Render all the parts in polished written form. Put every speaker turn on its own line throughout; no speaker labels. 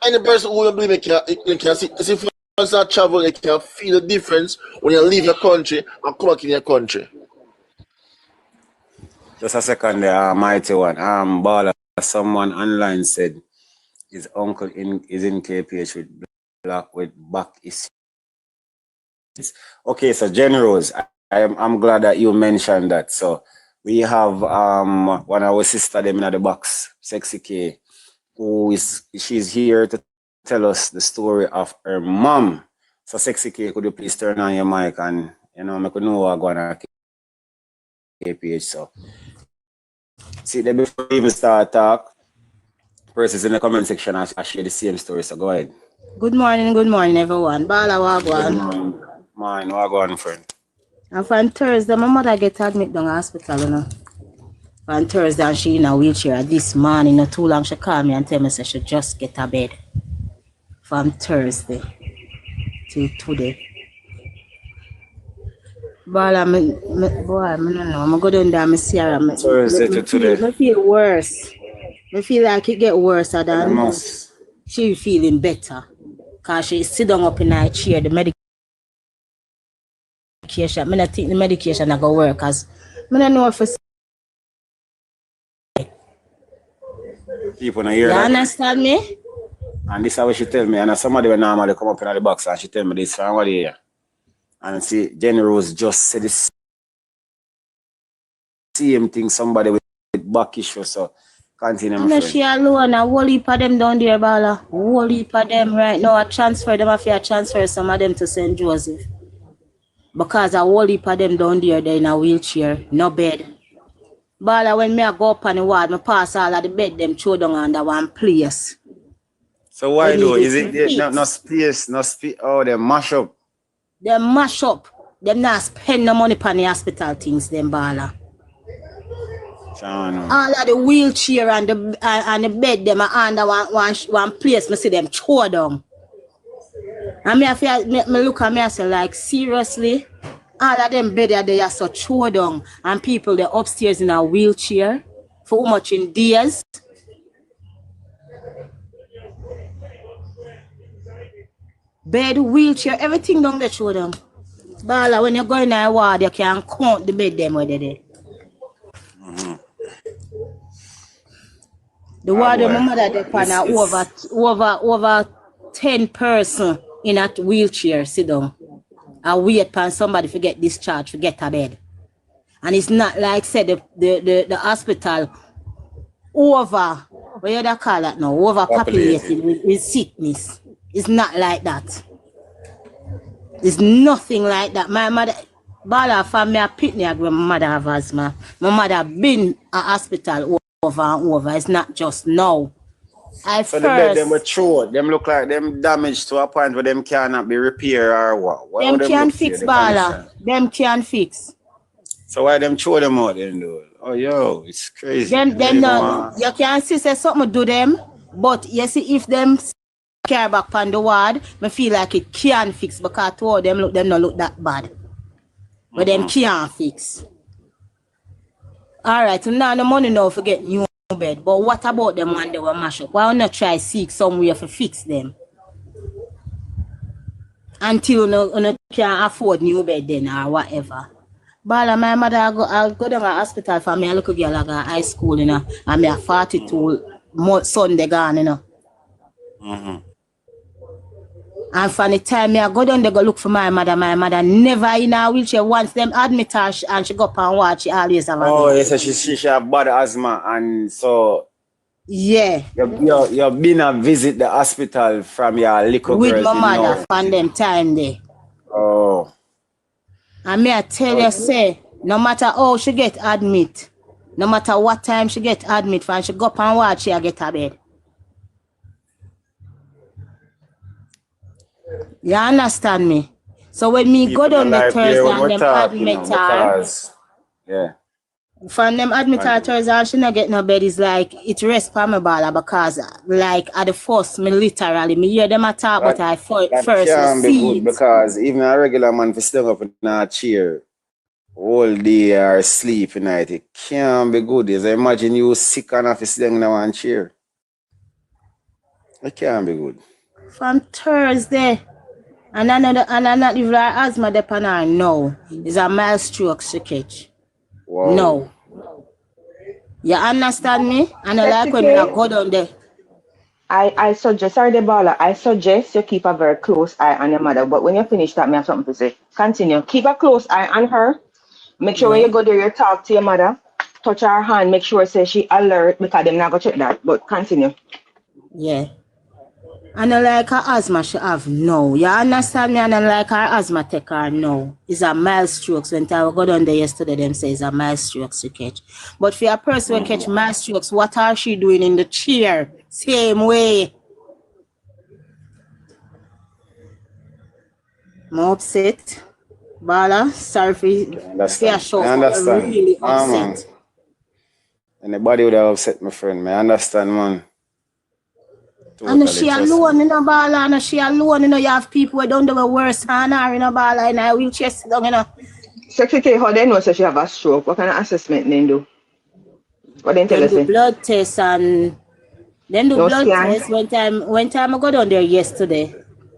Any person who don't believe it can see. If you start travel, you can feel the difference when you leave your country and come back in your country.
Just a second there, mighty one. Bala, someone online said his uncle is in KPH with back issues. Okay, so Generals, I'm glad that you mentioned that. So we have one of our sister them in the box, Sexy K, she's here to tell us the story of her mom. So Sexy K, could you please turn on your mic and make you know what going on KPH. So see there before we even start talk. Persons in the comment section I share the same story. So go ahead.
Good morning, everyone. Bala wagwan.
Mine, wagwan, friend.
And on Thursday, my mother get admitted to the hospital, On Thursday, and she in a wheelchair. This morning, not too long, she called me and tell me that she just get a bed. From Thursday till today. Bala, I don't know. I'm go down there, I see her.
Thursday to today.
I feel worse. I feel like it get worse than she feeling better. Because she sit down up in her chair, the medication. I don't think the medication is going to work. Because I don't know if it's...
People not hear
you
that.
Understand me?
And this is how she tell me. And somebody will normally come up in the box and she tell me this from what here. And see, Jenny Rose just said the same thing, somebody with back issue. So continue, my friend.
She alone, a whole heap of them down there, Bala. Whole heap of them right now. I transfer them, I transfer some of them to St. Joseph. Because a whole heap of them down there, they're in a wheelchair, no bed. Bala, when I go up on the ward, I pass all of the bed, them throw down under one place.
So why though? Is it no space, oh, they mash up?
They mash up. Them not spend no money on the hospital things, them Bala. All of the wheelchair and the bed, them are under one place. I see them throw down. And me look at me and say, like, seriously? All of them bed they are so throw down. And people, they're upstairs in a wheelchair. For how much in days? Bed, wheelchair, everything down there throw down. Bala, when you go in a ward, you can count the bed them where they're there. The ward of my mother depend over 10 person in a wheelchair sit down. And wait for somebody to get discharged, to get a bed. And it's not like said the hospital over, what do you call that now? Overpopulated with sickness. It's not like that. It's nothing like that. My mother, Bala family, I pick me my mother have asthma. My mother been a hospital over and over. It's not just now.
So the bed them were thrown. Them look like them damaged to a point where them cannot be repaired or what?
Them can fix, Bala. Them can fix.
So why them throw them out then though? Oh yo, it's crazy.
Them no, you can see say something do them, but you see if them care back on the ward, I feel like it can fix because two of them not look that bad. But them can't fix. Alright, so now the money now for get new bed. But what about them when they were mash up? Why not try seek somewhere to fix them? Until you can afford new bed then or whatever. But my mother I'll go down to the hospital for me. I look at girl like a high school, you know, and me a 42 Sunday gone, And from the time I go down there go look for my mother never in a wheelchair. Once them admit her and she go up and watch, she always have a
yes, she have bad asthma and so
yeah.
You've been a visit the hospital from your little
with my mother from them time there.
Oh.
And me I tell you say, no matter how she get admit, no matter what time she get admit, when she go up and watch, she get her bed. You understand me? So when me go down the Thursday and them admit her,
yeah.
From them admit her Thursday and she not get no bed is like it rests for me Bala because like at the first me literally me hear them talk but I first
can be good because even a regular man for stand up in a chair All day or sleep night. It can't be good. As I imagine you sick and have to sit down in one chair. It can't be good.
From Thursday. And I'm not even asthma depend her. No. It's a mild stroke she catch.
Wow.
No. You understand me? And I like when I go down there.
I suggest, sorry, Debala, I suggest you keep a very close eye on your mother. But when you finish that, I have something to say. Continue. Keep a close eye on her. Make sure when you go there, you talk to your mother. Touch her hand. Make sure say she alert because them not going to check that. But continue.
Yeah. And I like her asthma she have no. You understand me? And I like her asthma take her no. It's a mild strokes. When I go down there yesterday, them say it's a mild strokes she catch. But for a person who catch mild strokes, what are she doing in the chair? Same way. I'm upset. Bala, sorry for your show.
I understand.
Really upset.
Man. Anybody would have upset my friend. Man. I understand, man. Totally,
and she alone in a ball, and she alone, you have people who don't do the worst than her in a ball, and I will chest down,
Secretary, how they know so she have a stroke? What kind of assessment they do? What they tell us?
Do blood tests and then do
No
blood
scan?
tests. When time I go down there yesterday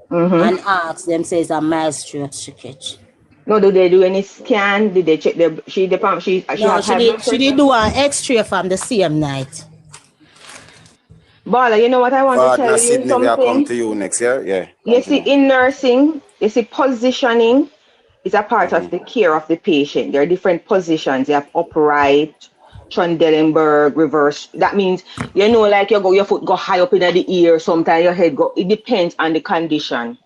and ask them says a mild stroke she catch.
No, do they do any scan? Did they check the she did
do an X-ray from the same night.
Bala, you know what I want to tell you
Sydney,
something?
will come to you next year. Yeah.
You see, in nursing, you see positioning is a part of the care of the patient. There are different positions. You have upright, Trendelenburg, reverse. That means, like your foot go high up in the ear, sometimes your head go, it depends on the condition.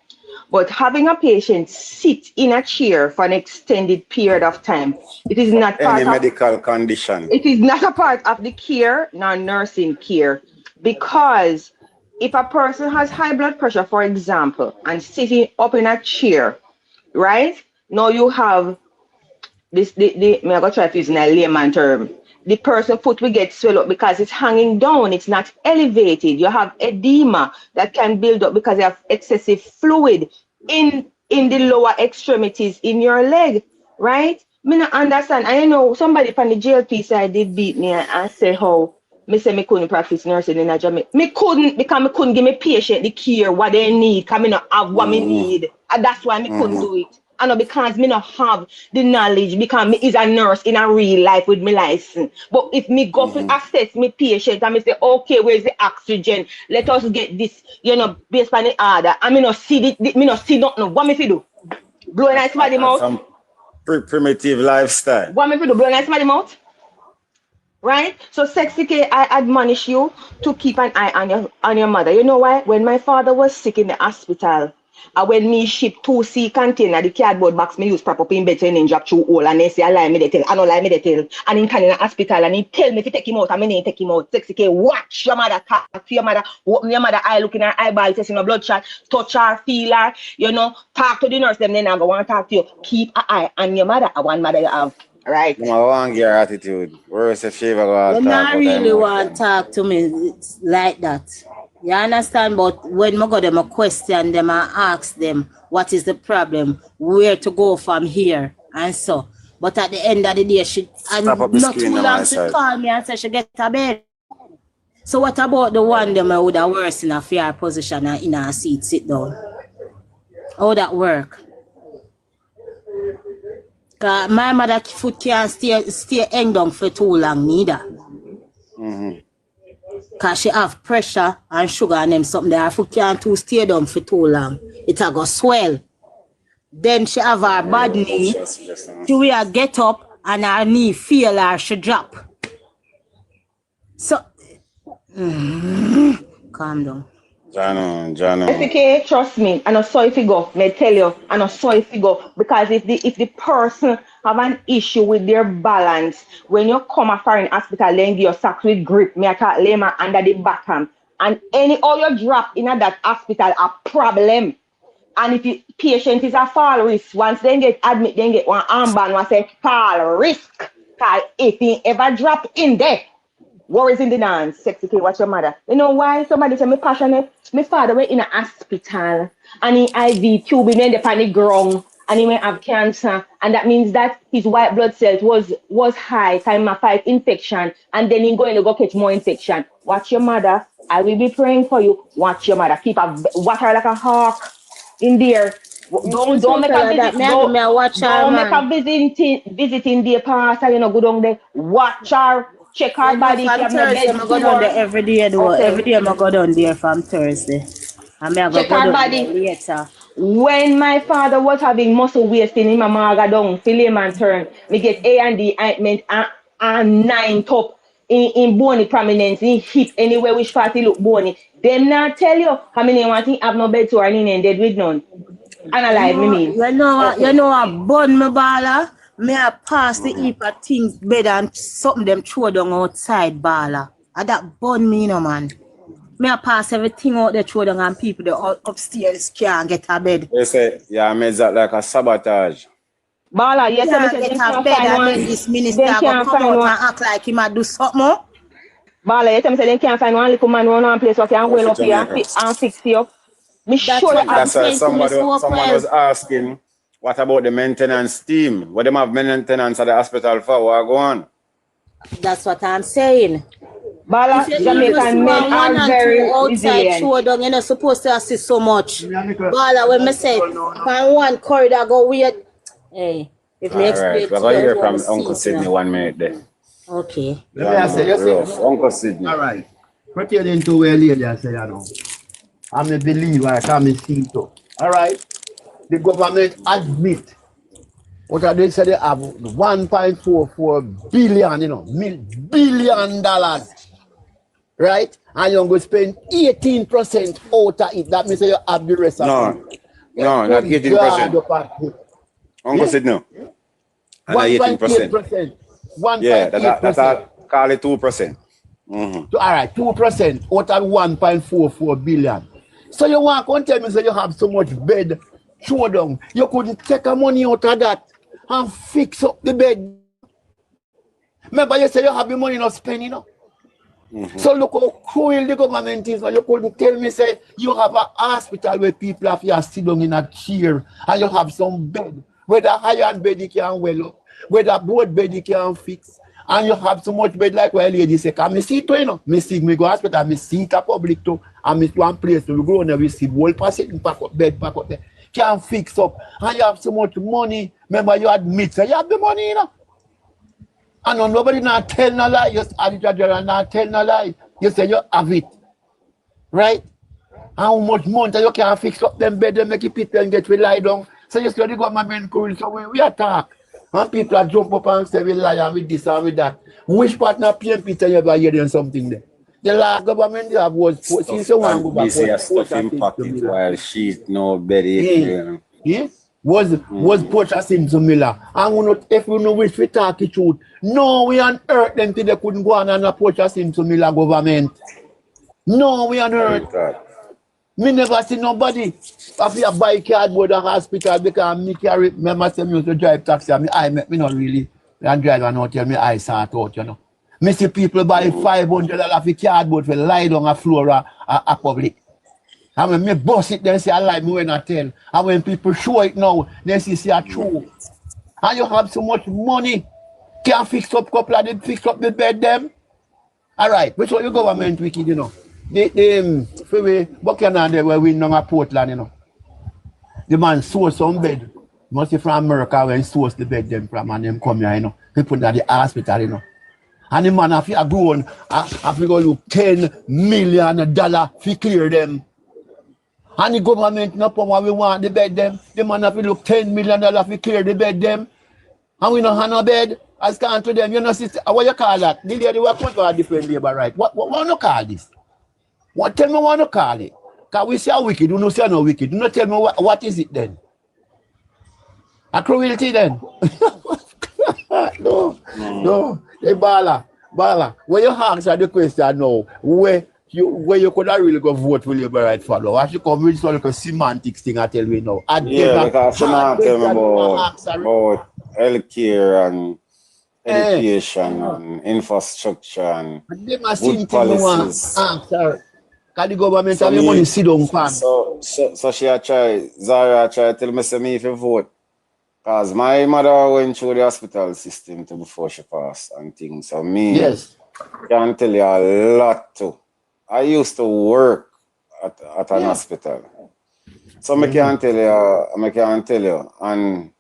But having a patient sit in a chair for an extended period of time, it is not part
of medical condition.
It is not a part of the care, nor nursing care. Because if a person has high blood pressure, for example, and sitting up in a chair, right? Now you have this, I'm going to try to use in a layman term. The person's foot will get swelled up because it's hanging down, it's not elevated. You have edema that can build up because you have excessive fluid in the lower extremities in your leg, right? Me not understand. I know somebody from the GLP side did beat me and say how me say me couldn't practice nursing in Jamaica. Me couldn't because me couldn't give me patient the care what they need because me not have what me need. And that's why me couldn't do it. I know because me not have the knowledge because me is a nurse in a real life with my license. But if me go to assess me patient and me say, okay, where's the oxygen? Let us get this, based on the order. And me not see nothing. What me fi do? Blow a nice body mouth?
Some primitive lifestyle.
What me fi do? Blow a nice body mouth? Right? So Sexy K, I admonish you to keep an eye on your mother. You know why? When my father was sick in the hospital, when me ship 2C container, the cardboard box me use prop up in bed and drop through hole and they say I lie me they tell. I don't lie me they tell. And in the hospital and he tell me to take him out and me need take him out. Sexy K, watch your mother, talk to your mother, open your mother eye, look in her eyeball, testing her blood shot, touch her, feel her, talk to the nurse, them then I go want to talk to you. Keep an eye on your mother, one mother you have. Right.
I want your attitude. Where's the favor?
You not really want to talk to me like that. You understand? But when I go them a question them and ask them what is the problem, where to go from here, and so. But at the end of the day, she and not too long she call me and say she get a bed. So what about the one them would have worse in a fair position and in a seat sit down? How that work? My mother foot can't stay hang down for too long neither. Cause she have pressure and sugar and them something there. Her foot can't stay down for too long. It'll go swell. Then she have her bad knee. She will get up and her knee feel her she drop. So calm down.
Jano.
Okay, trust me. I know so if you go, may tell you, I know so if you go. Because if the person have an issue with their balance, when you come a foreign hospital, then give your sack with grip, me I lay my under the bottom. And all you drop in that hospital a problem. And if the patient is a fall risk, once they get admit, then get one armband, one say fall risk. Because if he ever drop in there, worries in the dance, Sexy K, watch your mother. You know why? Somebody say me passionate. My father went in a hospital and he IV tube in the ground and he may have cancer, and that means that his white blood cells was high, time of 5 infection, and then he's going to go catch more infection. Watch your mother. I will be praying for you. Watch your mother. Watch her like a hawk in there. Don't make a visit. Don't make a visiting the pastor. You know, go down there. Watch her. Check her body.
From Thursday, I go down there every day.
Okay.
Every day, I go down there from Thursday. And I
check
go
her
down
body
later.
When my father was having muscle wasting in my maga down, layman turn, me get A&D ointment and 9 top in bony prominence, in hip, anywhere which party look bony. Them not tell you how many want to have no bed to or in dead with none. Analyze me mean.
You know I bun my baller. Me I pass the heap of things bed and something them throw down outside baller. And that bun me, you know, man. Me I pass everything out there throw down and people they all upstairs can't get a bed.
They say, yeah, I made that like a sabotage.
Bala, yes,
can't get a bed and then this minister go come out and act like he might do something.
Bala, you tell me say they can't find one little man one place where can well up here and fix you up.
That's why someone was asking, what about the maintenance team? What them have maintenance at the hospital for? What go on?
That's what I'm saying.
Bala, Jamaican men are very
outside show down, you're not supposed to assist so much. Bala, when me say, from one corridor go weird. Hey, if me explain
we're going to hear from Uncle Sidney 1 minute there.
Okay.
Let me say,
Uncle Sidney.
all right. Pertaining to where lady I say, you know, I'm a believer, I can't see too. All right. The government admit what they say they have 1.44 billion, you know, billion dollars. Right? And you're going to spend 18% out of it. That means you have the rest of it.
No, not 18%. Uncle said no.
1.8%.
Yeah, that's call it 2%.
So, all right, 2% out of 1.44 billion. So you want to tell me that you have so much bed throw down. You couldn't take the money out of that and fix up the bed. Remember you say you have the money not spending, you know? So look how cruel the government is. You couldn't tell me say you have a hospital where people have to sit down in a chair and you have some bed. Whether higher bed you can well up, whether board bed you can fix, and you have so much bed like where lady say, can me see it, you know? Me see me go hospital, me see it a public too, and me one place to go and we see whole person pack up bed pack up there. Can fix up, and you have so much money. Remember you admit so you have the money, you know. And nobody not tell no lie. You not tell no lie. You say you have it. Right? How much money you can fix up them bed and make it people and get we lie down. So you say the government cool. So we attack. And people are jump up and say we lie and with this and with that. Which partner PNP tell you about hearing something there? The last government they have was since someone go back.
They stuff in pocket while she's no better.
Yeah. Was purchasing to Miller. And we not, if we know which we talk the truth, no, we on earth them till they couldn't go on and purchasing to Miller government. No, we on earth. Me never see nobody if you buy cardboard at hospital because me carry, remember say me used to drive taxi and me not really and drive and not tell me I sort out, you know. Me see people buy $500 for cardboard for lie down a floor a public. And when me bust it, then say I like me when I tell. And when people show it now, then see a true. And you have so much money, can fix up couple of them, fix up the bed them. All right, which one your government wicked, you know. For we Buchanan there where we know a Portland, you know. The man source some bed. Must be from America when he source the bed them from and them come here, you know. He put at the hospital, you know. And the man have to go on, have to go look $10 million to clear them. And the government not put what we want the bed them. The man have to look $10 million to clear the bed them. And we don't have no bed. As can to them, you know, sister, what you call that? The lady will come to a different labor right. What you call this? What tell me what you call it? Because we say wicked, you don't say no wicked. You don't tell me what is it then? A cruelty then? No. Hey, Bala. When you answer the question now, where you could have really go vote for Labour right for now. I should come with some like a semantics thing I tell you now.
Yeah, because I'm not telling about healthcare and education and infrastructure and good policies.
Can the government have money sit down,
so she a try, Zara try tell me say me if you vote Because my mother went through the hospital system before she passed and things. So me
Yes.
can tell you a lot too. I used to work at an hospital. So I can tell you. And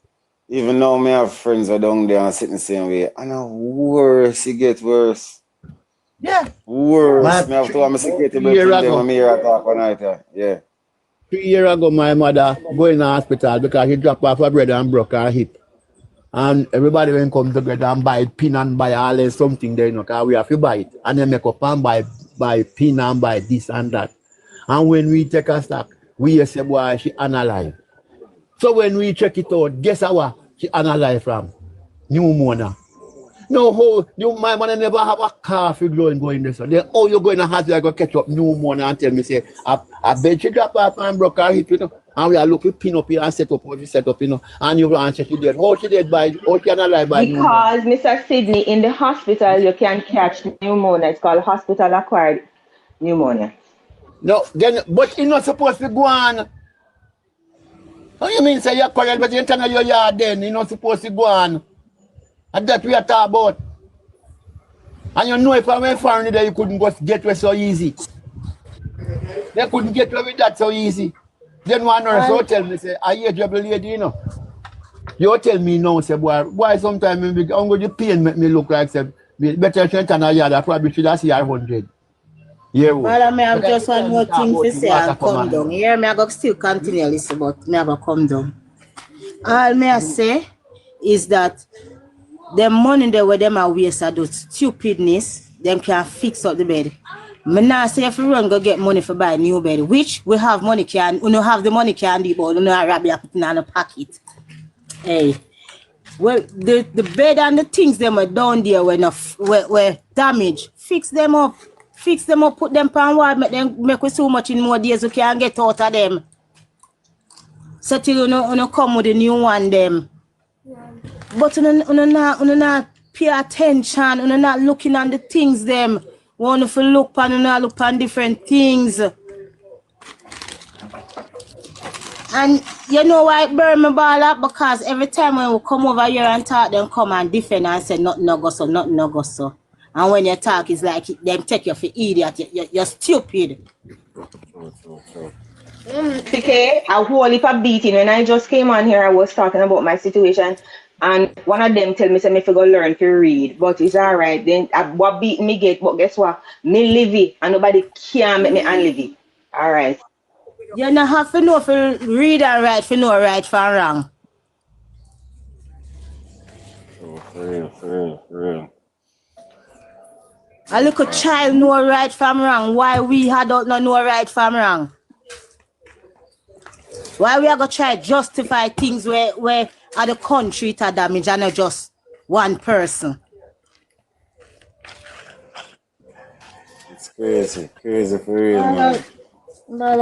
even now me have friends who are down there and sitting the same way. And worse, it get worse.
Yeah.
Worse.
My
Me have to have my security belt
3 years
in there
ago.
when me hear a talk one night. Yeah.
3 years ago, my mother go in the hospital because she dropped off her bread and broke her hip. And everybody when come together and buy pin and buy all this something there, you know, because we have to buy it. And then make up and buy pin and buy this and that. And when we take a stock, we say, boy, she unalive. So when we check it out, guess how she unalive from? Pneumonia. No, my mother never have a cough going there. So then, oh, you're going to hospital, I go catch up pneumonia and tell me, say, I bet she drop off and broke her hip, you know. And we are looking pin up here and set up what we set up, you know. And you answer she did. How she did by, how she alive by pneumonia?
Because Mr. Sydney, in the hospital, you can catch pneumonia. It's called hospital acquired pneumonia.
No, then, but you're not supposed to go on. How you mean, say you're correct, but you're telling your yard then, you're not supposed to go on. And that we are talking about. And you know if I went foreign there, you couldn't just get away so easy. They couldn't get away with that so easy. Then one nurse will tell me, say, I hear trouble lady, you know. You tell me now, say, boy, sometimes I'm going to pain make me look like, say, better than a yard, I probably should have seen 100. Yeah,
Well, I have just one more thing to say and come down. Here, I go still continue listen, but me go come down. All me I say is that the money there where them are waste of those stupidness, them can fix up the bed. Me now say if you run go get money for buy a new bed, which we have money can, we don't have the money can do, but we don't have to put in a pocket. Hey, well, the bed and the things them are down there were damaged. Fix them up, put them on wall, make we so much in more days we can get out of them. So till you come with a new one them. But you not pay attention, you not looking at the things them. Want to look on different things. And you know why it burn me ball up? Because every time when we come over here and talk, them come and defend and say nothing no go so. And when you talk, it's like them take you for idiot. You're stupid.
Okay, a whole heap of beating. When I just came on here, I was talking about my situation, and one of them tell me, say me go learn to read, but it's all right. Then what beat me get, but guess what? Me live it, and nobody can make me unlive it. All right.
You don't have to know if you read and write for know right from wrong.
For real.
A little child know right from wrong. Why we adult not know right from wrong? Why we are going to try to justify things where other country to damage and not just one person?
It's crazy for real, man.
Thinking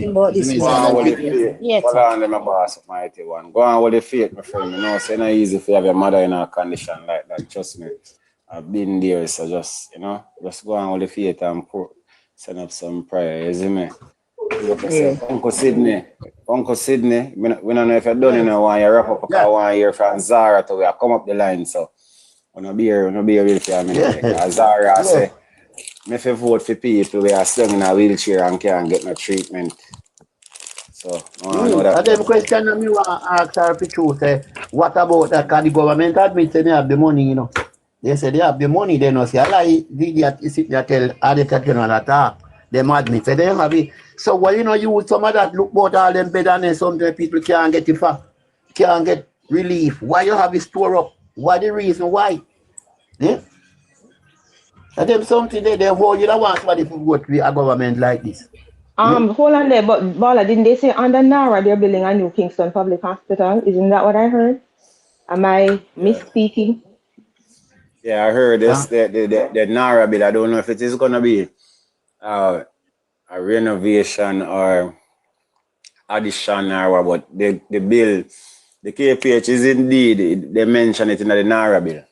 about this.
Go on with the faith. Hold on, let me boss up my one. Go on with the faith, my friend. You know, it's not easy if you have your mother in a condition like that. Trust me. I've been there, so just go on with the faith and send up some prayer, you see me? Yeah. Uncle Sydney, we don't know if you're done, you know, when you wrap up, I want to hear from Zara to where come up the line, so I'm not be real for a minute. Zara say, if you vote for people who are stuck in a wheelchair and can't get no treatment. So, I know that.
And then question me want to ask her for truth, say, what about that? Because the government admits they have the money, you know. They say they have the money, they know say, I like idiot is it that tell Auditor General attack. They admit say they have it. So why you know you some of that look about all them better than some people can't get it for, can't get relief. Why you have it store up? What the reason why? Yeah? And them something they hold you don't want somebody to vote with a government like this.
Hold on there, but Bala, didn't they say under Nara they're building a new Kingston Public Hospital? Isn't that what I heard? Am I misspeaking?
Yeah, I heard this, the Nara bill. I don't know if it is going to be a renovation or addition or what, but the bill, the KPH is indeed, they mention it in the Nara bill.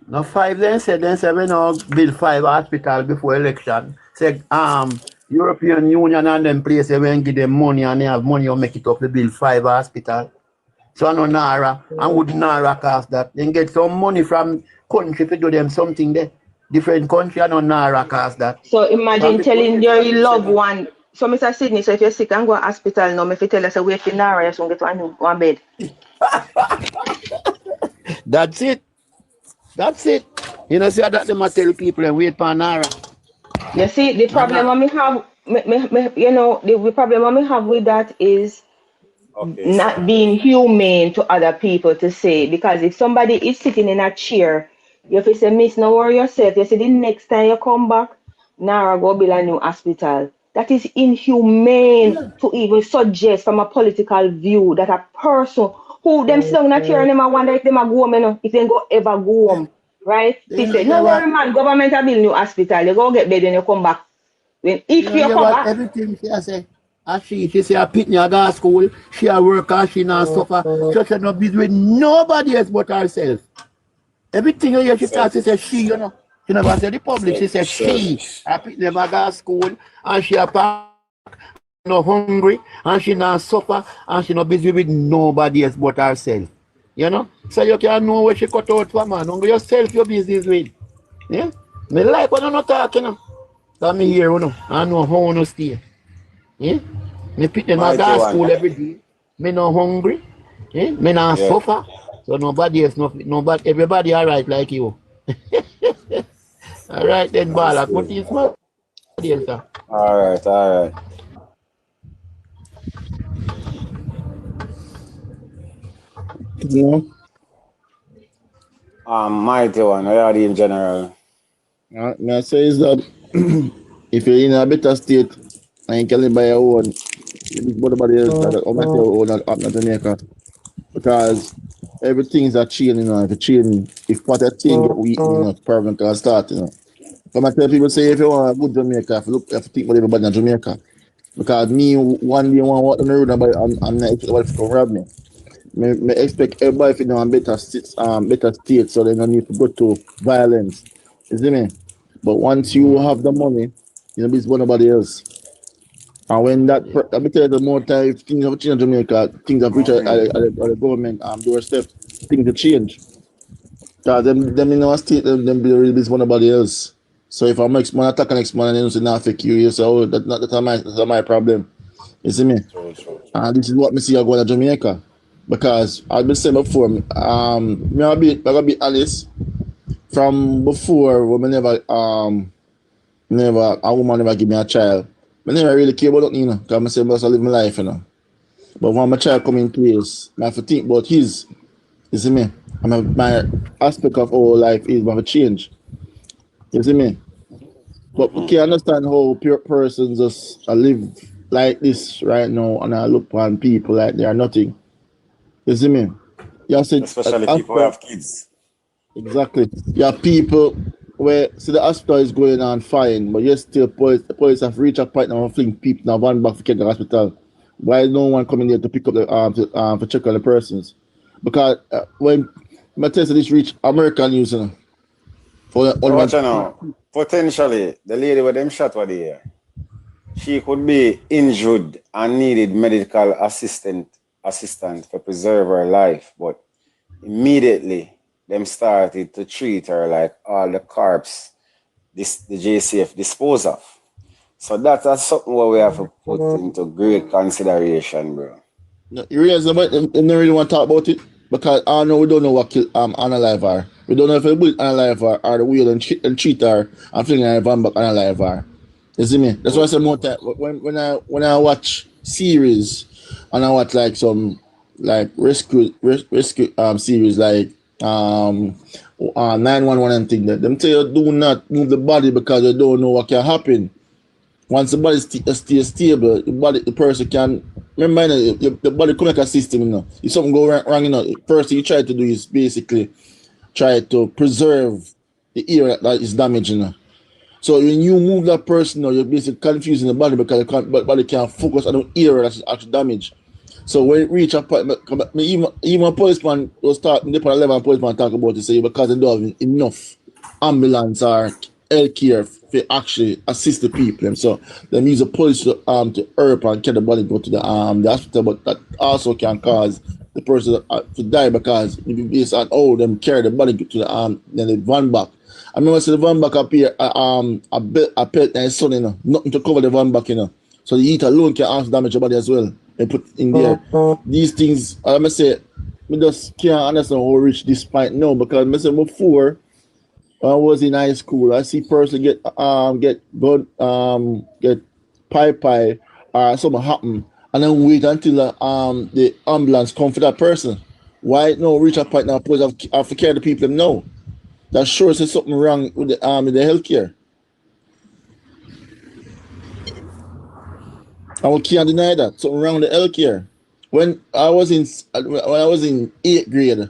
Now 5 then said we now build 5 hospital before election. Say European Union and them places when give them money and they have money to make it up to build 5 hospital. So I know Nara, and would Nara cost that? Then get some money from country to do them something there. Different country, I know Nara cost that.
So imagine telling your loved one. So Mr. Sydney, so if you're sick and go to hospital now, if you tell us a wait for Nara, you should get one bed.
That's it. That's it. You know, see that them tell people and wait for Nara.
You see, the problem I have, you know, the problem I have with that is not being humane to other people to say, because if somebody is sitting in a chair, you have to say, Miss, no worry yourself. You say the next time you come back, Nara go build a new hospital. That is inhumane to even suggest from a political view that a person who them sit down in a chair and them wonder if them a go home, you know, if they go ever go home. Right? They say, no worry, man, government will build new hospital. You go get bed and you come back. When if you come back,
everything she say. She say, I pick me, I go to school, she a work and she not suffer. She not busy with nobody else but herself. Everything you hear she talk, she say she, you know. She never say the public, she say she. I pick them, I go to school and she a pack, not hungry and she not suffer and she not busy with nobody else but herself. You know? So you can know where she cut out from, man. Only yourself your business with. Yeah? Me like when I'm not talking, you know. So me here, you know. I know how to stay. Yeah? Me pick them at school every day. Me not hungry. Yeah? Me not suffer. So nobody else, nobody, everybody alright like you. Alright then, Bala. What is my deal, sir?
Alright.
Yeah.
Mighty one, I are in general.
I say is that if you're in a better state and you can live by your own, everybody else that or make your own up in Jamaica. Because everything is a chain, you know. If you chain, if part of thing get weak, you know, problem can start, you know. But I tell people say if you want a good Jamaica, if you think about everybody in Jamaica. Because me one day want to walk on the road and I'm not expect everybody to come rob me. Me expect everybody to know better state so they don't need to go to violence. You see me? But once you have the money, you know, it's nobody else. And when that, let me tell you, the more time things have changed in Jamaica, things have reached at the government doorstep, things have changed. Because them in our state, them be really busy nobody else. So if I'm next man attack next man and then say not affect you say, oh, that's my problem. You see me? And this is what me see I going to Jamaica. Because I've been saying before, me I gotta be honest. From before, when a woman never give me a child, I never really care about nothing, you know. Because I say I must live my life, you know. But when my child come in place, I have to think about his. You see me? And my aspect of our life is have to change. You see me? But we can't understand how persons just live like this right now, and I look on people like they are nothing. You see me? You said,
especially people who have kids.
Exactly. You have people where see the hospital is going on fine, but yet still the police have reached a point now and fling people now one back to get the hospital. Why no one coming there to pick up the to check on the persons? Because when my test this reach American news, you know, for
potentially the lady with them shot were there. She could be injured and needed medical assistant to preserve her life, but immediately them started to treat her like all the corpse the JCF dispose of. So that's something what we have to put into great consideration, bro.
No, you realize they don't really want to talk about it because I know we don't know what killed Unalive her. We don't know if it will Unalive her or the wheel and cheat her and fling her van back Unalive her. You see me? That's why I say more time when I watch series and I watch like some like rescue series like 911 and things that them tell you do not move the body because you don't know what can happen. Once the body stays stable, the person can remember the body come like a system, you know. If something go wrong, you know, first thing you try to do is basically try to preserve the area that is damaged, you know. So when you move that person, you're basically confusing the body because the body can't focus on the area that's actually damaged. So when it reach a point, even a policeman was talking, the level policeman talk about it, say because they don't have enough ambulance or healthcare to actually assist the people. And so they use the police to help and get the body go to the hospital, but that also can cause the person to die because based on how them carry the body to the then the van back. I remember the van back up here, a pet and son, you know, nothing to cover the van back, you know. So the heat alone can also damage your body as well. And put in there. These things, I must say, we just can't understand how rich this point now because I say before I was in high school, I see person get good get pie or something happen and then wait until the ambulance come for that person. Why no reach a point now because I've to care the people know. That sure there's something wrong with the healthcare. I can't deny that. Something wrong with the healthcare. When I was in 8th grade,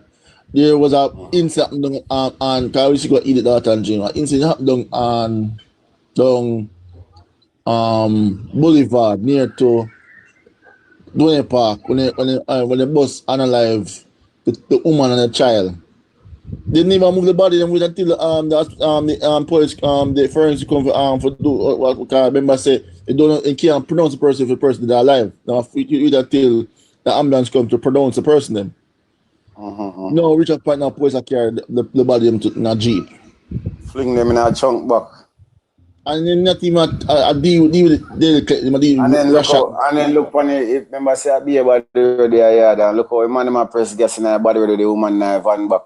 there was a incident on I used to go eat it out and drink. An incident happened down Boulevard near to Duane Park when the bus unalive the woman and the child. They didn't even move the body. Then wait until the police the forensic come for do what I remember say they can't pronounce the person if the person is alive. Now you until the ambulance come to pronounce the person then. No, reach up point now police carry the body into a jeep.
Fling them in a chunk back.
And then not even a deal with it.
And then look on it, remember say I be about the yard and look how the man press gas in the body with the woman in the van back.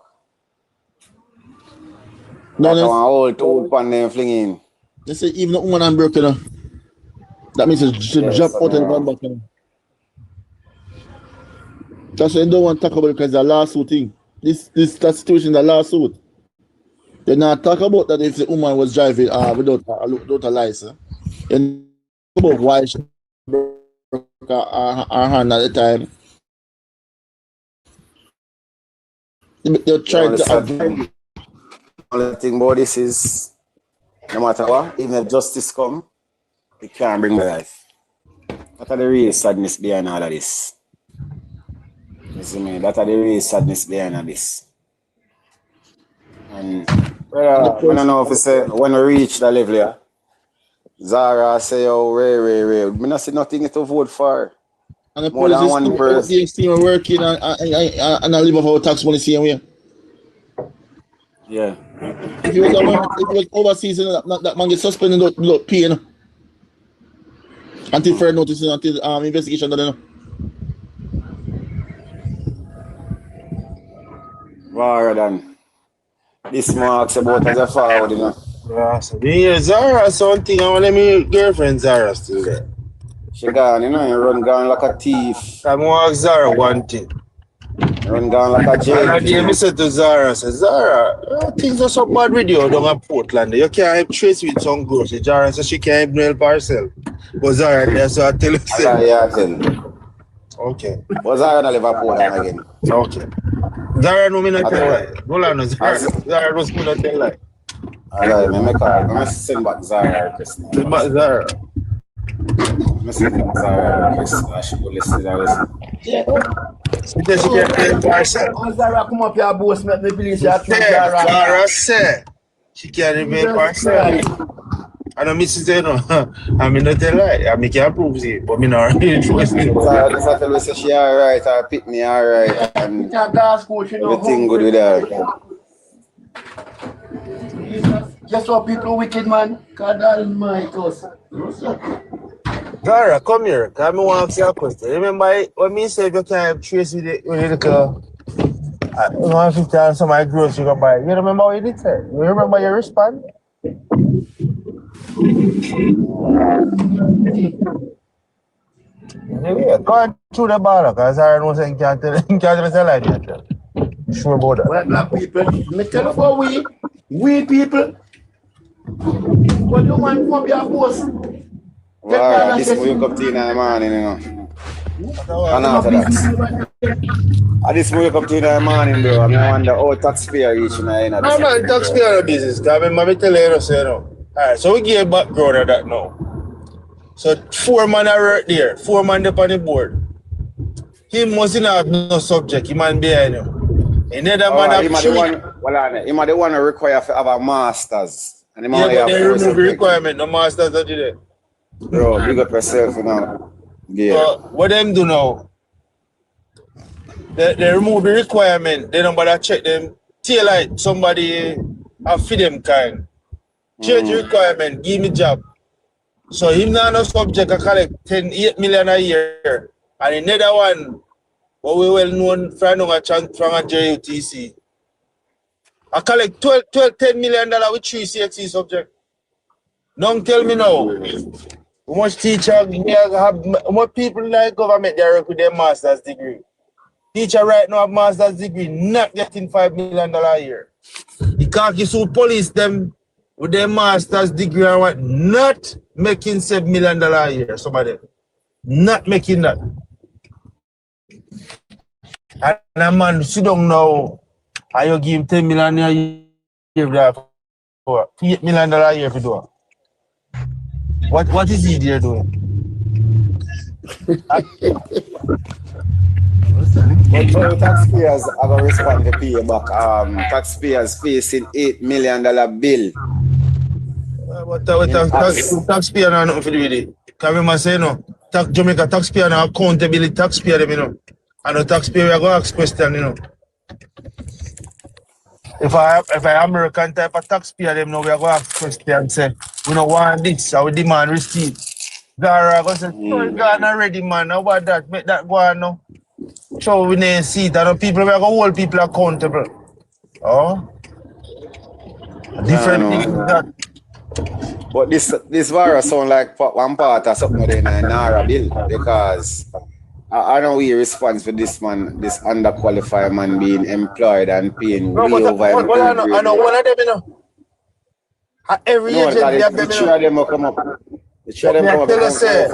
No, that's one old pan them flinging.
They say even the woman and broke, you know. That means it's jump out of the van back, you know. That's why they don't want to talk about it because it's a lawsuit thing. That situation is a lawsuit. They not talk about that if the woman was driving without a license. And about why she broke her hand at the time. They tried to avoid.
The thing about this is, no matter what, even if justice come, it can't bring my life. That's the real sadness behind all of this. You see me? That's the real sadness behind all this. And I don't know if you say when we reach that level here, Zara say, oh, Ray. I don't see nothing to vote for.
And the
more than one person.
Still working and I live off our tax money same way.
Yeah.
If it was overseas, that man gets suspended without pay, you know? Until further notice, until investigation done, you know?
Rather than this marks about as a forward, you know.
Yeah, so me Zara something, I want my girlfriend Zara still there.
She gone, you know, you run gone like a thief.
I'm gonna ask Zara one thing.
Run gone like a jail.
And I gave said to Zara, say, Zara, things are so bad with you down at Portland. You can't help Trace with some groceries. Zara said she can't help herself. But Zara, that's what I tell you.
Yeah, I tell you.
Okay.
But Zara not live at Portland again.
Okay. Zara no me not tell lie. Hold on, Zara was me not tell lie.
Alright, me call. I'm send back Zara request.
Send back Zara.
I'm send back Zara request. I should go listen to that.
She can't help herself.
Zara come up here, boss, make me believe she has
Zara said she can't help herself. I don't miss it, no. I mean, not tell lie. I make you approve it, but me not really trust it.
Zara just tell me say she alright, or pick me alright, and everything good with her.
Just what people wicked, man. God almighty us.
Zara, come here. Come me want to ask you a question. Remember when me said you can't trace with the little you know, 50 and some of my groceries you go buy. You remember what you did say? You remember your response? Anyway, go on through the bar, because Zara knows you can't tell us a lie. You sure about that?
Well, black people, me tell you about we people. What you want from your boss?
Wow, this wake up to in the morning, you know. And after that. This wake up to in the morning, bro. I mean, I wonder how taxpayer reach in the end of
No, man, taxpayer business. I remember telling you, say no. Alright, so we give background of that now. So 4 man are right there, 4 man up on the board. He mustn't have no subject, he man behind him. Another man have three.
He might the one who require to have a master's And the
Yeah,
man
but
have
they
4
remove the
subjects.
requirement. No masters don't do that.
Bro, big up yourself now. Yeah.
So what them do now? They remove the requirement. They don't bother check them. Till like somebody have feed them kind. Change the requirement. Give me job. So him now no subject I collect 8 million a year. And another one, what we well known from a JUTC. I collect 10 million dollars with 3 CXC subject. Don't tell me now. How much teacher have how much people in the government they work with their master's degree. Teacher right now have master's degree, not getting $5 million a year. The khaki suit police them with their master's degree and what not making $7 million a year. Some of them not making that. And a man sit down now and you give him 10 million a year for $8 million a year for do. What is he there doing?
But taxpayers are going to respond to pay back. Taxpayers facing $8 million bill.
Taxpayer now nothing to do with it. Can remember say no. Jamaica taxpayer now accountability taxpayer them, you know. And the taxpayer we are going to ask question, you know. If I American type of taxpayer them now we are going to ask question and say we don't want this, so we demand receipt. Gara go say, oh God already man, how about that? Make that go on now. So we need to see that the people we are going to hold people accountable. Oh? A different thing is that.
But this virus sound like one part of something in a Nara bill because I know we response for this man, this underqualified man being employed and paying
No,
way
but
over him.
I know one of them, you know. Every
No,
agent have
the
them, you
three
know.
of them will come up. The three of them come up
Tell us,
for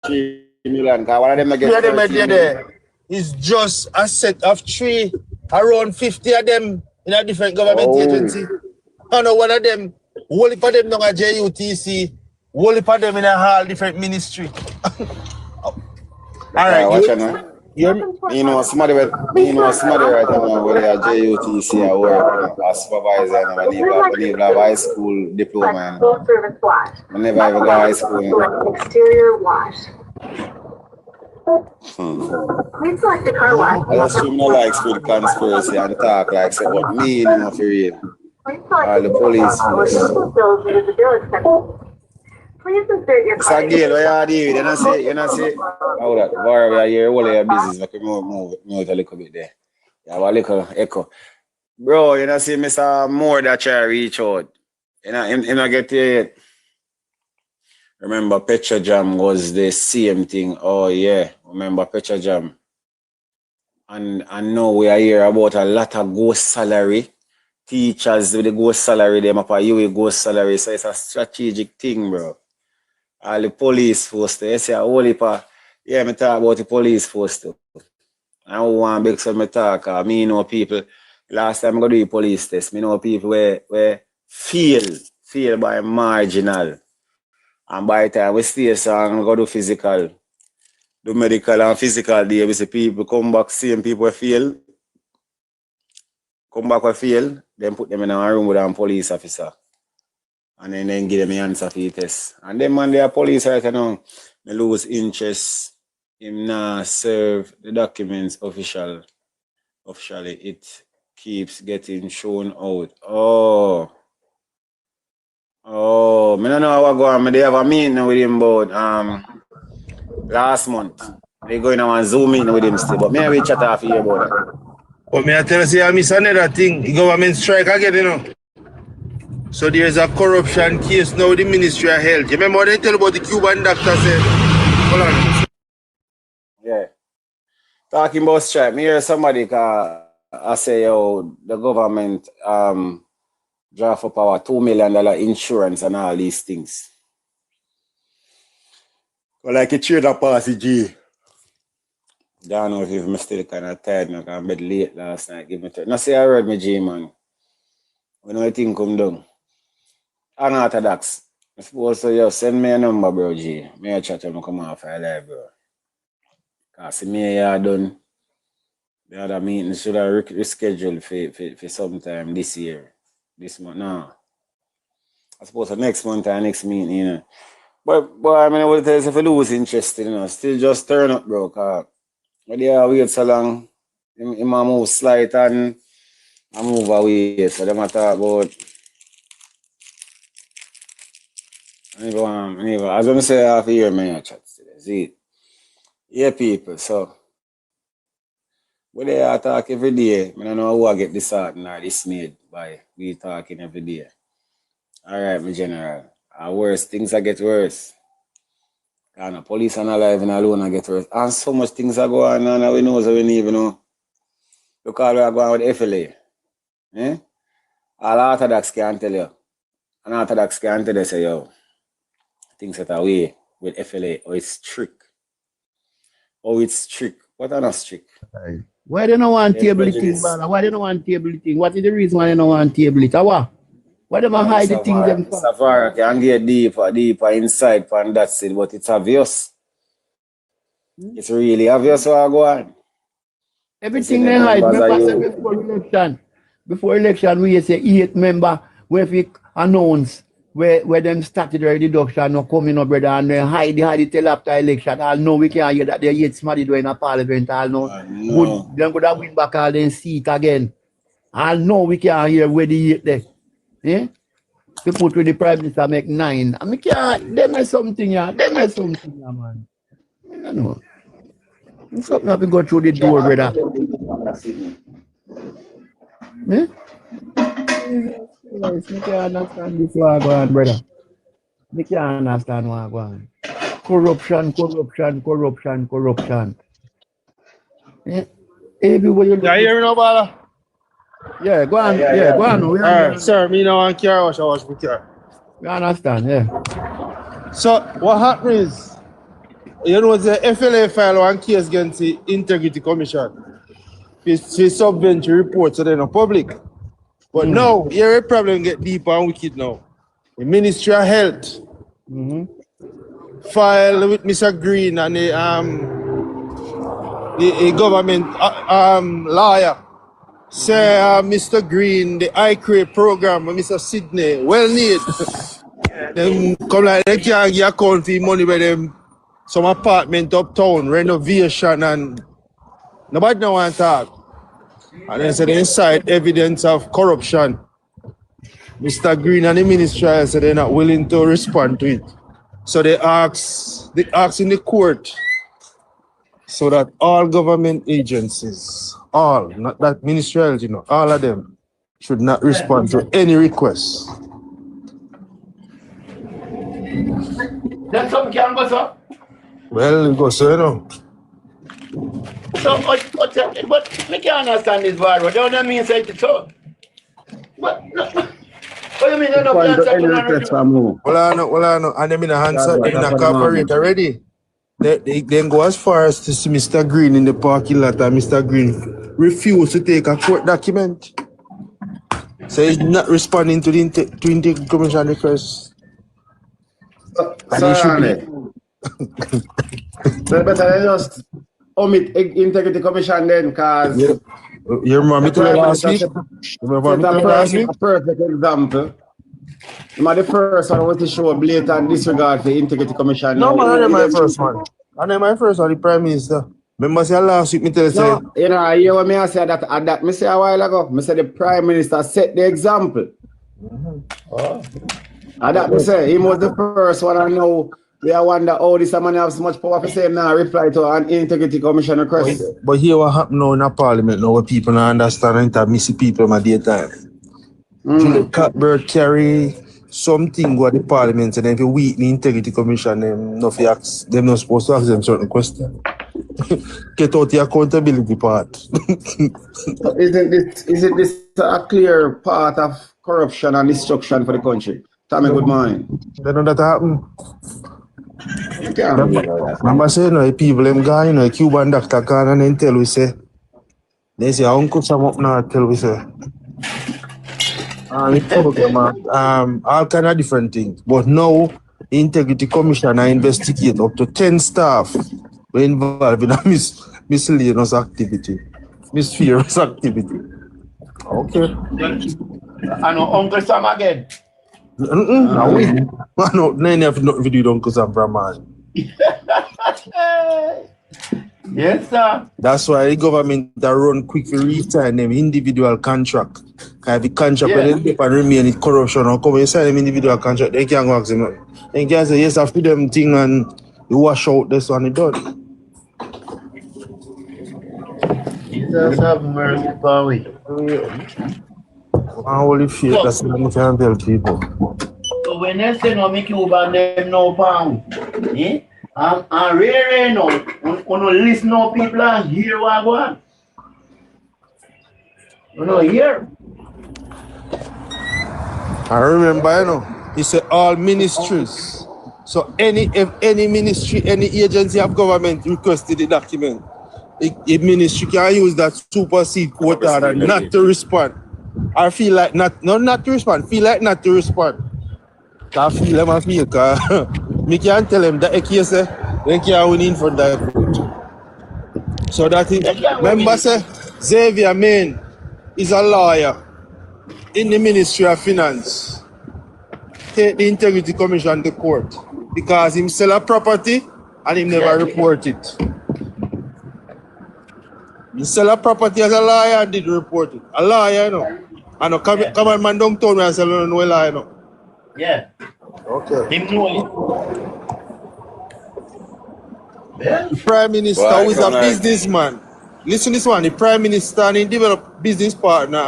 43 million. Because one of them
three
get
of them
13 million.
there. It's just a set of three, around 50 of them in a different government agency. I know one of them, whole heap of them down at JUTC, whole heap of them in a whole different ministry. All right,
Watch out now. You know somebody right now where they are JUTC at work, you know, as supervisor, you know, when you have high school diploma, you know. Whenever I have a high school, you know.
Exterior wash. Please select the car wash.
I just stream no likes with conspiracy and talk like say what me you know for real. All the police force.
Please insert your
It's a girl where you are there, you know see, how that, where we are here, all of your business, like move a little bit there. You have a little echo. Bro, you know see, Mr. Moore that try to reach out. You know, him not get here yet. Remember, Petra Jam was the same thing. Oh yeah, remember Petra Jam. And now we are here about a lot of ghost salary. Teachers with the ghost salary, them up a UE ghost salary. So it's a strategic thing, bro. All the police force there. You see a whole heap of, yeah, me talk about the police force too. I don't want big so me talk. Me know people. Last time I go do the police test, me know people where fail by marginal. And by the time we stay so and go do physical, do medical and physical day, we see people come back, same people fail. Come back with fail, then put them in a room with a police officer. And then give them an answer for the test. And then man, they are police right now. They lose interest. Him now serve the documents officially. It keeps getting shown out. Oh, me don't know what go on. They have a meeting with him about last month. They going on and Zoom in with him still. But maybe we chat off here about that.
But me I tell you, I miss another thing. The government strike again, you know. So there's a corruption case now with the Ministry of Health. You remember what they tell about the Cuban doctor said? Hold on.
Yeah. Talking about strike, me hear somebody I say, yo, the government draft up our $2 million insurance and all these things. Well, like a trader party, G. Don't know if I'm still kind of tired, I can bed late last night. Give me time. No, say I heard me, G, man. When I think come down. Unorthodox. I suppose so, yo, send me a number, bro, G. Me a chat and come off I live, bro. Because me a done. The other meeting should have rescheduled for sometime this year. This month, no. I suppose the next month or next meeting, you know. But I mean, I would tell you if you lose interest, you know, still just turn up, bro. Cause when they are wait so long, he might move slight and I move away. So they might talk about as I say half a year, man, I chat today. See, yeah, people. So when they are talk every day, I don't know who I get this out or this made by we talking every day. All right, my general. Worse things I get worse. And the police are not alive and alone I get worse. And so much things are going on and we know so we don't even know. Look how we are going with FLA. Eh? All Orthodox can tell you. And Orthodox can tell you say, yo, things that are way with FLA. Oh, it's strict. Oh, it's strict. What are not strict?
Why they don't want
There's
table it
prejudice.
thing, brother? Why they don't want table it thing? What is the reason why they don't want table it? What? Why they don't hide the things them for?
Safari can get deeper inside and that's it, but it's obvious. It's really obvious what go on.
Everything they hide. Remember, I said before election, we say 8 member where we announce where them started their deduction no coming up, brother, and they hide it till after election. I'll know we can hear that they 8 somebody doing a parliament. I'll know good, them could have win back all them seat again. I'll know we can hear where the 8 there. Eh? We put with the prime minister make 9. I mean, can't, them is something, yeah. Them is something, yeah, man. I know. Something have to go through the door, brother. Eh? Yes, I can't understand this one go on, brother. I can't understand what go on. Corruption. Eh? Everywhere you look.
Yeah, you hear me now, brother?
Yeah, go on. Yeah, go on.
Alright, sir, me now want car wash, I wash my car.
We understand, yeah.
So what happened is, you know, the FLA file one case against the Integrity Commission. It's subvention report, so they're not public. But now, here a problem get deeper and wicked now. The Ministry of Health file with Mr. Green and the government lawyer. Say Mr. Green, the iCreate program with Mr. Sydney, well need. Them come like they can't get account for money by them some apartment uptown, renovation and nobody don't want to talk. And then say they inside evidence of corruption. Mr. Green and the ministry said they're not willing to respond to it. So they ask in the court so that all government agencies, all, not that ministerial, you know, all of them should not respond to any requests.
That's something can go, sir.
Well, it goes so, you know.
So, but I can't understand this word. What don't mean say it so? What? No. What do you mean? No,
Well, I know. And them in a answer, them in a corporate already. They go as far as to see Mr. Green in the parking lot, and Mr. Green refused to take a court document. So he's not responding to the Integrity Commission request.
So better just omit Integrity Commission then, because
you remember me telling last week?
A perfect example. The first one was to show a blatant disregard for Integrity Commission.
No, man, that's my first one. And then my first one, the Prime Minister. Remember say last week me tell you say.
No, you know, you hear me I say that me say a while ago. Me say the Prime Minister set the example. And that me say he was the first one. I know we are wonder how this man have so much power for saying now reply to an Integrity Commission request.
But here what happen now in a parliament now where people don't understand and have missing people in my daytime. The Catbird carry something go to the parliament and then if you weak the Integrity Commission, them not supposed to ask them certain questions. Get out the accountability part.
Isn't this a clear part of corruption and destruction for the country? Tell me good morning.
They know that happen.
Yeah.
Remember saying the people them gone, you know, Cuban doctor gone and then tell we say, they say uncle some up now tell we say. All kind of different things. But now the Integrity Commission investigate up to 10 staff were involved in a miscellaneous activity, mischievous activity. Okay.
I know Uncle Sam again.
No, we. No, none of no video don't cause I'm from man.
Yes, sir.
That's why the government that run quick for resign them individual contract. Cause the contract
Yeah.
when they and remain in corruption or come and sign them individual contract, they can't go ask them. They can say yes after them thing and you wash out this one it done.
Jesus have mercy upon we.
I only feel that's what I can tell people.
So when they say no make you over them no pound, eh? And really no, you listen to people and hear what go on. You know hear.
I remember, you know, he said all ministries. So if any ministry, any agency of government requested the document, a ministry can use that supersede quote order not to respond. I feel like not to respond, feel like not to respond. I feel them and feel because me can't tell them that case they can't win in for that vote. So that is, remember say Xavier Main is a lawyer in the Ministry of Finance. Take the Integrity Commission to court because him sell a property and him never report it. He sell a property as a lawyer and did report it. A lawyer, you know. I know come on man downtown and sell no lawyer, you know.
Yeah.
Okay.
Him know it. Yeah.
The Prime Minister
Why,
who is a
come on.
businessman. Listen to this one, the Prime Minister and he developed business partner,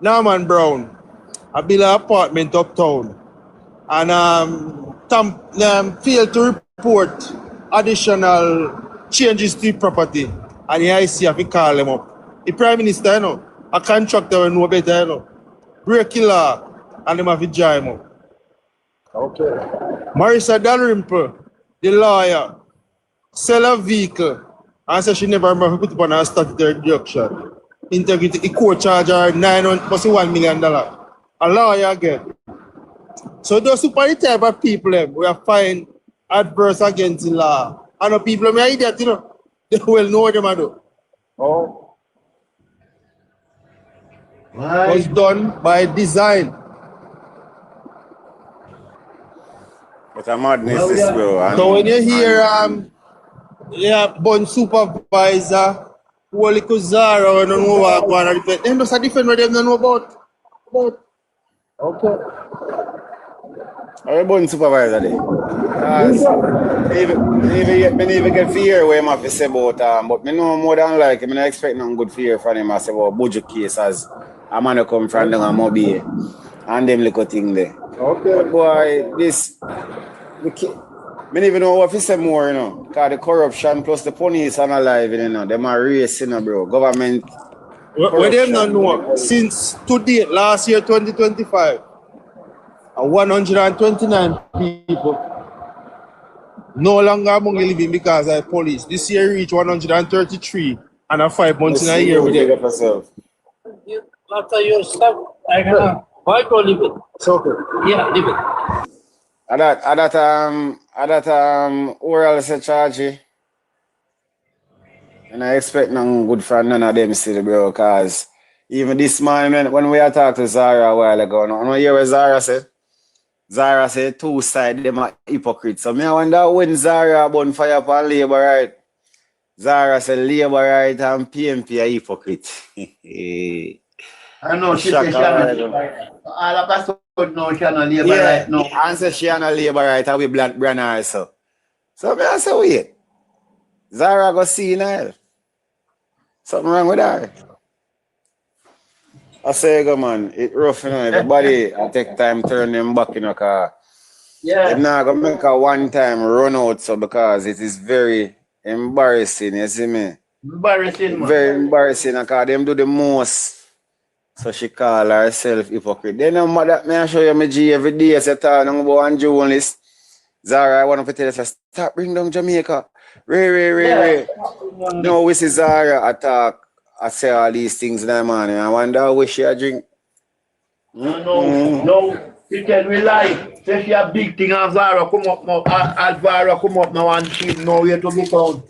Norman Brown, I built an apartment uptown. And failed to report additional changes to the property. And the IC have to call them up. The Prime Minister, you know, a contractor will know better, you know. Break the law and them have to join him up. Okay. Marissa Dalrymple, the lawyer, sell a vehicle and said she never put up on a statutory deduction. Integrity, the court charge her $1 million. A lawyer again. So those super the type of people we are find adverse against the law. And the people are idiot, you know, they will know what they do. Oh.
Why?
It was done by design.
But a madness this, bro.
So when you hear bun supervisor, Wally Kuzara, or don't know what going on defend, them just a defend what them don't know about. Okay.
How about supervisor there? Me even get fear where him have to say about but me know more than like me not expect nothing good fear from him. I say about budget case as a man come from down a Mobi and them little thing there.
Okay.
But boy, this me don't even know what to say more, you know. Because the corruption plus the police are alive, you know. Them are racing, bro. Government.
What them not know, since to date, last year 2025, 129 people no longer among the living because of police. This year reached 133 and a 5 months in a year with them.
You, after your stuff, I can why to leave it?
It's okay.
Yeah, leave it.
At that oral say charge. And I expect nothing good from none of them still, bro, because even this morning when we talked to Zara a while ago, you hear what Zara said? Zara said two sides them are hypocrites. So I wonder when Zara burn fire upon Labour right. Zara said Labour right and PNP are hypocrite.
I know she said she all of us know she on Labour right now.
And say she on a Labour right and we brand her so. So I say wait. Zara go see now. Something wrong with her. I say, go man, it rough, you know. Everybody, I take time turn them back in a car.
Yeah.
They're not gonna make a one-time run out, so because it is very embarrassing, you see me?
Embarrassing, man.
Very embarrassing, because them do the most. So she call herself hypocrite. Then mother, may I show you my G every day, I say, talk about one journalist. Zara, I want to tell you, stop bring down Jamaica. Ray. No, we see Zara attack. I say all these things in the morning. I wonder where she a drink.
No, you can rely. Say she a big thing and Zara come up now. Zara come up now and she know where to be found.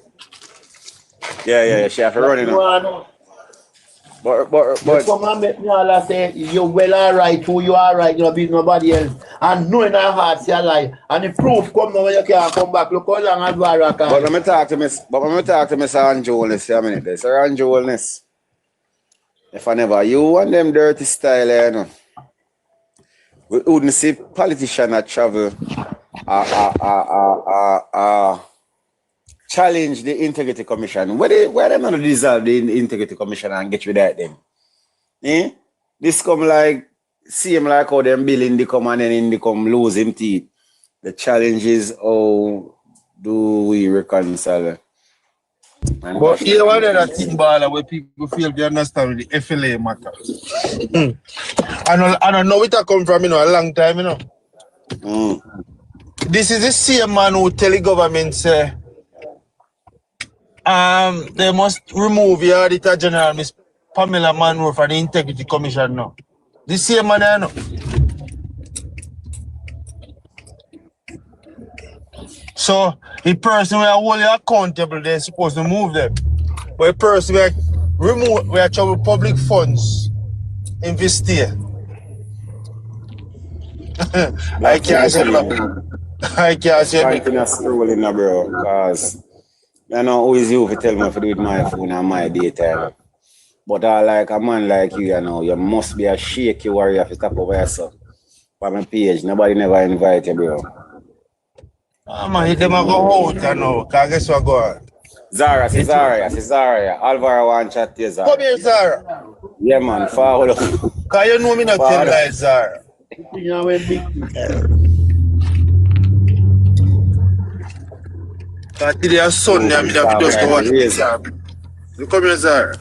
Yeah, she have to run it now.
But come and make me all say, you're well alright, who you alright, you don't beat nobody else. And knowing our hearts say a lie. And the proof come now when you can't come back. Look how long Advara can.
But let me talk to Mr. Andrew Wellness a minute there. Sir Andrew Wellness. If I never you and them dirty style, you know. We wouldn't see politicians that travel challenge the Integrity Commission. Why they not dissolve the Integrity Commission and get rid of them? Eh? This come like same like how them bill in the come and then in the come lose him teeth. The challenge is how do we reconcile?
But here one other thing, Bala, where people feel they understand with the FLA matter. I know it come from, a long time, This is the same man who tell the government, say, they must remove the Auditor General, Miss Pamela Monroe, from the Integrity Commission now. The same man, I know. So, the person who are wholly accountable, they're supposed to move them. But the person we are trouble public funds, invest here. I can't say nothing. I can't say
nothing. I'm scrolling, bro, because I know who is you if you tell me if you do with my phone and my data. But I like a man like you, you must be a shaky warrior if you stop over yourself. On my page, nobody never invite you, bro.
Man, them a go out, because guess what go on?
Zara. Alvaro want chat to you, Zara.
Come here, Zara.
Yeah, man, follow.
Because you know me not tell lies, Zara. Because today is Sunday, I have to just go watch this. You come here, Zara.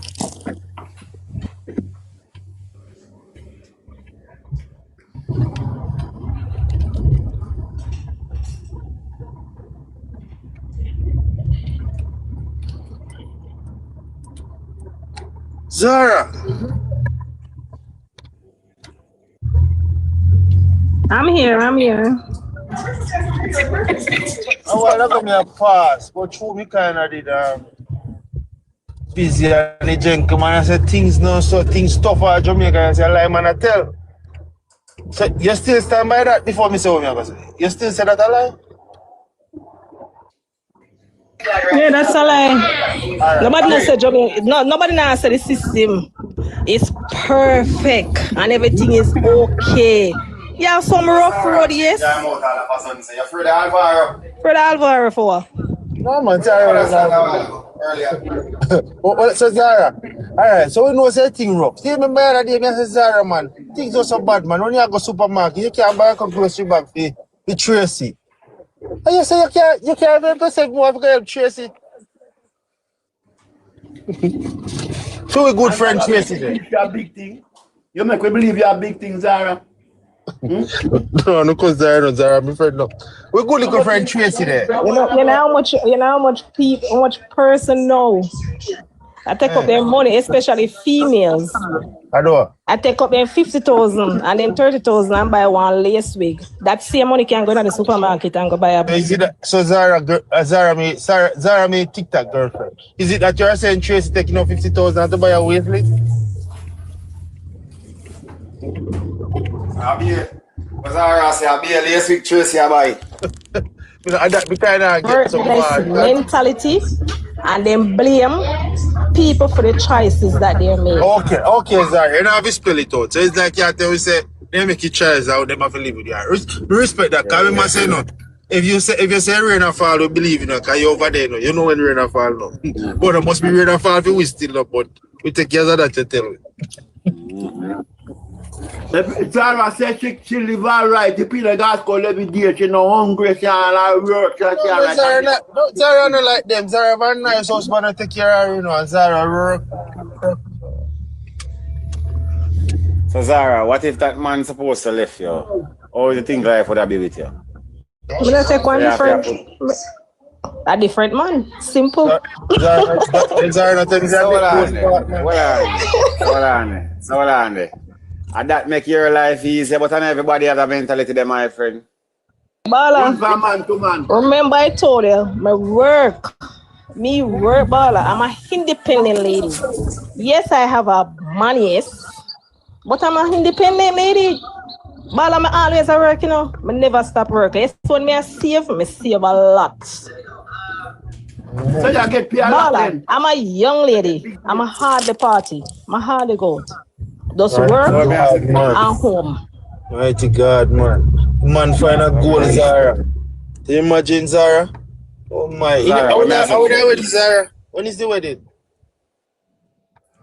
Zara.
I'm here.
I want to come here fast, but through me kind of did busy and the gentleman. I said things no so things tough at Jamaica. I said lie man I tell. So you still stand by that before me say what me say? You still say that a lie?
Yeah, that's a lie. Right. Nobody knows said Jamaica. No, nobody knows said the system is perfect and everything is okay. You have some rough road, yes?
Yeah, I'm out all of a sudden. You're afraid of Alvaro?
Afraid of Alvaro for what?
No, man, earlier. Well, so Zara, alright, so we know say thing rough. See, remember the other day, I said, Zara, man, things are so bad, man. When you go supermarket, you can't buy a grocery bag for Tracy. And you say you can't even say more to help Tracy. So we good friend Tracy then.
You're a big thing. You make me believe you're a big thing, Zara.
No, because Zara, my friend, no. We good little friend Tracy there.
You know how much person know. I take up their money, especially females.
I know.
I take up them 50,000 and then 30,000 and buy one lace wig. That same money can go to the supermarket and go buy a wig.
So Zara, me TikTok girlfriend. Is it that you're saying Tracy taking up 50,000 to buy a waist
I'll be a lace wig Tracy I buy.
Mentality and then blame people for the choices that they make.
Okay, Zara, you know how to spell it out. So it's like you tell me say they make you choice out, they have to live with you. Respect that, because we must say no. If you say rain and fall, we believe in it, because you're over there, no. You know when rain and fall no. But it must be rain and fall if we still not, but we take care of that to tell me.
Zara said she live all right. The people gas call every day. She no hungry. She all work.
Zara not like them. Zara have a nice husband to take care of her, you know. And Zara work.
So Zara, what if that man supposed to left you? Or you think life would have been with you?
I'm gonna take one a different man. Simple.
Zara not tell me
Hold on. And that make your life easier, but not everybody has a mentality there, my friend.
Bala, remember I told you, my work Me work baller. I'm a independent lady. Yes, I have a money, yes, but I'm an independent lady. Baller, I always a work, you know. I never stop working. Yes, when me save a lot.
So you get paid a lot
Baller,
then.
I'm a young lady. I'm a hardly party. I'm a hardly go out. Just
Mighty
work
God, man.
and home.
Mighty God, man. Man find a goal, Zara. Do you imagine, Zara? Oh my.
Zara,
How
what me I
would
say to
I
you?
wedding, Zara? When is the wedding?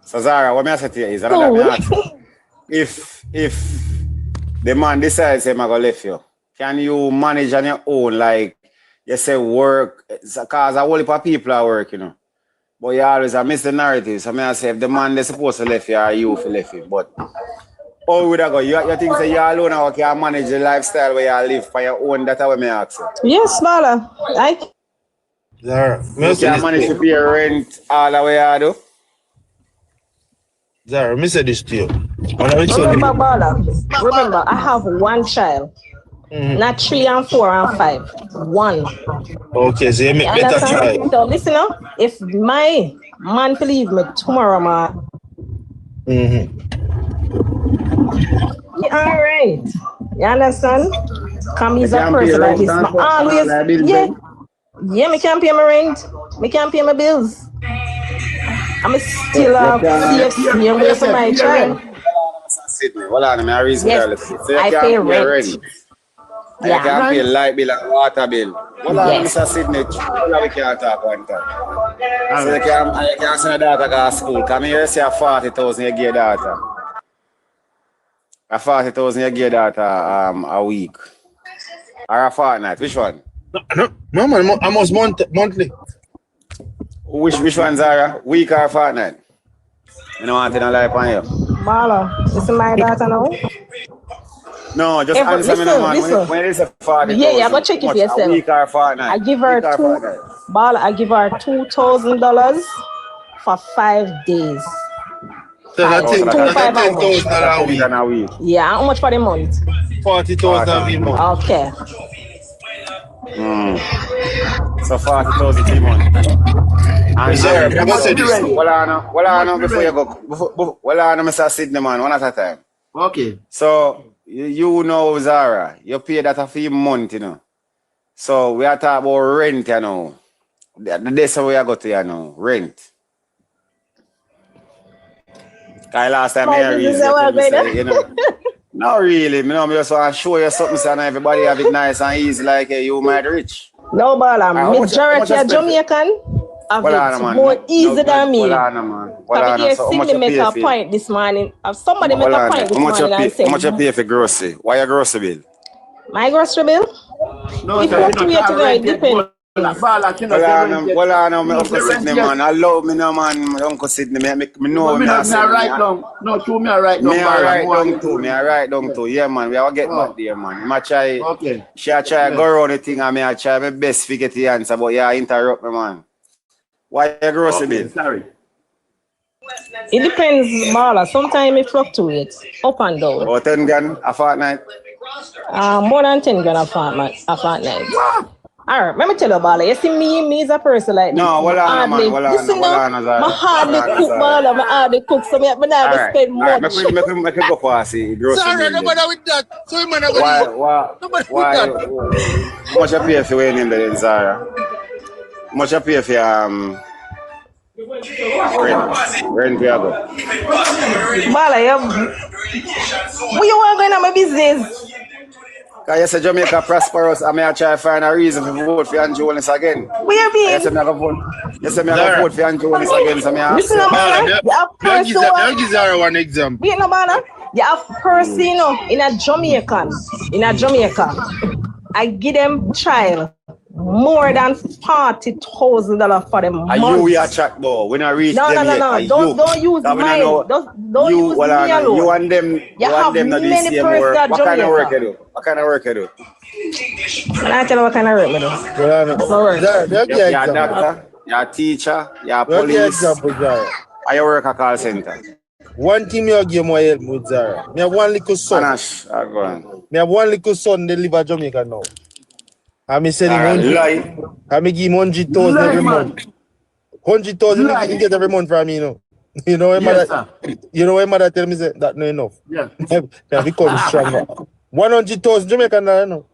So Zara, what me I say to you is another me ask you. If the man decides him I go left you, can you manage on your own? Like you say work, cause a whole heap of people are working, you know. But you always miss the narrative. So I say if the man they supposed to left you or you for left him. But how would I go? You think say you alone or can manage the lifestyle where you live for your own? That's what me ask you.
Yes, baller.
Zara,
You can manage to pay rent all the way you do?
Zara, me say this to you.
Remember, baller. Remember, I have one child. Not 3 and 4 and 5. One.
Okay, so you make
You
better
understand?
try.
So listen up. If my man believe me tomorrow, man. All right. You understand? Come he's a person that is always yeah, me can't pay my rent. Me can't pay my bills. I'm still CFC and wait for my child.
Sydney. Well, I'm a reason
Yes,
so you
I
can
pay
pay
rent.
rent. And you can pay light bill and water bill. Well, I'm Mr. Sydney. Well, we can't talk one time. So you can send a daughter to school. Come here, say 40,000 you give your daughter. A 40,000 you give your daughter a week. Or a fortnight. Which one?
No, man, almost monthly.
Which one, Zara? Week or fortnight? You don't want to lie on you.
Marla, this is my daughter now.
No, just answer me, man. When it is a 40,000,
yeah, go check it for yourself.
A week or fortnight?
I give her I give her $2,000 for 5 days.
So that's $10,000
a week.
Yeah, how much for the month?
40,000 a month.
Okay.
So 40,000 a month. And
Sir,
well, I know before you go. Well, I know Mr. Sydney, man, one at a time.
Okay.
So you know, Zara, you pay that a few month, you know. So we are talking about rent, you know. The days we are go to, you know, rent. Cause last time I reason, you know. Not really, me just want to show you something, so everybody have it nice and easy, like you might rich.
No, but majority of Jamaican have it more easy than me. Somebody make a point this morning. Somebody make a point this morning and say,
how much you pay for grocery? Why your grocery bill?
My grocery bill?
No,
it depends.
Well, I know my Uncle Sydney, man. I love me, no, man. My Uncle Sydney, me know me.
Me right down. No, true, me right down.
Me I write down too. Yeah, man. We all get back there, man. I try.
Okay.
She try go around the thing, and me I try my best to get the answer, but yeah, interrupt me, man. Why your grocery bill?
Sorry.
It depends, Marla. Sometimes it fluctuates up and down.
Oh, 10 grand a fortnight?
More than 10 grand a fortnight. All right, let me tell you, Bala. You see me as a person like this.
No, well, I know, man.
I hardly cook, Bala. I hardly cook, so I never spend much.
Make it go for us, see.
Sorry, nobody with that. So you might not
why? How much you pay for your name there, Zara? How much you pay for rent we go?
Bala, where you want going on my business?
Because you say Jamaica prosperous, I may try to find a reason to vote for Andrew Jones again.
Where you mean?
You say me I go vote for Andrew Jones again, so me ask.
Listen,
I'll give Zara one example.
Wait, no, man. You have person, you know, in a Jamaica. I give them child more than $40,000 for them.
Are you we are chat though? We not reach them yet.
Don't use mine. Don't use me alone.
You and them.
You have many persons at
What kind of work
Jamaica.
you do? What kind of work you do?
I tell you what kind of work I do.
You're a doctor. You're a teacher. You're a police. Are you work at call center?
One thing you give more help with Zara. Me have one little son.
Go on.
Me have one little son. They live at Jamaica now. I'm selling 100. I'm give him 100,000 every month. 100,000
Right.
you get every month from me, you know. You know,
Yes,
mother,
sir.
you know, mother tell me say, that no enough.
Yeah.
I become stronger. 100,000 Jamaican dollar, you know.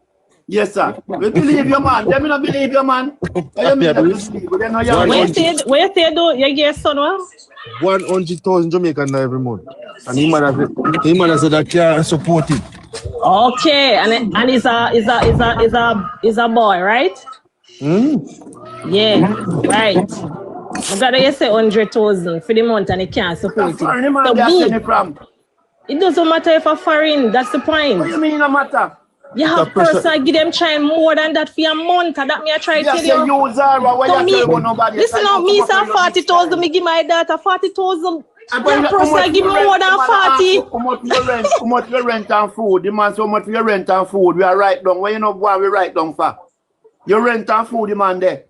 Yes, sir. We believe you, man. Them not believe you, man. I mean,
Yeah,
them
but-
not believe you. They know
One
you're
hundred.
Where you say do you get son well?
100,000 Jamaican dollar every month. And him mother said that can't support it.
Okay, and is a boy, right? Yeah, right. I gotta you say 100,000 for the month and he can't support it.
foreign man
So
they are sending
good.
it from.
It doesn't matter if a foreign, that's the
What do you
point.
mean no matter?
You have
a pressure.
person give them trying more than that for a month, and that me I try to
Just
tell
say
you.
you Zara, why
So
you
me,
tell about nobody?
listen now, me say 40,000, me give my daughter 40,000. That person give me more than 40.
How much you rent? How much you rent and food? The man so much you rent and food. We are right down. Why you know what we write down for? You rent and food, the man there.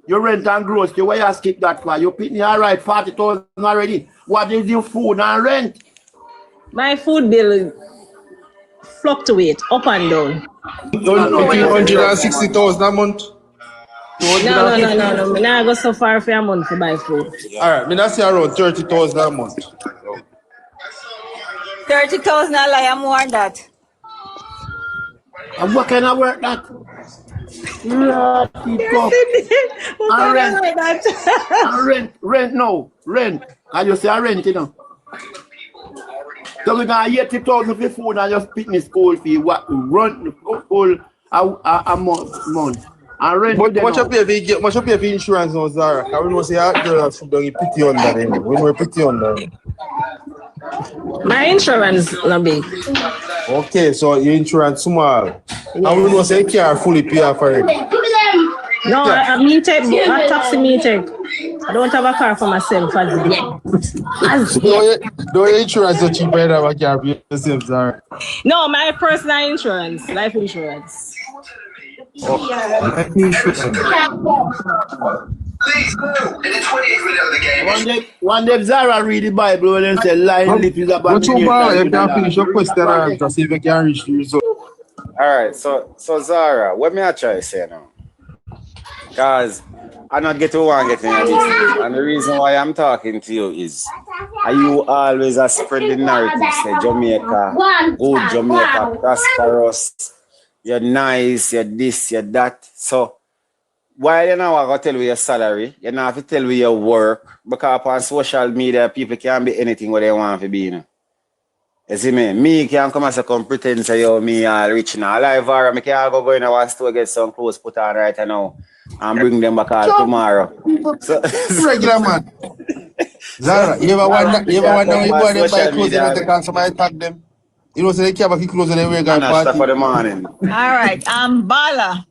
You rent and grocery. Why you skip that for? You pick me all right 40,000 already. What is your food and rent?
My food bill fluctuate up and down.
Between 160,000 a month.
No. Me not go so far for a month to buy food.
Alright, me not say around 30,000 a month.
30,000 a lie more than that.
And what kind of work that? Yeah, rent no. Rent. And you say I rent, you know. So we got 80,000 for food and just pick me school fee. What run whole a month. And rent.
What you pay for insurance now, Zara? I will say that girl should be pretty under them. We were pretty under.
My insurance no big.
Okay, so your insurance small. And we will say you can't fully pay for it.
No, I me take a taxi me take. I don't have a car for myself as yet.
No, your insurance is cheaper than what you can pay yourself, Zara.
No, my personal insurance, life insurance.
One day Zara read the Bible and say lying lip is a bad
But you can finish your question and see if you can reach the result.
Alright, so Zara, what me I try to say now? Because I not get to one getting your business. And the reason why I'm talking to you is are you always a spread the narrative say Jamaica, good Jamaica, prosperous, you're nice, you're this, you're that. So why you not want to tell me your salary? You not have to tell me your work because on social media people can be anything what they want to be, you know. You see me? Me can come as a come pretend say yo me all rich now. Alive or me can go in our store get some clothes put on right now and bring them back all tomorrow. So
Regular man. Zara, you ever wonder when you buy them buy clothes and they can somebody tag them? You know, so they can't buy clothes and they wear guy party.
for the morning.
All right, Bala.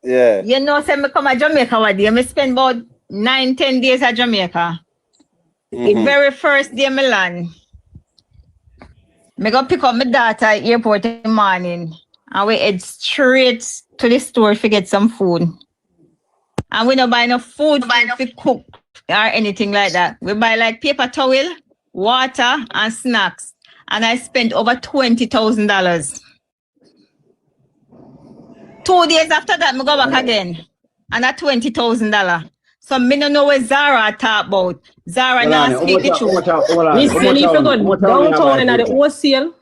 Yeah.
You know, say me come to Jamaica one day. Me spend about 9-10 days at Jamaica. The very first day me land, me go pick up my daughter at airport in the morning, and we head straight to the store to get some food. And we don't buy no food to cook or anything like that. We buy like paper towel, water, and snacks. And I spent over $20,000. 2 days after that, I go back again. And at $20,000. So me don't know what Zara talk about. Zara now speak the truth.
Miss, you need to go downtown and at the wholesale.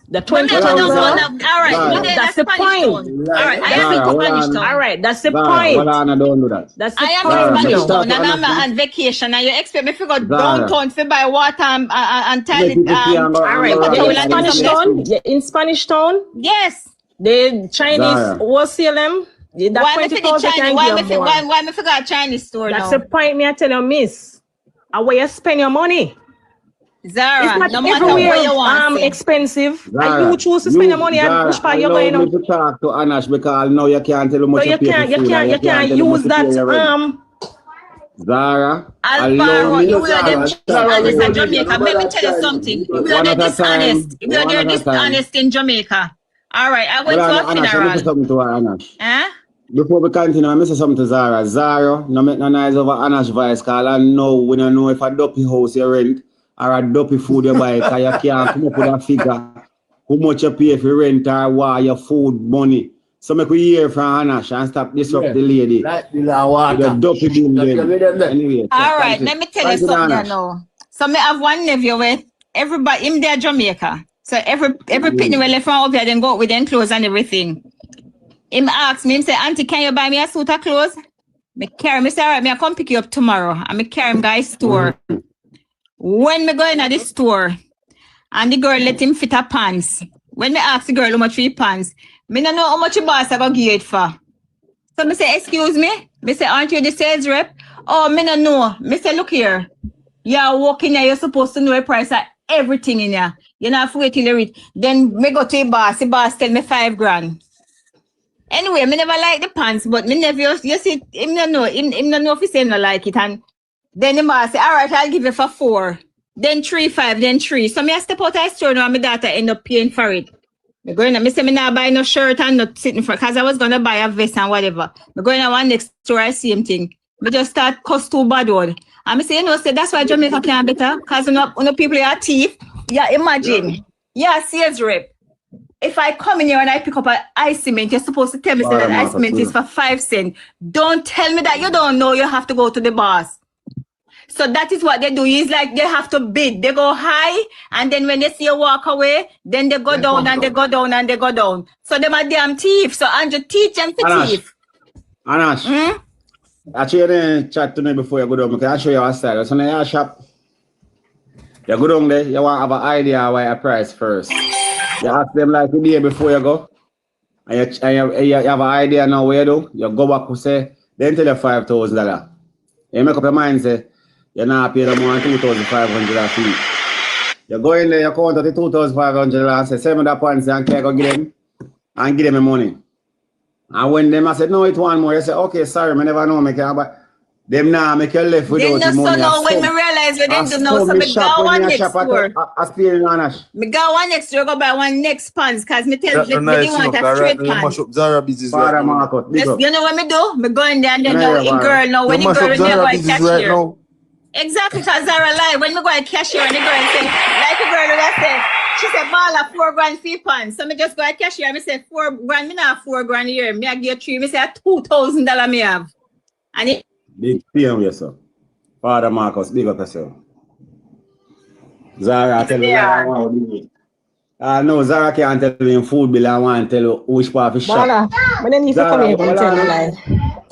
The $20,000.
All right,
that's the point.
All right, I am in Spanish town.
All right, that's the point.
Don't do that.
That's the
I am
point.
in Spanish town
Zara,
and I'm on vacation and you expect me to go
Zara.
downtown to buy water and tell it.
All right,
paper
you're
towel
in
and
Spanish
stuff.
town. You're in Spanish town.
Yes.
The Chinese
Zara.
wholesale them. That
Why me for the
20,000
Chinese?
can
Why
give
me
more.
why me forgot a Chinese store
That's
now?
the point me I tell you, miss. And where you spend your money.
Zara,
It's not
no matter
everywhere
what you want. say.
expensive.
Zara,
And you choose to spend your money and which part you're going
allow
on.
me to talk to Anash because now you can't tell him
So
much
you can't use that
Zara,
Alvaro, you will
Zara,
them dishonest in Jamaica. Let me tell you something. You will
One
them
at a time.
dishonest. You will
One
them
at a time.
dishonest in Jamaica. All right, I went
Well,
to a
Anash, let me say
funeral.
something to her, Anash.
Huh?
Before we continue, I say something to Zara. Zara, no make no noise over Anash voice, because I know we don't know if a dopey house you rent or a dopey food you buy, because you can't come up with a figure how much you pay for rent or what your food money.
So make we hear from Anash and stop disrupt the lady.
Like the water.
The dopey bill them. Anyway.
All right, let me tell you something I know. So me have one nephew with everybody in there Jamaica. So every picnic we left from up here, then go out with them clothes and everything. Him ask me, him say, Auntie, can you buy me a suit of clothes? Me carry, me say, all right, me I come pick you up tomorrow. And me carry him guys store. When me go in at the store, and the girl let him fit her pants. When me ask the girl how much for your pants, me don't know how much your boss I go give it for. So me say, excuse me? Me say, aren't you the sales rep? Oh, me don't know. Me say, look here. You're walking here, you're supposed to know the price of everything in here. You're not afraid till you read. Then me go to the boss tell me 5 grand. Anyway, me never like the pants, but me never, you see, him don't know if he say him not like it. And then the boss say, all right, I'll give you for 4. Then 3, 5, then 3. So me I step out of the store now and my daughter end up paying for it. Me going me say me not buy no shirt and not sitting for, because I was going to buy a vest and whatever. Me going to one next store, I same thing. Me just start cost too bad word. And me say, you know, say that's why Jamaica can better, because when people are thief, yeah, imagine. Yeah, sales rep. If I come in here and I pick up an ice cement, you're supposed to tell me that ice cement is for 5 cents. Don't tell me that you don't know you have to go to the boss. So that is what they do. It's like they have to bid. They go high, and then when they see you walk away, then they go down and they go down and they go down. So them are damn thief. So Andrew, teach them to thief.
Anash, actually you didn't chat to me before you go down, because I show you our style. So now you shop. You go down there, you want to have an idea why I price first. You ask them like the day before you go, and you have an idea now where you do. You go back and say, then tell you $5,000. You make up your mind, say, you're not paying more than $2,500 fee. You go in there, you count at the $2,500 and say, send me that points and can I go get them and give them the money. And when them I said, no, it one more, you say, okay, sorry, I never know, but them now make you left without the money.
So when me realize we didn't do no, so me go one next door. Me go one next door, go buy one next pants, because me tell you, me want a straight pants.
Up Zara business
right
now.
You know what me do? Me go in there and then know girl now, when the girl in there go and cashier. Exactly, because Zara lie. When me go and cashier and the girl say, like the girl that said, she said, Bala, 4 grand fee pants. So me just go and cashier and me say, 4 grand, me not 4 grand a year. Me I give you 3, me say $2,000 me have. And it
big PM yourself. Father Marcus, big up yourself. Zara, I tell you what I want to do. No, Zara can't tell me in food bill. I want to tell you which part of shop.
Bala, I don't need to come here and tell you lie.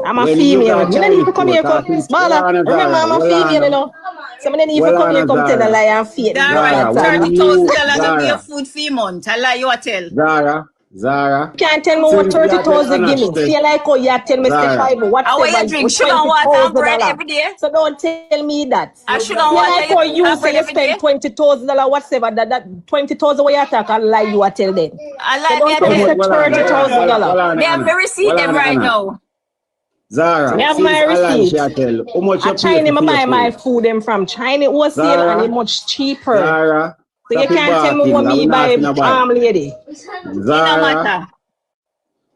I'm a female. I don't need to come here. Bala, remember I'm a female, you know. So I don't need to come here come tell a lie and fake.
Zara, $30,000 be your food fee month. I lie you a tell.
Zara.
Can't tell me what 30,000 give me. Feel like how you tell me say 5 whatever.
How you drink sugar water and bread every day?
So don't tell me that.
I sugar water.
Feel like you say you spend $20,000 whatever. That 20,000 what you talk and lie you are tell them.
I lie me
say $30,000.
They have my receipt them right now.
Zara,
I have my receipt.
How much you
China buy my food them from China wholesale and it's much cheaper.
Zara.
So you can't tell me what me buy lady.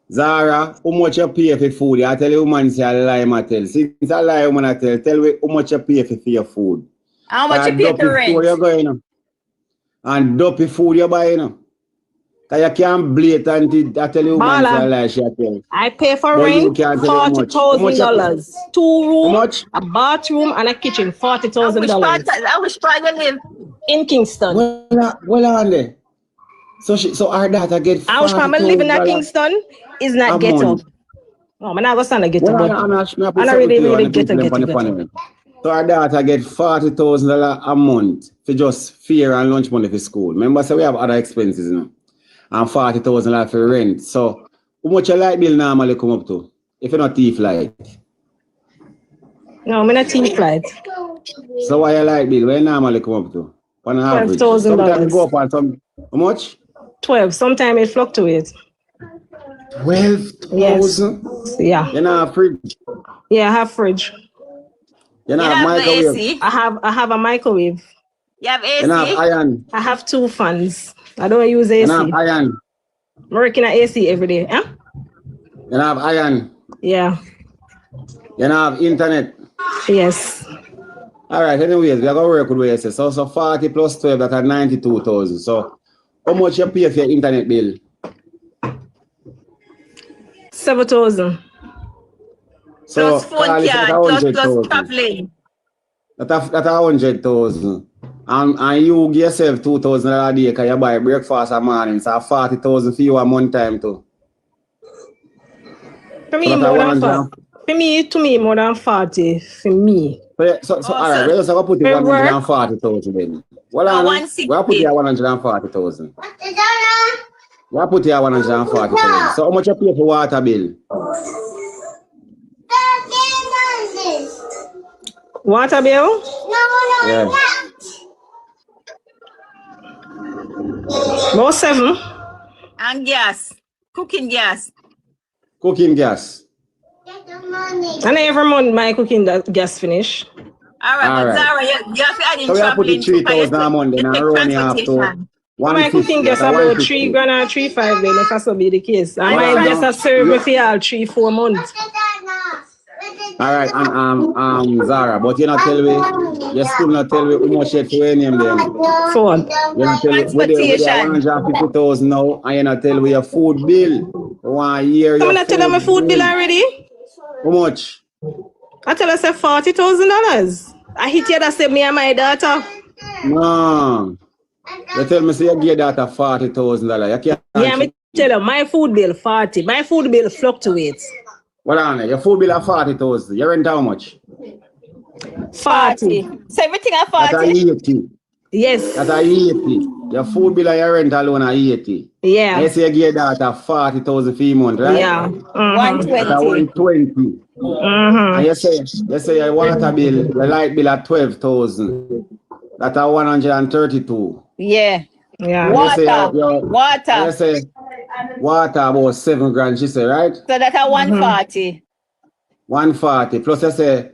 Zara, how much you pay for food? I tell you, woman, say I lie, I tell. Since I lie, woman, I tell me how much you pay for your food.
How much you pay for rent?
You're going, and dopey food you're buying. Because you can't blatant, I tell you, woman, say I lie, she tell.
I pay for rent $40,000. 2 rooms, a bathroom, and a kitchen, $40,000.
I wish part you live
in Kingston.
Well on there. So our daughter get
I was probably living in Kingston is not ghetto. No, I'm not going to stand a ghetto. I'm not really ghetto.
So our daughter get $40,000 a month for just fare and lunch money for school. Remember, so we have other expenses now. And $40,000 for rent. So how much your light bill normally come up to? If you're not thief light?
No, I'm not thief light.
So why your light bill? Where normally come up to?
$12,000.
Sometimes go up on some, how much?
12. Sometimes it fluctuates.
12,000?
Yes. Yeah.
You know a fridge?
Yeah, I have fridge.
You know a microwave?
AC?
I have a microwave.
You have AC?
You know iron?
I have 2 fans. I don't use AC.
You know iron?
I'm working at AC every day. Huh?
You know iron?
Yeah.
You know internet?
Yes.
All right, anyways, we are going to work with what you say. So 40 plus 12, that's 92,000. So how much you pay for your internet bill?
7,000.
So
Plus phone
Carly said
card, plus
100,000.
traveling.
That's 100,000. And you give yourself 2,000 a day because you buy breakfast a morning. So 40,000 for you a month time too.
For me, more than 40. For me, to me, more than 40. For me.
So all right, we're just going to put it 140,000 then. Well, we'll put it at 140,000. We'll put it at 140,000. So how much you pay for water bill?
Water bill?
Yeah.
About 7.
And gas. Cooking gas.
Cooking gas.
And every month my cooking gas finish.
All right, but Zara, you have to add in
So we have put
traveling
it 3,000 a month then and run you up to
My cooking gas about 3 grand and 3,500 then if that's so be the case. And my gas a serve me for all 3-4 months.
All right, and Zara, but you not tell me, you still not tell me how much you for any of them.
For what?
You not tell me with 150,000 now, and you not tell me your food bill 1 year.
I'm not telling my food bill already.
How much?
I tell her say $40,000. I hit you that say me and my daughter.
No. You tell me say you give that $40,000. You can't.
Yeah, me tell you my food bill 40. My food bill fluctuates.
What on your food bill at 40,000. You rent how much?
40.
So everything at 40?
That's 80.
Yes.
That's 80. Your food bill and your rent alone are 80.
Yeah.
And you say you give that 40,000 for a month, right?
Yeah.
120.
That's 120. And you say your water bill, your light bill at 12,000. That's 132.
Yeah.
Yeah.
Water.
You say water about 7 grand, she say, right?
So that's at 140.
140. Plus you say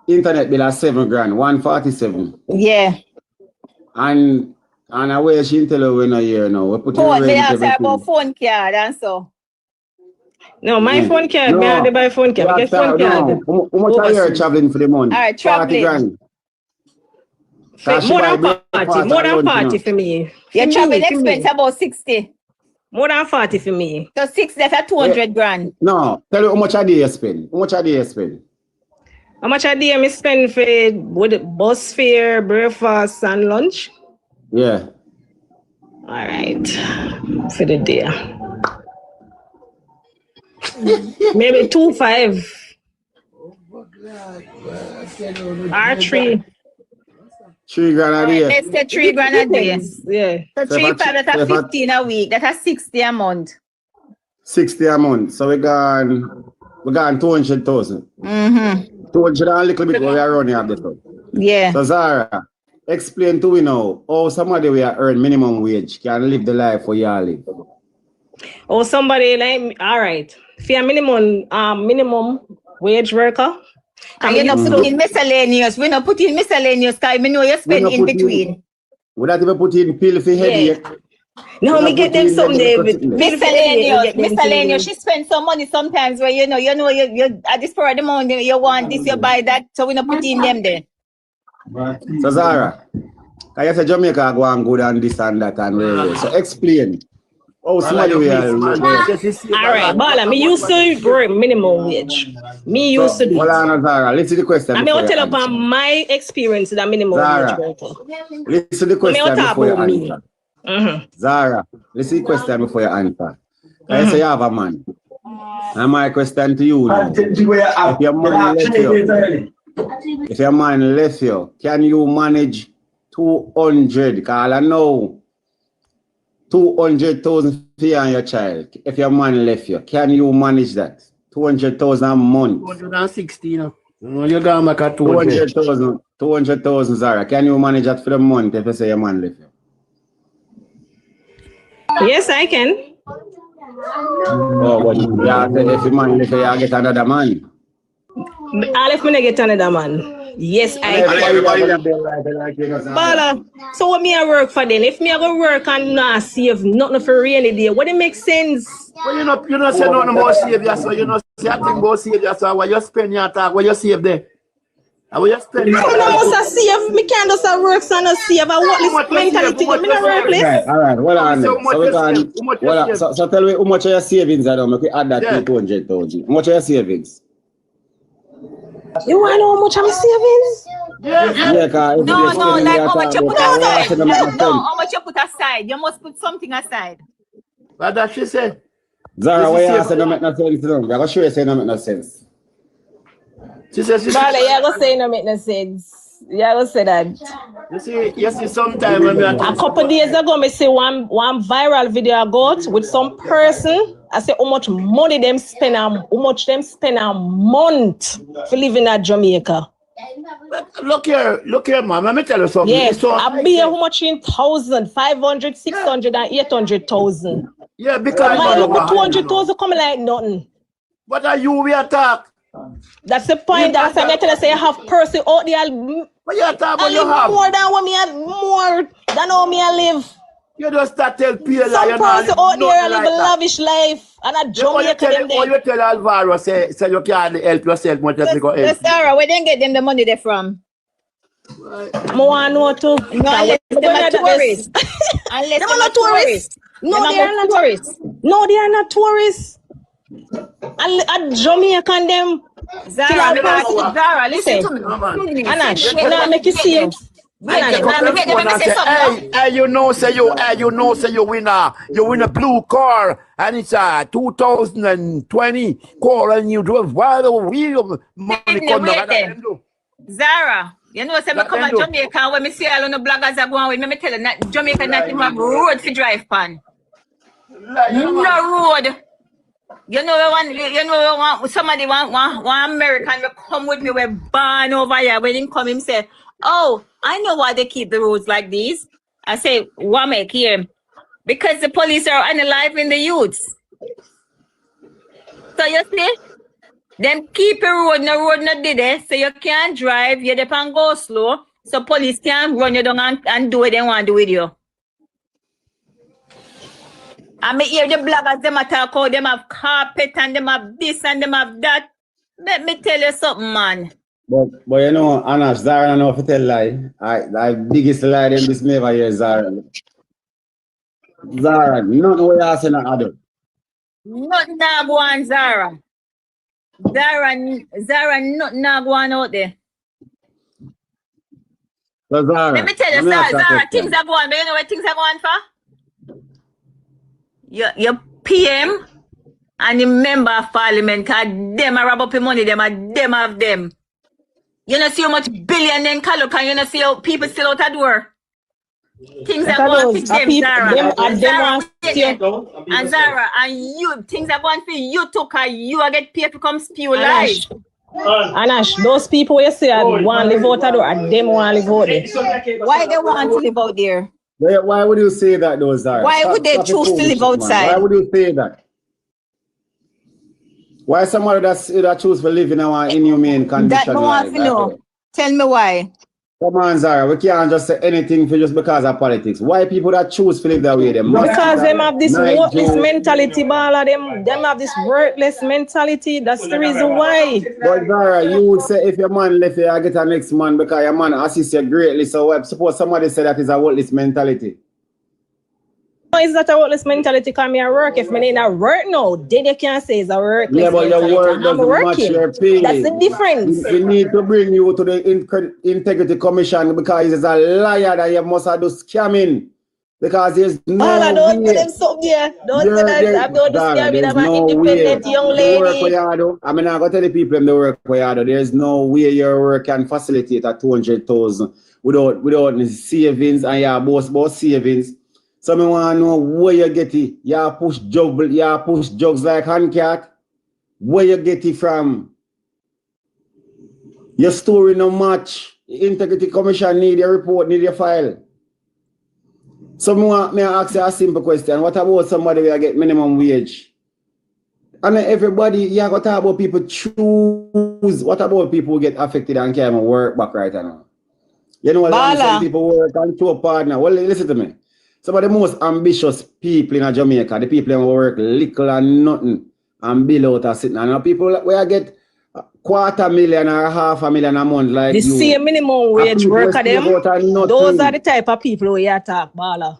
internet bill at 7 grand, 147.
Yeah.
And away she tell you when a year now. We put
Phone,
in
me
rent
answer
everything.
about phone card and so.
No, my phone card. Me have to buy phone card. Get phone card.
How much are you traveling for the month?
All right,
40
traveling.
grand.
More than 40. More than 40 for me.
Your traveling expense about 60.
More than 40 for me.
So 6 that's at 200 grand.
No, tell you how much a day you spend. How much a day you spend?
How much a day I spend for bus fare, breakfast, and lunch?
Yeah.
All right. For the day. Maybe 2.5. R3.
3 grand a day.
Let's say 3 grand a day.
Yeah.
So 3.5 that's at 15 a week. That's at 60 a month.
60 a month. So we gone 200,000. 200 and a little bit we are running up the top.
Yeah.
So Zara, explain to me now how somebody will earn minimum wage can live the life for you live.
Or somebody like, all right. If you're minimum wage worker.
And you're not putting miscellaneous. We're not putting miscellaneous because we know you spend in between.
Would that even put in pill for headache?
No, me get them someday.
Miscellaneous. She spends some money sometimes where you at this part of the month you want this, you buy that. So we're not putting them there.
So Zara, I say Jamaica go on good and this and that and where. So explain. Oh, somebody will.
All right, Bala, me used to work minimum wage. Me used to do.
Hold on, Zara. Listen to the question.
I mean, I'll tell about my experience that minimum
Zara,
wage worker.
listen to the question before you answer. Zara, listen to the question before you answer. I say you have a man. And my question to you now. If your man left you, can you manage 200? Because I know 200,000 for you and your child. If your man left you, can you manage that? 200,000 a month.
260, you know. You got make a 200,000.
200,000, Zara. Can you manage that for the month if you say your man left you?
Yes, I can.
Oh, but yeah, if your man left you, you get another man.
I'll if me get another man. Yes, I can. Bala, so what me I work for then? If me I go work and not save nothing for rainy day, what it make sense?
Well, you know, say nothing about save, so you know, say a thing about save, so what you spend your talk, what you save there. I will just tell you.
Come on, must save. Me can't just work so no save. I want this mentality. Me not work
All right, well on.
So
So we can. Well, so tell me how much are your savings are now? Make we add that to 200,000. How much are your savings?
You want to know how much I'm savings?
Yeah, cause
No, like how much you put aside. No, how much you put aside. You must put something aside.
What does she say?
Zara, why you say no make no sense? I'm gonna show you say no make no sense.
She says she
Vale, you go say no make no sense. You go say that.
You see sometime when we are
A couple days ago, me see one viral video I got with some person. I say how much money them spend how much them spend a month for living at Jamaica.
Look here, man. Let me tell you something.
Yeah,
So,
I be how much in 1,000, 500, 600, and 800,000.
yeah, because
My look at 200,000 coming like nothing.
What are you we attack?
That's the point. That's why I tell you say I have person out there.
What you attack
I
when you
live
have?
more than what me have, more than how me I live.
You just start tell PLI.
Some person out there I live
like
a
that.
lavish life, and I Jamaica them there.
You tell Alvaro say you can't help yourself much as we go help.
Sarah, where they get them the money there from?
I want to know too.
No, unless they're not tourists. Unless
Them are not tourists. No, they are not tourists. No, they are not tourists. And Jamaican them.
Zara, listen to me.
Anash, now make you see it.
Hey, you know, say you win a blue car, and it's a 2020 car, and you drive while the wheel money come down.
Zara, you know, say me come to Jamaica when me see all the bloggers are going with me tell you, Jamaica not even have road to drive pan. No road. You know, somebody want American to come with me with barn over here. When him come, him say, "Oh, I know why they keep the roads like these." I say, "What make here?" Because the police are analyzing the youths. So you see, them keep a road not did it, so you can't drive. You depend go slow, so police can't run you down and do what they want to do with you. I may hear the bloggers, them attack how them have carpet and them have this and them have that. Let me tell you something, man.
But you know, Anash, Zara, I know if you tell lie. I biggest lie them this me ever hear, Zara. Zara, nothing what you say not other.
Nothing now go on, Zara. Zara, nothing now go on out there.
So Zara,
let me tell you, Zara, things are going, but you know what things are going for? Your PM and the member of parliament, cause them are rob up the money, them have them. You know see how much billion then call up, and you know see how people still out at door. Things are going for them, Zara. And Zara, and you, things are going for you too, cause you are get paid to come spew lies.
Anash, those people you say want to live out at door, and them want to live out there.
Why they want to live out there?
Why would you say that, though, Zara?
Why would they choose to live outside?
Why would you say that? Why somebody that choose to live in our inhumane condition?
That no one to know. Tell me why.
Come on, Zara. We can't just say anything for just because of politics. Why people that choose to live that way?
Because them have this worthless mentality, Bala. Them have this worthless mentality. That's the reason why.
But Zara, you would say if your man left you, I get a next man because your man assists you greatly. So suppose somebody say that is a worthless mentality.
No, it's not a worthless mentality. Come here work. If me not work now, then you can't say it's a worthless
yeah, but
mentality.
Your work doesn't match your pay.
That's the difference.
We need to bring you to the Integrity Commission because he's a liar that you must have do scamming. Because there's no way.
Don't tell them something there. Don't say that I'm going to scam. I'm an independent young lady.
I'm not going to tell the people the work where you do. There's no way your work can facilitate at 200,000 without savings and your boss savings. So I want to know where you get it. You push jugs like handcat. Where you get it from? Your story no match. Integrity Commission need your report, need your file. So may I ask you a simple question. What about somebody where get minimum wage? And everybody, you got to talk about people choose. What about people who get affected and can't work back right now? You know, some people work and to a partner. Well, listen to me. Some of the most ambitious people in Jamaica, the people who work little and nothing and bill out a sitting. And people where I get $250,000 or $500,000 a month like
The
you.
same minimum wage worker them,
Those
are the type of people who you talk about.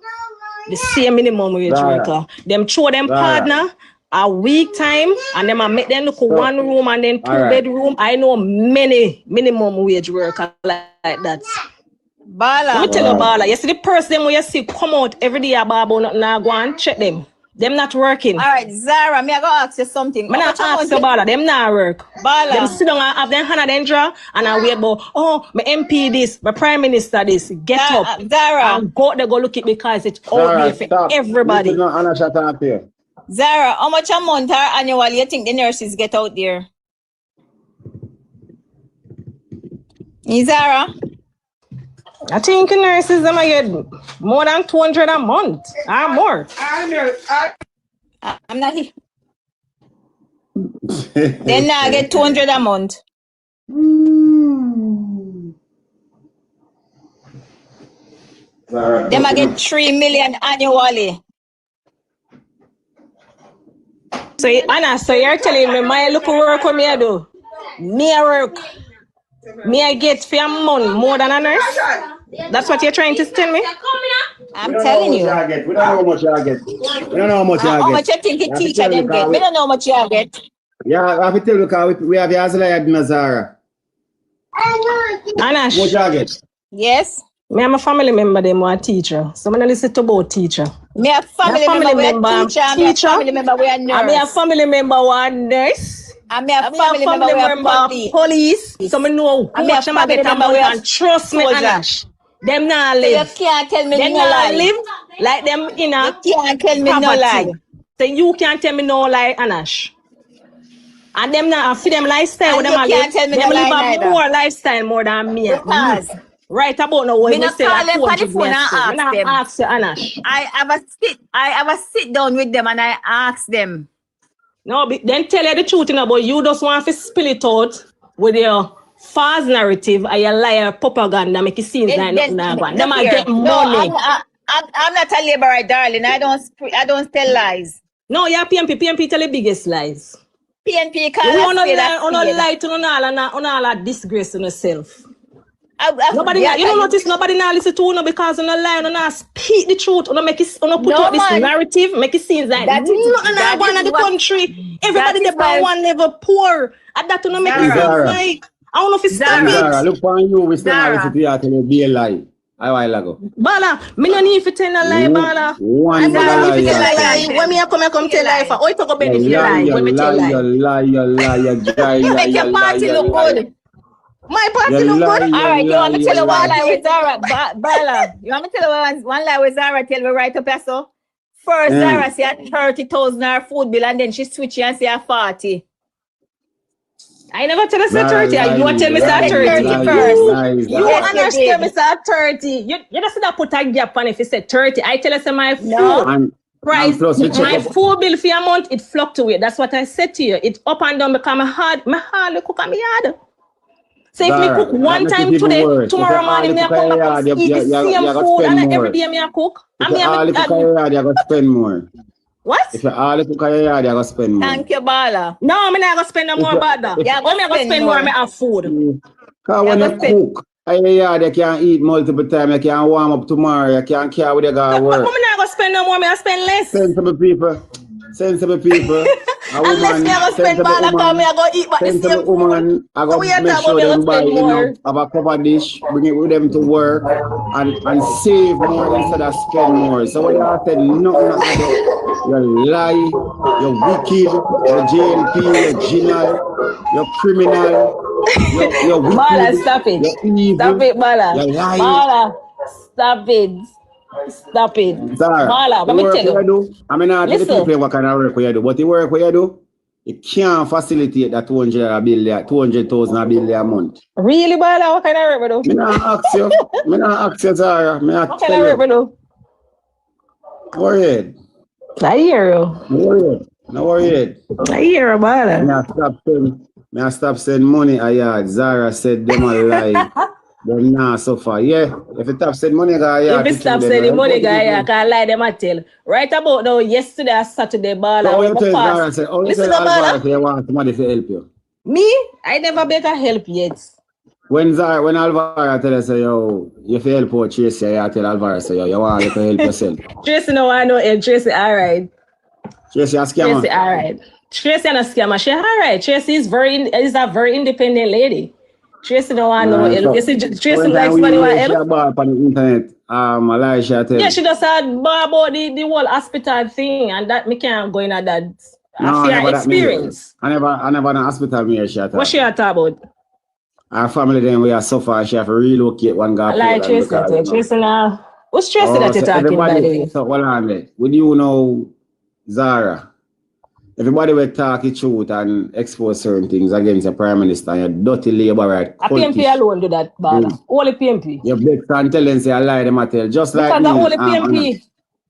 The same minimum wage worker. Them throw them partner a week time and them a make them look one room and then two bedroom. I know many minimum wage worker like that.
Bala.
Let me tell you, Bala. You see the person when you see come out every day about nothing, now go and check them. Them not working.
All right, Zara, me I go ask you something.
I'm not ask you, Bala. Them not work.
Bala.
Them sit down and have them hand and draw and I wait about, oh, my MP this, my Prime Minister this. Get up.
Zara.
And go there, go look it because it's all here for everybody.
Zara, how much a month or annually you think the nurses get out there? Zara?
I think nurses them get more than 200 a month or more.
I'm not here. Then now get 200 a month. Them I get 3 million annually.
So Anna, so you're telling me my look work what me I do? Me I work. Me I get for a month more than a nurse? That's what you're trying to tell me?
I'm telling you.
We don't know how much you get. We don't know how much you get.
How much you think a teacher them get? We don't know how much you get.
Yeah, I have to tell you because we have the Azalea at Nazara.
Anash.
What you get?
Yes.
Me am a family member, them a teacher. So I'm listen to about teacher.
Me a family member, we a teacher. Me a family member, we a nurse.
I me a family member, we nurse.
I me a family member,
police. So I know how much them a get a month and trust me, Anash. Them not live.
You can't tell me
them
no
not
lie.
live like them in a
You can't tell me no lie.
So you can't tell me no lie, Anash. And them not for them lifestyle.
And
Them
you can't tell me
them
no
live
lie
a more lifestyle more than me.
Because
right about now when
me
you
not
say
call
that
them for the phone and ask them.
Ask you, Anash.
I have a sit down with them and I ask them.
No, then tell you the truth, but you just want to spill it out with your false narrative and your liar propaganda, make it seem like nothing going. Them a get money.
I'm not a laborer, darling. I don't tell lies.
No, you're PNP tell the biggest lies.
PNP can't
you
say that.
You don't lie to all disgrace on yourself. Nobody,
yeah,
you don't notice nobody now listen to you because you don't lie, you don't speak the truth, you don't make it, you don't put out this narrative, make it seem like nothing going on the country. Everybody there by one level poor. And that you don't make it seem like I don't know if it's
Zara, look for you, we still not listen to you tell you be a lie. A while ago.
Bala, me no need to tell a lie, Bala.
One
lie. When me come tell lie for, oh, you talk about benefit lie. When me tell lie.
You make your party look good.
My party look good.
All right, you want me to tell you one lie with Zara? Bala, you want me to tell you one lie with Zara? Tell me right up here, so. First, Zara say 30,000 her food bill, and then she switch and say 40.
I never tell us 30. You want to tell me 30 first. You understand me 30. You just not put a gap on if you say 30. I tell us my food price, my food bill for a month, it fluctuates. That's what I said to you. It's up and down because my hard cook at me hard. So if me cook one time today, tomorrow morning me come back and eat the same food and every day me cook.
If you all cook at your yard, you're going to spend more.
What?
If you all cook at your yard, you're going to spend more.
Thank you, Bala.
No, I'm not going to spend no more about that. I'm going to spend more on my food.
Because when you cook at your yard, you can eat multiple times, you can warm up tomorrow, you can care with your guy work.
I'm not going to spend no more, I spend less.
Sensible people.
Unless me I go spend Bala, because me I go eat but the same food.
I go make sure them buy enough of a cover dish, bring it with them to work, and save more instead of spend more. So when you say nothing, you lie, you're wicked, you're JLP, you're general, you're criminal, you're wicked.
Bala, stop it. Stop it, Bala.
You're lying.
Bala, stop it. Stop it. Bala, let me tell you.
I mean, I tell the people what kind of work you do, but the work you do, you can't facilitate that 200,000 bill a month.
Really, Bala? What kind of work you do?
I not ask you, Zara.
What kind of work you do?
Worried.
I hear you.
No worried.
I hear you, Bala.
I stop saying money a yard. Zara said them a lie. Them not so far. Yeah, if you stop saying money guy,
if you stop saying the money guy, I can't lie them I tell. Right about now, yesterday, Saturday, Bala.
So you tell Zara, say, oh, you tell Alvaro, say you want somebody to help you.
Me? I never better help yet.
When Alvaro tell us, say, yo, you feel help out Tracy, you tell Alvaro, say, yo, you want to help yourself.
Tracy, no, I know it. Tracy, all right.
Tracy, a scammer.
Tracy, all right. Tracy, and a scammer. She all right. Tracy is a very independent lady. Tracy, no, I know it. You see, Tracy likes money.
She about on the internet. Elijah tell.
Yeah, she just had about the whole hospital thing, and that me can't go in at that.
No,
fair experience.
I never in the hospital me she
What she talk about?
Our family then we are suffer, she have to relocate one guy.
Like Tracy, Tracy now. Who's Tracy that you're talking by the way?
So hold on there. Would you know Zara? Everybody will talk the truth and expose certain things against the Prime Minister and your dirty labor right.
A PNP alone do that, Bala. Only PNP.
You beg and tell them say I lie them I tell. Just like
because
me.
Only PNP.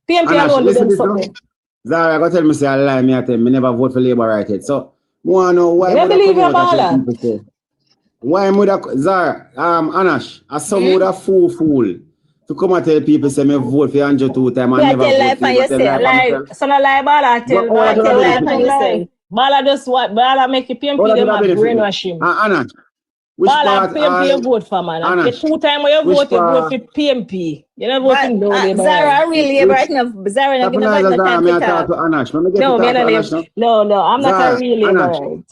PNP alone do them something.
Zara go tell me say I lie me I tell me never vote for labor right yet. So I want to know why
I believe you, Bala.
Why would Zara Anash as some would a fool to come and tell people say me vote for Andrew 2 times and never vote for
yourself. So no lie, Bala. Tell lie for yourself. Bala does what? Bala make the PNP them a brainwash him.
Anash.
Bala PNP you vote for man. The 2 times when you vote for PNP. You never vote no labor.
Zara really right now. Zara not gonna have time to talk.
No, I'm not a real labor.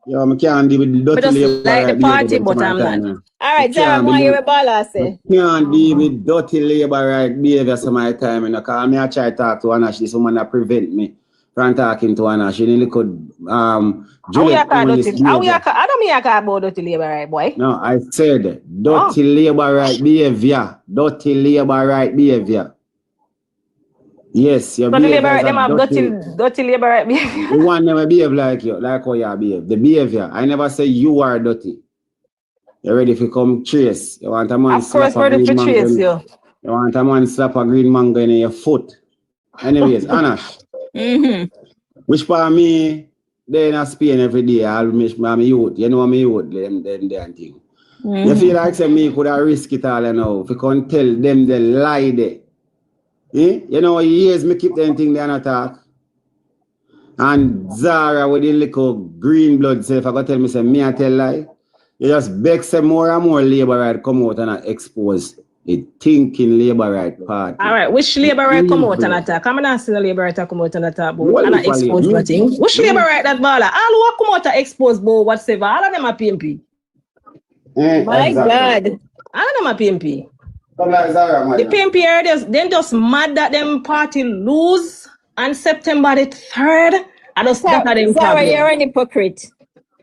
Yeah, I can't deal with the dirty labor.
Like the party, but I'm not.
All right, Zara, what you Bala say?
I can't deal with dirty labor right behavior some of my time. You know, because I try to talk to Anash, this woman that prevent me from talking to Anash. You nearly could
I don't mean I can't about dirty labor right, boy.
No, I said dirty labor right behavior. Dirty labor right behavior. Yes, your
behavior. Them have dirty labor right behavior.
You want never behave like you, like how you behave. The behavior. I never say you are dirty. You're ready to come trace. You want a man slap a green mango. You want a man slap a green mango in your foot. Anyways, Anash. Which part of me they in Spain every day? I'll miss my youth. You know me youth, them thing. You feel like say me could have risk it all, you know. If you can't tell them the lie there. You know, years me keep them thing there and attack. And Zara with the little green blood self, I got tell me say me I tell lie. You just beg some more and more labor right come out and expose the thinking labor right part.
All right, which labor right come out and attack? I'm not seeing the labor right come out and attack, but and expose the thing. Which labor right that Bala? All who come out and expose but whatever, all of them are PNP.
My God.
All of them are PNP. The PNP are then just mad that them party lose on September the 3rd. I just that are them
Zara, you're an hypocrite.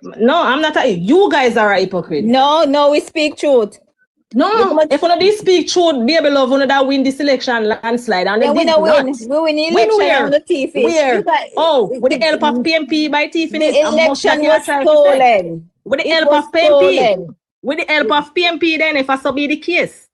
No, I'm not. You guys are a hypocrite.
No, we speak truth.
No, if one of these speak truth, baby love, one of that win this election landslide. And
yeah, we win the election on the TV.
Where? With the help of PNP by TV.
The election was stolen.
With the help of PNP. With the help of PNP, then, if I so be the case.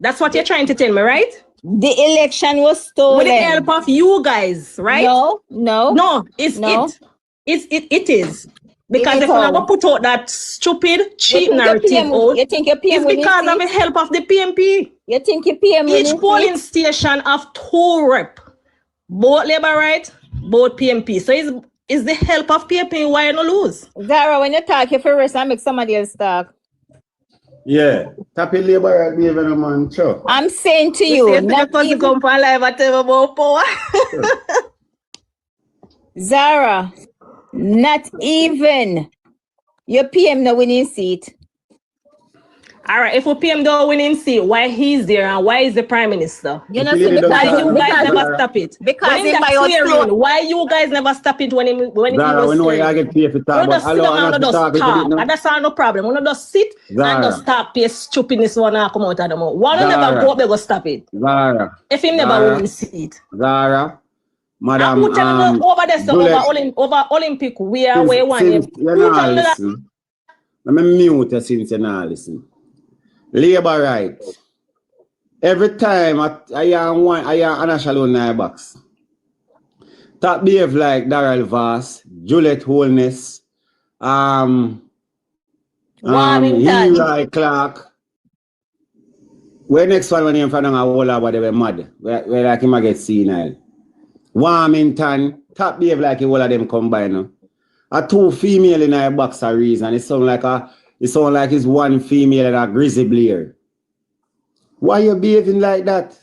That's what you're trying to tell me, right?
The election was stolen.
With the help of you guys, right?
No,
it is. Because if you're going to put out that stupid, cheap narrative out,
you think
it's because of the help of the PNP.
You think your PM
each polling station have 2 rep. Both Labour right, both PNP. So is the help of PNP why you not lose?
Zara, when you talk, you first I make somebody else talk.
Yeah, happy Labour right behavior, man. Sure.
I'm saying to you,
not even come for live at about power.
Zara, not even your PM no winning seat.
All right, if a PM don't winning seat, why he's there and why is the Prime Minister?
You know, because
you guys never stop it.
Because
why you guys never stop it when he
Zara, we know I get paid for talk, but
that's all no problem. We just sit and just stop pay stupidness one and come out of the mouth. One never go up, they go stop it.
Zara.
If him never win seat.
Zara. Madam,
over there, so over Olympic, we are where one.
Let me mute you since you're not listening. Labour right. Every time I am Anash alone in my box. That behave like Darrell Voss, Juliet Holness, Eli Clark. Where next one when you're in front of a whole lot, they were mad. Where like him get senile. Warmington, top behave like all of them combined. A two female in a box a reason. It sound like it's one female and a grizzly bear. Why you behaving like that?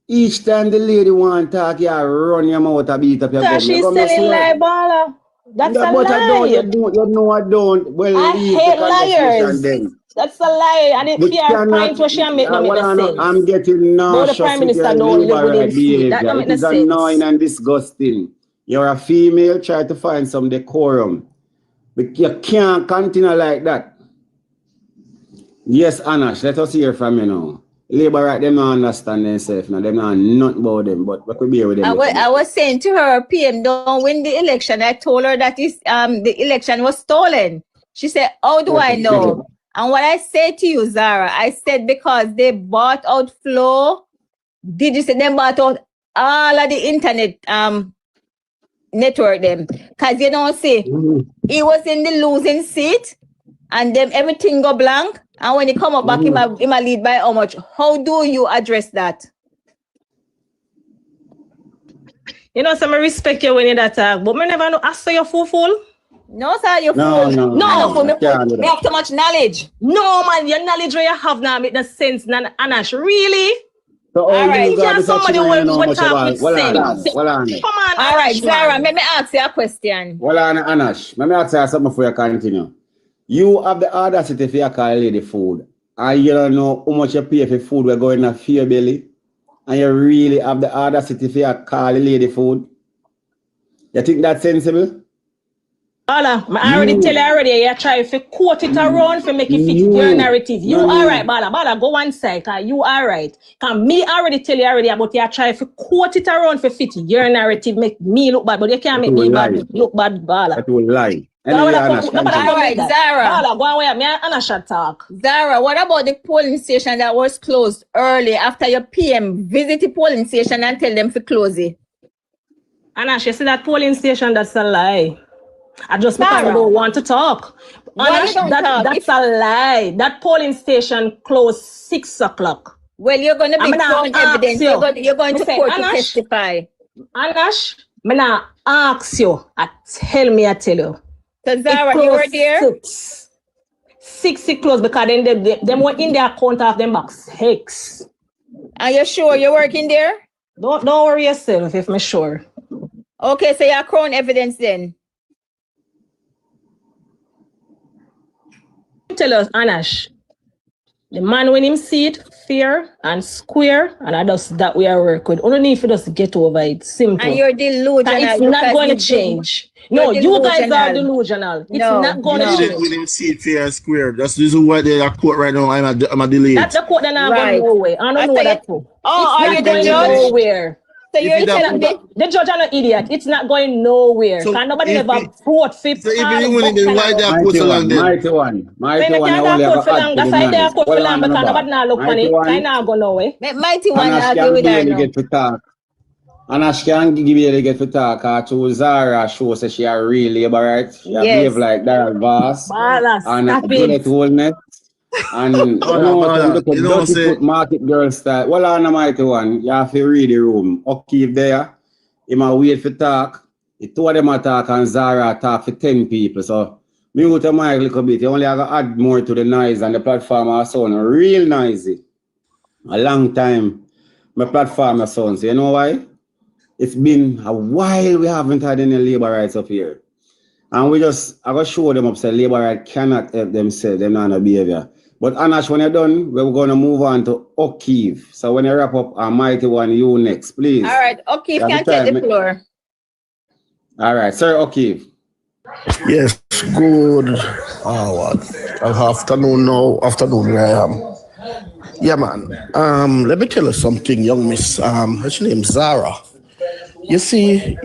Each time the lady want to talk, you run your mouth and beat up your gum.
She's telling lie, baller. That's a
but
lie.
you know I don't. Well,
I
leave
hate
the conversation
liars.
then.
That's a lie. And if you are point what she make no make no sense.
I'm getting nauseous.
the Prime Minister don't live within feet. That don't make no
It is
sense.
annoying and disgusting. You're a female, try to find some decorum. But you can't continue like that. Yes, Anash, let us hear from you now. Labour right, them don't understand themselves now. Them don't know nothing about them, but we could be with them.
I was saying to her, PM don't win the election. I told her that the election was stolen. She said, how do I know? And what I said to you, Zara, I said because they bought out Flow. Did you say they bought out all of the internet network them? Because you don't see, he was in the losing seat and then everything go blank. And when he come up back, he might lead by how much? How do you address that?
You know, some respect you when you that talk, but me never know ask for your fool.
No, sir, you're fool.
No,
me have too much knowledge.
No, man, your knowledge where you have now make no sense, Anash. Really?
So
all right, you can't somebody who talk with sense.
Come
on,
all right, Zara, let me ask you a question.
Well, Anash, let me ask you something before you continue. You have the audacity if you call a lady food, and you don't know how much you pay for food we're going to fear belly, and you really have the audacity if you call a lady food. You think that's sensible?
Bala, I already tell you already, you try to quote it around to make it fit your narrative. You all right, Bala, go one side, cause you all right. Cause me already tell you already about you try to quote it around for fit your narrative, make me look bad, but you can't make me look bad, Bala.
That will lie.
All right, Zara.
Bala, go away, me and Anasha talk.
Zara, what about the polling station that was closed early after your PM visit the polling station and tell them to close it?
Anasha, you see that polling station, that's a lie. I just because I don't want to talk. That's a lie. That polling station closed 6 o'clock.
Well, you're going to be showing evidence. You're going to court to testify.
Anash, I'm going to ask you. I tell you.
So, Zara, you were there?
6 it closed because then them were in their account of them box 6.
Are you sure you're working there?
Don't worry yourself if I'm sure.
Okay, so you're crown evidence then.
Tell us, Anash, the man when him see it, fair and square, and I just that we are work with. Only need for us to get over it. Simple.
And you're delusional.
It's not going to change. No, you guys are delusional. It's not going to change.
When him see it fair and square, that's the reason why they are court right now. I'm a delay.
That's the court that not going nowhere. I don't know that for.
Oh, are you
going nowhere?
So you're telling me
the judge are not idiot. It's not going nowhere. So nobody ever vote 50.
So if you winning, then why they are court so long then?
Mighty one.
That's why they are court for long because nobody not look on it. I not go nowhere.
Mighty one argue with her now.
Anash can give you the get to talk to Zara show say she are real labor, right? She behave like that boss. And bullet wholeness. And you know, put market girl style. Well, on a mighty one, you have to read the room. O'Keefe there, he might wait for talk. He told them to talk and Zara talk for 10 people. So, me with a mic a little bit, you only have to add more to the noise and the platform are sound real noisy. A long time, my platform is sound. So, you know why? It's been a while we haven't had any labor rights up here. And I got to show them up, say labor rights cannot help themselves, them not no behavior. But Anash, when you're done, we're going to move on to O'Keefe. So when you wrap up, a mighty one, you next, please.
All right, O'Keefe can take the floor.
All right, Sir O'Keefe.
Yes, good. Afternoon now. Afternoon where I am. Yeah, man. Let me tell you something, young miss. What's your name? Zara. You see,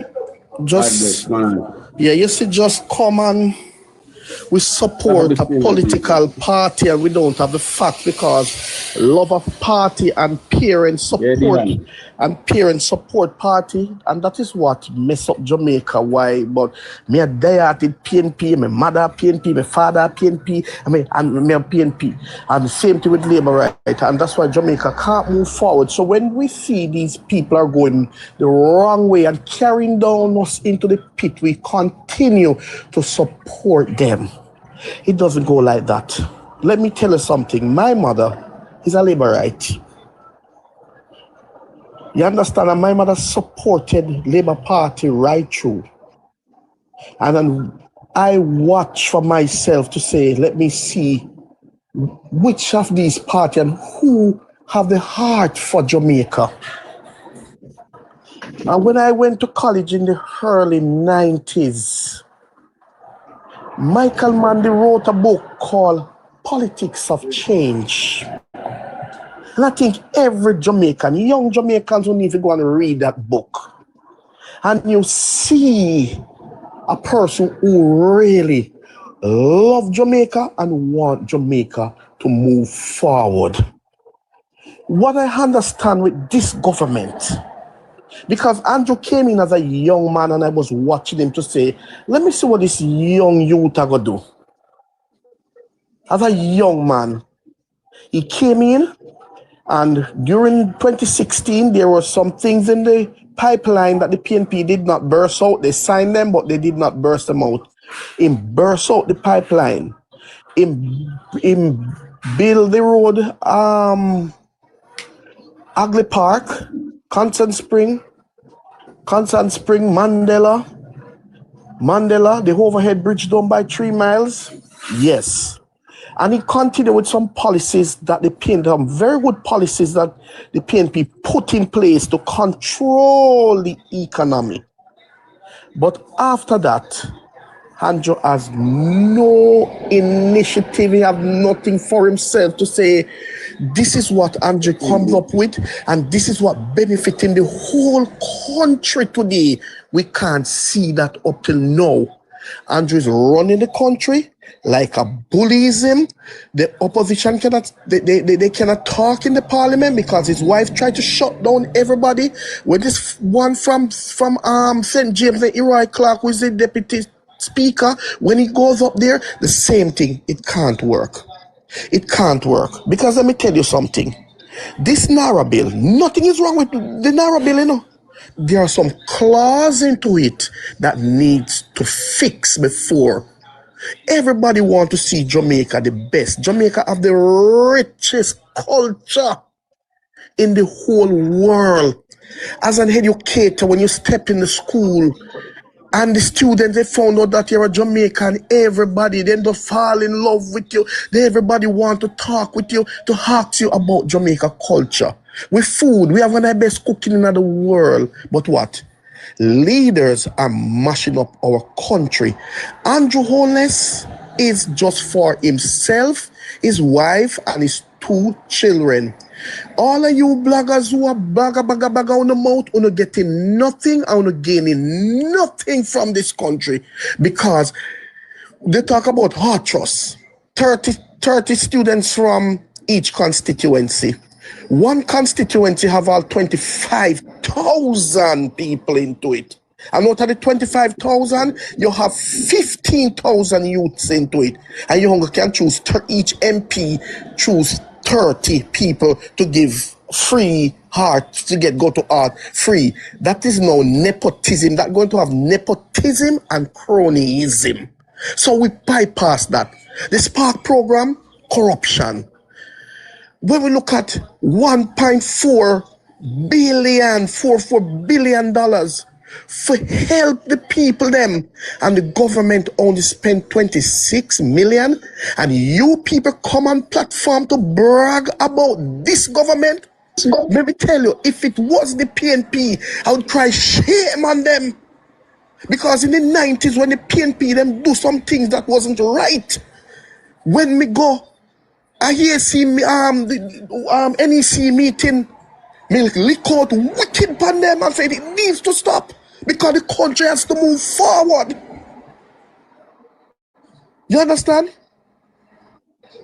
just come on. We support a political party and we don't have the fact because love of party and people. parent support and parent support party, and that is what mess up Jamaica. Why? But me a diehard PNP, my mother PNP, my father PNP, and me a PNP, and the same thing with Labour, right? And that's why Jamaica can't move forward. So when we see these people are going the wrong way and carrying down us into the pit, we continue to support them. It doesn't go like that. Let me tell you something. My mother is a Labourite. You understand? And my mother supported Labour Party right through. And then I watch for myself to say, let me see which of these parties and who have the heart for Jamaica. And when I went to college in the early 90s, Michael Mandy wrote a book called Politics of Change. And I think every Jamaican, young Jamaicans will need to go and read that book. And you see a person who really loves Jamaica and want Jamaica to move forward. What I understand with this government, because Andrew came in as a young man and I was watching him to say, let me see what this young youth are going to do. As a young man, he came in, and during 2016, there were some things in the pipeline that the PNP did not burst out. They signed them, but they did not burst them out. Him burst out the pipeline. Him build the road, Agley Park, Constant Spring, Mandela, the overhead bridge done by 3 miles. Yes. And he continued with some policies that the PNP, very good policies that the PNP put in place to control the economy. But after that, Andrew has no initiative. He has nothing for himself to say, this is what Andrew comes up with, and this is what benefiting the whole country today. We can't see that up till now. Andrew is running the country like a bullyism. The opposition cannot, they cannot talk in the parliament because his wife tried to shut down everybody. With this one from St. James, the Eroy Clark, who is the deputy speaker, when he goes up there, the same thing. It can't work. It can't work. Because let me tell you something. This Naira bill, nothing is wrong with the Naira bill, you know. There are some clauses into it that needs to fix before. Everybody wants to see Jamaica the best. Jamaica have the richest culture in the whole world. As an educator, when you step in the school and the students, they found out that you're a Jamaican, everybody, then they fall in love with you. Everybody want to talk with you, to ask you about Jamaica culture. With food, we have one of the best cooking in the world. But what? Leaders are mashing up our country. Andrew Holness is just for himself, his wife, and his 2 children. All of you bloggers who are bagga on the mouth, are not getting nothing, are not gaining nothing from this country, because they talk about hard trust. 30 students from each constituency. One constituency have all 25,000 people into it. And out of the 25,000, you have 15,000 youths into it. And you can choose, each MP choose 30 people to give free heart, to go to art free. That is no nepotism. That's going to have nepotism and cronyism. So we bypass that. The Spark program, corruption. When we look at $1.4 billion for help the people them, and the government only spent 26 million, and you people come on platform to brag about this government. Let me tell you, if it was the PNP, I would cry shame on them, because in the 90s when the PNP them do some things that wasn't right, when me go I hear see me NEC meeting, me lick out wicked pan them and say it needs to stop because the country has to move forward. You understand?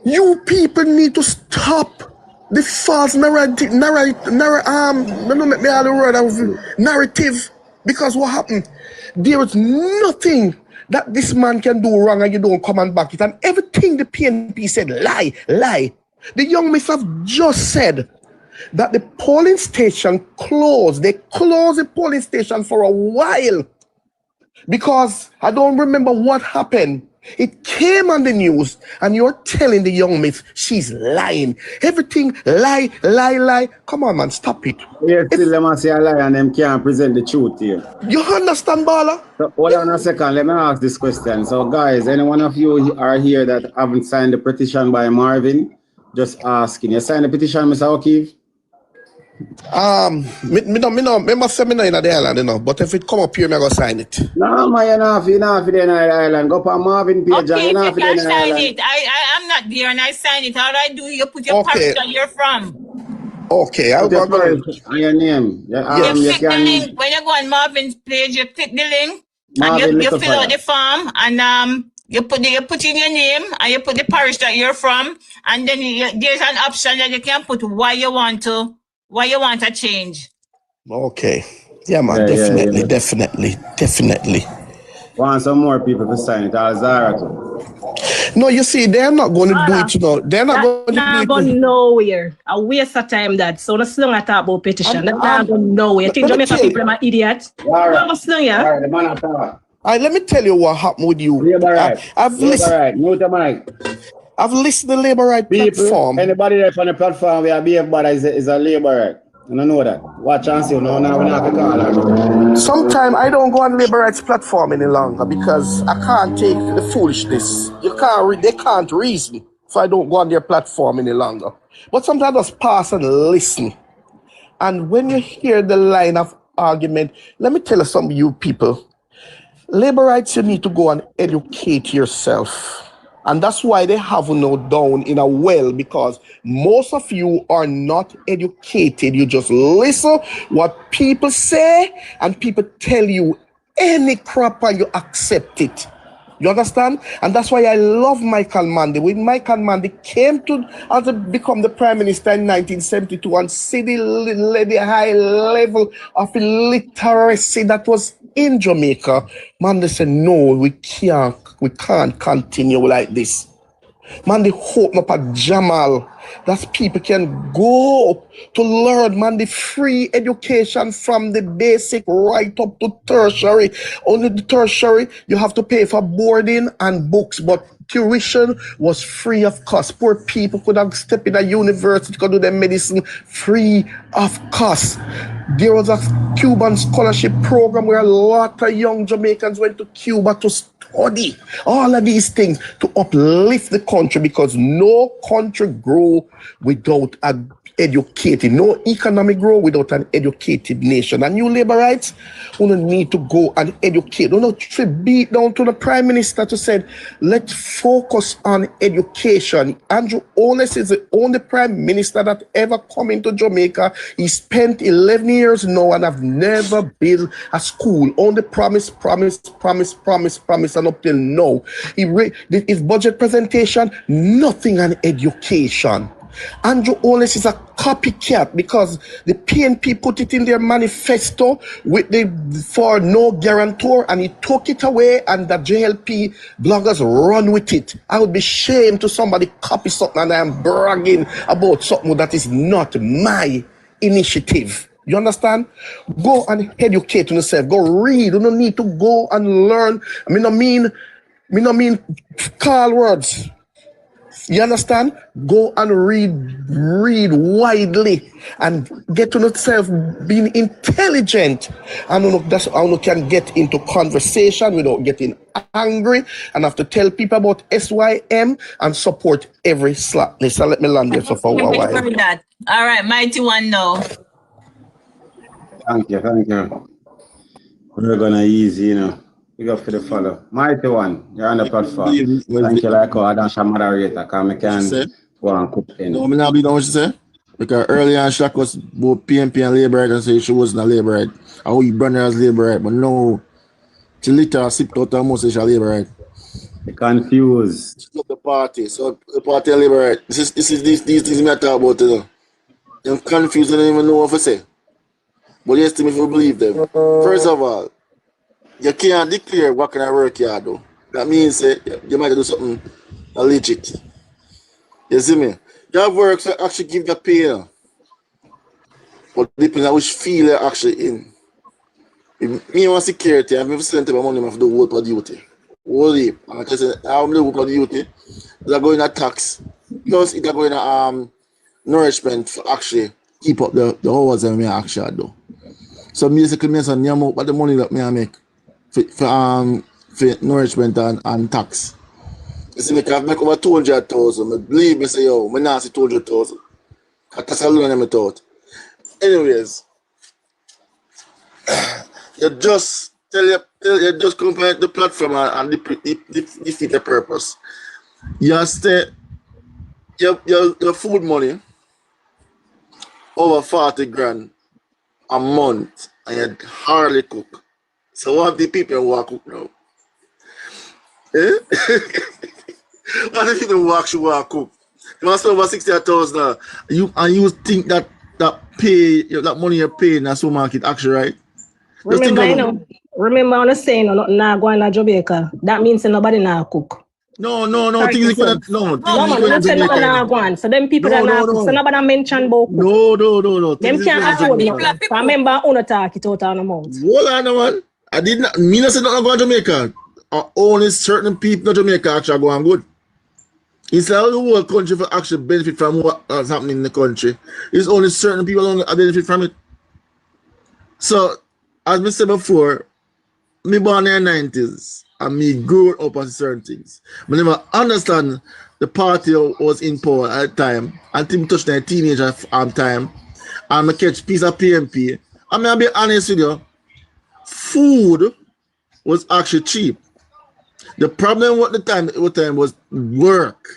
You people need to stop the false narrative, narrative. Because what happened? There is nothing that this man can do wrong and you don't come and back it. And everything the PNP said, lie. The young miss have just said that the polling station closed. They closed the polling station for a while because I don't remember what happened. It came on the news and you're telling the young miss she's lying. Everything lie. Come on, man, stop it.
Yes, still them say a lie and them can't present the truth here.
You understand, Bala?
So hold on a second, let me ask this question. So guys, any one of you are here that haven't signed the petition by Marvin? Just asking. You signed the petition, Mr. O'Keefe?
Me must say me no in the island, you know. But if it come up here, me go sign it.
No, man, you're not in the island. Go up Marvin page
Okay,
and you're
if
not
you
in
can
the
sign
island.
it. I'm not there and I sign it. How do I do? You put your
Okay.
parish that you're from.
Okay, I'll
Put your
go.
parish and your name.
You
You
click the
can.
link. When you go on Marvin's page, you click the link
Marvin
and you
Little
fill out
Fire.
the form and you put in your name and you put the parish that you're from and then there's an option that you can put why you want to change.
Okay. Yeah, man,
Yeah.
definitely.
Want some more people to sign it. All Zara too.
No, you see, they're not going to do it, you know. They're not going to do
Not
it.
going nowhere. A waste of time that. So let's long I talk about petition. That's not going nowhere. Think Jamaica people are idiots.
Alright.
Yeah.
The man of power.
Let me tell you what happened with you.
Labor right.
I've listened.
Mute the mic.
I've listened to the Labor Right platform.
Anybody there on the platform where behave bad is a labor right. You don't know that. Watch and see. No, we're not going to call her.
Sometimes I don't go on Labor Rights platform any longer because I can't take the foolishness. They can't reason. So I don't go on their platform any longer. But sometimes I just pass and listen. And when you hear the line of argument, let me tell you some of you people. Labor rights, you need to go and educate yourself. And that's why they have no down in a well, because most of you are not educated. You just listen what people say and people tell you any crap and you accept it. You understand? And that's why I love Michael Manley. When Michael Manley came to become the prime minister in 1972 and see the high level of illiteracy that was in Jamaica, Manley said, no, we can't continue like this. Man, they open up a Jamal that people can go to learn, man, the free education from the basic right up to tertiary. Only the tertiary, you have to pay for boarding and books, but tuition was free of cost. Poor people could have stepped in a university, could do their medicine free of cost. There was a Cuban scholarship program where a lot of young Jamaicans went to Cuba to study all of these things to uplift the country, because no country grow without an educated, no economic grow without an educated nation. And you labor rights, we don't need to go and educate. We don't beat down to the prime minister to say, let's focus on education. Andrew Holness is the only prime minister that ever come into Jamaica. He spent 11 years now and have never built a school. Only promise, and up till now. His budget presentation, nothing on education. Andrew Holness is a copycat because the PNP put it in their manifesto for no guarantor, and he took it away and the JLP bloggers run with it. I would be ashamed to somebody copy something and I am bragging about something that is not my initiative. You understand? Go and educate yourself. Go read. You don't need to go and learn. I mean call words. You understand? Go and read widely and get to yourself being intelligent. And that's how you can get into conversation without getting angry and have to tell people about SYM and support every slackness. So let me land there for a while.
All right, Mighty One now.
Thank you. We're gonna easy, you know. We go for the follow. Mighty One, you're on the platform. Thank you, like I don't moderator, because I can go and cook in.
No, I'm not being what you say. Because earlier she was both PNP and Labour Right and say she wasn't a Labour Right. And we brand her as Labour Right, but no, she literally sipped out her mouth say she's a Labour Right.
You're confused.
She love the party, so the party of Labour Right. These things me I talk about, you know. I'm confused and I don't even know what to say. But you still if you believe them. First of all, you can't declare what kind of work you do. That means you might do something legit. You see me? Your work so actually give you pay. But depends on which field you're actually in. If me want security, I'm sent to my money to do work for duty. Only, I just say, I'm doing work for duty. They're going to tax. Plus, it's going to nourishment for actually keep up the hours that I actually do. So basically, I say, but the money that I make for nourishment and tax. You see, I make over 200,000. I believe me, say, yo, I not see 200,000. That's alone in my thought. Anyways, you just you just compare the platform and defeat the purpose. You stay your food money over 40 grand a month and you hardly cook. So what the people who are cook now? Eh? What the people who actually want to cook? You must spend over 60,000 now. You think that that money you're paying in the supermarket actually right?
Remember when I saying not going to Jamaica, that means nobody now cook.
No, things like that. No,
man, say nobody now going. So them people that now cook, so nobody mention about cook.
No.
Them can't afford now. I remember uno talk it out on the mouth.
Hold on, man. I did not mean I said not going to Jamaica. Only certain people in Jamaica actually going good. It's like the whole country for actually benefit from what's happening in the country. It's only certain people only benefit from it. So, as I said before, me born in the 90s and me grew up on certain things. I never understand the party was in power at the time until me touched the teenager time and I catch piece of PNP. I mean, I'll be honest with you, food was actually cheap. The problem at the time was work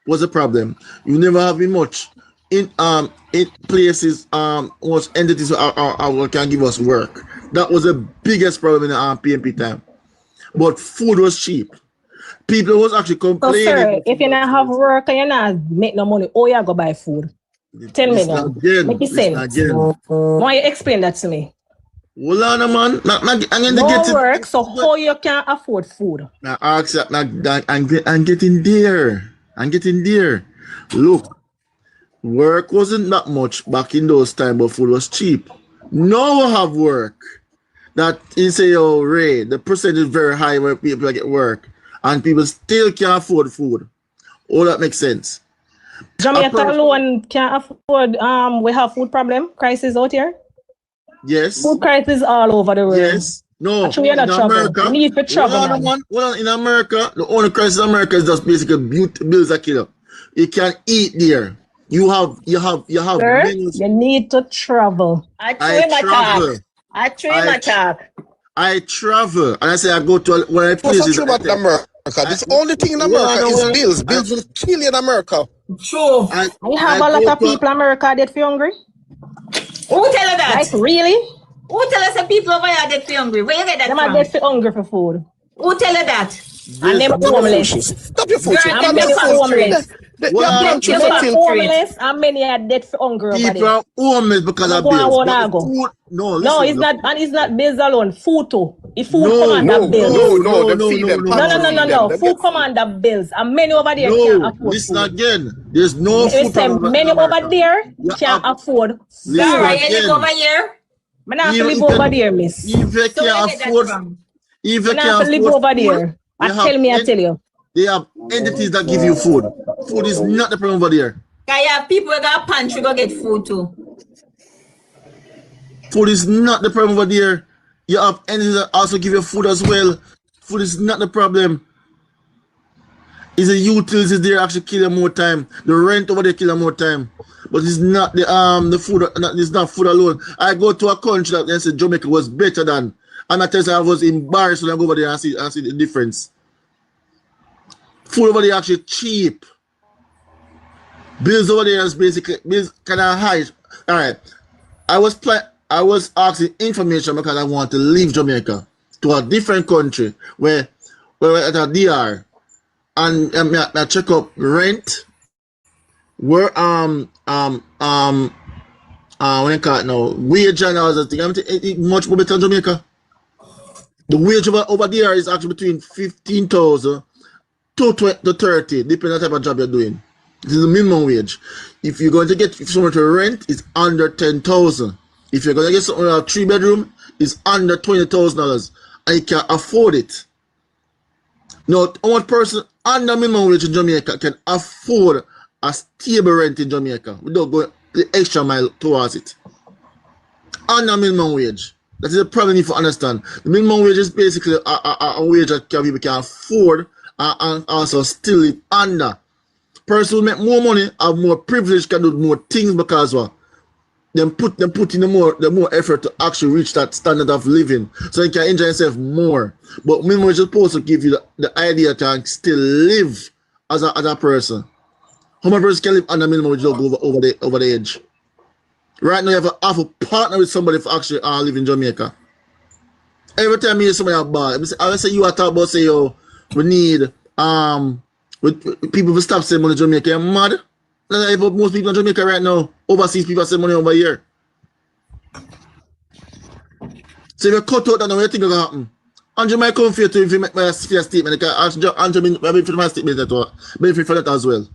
was a problem. You never have been much in places most entities can give us work. That was the biggest problem in the PNP time. But food was cheap. People was actually complaining.
So sir, if you not have work and you not make no money, you go buy food. Tell me now. Make it sense. Why you explain that to me?
Hold on, man.
No work, so how you can afford food?
I'm getting there. Look, work wasn't that much back in those times, but food was cheap. Now we have work. That is say, oh, Ray, the percentage is very high where people get work, and people still can't afford food. All that makes sense.
Jamaica alone can't afford. We have food problem crisis out here.
Yes.
Food crisis all over the world.
Yes. No.
Actually, in America, you need to travel.
In America, the only crisis in America is just basically bills are killer. You can't eat there. You have
Sir, menus. You need to travel.
I travel. I travel. And I say I go to where I place.
What's true about America? This only thing in America is bills. Bills will kill you in America.
True. You have a lot of people in America that feel hungry.
Who tell you that?
Like really?
Who tell us that people over here that feel hungry? Where you get that from?
They feel hungry for food.
Who tell you that?
And them homeless.
Stop your food.
And many homeless. Homeless and many are dead for hunger over there.
People are homeless because of bills.
No, it's not, and it's not bills alone. Food too. If food come under bills. No. Food come under bills, and many over there can't afford.
Listen again. There's no food.
Many over there can't afford.
Sorry, you live over here.
I not live over there, miss.
If you can't afford,
if you can't live over there, I tell you.
They have entities that give you food. Food is not the problem over there.
I have people that got pantry go get food too.
Food is not the problem over there. You have entities that also give you food as well. Food is not the problem. It's the utilities there actually kill you more time. The rent over there kill you more time. But it's not the food. It's not food alone. I go to a country that they say Jamaica was better than, and I tell you I was embarrassed when I go over there and see the difference. Food over there actually cheap. Bills over there is basically bills kind of high. All right, I was asking information because I want to leave Jamaica to a different country where at a DR, and I check up rent, where when you call it now, wage and all that thing, I'm much more better than Jamaica. The wage over there is actually between 15,000 to 30, depending on the type of job you're doing. This is the minimum wage. If you're going to get someone to rent, it's under 10,000. If you're going to get someone a 3-bedroom, it's under $20,000, and you can afford it. Now, one person under minimum wage in Jamaica can afford a stable rent in Jamaica without going the extra mile towards it. Under minimum wage. That is a problem if you understand. The minimum wage is basically a wage that people can afford and also still live under. Person who make more money, have more privilege, can do more things because them put in the more effort to actually reach that standard of living, so you can enjoy yourself more. But minimum wage is supposed to give you the idea to still live as a person. How many persons can live under minimum wage over the edge? Right now, you have a partner with somebody for actually live in Jamaica. Every time you hear somebody about, I say you are talking about, say, yo, we need people to stop saving money in Jamaica. You're mad? Most people in Jamaica right now, overseas people save money over here. So if you cut out that, what do you think is going to happen? Andrew might come for you if you make my statement. Andrew may benefit from my statement benefit for that as well.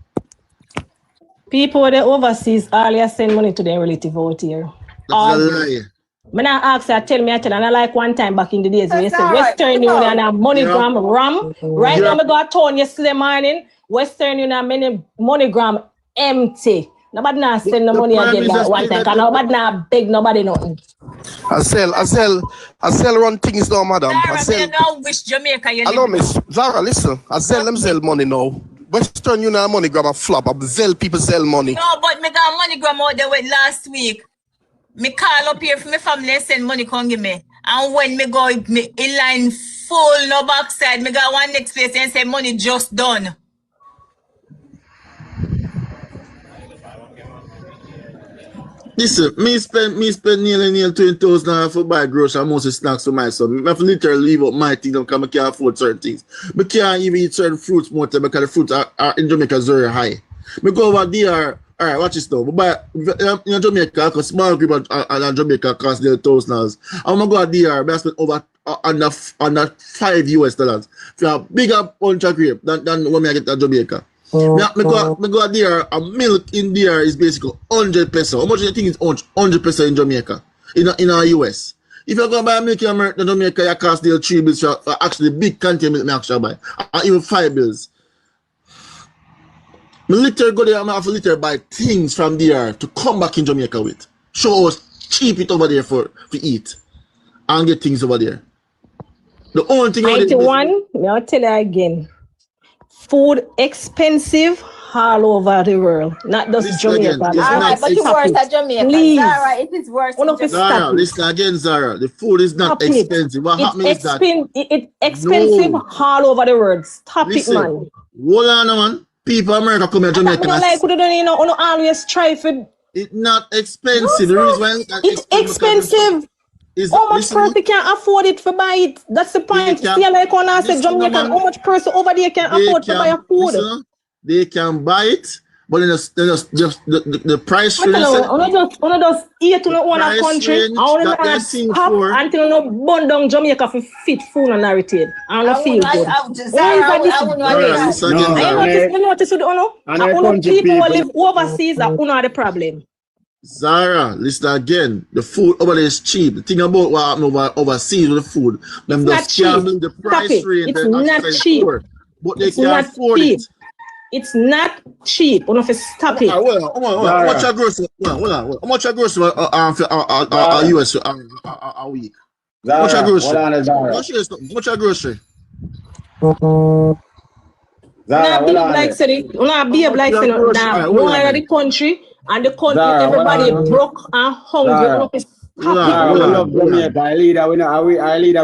People that overseas earlier send money to their relative out here.
That's a lie.
When I ask her, tell me, and I like one time back in the days when you said Western Union and MoneyGram RAM. Right now, I got a town yesterday morning, Western Union and MoneyGram empty. Nobody now send no money again that one time. Because nobody now beg nobody nothing.
I sell run things now, madam.
Zara,
I sell.
you know which Jamaica you
Hello,
live in.
Miss Zara, listen. I sell money now. Western Union money grab a flop. I sell people sell money.
No, but me got money gram out there with last week. Me call up here for my family and send money come give me. And when me go me in line full no backside, me got one next place and say money just done.
Listen, me spend nearly $20,000 for buy groceries and most snacks for my son. I have to literally leave out my things because I can't afford certain things. I can't even eat certain fruits more time because the fruits are in Jamaica very high. I go over there, all right, watch this now. But in Jamaica, because small group in Jamaica cost their $1,000. I'm going to go there, I spend over under $5 for a bigger bunch of grape than when I get to Jamaica. Me go there, a milk in there is basically 100 peso. How much do you think is 100 peso in Jamaica? In our US. If you go buy milk in Jamaica, you cost there 3 bills for actually big container milk me actually buy. And even 5 bills. Me literally go there and I have to literally buy things from there to come back in Jamaica with. Show us cheap it over there for eat. And get things over there. The only thing
91, I'll tell you again. Food expensive all over the world, not just Jamaica.
All right, but it's worse than Jamaica.
Please.
Zara, it is worse than Jamaica.
Zara, listen again, Zara. The food is not expensive. What happens is that
it's expensive all over the world. Stop it, man.
Hold on, man. People in America come to Jamaica.
Always try for.
It's not expensive. The reason why
it's expensive. How much person can afford it for buy it? That's the point. See, like when I said Jamaica, how much person over there can afford to buy a food?
Listen, they can buy it, but then just the price range.
One of those eat to own a country. I want to stop until no burn down Jamaica for fit food and narrative. I don't feel good. You notice with the people who live overseas are the problem.
Zara, listen again. The food over there is cheap. The thing about what happened overseas with the food, them just scam the price range.
It's not cheap.
But they can't afford it.
It's not cheap. We have to stop it.
How much a grocery? How much a grocery a US a week? How much a grocery? How much a grocery?
The country and the country, everybody broke and hungry.
I leader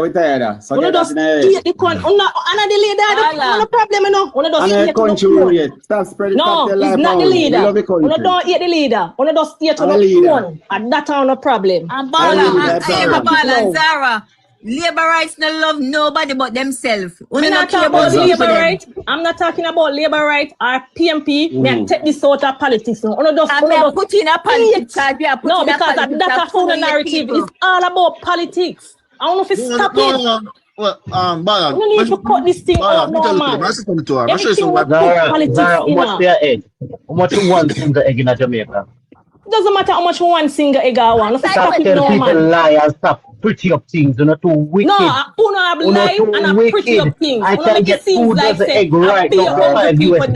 with tired. So
one just eat the country. The leader, no problem, you know. One just eat
country. Stop spreading.
No, it's not the leader. One don't eat the leader. One just eat on the phone. And that's no problem.
And Bala and Zara, Labor rights no love nobody but themselves.
I'm not talking about labor right. I'm not talking about labor right or PMP. May take this out of politics. No,
put in a politics.
No, because that whole narrative is all about politics. I don't know if it's stop it.
Well,
you need to cut this thing out, no, man. Everything will put politics in.
How much their egg? How much you want single egg in Jamaica?
It doesn't matter how much one single egg I want.
Stop
it,
telling
no,
people
man.
lie and stop pretty up things. You're not too wicked.
No, I have lie and I pretty up things.
I can get food as an egg right now for $5 US.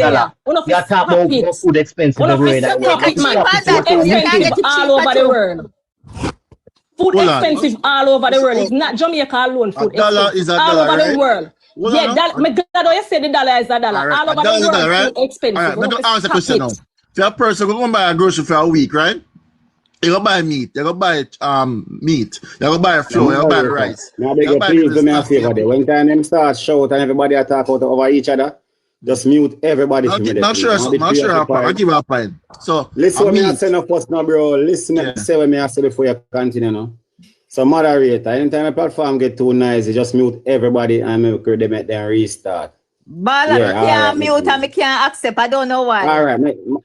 You're talking about food expensive everywhere.
Expensive all over the world. Food expensive all over the world. It's not Jamaica alone. Food expensive all over the world. Yeah, you say the dollar is a dollar. All over the world, food expensive.
All right, let me ask a question now. If a person go buy a grocery for a week, right? You go buy meat, you go buy meat, you go buy flour, you go buy rice.
Now they please do me a favor there. When time them start shout and everybody attack out over each other, just mute everybody.
Not sure, I'll give you a point. So
listen when I say no post now, bro. Listen to say when I say before you continue now. So moderator, anytime a platform get too noisy, just mute everybody and make them restart.
But I can't mute and I can't accept. I don't know why.
All right,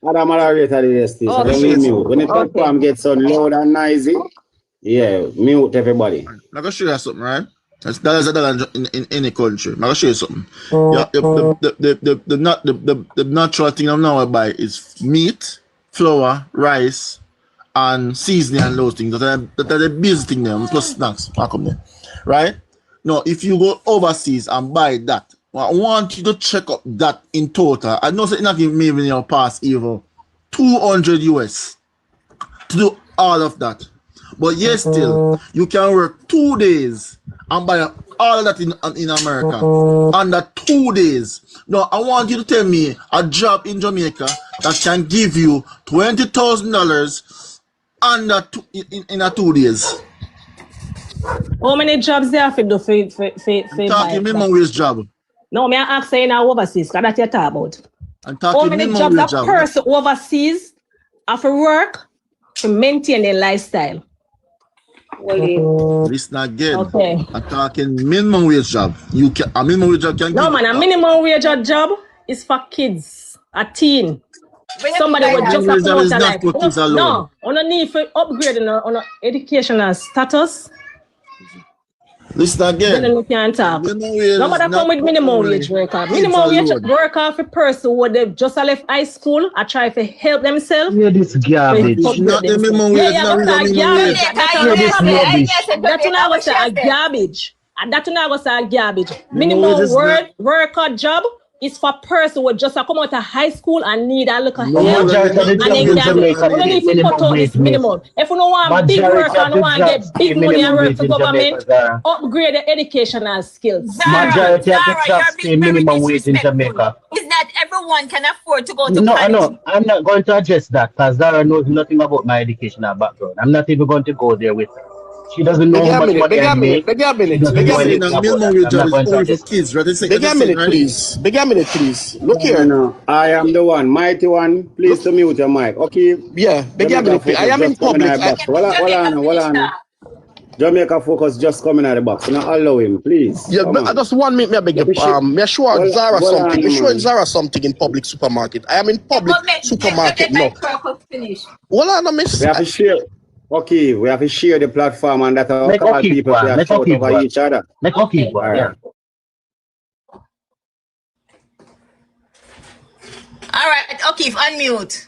other moderator this station. Okay. Mute. When the platform gets so loud and noisy, yeah, mute everybody.
I'm gonna show you something, right? That's a dollar in any country. I'm gonna show you something. The natural thing I'm now buy is meat, flour, rice, and seasoning and those things. That are the basic thing there, plus snacks. Back up there, right? Now, if you go overseas and buy that, I want you to check up that in total. I know it's not maybe in your past evil 200 US to do all of that. But yes, still you can work 2 days and buy all of that in America under 2 days. Now I want you to tell me a job in Jamaica that can give you $20,000 under in a 2 days.
How many jobs there for do for
talking minimum wage job.
No, me I ask you now overseas, because that's what you talk about.
I'm talking
how many jobs a person overseas have to work to maintain their lifestyle?
Listen again. Okay. I'm talking minimum wage job. You can a minimum wage job can
no man, a minimum wage job is for kids, a teen. Somebody would just have to life. No, on a need for upgrading on a educational status.
Listen again.
Then you can't talk. Nobody come with minimum wage worker. Minimum wage worker for person who they just left high school. I try to help themselves.
Yeah, this garbage.
Not the minimum wage.
That's what I was saying. Garbage. And that's what I was saying. Garbage. Minimum worker job is for person who just come out of high school and need a little help. And then if you cut out this minimum. If you don't want big work and you want to get big money and work for government, upgrade the educational skills.
Majority of the jobs pay minimum wage in Jamaica.
Is that everyone can afford to go to
college? No, I'm not going to address that because Zara knows nothing about my educational background. I'm not even going to go there with her. She doesn't know how much money I make.
Beg a minute, please. Look here.
No, I am the one, mighty one. Please to mute your mic. Okay.
Yeah, beg a minute, please. I am in public.
Well, Jamaica Focus just coming out of the box. So now allow him, please.
Yeah, I just 1 minute, I beg you. Me show Zara something. You showing Zara something in public supermarket. I am in public supermarket now. Well, I miss.
We have to share. Okay, we have to share the platform and that all people to shout over each other.
Yeah.
All right, okay, unmute.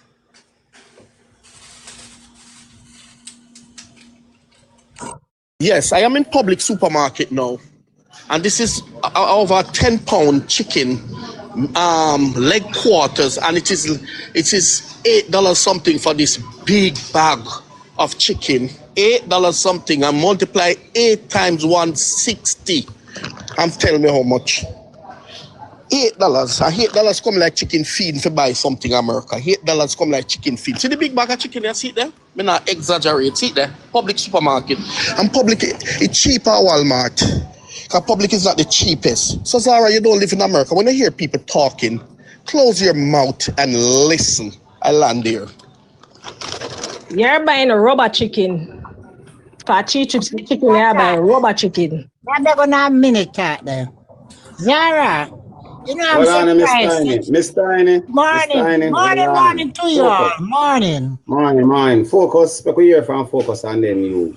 Yes, I am in public supermarket now. And this is over 10-pound chicken leg quarters, and it is $8 something for this big bag of chicken. $8 something, and multiply 8 times 160. And tell me how much. $8. And $8 come like chicken feed if you buy something in America. $8 come like chicken feed. See the big bag of chicken you see there? Me not exaggerate. See there? Public supermarket. And public it's cheaper at Walmart. Because public is not the cheapest. So Zara, you don't live in America. When you hear people talking, close your mouth and listen. I land there.
You're buying a rubber chicken. For cheap chicken, you're buying rubber chicken.
I'm not gonna have a minute chat there. Zara, you know I'm
Hold on, Miss
surprised.
Tiny. Miss Tiny. Miss
Morning,
Tiny, hold
morning,
on.
morning to you all.
Focus.
Morning.
Morning. Focus. We hear from focus and then you.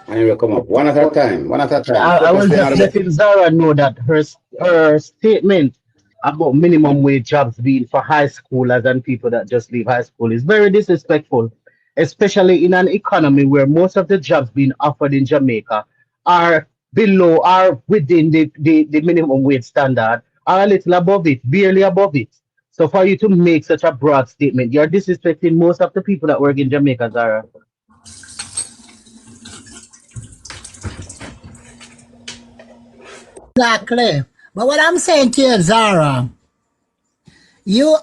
And then we'll come up. One at a time.
I
Focus
was
them
just
out of
letting Zara know that her statement about minimum wage jobs being for high schoolers and people that just leave high school is very disrespectful, especially in an economy where most of the jobs being offered in Jamaica are below, are within the minimum wage standard, are a little above it, barely above it. So for you to make such a broad statement, you're disrespecting most of the people that work in Jamaica, Zara.
Exactly. But what I'm saying to you, Zara, you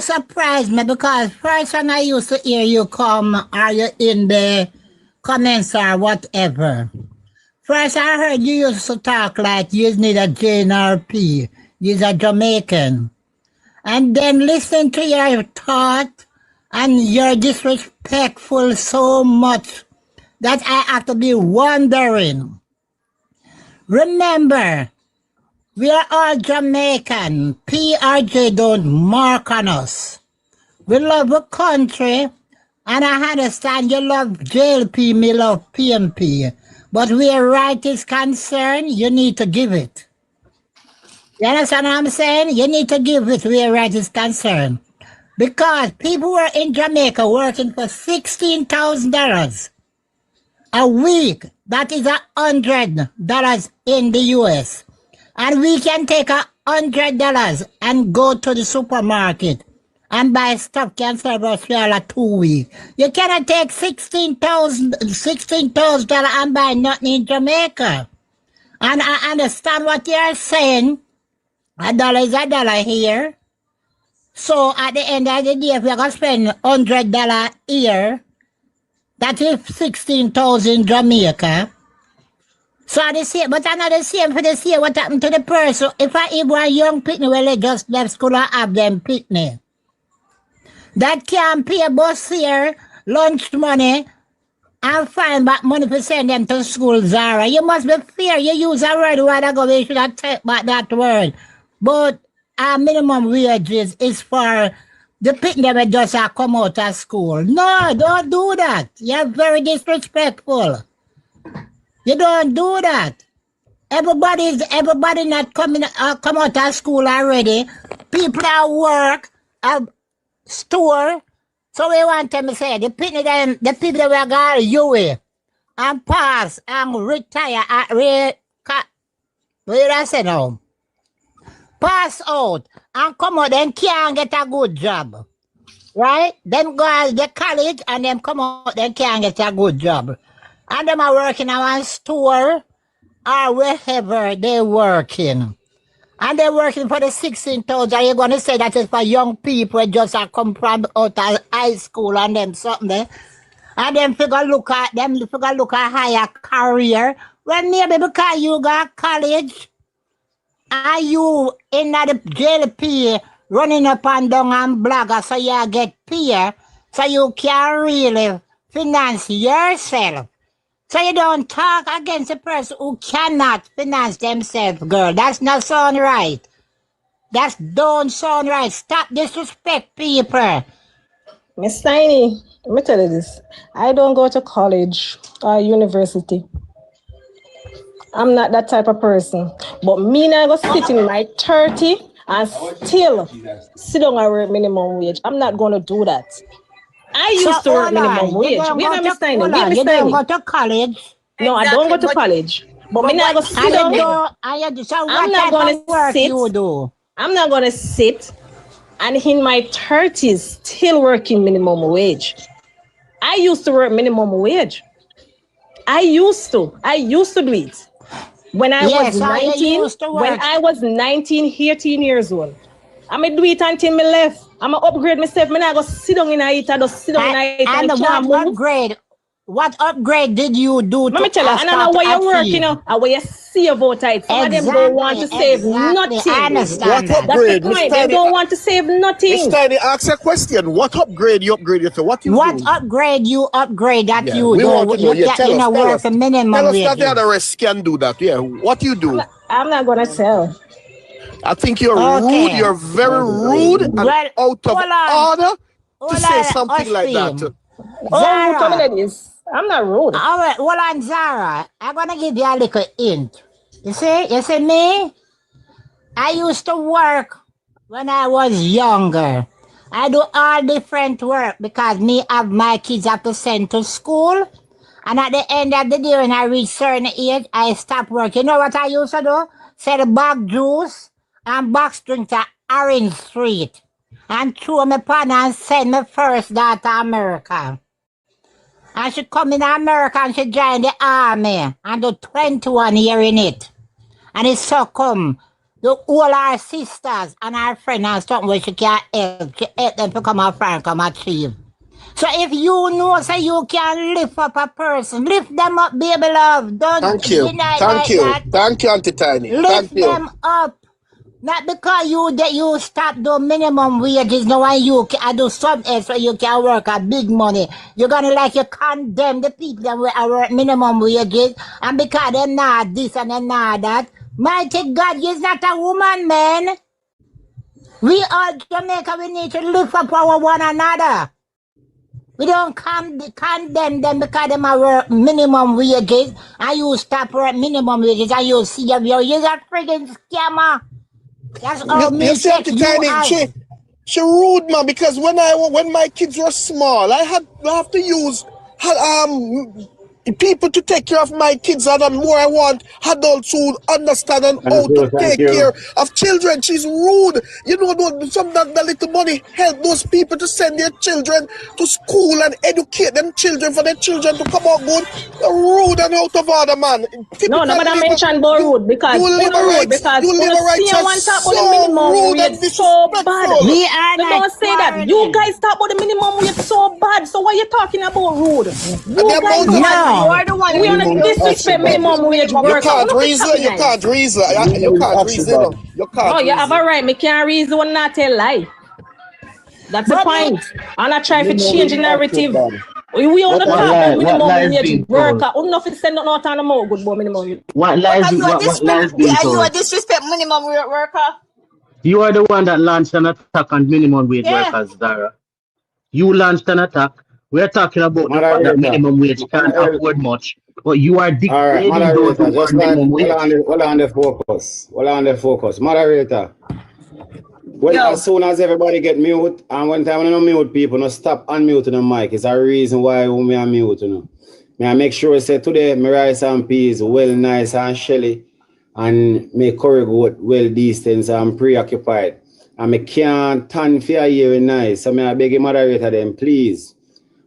surprised me because first when I used to hear you come, are you in the comments or whatever? First I heard you used to talk like you need a JNRP, you're a Jamaican. And then listen to your thought and you're disrespectful so much that I have to be wondering. Remember, we are all Jamaican. PRJ don't mark on us. We love the country, and I understand you love JLP, me love PNP. But where right is concerned, you need to give it. You understand what I'm saying? You need to give it where right is concerned. Because people were in Jamaica working for $16,000 a week. That is $100 in the US. And we can take $100 and go to the supermarket and buy stuff can serve us for all 2 weeks. You cannot take $16,000 and buy nothing in Jamaica. And I understand what you're saying. $1 is $1 here. So at the end of the day, if you're going to spend $100 here, that is 16,000 Jamaica. So the same, but I'm not the same for the same what happened to the person. If I even a young picnic where they just left school and have them picnic. That can pay bus here, lunch money, and find back money to send them to school, Zara. You must be fair. You use a word a while ago, we should have take back that word. But our minimum wages is for the picnic that just come out of school. No, don't do that. You're very disrespectful. You don't do that. Everybody not coming come out of school already. People at work, at store. So we want them to say the people that will go UA and pass and retire at what did I say now? Pass out and come out and can't get a good job. Right? Them go to college and them come out and can't get a good job. And them are working in a store or wherever they're working. And they're working for the 16,000. Are you going to say that is for young people who just come from out of high school and them something there? And them figure look at higher career. Well, maybe because you got college, are you in the JLP running up and down and blogger so you get peer so you can really finance yourself. So you don't talk against a person who cannot finance themselves, girl. That's not sound right. That don't sound right. Stop disrespect people.
Miss Tiny, let me tell you this. I don't go to college or university. I'm not that type of person. But me now go sit in my 30 and still sit down and work minimum wage. I'm not going to do that. I used to work minimum wage. Wait a minute, Tiny.
You don't go to college.
No, I don't go to college. But me now go sit down. I'm not going to sit. I'm not going to sit and in my 30s still working minimum wage. I used to work minimum wage. I used to do it. When I was 19, 18 years old. I'm going to do it until me left. I'm going to upgrade myself. I'm going to go sit down in it and just sit down in it and can't move.
What upgrade did you do?
Let me tell you, and I know where you're working, and where you save out it. Some of them don't want to save nothing.
I understand
What
that.
That's the
upgrade? Miss
point. They
Tiny,
don't want to save nothing.
Miss Tiny, ask a question. What upgrade you upgraded to? What you
What
do?
upgrade you upgrade that
Yeah,
you
we
do?
want to know.
You
Yeah,
can't, you know, work for minimum
Tell us that the
wages.
other rest can do that. Yeah, what you do?
I'm not gonna tell.
I think you're
Okay.
rude. You're very rude and
Well,
out of
hold on.
order to
Hold
say
on,
something like that.
Ospin.
Oh, rude to me
Zara.
ladies. I'm not rude.
All right, hold on, Zara. I'm gonna give you a little hint. You see me? I used to work when I was younger. I do all different work because me have my kids have to send to school. And at the end of the day, when I reach certain age, I stop work. You know what I used to do? Sell bag juice and box drink to Orange Street. And throw my pan and send my first daughter to America. And she come in America and she joined the army and do 21 years in it. And it's so come, all our sisters and our friends and something where she can help. She help them become a friend, come achieve. So if you know, say you can lift up a person, lift them up, baby love. Don't
Thank you.
deny
Thank
like
you.
that.
Thank you, Auntie Tiny.
Lift
Thank you.
them up. Not because you stop the minimum wages, no one you can do something else so you can work at big money. You're gonna like you condemn the people that work minimum wages and because they're not this and they're not that. Mighty God, you're not a woman, man. We all Jamaica, we need to lift up our one another. We don't condemn them because they work minimum wages and you stop work minimum wages and you see them, you're a friggin' scammer. That's all me
You see,
take
Auntie
you
Tiny,
out.
she rude, man, because when my kids were small, I have to use people to take care of my kids, and the more I want adults who understand and how to take care of children. She's rude. You know, the little money help those people to send their children to school and educate them children for their children to come out good. You're rude and out of order, man.
No, nobody mention about rude because
you live a right. You live a right.
See one talk about the
So
minimum
rude and
wage so bad.
We are
They
not
don't say that. You guys talk about the minimum wage so bad. So why you talking about rude? You guys
No.
You are the one
we on a disrespect minimum wage worker.
You can't reason. You can't reason. You can't reason. You can't.
No, you have a right. Me can't reason when not tell lie. That's the point. And I try to change the narrative. We on the top of minimum wage worker. Who know if it's send out on the mouth good about minimum wage.
What lies being
Are you a
told?
disrespect minimum worker?
You are the one that launched an attack on minimum wage workers, Zara. You launched an attack. We're talking about the fact that minimum wage can't afford much, but you are degrading those who earn minimum wage.
Hold on the focus. Hold on the focus. Moderator. Well, as soon as everybody get mute, and one time when I mute people, no stop unmuting the mic. It's a reason why we are mute, you know. May I make sure I say today, my rice and peas well nice and shelly, and my curry goat well decent and preoccupied. And I can't turn for a year nice. So I beg the moderator them, please.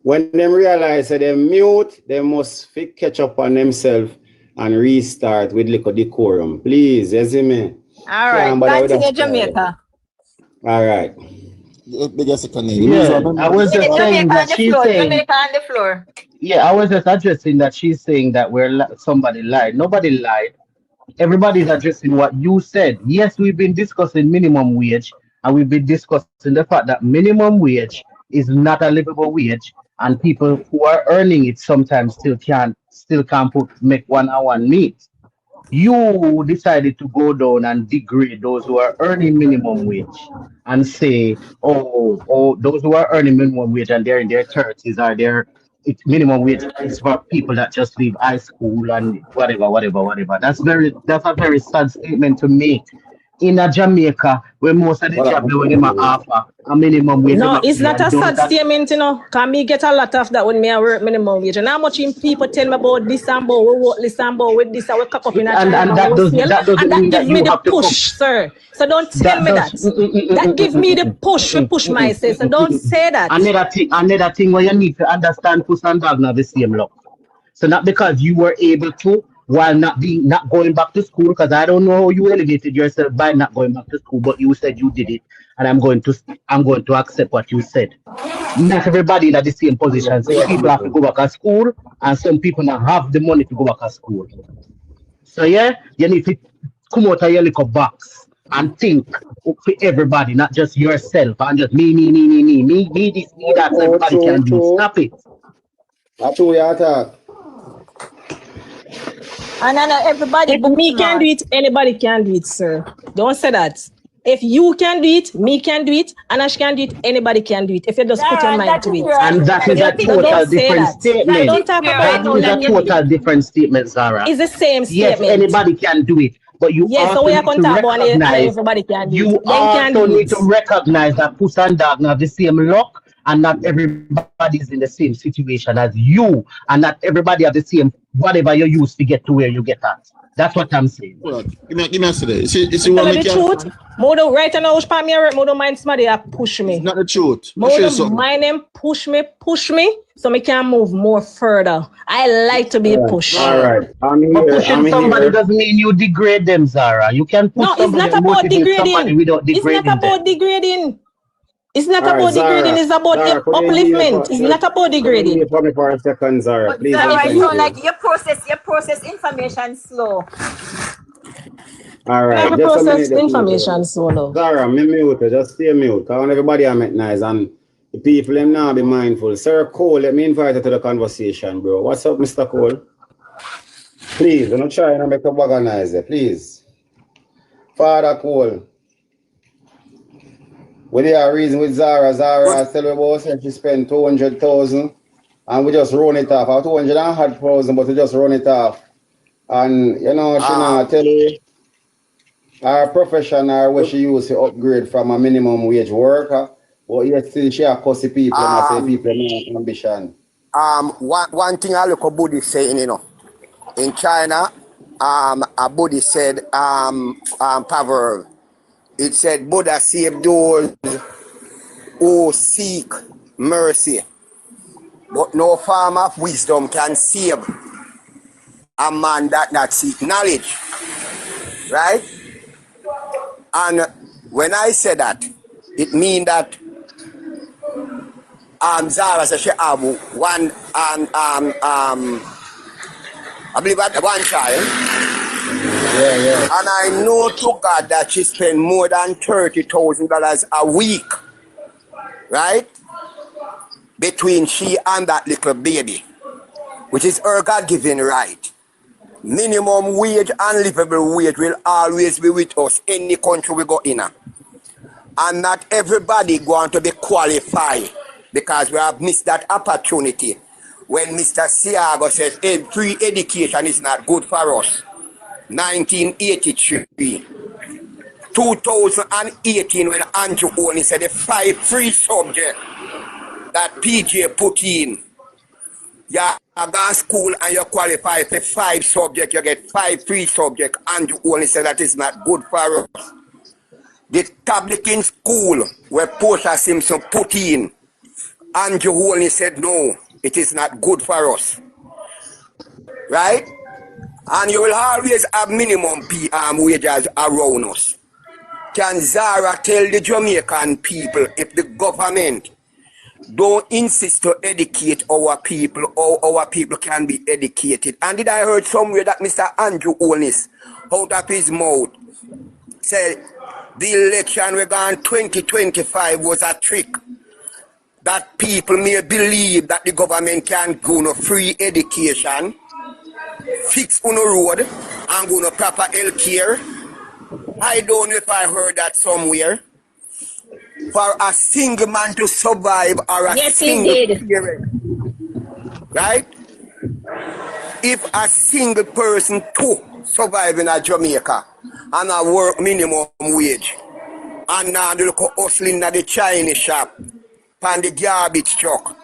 When them realize that they mute, they must catch up on themselves and restart with little decorum. Please, you see me?
All right, back to Jamaica.
All right.
Yeah, I was just saying that she's saying.
Jamaica on the floor.
Yeah, I was just addressing that she's saying that somebody lied. Nobody lied. Everybody's addressing what you said. Yes, we've been discussing minimum wage, and we've been discussing the fact that minimum wage is not a livable wage, and people who are earning it sometimes still can't make 1 hour meat. You decided to go down and degrade those who are earning minimum wage and say, oh, those who are earning minimum wage and they're in their 30s or minimum wage is for people that just leave high school and whatever. That's a very sad statement to make. In a Jamaica, where most of the jobs when them offer a minimum wage.
No, it's not a sad statement, you know. Can me get a lot of that when me I work minimum wage. And how much people tell me about this and about we work this and about with this and we cock up in a
and that doesn't
give me the push, sir. So don't tell me that. That give me the push to push myself. So don't say that.
Another thing where you need to understand puss and dog not the same look. So not because you were able to while not going back to school, because I don't know how you elevated yourself by not going back to school, but you said you did it, and I'm going to accept what you said. Not everybody in the same position. Some people have to go back to school, and some people not have the money to go back to school. So yeah, you need to come out of your little box and think for everybody, not just yourself and just me, this, me, that, so everybody can do. Stop it.
That's who you attack.
And I know everybody,
It's
but me can
not.
do it, anybody can do it, sir. Don't say that. If you can do it, me can do it, Anash can do it, anybody can do it. If you just put your mind to it.
And that is a
So don't
total
say
different
that. So
statement.
don't talk about
That is a total different statement, Zara.
It's the same
Yes,
statement.
anybody can do it, but you
Yes, so
also
we are
need to
going to
recognize.
everybody can do
You
it. Then can
also
do
need
it.
to recognize that Puss and Dog have the same luck, and not everybody is in the same situation as you, and not everybody have the same whatever you use to get to where you get at. That's what I'm saying.
Well, give me a second. You see
Tell
what
you
me
the
can.
truth. Modo right now, which part me Modo mind somebody that push
It's
me.
not the truth. Let me show
Modo
you something.
mind them push me, so me can move more further. I like to be pushed.
All right.
But pushing somebody doesn't mean you degrade them, Zara. You can push
No, it's
somebody
not
and
about
motivate somebody
degrading.
without
It's
degrading
not about
them.
degrading. It's not
All right,
about degrading.
Zara.
It's about
Zara, could you mute
upliftment. It's not about
could you
degrading.
mute for me for a second, Zara?
But
Please
Zara,
and
it
thank
sound
you.
like your process information slow.
All
And
right,
every
just a
process
minute.
information solo.
Zara, me mute. Just stay mute. I want everybody to make nice and the people them now be mindful. Sir Cole, let me invite you to the conversation, bro. What's up, Mr. Cole? Please, I'm not trying to make a bag of noise there, please. Father Cole. What is the reason with Zara? Zara tell me about saying she spent 200,000 and we just run it off. Or 200,000, but we just run it off. And you know, she not tell you her profession or what she used to upgrade from a minimum wage worker. But yet still she a cussy people and I say people no ambition.
One thing I look at Buddhist saying, you know, in China, a Buddhist said, proverb. It said, Buddha saved those who seek mercy, but no form of wisdom can save a man that seek knowledge, right? And when I say that, it means that Zara said she have one I believe at one child.
Yeah.
And I know to God that she spend more than $30,000 a week, right? Between she and that little baby, which is her God-given right. Minimum wage and livable wage will always be with us any country we go in. And not everybody going to be qualified because we have missed that opportunity when Mr. Siago says hey, free education is not good for us. 1983. 2018 when Andrew only said the 5 free subjects that PJ put in. You go to school and you qualify for 5 subjects, you get 5 free subjects. Andrew only said that is not good for us. The tablet in school where Portia Simpson put in, Andrew only said no, it is not good for us. Right? And you will always have minimum wages around us. Can Zara tell the Jamaican people if the government don't insist to educate our people, or our people can be educated? And did I heard somewhere that Mr. Andrew Onis, out of his mouth, said the election we got in 2025 was a trick? That people may believe that the government can go no free education, fix on the road, and go no proper health care. I don't know if I heard that somewhere. For a single man to survive or a
Yes,
single
indeed.
parent, right? If a single person to survive in a Jamaica and a work minimum wage and now they look hustling at the Chinese shop and the garbage truck,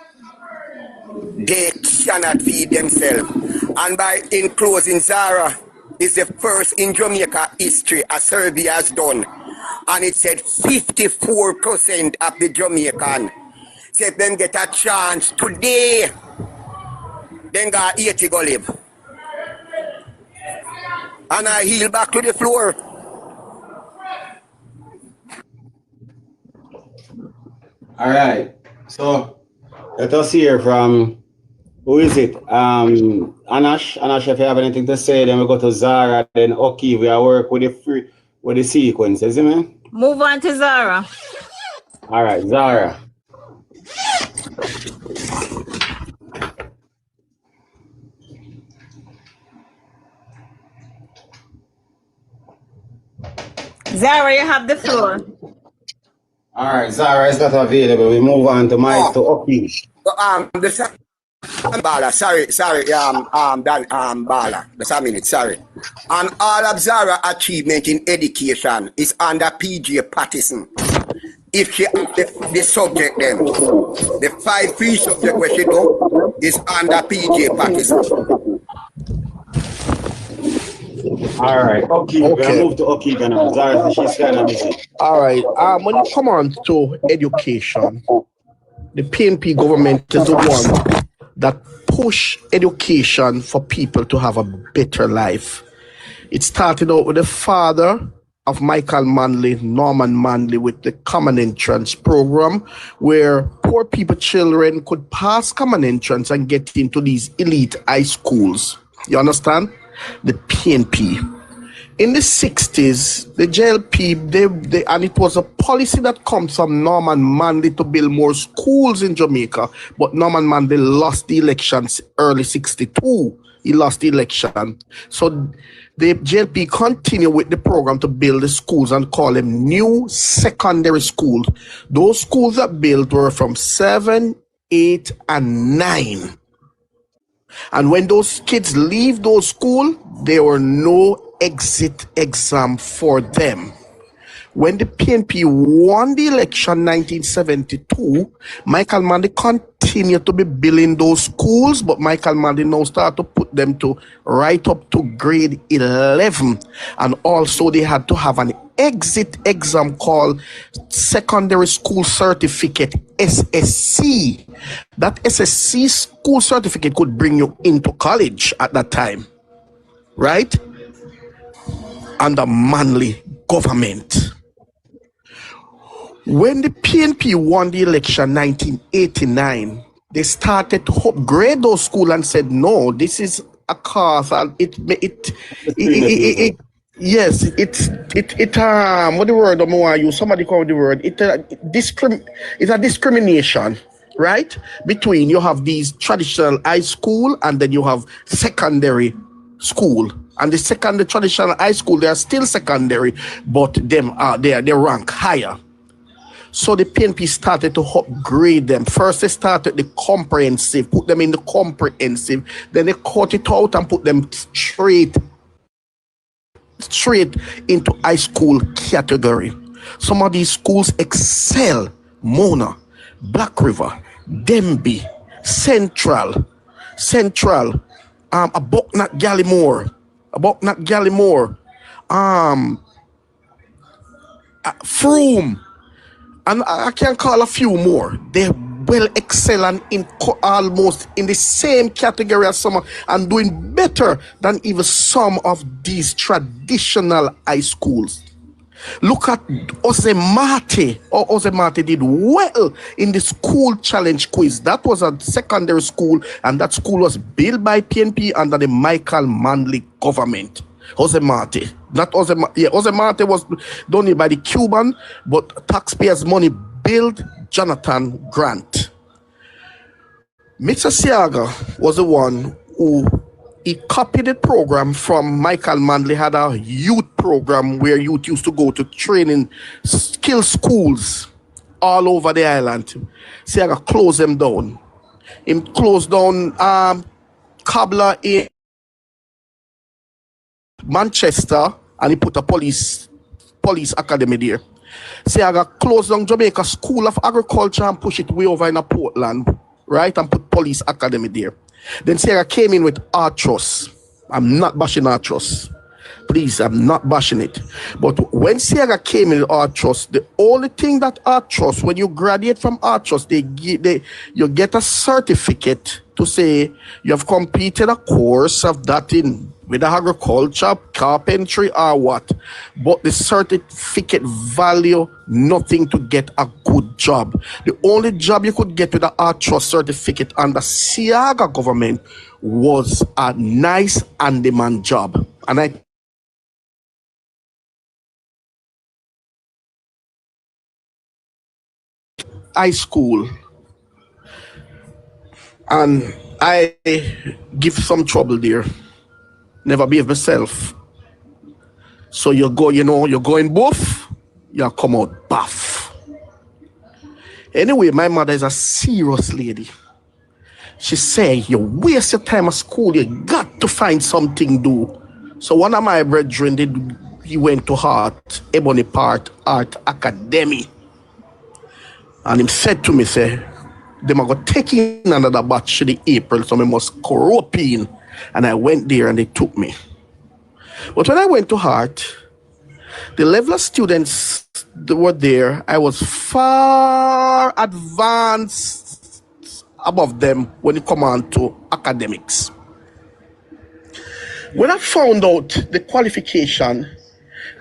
they cannot feed themselves. And by in closing, Zara is the first in Jamaica history a survey has done. And it said 54% of the Jamaican said them get a chance today, then got 80 go live. And I heel back to the floor.
All right. So let us hear from Who is it? Anash. Anash, if you have anything to say, then we go to Zara, then Oki. We are work with the sequences, man.
Move on to Zara.
All right, Zara.
Zara, you have the floor.
All right, Zara is not available. We move on to Mike to Oki.
Bala, sorry, Bala, just a minute, sorry. And all of Zara achievement in education is under PJ Patterson. If she the subject then, the 5 free subject where she do is under PJ Patterson.
All right, Oki.
Okay.
We move to Oki now. Zara, she's kind of busy.
All right. When you come on to education, the PNP government is the one that push education for people to have a better life. It started out with the father of Michael Manley, Norman Manley, with the Common Entrance program, where poor people, children could pass Common Entrance and get into these elite high schools. You understand? The PNP. In the 60s, the JLP, and it was a policy that comes from Norman Manley to build more schools in Jamaica, but Norman Manley lost the elections early 62. He lost the election. So the JLP continued with the program to build the schools and call them new secondary schools. Those schools that built were from 7, 8, and 9. And when those kids leave those schools, there were no exit exam for them. When the PNP won the election 1972, Michael Manley continued to be building those schools, but Michael Manley now started to put them to right up to grade 11. And also they had to have an exit exam called Secondary School Certificate, SSC. That SSC school certificate could bring you into college at that time, right? Under Manley government. When the PNP won the election 1989, they started to upgrade those schools and said, no, this is a cause. And yes, what the word I want to use? Somebody call the word. It's a discrimination, right? Between you have these traditional high school and then you have secondary school. And the traditional high school, they are still secondary, but them they rank higher. So the PNP started to upgrade them. First, they started the comprehensive, put them in the comprehensive. Then they cut it out and put them straight into high school category. Some of these schools excel. Mona, Black River, Denby, Central, Aboknat Gallimore, Froome. And I can call a few more. They're well excellent in almost in the same category as some and doing better than even some of these traditional high schools. Look at Ozemate. Ozemate did well in the school challenge quiz. That was a secondary school, and that school was built by PNP under the Michael Manley government. Ozemate. Not Ozemate. Yeah, Ozemate was done by the Cuban, but taxpayers' money built Jonathan Grant. Mr. Siaga was the one who he copied the program from Michael Manley. Had a youth program where youth used to go to training skill schools all over the island. Siaga closed them down. He closed down Kabla in Manchester, and he put a police academy there. Siaga closed down Jamaica School of Agriculture and push it way over in Portland, right, and put police academy there. Then Siaga came in with Artros. I'm not bashing Artros. Please, I'm not bashing it. But when Siaga came in with Artros, the only thing that Artros, when you graduate from Artros, you get a certificate to say you have completed a course of that in with agriculture, carpentry, or what, but the certificate value nothing to get a good job. The only job you could get with the art trust certificate under Siaga government was a nice handyman job. And I high school and I give some trouble there. Never behave myself. So you go, you go in buff, you come out buff. Anyway, my mother is a serious lady. She say, you waste your time at school, you got to find something to do. So one of my brethren, he went to Ebony Park Art Academy. And he said to me, say, they might go take in another batch in the April, so I must go up in. And I went there and they took me. But when I went to Hart, the level of students that were there, I was far advanced above them when it come on to academics. When I found out the qualification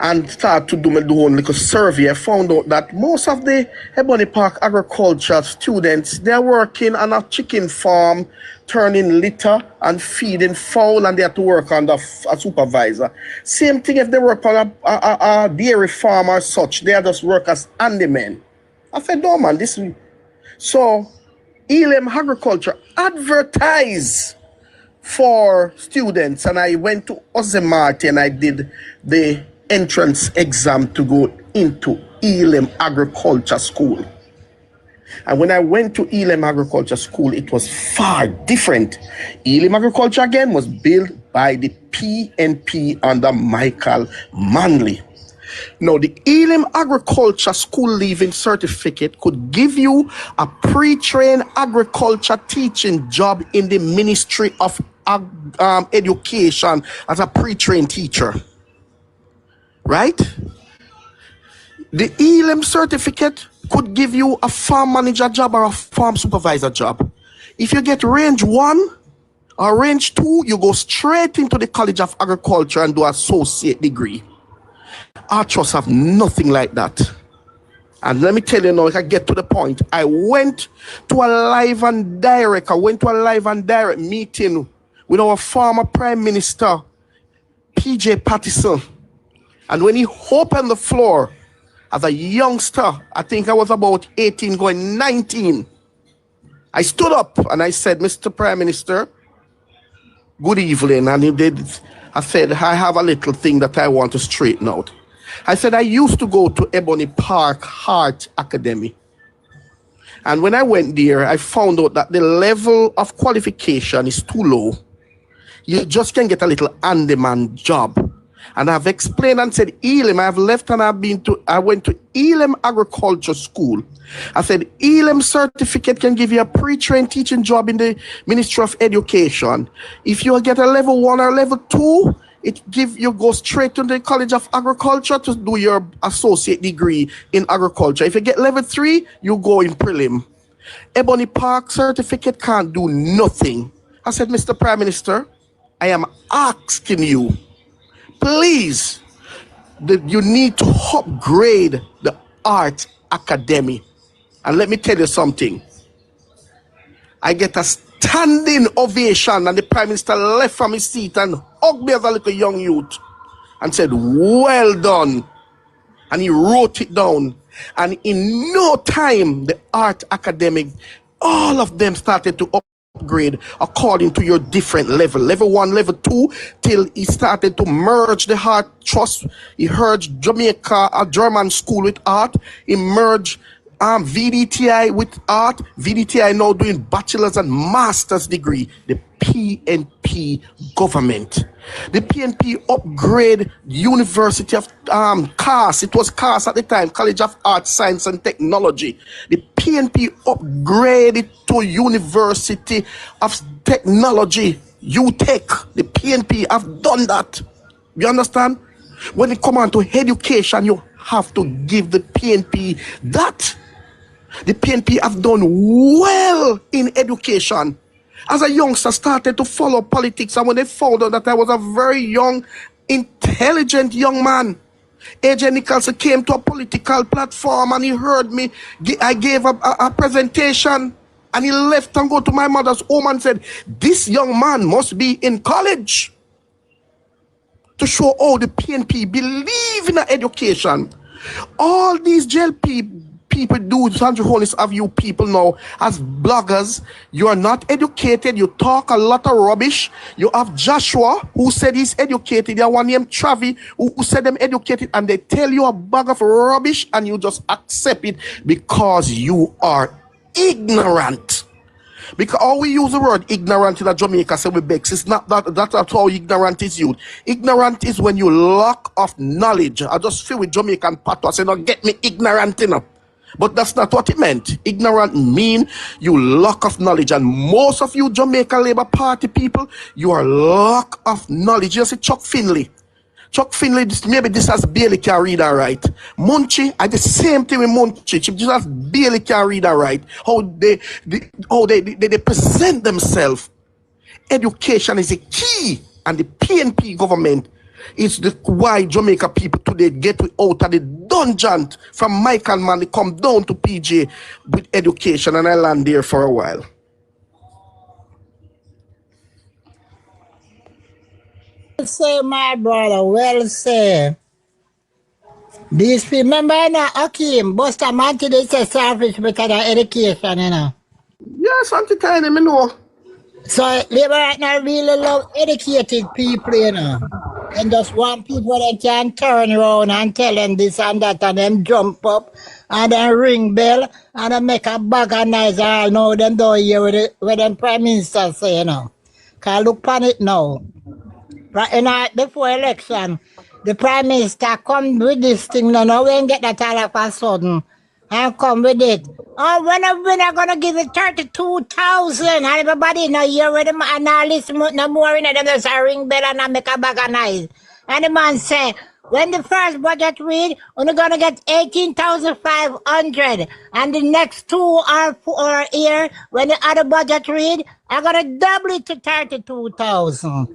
and started to do my own little survey, I found out that most of the Ebony Park agriculture students, they're working on a chicken farm, turning litter and feeding fowl, and they have to work under a supervisor. Same thing if they work on a dairy farm or such, they just work as handymen. I said, no man, this is... So, Elam Agriculture advertise for students, and I went to Ozemarte and I did the entrance exam to go into Elam Agriculture School. And when I went to Elam Agriculture School, it was far different. Elam Agriculture again was built by the PNP under Michael Manley. Now, the Elam Agriculture School Leaving Certificate could give you a pre-trained agriculture teaching job in the Ministry of Education as a pre-trained teacher. Right? The Elam certificate could give you a farm manager job or a farm supervisor job. If you get range 1 or range 2, you go straight into the College of Agriculture and do an associate degree. Our trusts have nothing like that. And let me tell you now, if I get to the point, I went to a live and direct meeting with our former Prime Minister, PJ Pattison. And when he opened the floor, as a youngster, I think I was about 18 going 19, I stood up and I said, Mr. Prime Minister, good evening. And he did. I said, I have a little thing that I want to straighten out. I said, I used to go to Ebony Park Art Academy. And when I went there, I found out that the level of qualification is too low. You just can get a little handyman job. And I've explained and said, Elam, I've left and I went to Elam Agriculture School. I said, Elam certificate can give you a pre-trained teaching job in the Ministry of Education. If you get a level 1 or level 2, you go straight to the College of Agriculture to do your associate degree in agriculture. If you get level 3, you go in prelim. Ebony Park certificate can't do nothing. I said, Mr. Prime Minister, I am asking you, please, you need to upgrade the art academy. And let me tell you something. I get a standing ovation and the Prime Minister left from his seat and hugged me as a little young youth and said, well done. And he wrote it down. And in no time, the art academic, all of them started to upgrade according to your different level. Level 1, level 2, till he started to merge the Art Trust. He merged Jamaica, a German school with art. He merged VDTI with art. VDTI now doing bachelor's and master's degree. The PNP government. The PNP upgrade University of CAS. It was CAS at the time, College of Arts, Science and Technology. The PNP upgraded to University of Technology, UTech. The PNP have done that. You understand? When it comes on to education, you have to give the PNP that. The PNP have done well in education. As a youngster, started to follow politics, and when they found out that I was a very young, intelligent young man, AJ Nicholson came to a political platform and he heard me. I gave a presentation, and he left and go to my mother's home and said, this young man must be in college, to show how the PNP believe in education. All these jail people do, Sandra Hollis, have you people now as bloggers. You are not educated. You talk a lot of rubbish. You have Joshua, who said he's educated. You have one named Travi, who said them educated, and they tell you a bag of rubbish, and you just accept it because you are ignorant. Because how we use the word ignorant in Jamaica, say we bex. It's not that's how ignorant is used. Ignorant is when you lack of knowledge. I just feel with Jamaican patois, I say, no, get me ignorant enough. But that's not what it meant. Ignorant mean you lack of knowledge. And most of you Jamaica Labour Party people, you are lack of knowledge. You see Chuck Finley. Chuck Finley, maybe this has barely can read and write. Munchie, I the same thing with Munchie. She just barely can read and write. How they present themselves. Education is a key, and the PNP government is the why Jamaica people today get out of the dungeon from Michael Man. They come down to PJ with education, and I land there for a while.
Well say, my brother, well say. These people, remember now, Akeem, Buster Manti, they say selfish because of education, you know.
Yes, Auntie Tiny, me know.
So, Labour right now really love educated people, you know. And just want people that can turn around and tell them this and that, and then jump up, and then ring bell, and then make a bag of noise. I know them don't hear what them Prime Minister say, you know. Because look on it now. Right, you know, before election, the Prime Minister come with this thing, no, we ain't get that all of a sudden, and come with it. Oh, we're not going to give it 32,000, and everybody now hear with them, and now listen no more in them, just a ring bell and make a bag of noise. And the man say, when the first budget read, we're going to get 18,500, and the next 2 or 4 year, when the other budget read, I'm going to double it to 32,000.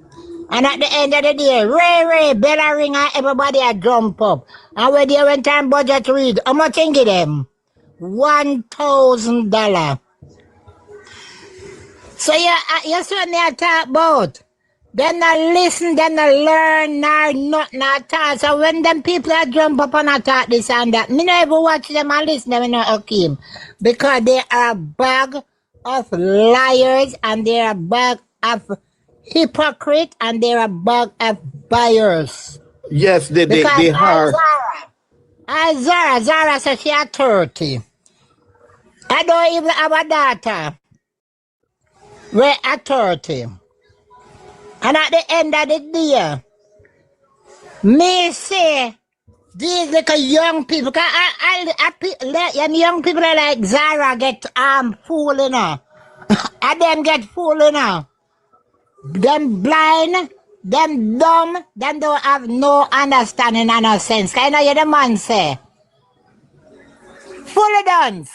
And at the end of the day, Ray, bell ring and everybody a jump up. And when they went time budget read, how much you give them? $1,000. So you see what I talk about. Then I listen, then I learn, nothing at all. So when them people are jump up and attack this and that, me never watch them and listen them in Akeem. Because they are a bag of liars, and they are a bag of hypocrite, and they're a bag of buyers.
Yes, they are.
Zara says she is 30. I don't even have a daughter. We're at 30. And at the end of the day, me say, these little young people, young people like Zara get fooled, you know. And them get fooled, you know. Them blind, them dumb, them don't have no understanding and no sense. Can you hear the man say? Full of dance.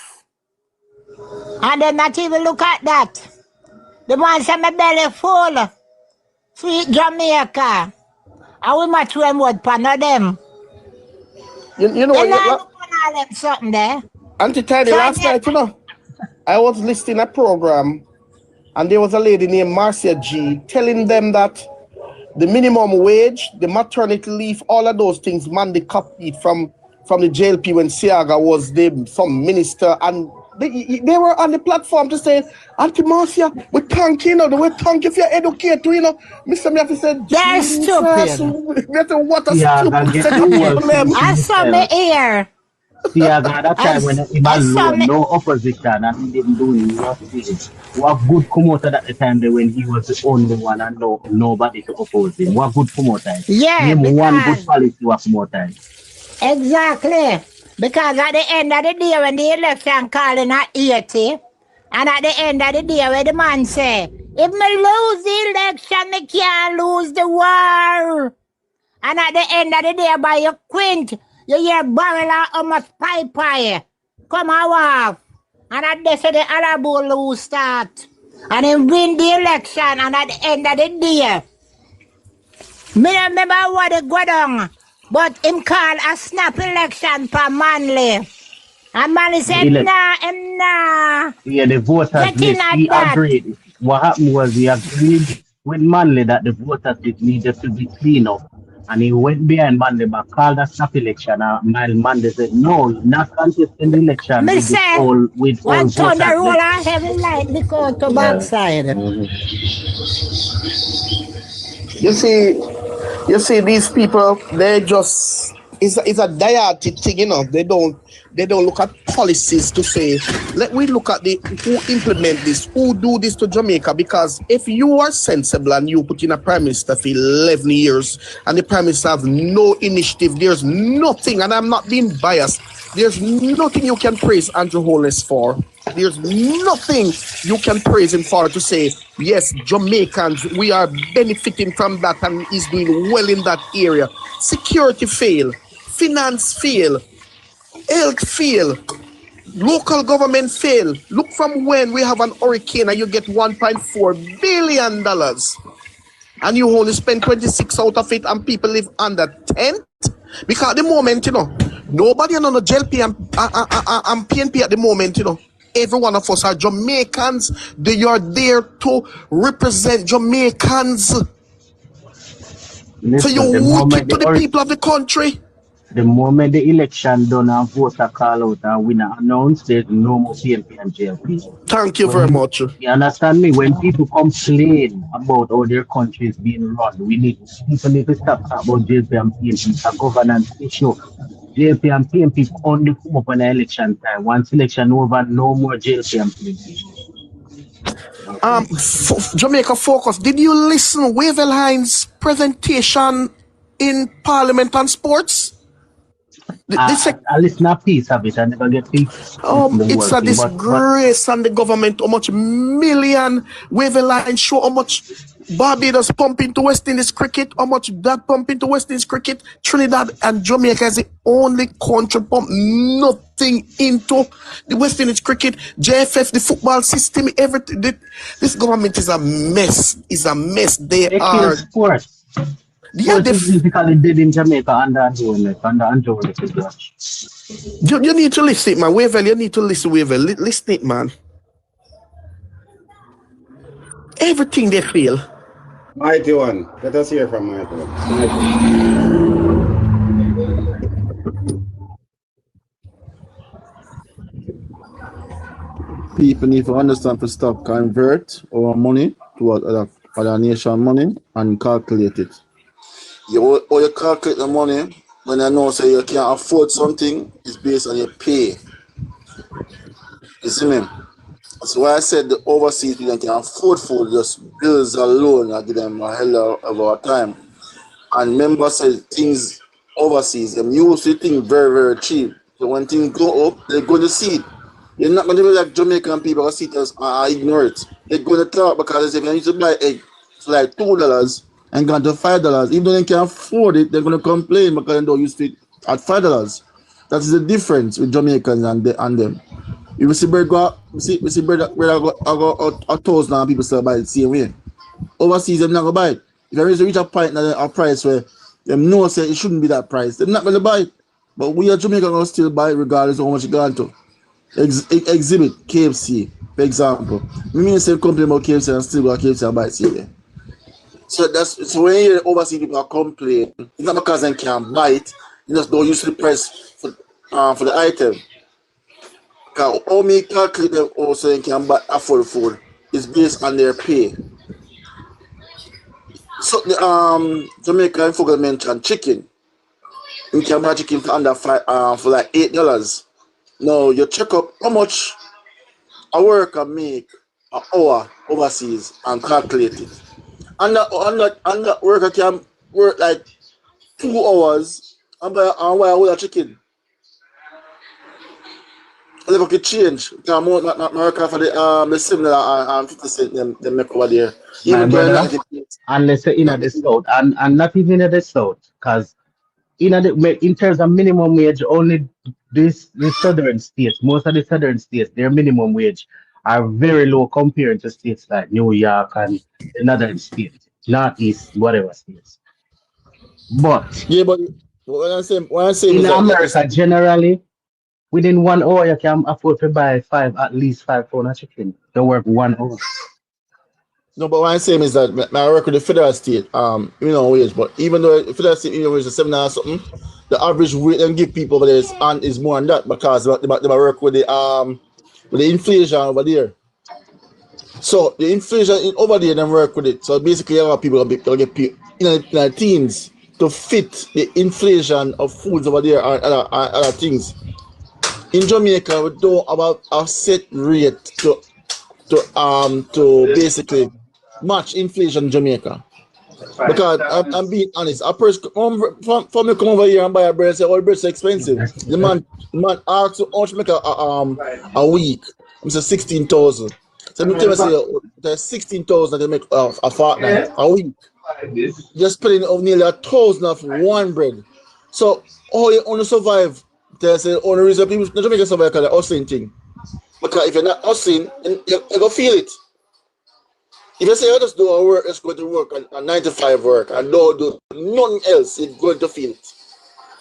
And them not even look at that. The man say my belly full. Sweet Jamaica. And we match them word pan of them.
You know
what?
Look
on them something there.
Auntie Tiny, so last night, you know, I was listening a program, and there was a lady named Marcia G telling them that the minimum wage, the maternity leave, all of those things, man, they copied from the JLP when Siaga was some minister, and they were on the platform to say, Auntie Marcia, we thank you, we thank you for your education, you know. Mr. Miafi said,
they're stupid.
What a stupid.
I saw me here.
Siaga, that time when he was no opposition and he didn't do nothing. What good promoter at the time when he was the only one and nobody to oppose him? What good promoter?
Yeah,
name one good policy was promoter.
Exactly. Because at the end of the day, when the election calling at 80, and at the end of the day, where the man say, if me lose the election, me can't lose the war. And at the end of the day, by your quint, you hear barrel of almost pie. Come on, off. And at this, the Alabo lose start. And him win the election, and at the end of the day, me don't remember what they go down, but him call a snap election for Manly. And Manly said, nah, him nah.
Yeah, the voters
Get in
list,
at
he
that.
agreed. What happened was he agreed with Manley that the voters did needed to be clean up. And he went behind Manley but called a snap election. And Manley said, no, not contesting the election
Me
with the
say,
all
one thunder
voters
roll
list.
and heavy light because to
Yeah.
backside.
You see, these people, they just it's a dietic thing, you know. They don't look at policies to say, let we look at the who implement this, who do this to Jamaica. Because if you are sensible and you put in a prime minister for 11 years and the prime minister have no initiative, there's nothing, and I'm not being biased, there's nothing you can praise Andrew Holness for. There's nothing you can praise him for to say, yes, Jamaicans, we are benefiting from that and he's doing well in that area. Security fail, finance fail, health fail, local government fail. Look from when we have an hurricane and you get $1.4 billion and you only spend 26 out of it and people live under tent. Because at the moment, you know, nobody on the JLP and PNP at the moment, you know. Every one of us are Jamaicans. They are there to represent Jamaicans.
Listen,
so you wicked to the people of the country.
The moment the election done and voter call out and winner announced, there's no more PNP and JLP.
Thank you very much.
You understand me? When people complain about how their country is being run, people need to stop talking about JLP and PNP. It's a governance issue. JLP and PNP only come up on election time. Once election over, no more JLP and PNP.
Jamaica Focus, did you listen Wavell Hines' presentation in Parliament on Sports?
I listen a piece of it. I never get peace.
It's a disgrace on the government how much million Wavell Hines show how much Barbados pump into West Indies cricket, how much that pump into West Indies cricket. Trinidad and Jamaica is the only country pump nothing into the West Indies cricket. JFF, the football system, everything. This government is a mess. They are
sports. Yeah, physically dead in Jamaica under Andrew.
You need to listen, man. Wavell, you need to listen, Wavell. Listen it, man. Everything they feel.
Mighty one. Let us hear from Mighty one.
People need to understand to stop convert our money to other nation money and calculate it. You calculate the money when you know say you can't afford something, it's based on your pay. You see me? That's why I said the overseas people can afford food, just bills alone, I give them a hell of a time. And members say things overseas, them used to think very, very cheap. So when things go up, they're going to see it. You're not going to be like Jamaican people who see it and ignore it. They're going to talk because if you need to buy egg for like $2 and gone to $5, even though they can afford it, they're going to complain because they don't use it at $5. That is the difference with Jamaicans and them. If you see bread go, see bread go $1,000 and people still buy it the same way. Overseas, they're not going to buy it. If you reach a point a price where them know say it shouldn't be that price, they're not going to buy it. But we are Jamaican going to still buy it regardless of how much it gone to. Exhibit KFC, for example. We mean say complain about KFC and still go to KFC and buy it here. So when you hear overseas people complain, it's not because they can't buy it, you just don't use the price for the item. Because how many calculate them also they can buy afford food is based on their pay. So the Jamaican folks mentioned chicken. You can buy chicken for under for like $8. Now you check up how much a worker make an hour overseas and calculate it. And that worker can work like 2 hours and buy a whole chicken. Level could change. Because more not worker for the similar and 50 cents they make over there.
Even unless you're in the south and not even in the south, because in terms of minimum wage, only the southern states, most of the southern states, their minimum wage are very low compared to states like New York and another states, Northeast, whatever states. But
Yeah, but what I'm saying
in
is that
America, generally, within 1 hour, you can afford to buy at least 5 pounds of chicken. You work 1 hour.
no, but what I'm saying is that I work with the federal state, wage. But even though the federal state minimum wage is 7 or something, the average rate them give people over there is more than that because they work with the inflation over there. So the inflation over there, them work with it. So basically, a lot of people will get paid in the teens to fit the inflation of foods over there and other things. In Jamaica, we don't have a set rate to basically match inflation in Jamaica. Because I'm being honest, a person from me come over here and buy a bread and say, oh, the bread's expensive. The man asks how much make a week. I'm saying 16,000. So me tell me say there's 16,000 they make a fortnight, a week. Just spending nearly 1,000 of one bread. So how you only survive? They say only reason people in Jamaica survive because they're hustling thing. Because if you're not hustling, you're gonna feel it. If you say I just do a work, just go to work a 9 to 5 work and don't do nothing else, you're going to feel it.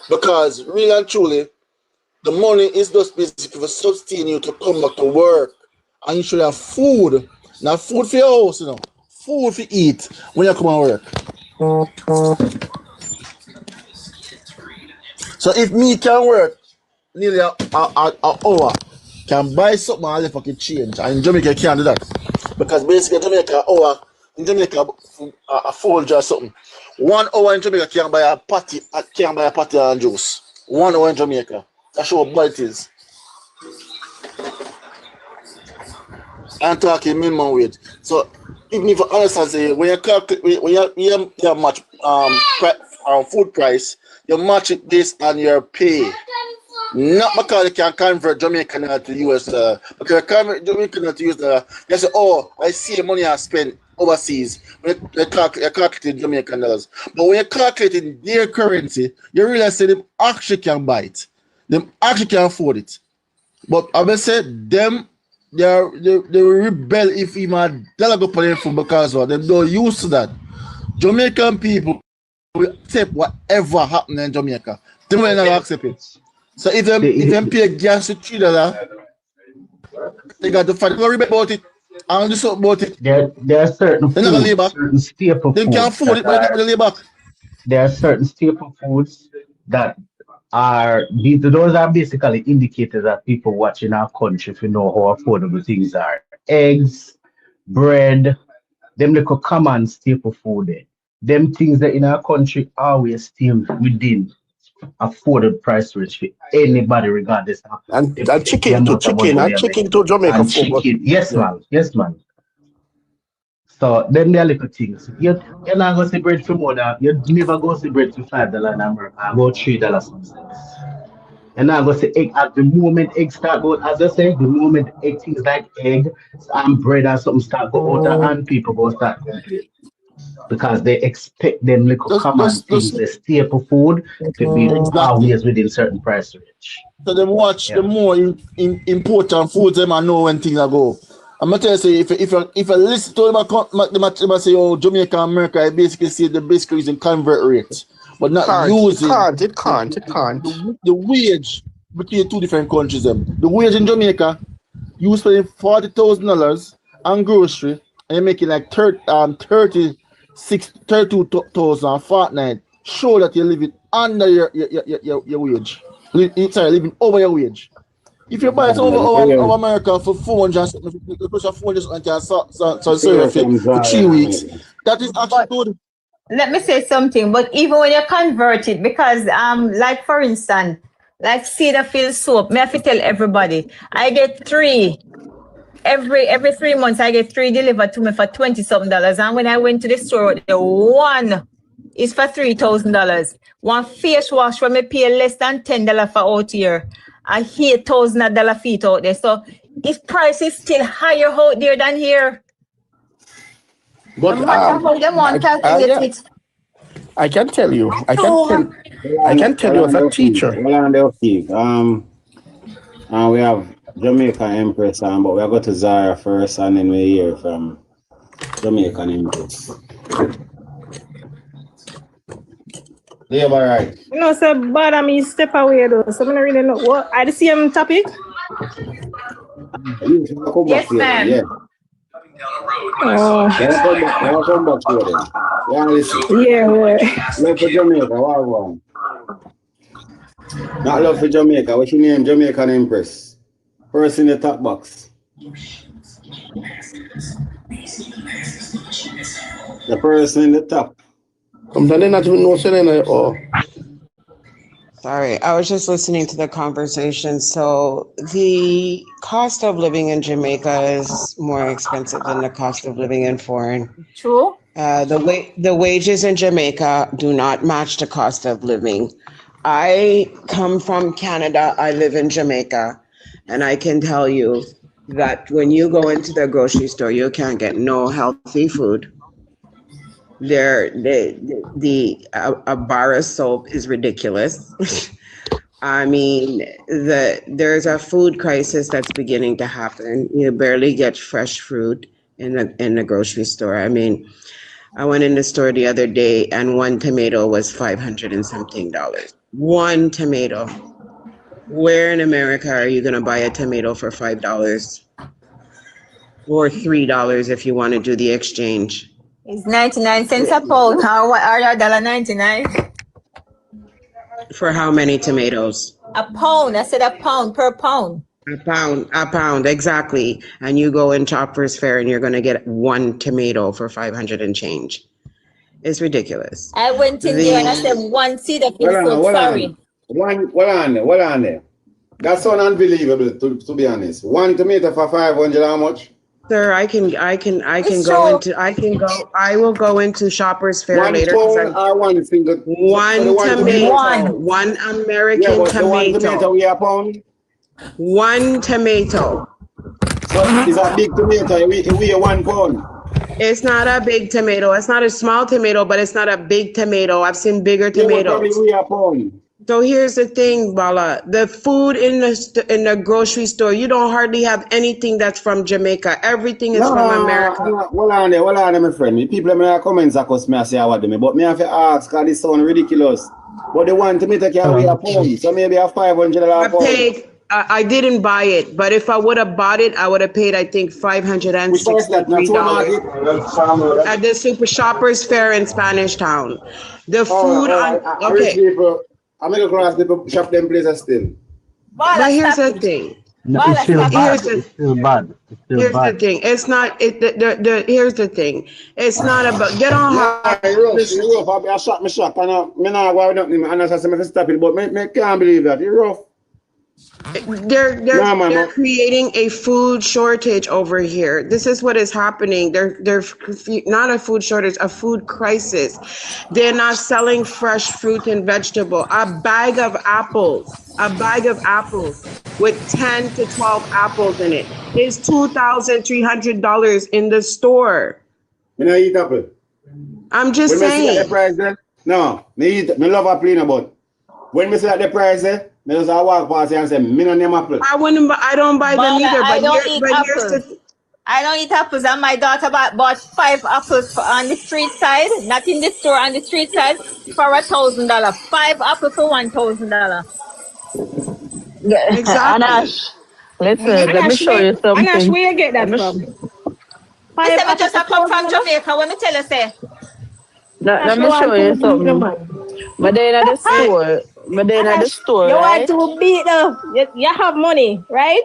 Because really and truly, the money is just basically for sustaining you to come back to work. And you should have food. Not food for your house, food for eat when you come and work. So if me can work nearly an hour, can buy something and left fucking change. And in Jamaica can't do that. Because basically in Jamaica a Folger or something. 1 hour in Jamaica can't buy a patty and juice. 1 hour in Jamaica. That's how bad it is. I'm talking minimum wage. So even if I understand say when you match food price, you match it based on your pay. Not because you can convert Jamaican to US dollar. Because you convert Jamaican to US dollar, you say, oh, I see the money I spend overseas. When you calculate in Jamaican dollars. But when you calculate in their currency, you realize that they actually can buy it. They actually can afford it. But I will say them they will rebel if even a dollar go for them food because of them don't used to that. Jamaican people will accept whatever happens in Jamaica. They will not accept it. So if them pay gas to $3, they got to fight. Don't worry about it. I don't do something about it.
There are certain staple
they
foods.
They can't afford it, but they don't lay back.
There are certain staple foods that those are basically indicators that people watching our country if you know how affordable things are. Eggs, bread, them little common staple food there. Them things that in our country always stay within affordable price range for anybody regardless of
and chicken to Jamaica.
And chicken. Yes, man. So them they're little things. You're not gonna see bread for more than you never go see bread for $5 in America, about $3 some cents. And now go say egg at the moment egg start going, as I say, the moment egg things like egg and bread and something start go out and people go start complaining. Because they expect them little common things, the staple food to be always within certain price range.
So them watch the more important foods them and know when things are go. I'm gonna tell you, if I listen to them say, oh, Jamaica and America, I basically see the basically using convert rate, but not using
it can't.
The wage between two different countries. The wage in Jamaica, you spending $40,000 on grocery, and you're making like 32,000 a fortnight. Show that you're living under your wage. Living over your wage. If you buy it over America for 400 for 3 weeks, that is actually good.
Let me say something, but even when you convert it, because like for instance, like Cedarfield soap, me have to tell everybody, I get 3. Every 3 months I get 3 delivered to me for $20-something. And when I went to the store, the one is for $3,000. One face wash when me pay less than $10 for out here. I hear $1,000 feet out there. So if price is still higher out there than here.
But I can tell you as a teacher.
We have Jamaica Empress, but we'll go to Zara first and then we hear from Jamaican Empress. Yeah, all right.
You know, so bad I mean step away though. So I don't really know what are the same topic?
Yes, ma'am.
Yeah.
Oh.
Come back to them. Yeah, listen.
Yeah.
Love for Jamaica, what one? Not love for Jamaica. What's your name? Jamaican Empress. First in the top box. The person in the top.
Sorry, I was just listening to the conversation. So the cost of living in Jamaica is more expensive than the cost of living in foreign.
True.
The wages in Jamaica do not match the cost of living. I come from Canada. I live in Jamaica, and I can tell you that when you go into the grocery store, you can't get no healthy food. A bar of soap is ridiculous. I mean, there's a food crisis that's beginning to happen. You barely get fresh fruit in the grocery store. I mean, I went in the store the other day and one tomato was $500 and something. One tomato. Where in America are you gonna buy a tomato for $5 or $3 if you want to do the exchange?
It's 99 cents a pound. How are you $1.99?
For how many tomatoes?
A pound. I said a pound per pound.
A pound, exactly. And you go in Choppers Fair and you're gonna get one tomato for 500 and change. It's ridiculous.
I went in there and I said one seed of food. Sorry.
What on there? That's so unbelievable, to be honest. One tomato for 500, how much?
Sir, I will go into Shoppers Fair later.
One
tomato, one American tomato. One tomato.
So it's a big tomato, we 1 pound.
It's not a big tomato. It's not a small tomato, but it's not a big tomato. I've seen bigger tomatoes. So here's the thing, Bala. The food in the grocery store, you don't hardly have anything that's from Jamaica. Everything is from America.
Hold on there, my friend. The people in the comments are because I say what them, but me have to ask because this sound ridiculous. But the one tomato can weigh a pound, so maybe a $500
I didn't buy it, but if I would have bought it, I would have paid, I think, $563 at the Super Shoppers Fair in Spanish Town. The food
I'm going to cross people shop them places still.
But here's the thing.
It's still bad.
Here's the thing. It's not. Here's the thing. It's not about. Get on her.
I shot me shot. And I go down and I say stop it, but I can't believe that. You're rough.
They're creating a food shortage over here. This is what is happening. They're not a food shortage, a food crisis. They're not selling fresh fruit and vegetable. A bag of apples with 10 to 12 apples in it is $2,300 in the store.
Me not eat apple.
I'm just saying.
The price there? No, me love apple, but when me see that the price there, I just walk past and say, me no name apple.
I don't buy them either.
I don't eat apples, and my daughter bought 5 apples on the street side, not in the store, on the street side, for $1,000. 5 apples for $1,000.
Exactly.
Anash, listen, let me show you something. Anash, where you get that from?
I said, just come from Jamaica. When me tell you, say.
Let me show you something. But then at the store. But then at the store, you right? want to beat them. You have money, right?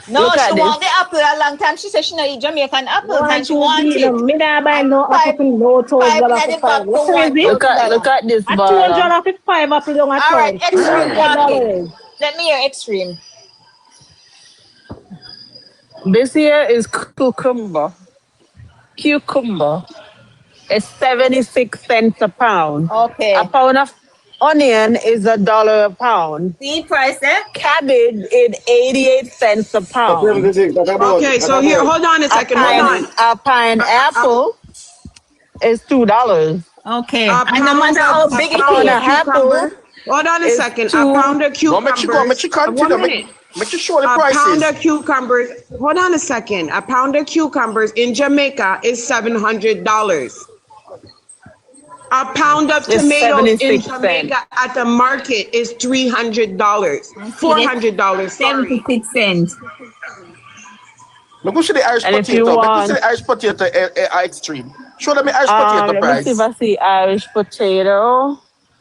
No, she want the apple a long time. She said she not eat Jamaican apples and she want it.
Me not buy no apple no $1,000 Look at this bar. $205 apple on a
all right, extreme walking. Let me hear extreme.
This here is cucumber. It's 76 cents a pound.
Okay.
A pound of onion is $1 a pound.
See price there?
Cabbage is 88 cents a pound.
Okay, so here, hold on a second.
A pineapple is $2.
Okay. And no matter how big it is.
Hold on a second. A pound of cucumber. 1 minute.
But you show the
A
prices.
pound of cucumbers. Hold on a second. A pound of cucumbers in Jamaica is $700. A pound of
It's
tomatoes in
76 cents.
Jamaica at the market is $300. $400. Sorry.
76 cents.
Look, go show the Irish
And if you
potato. Look, go
want,
see the Irish potato extreme. Show them the Irish potato
let me see if
price.
I see Irish potato.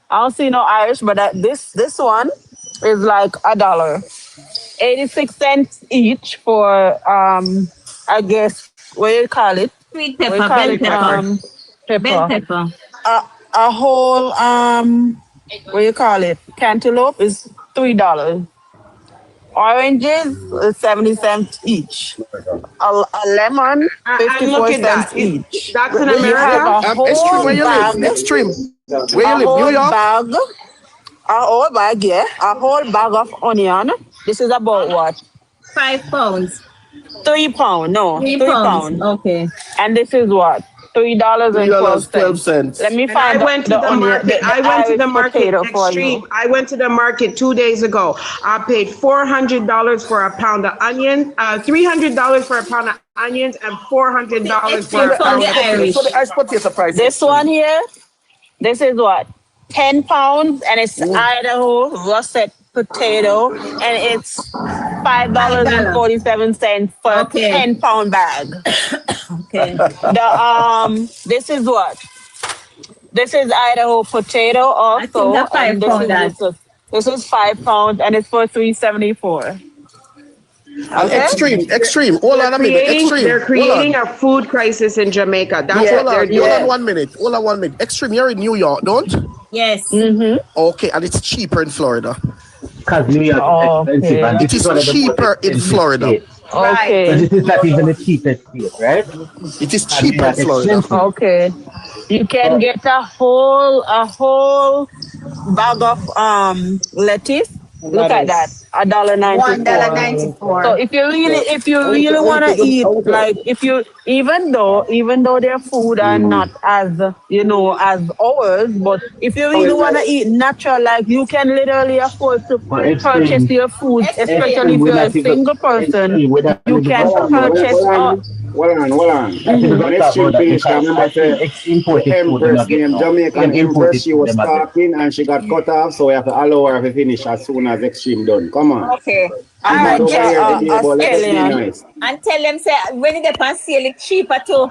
I don't see no Irish, but this one is like $1. 86 cents each for I guess what do you call it?
Sweet
What do you
pepper,
call
bell
it?
pepper. Bell
Pepper.
pepper.
A whole what do you call it? Cantaloupe is $3. Oranges is 70 cents each. A lemon,
And
54
look at
cents
that.
each.
That's in
Where you
You have
America?
a
Extreme, where
whole
you
bag,
live? Extreme. Where you
a
live? New
whole
York?
bag, a whole bag, yeah, a whole bag of onion. This is about what?
5 pounds.
£3, no,
3
£3.
pounds. Okay.
And this is what? $3.12.
$3.12.
Let me
And
find
I went to
the
the
onion,
market.
the
I went to
Irish
the market
potato for
extreme.
you.
I went to the market 2 days ago. I paid $400 for a pound of onion, $300 for a pound of onions, and $400
Show
for a
the
From
pound
the
of
Irish potato. Show
fish.
the
Irish.
Irish potato price.
This one here, this is what? £10, and it's Idaho russet potato, and it's
$5.
$5.47 for a
Okay.
10-pound bag.
Okay.
This is what? This is Idaho potato
I think
also,
that
and
5 pound that.
this is £5, and it's for $3.74. Okay.
Extreme. Hold on a minute. Extreme.
They're
Hold on.
creating a food crisis in Jamaica. That's
Yeah,
what they're
Hold on
doing.
1 minute. Hold on 1 minute. Extreme, you're in New York, don't?
Yes.
Okay, and it's cheaper in Florida.
Because New York is expensive, and
It
this is
is
one of the most
cheaper in
expensive
Florida.
states.
Okay.
So this is not even the cheapest state, right?
It is
And New
cheaper in
York
Florida.
expensive.
Okay. You can get a whole bag of lettuce. Look at that. $1.94.
$1.94.
So if you really wanna eat, like even though their food are not as as ours, but if you really wanna eat natural, like you can literally afford to
But
purchase your food, especially if
we're
you're a
not even
single person,
we're not
you
even
can
gonna talk about
purchase
that.
Hold on.
Not even
When
gonna talk
Extreme
about that
finished, I
because
remember the
imported food do
Empress,
not get
named
no.
Jamaican
Same
Empress,
imported
she
food
was
them are get.
talking and she got cut off, so we have to allow her to finish as soon as Extreme done. Come on.
Okay.
She's
All
not
right,
over
just
here today, but let us be
Australian.
nice.
and tell them say when you get on sale it's cheaper too.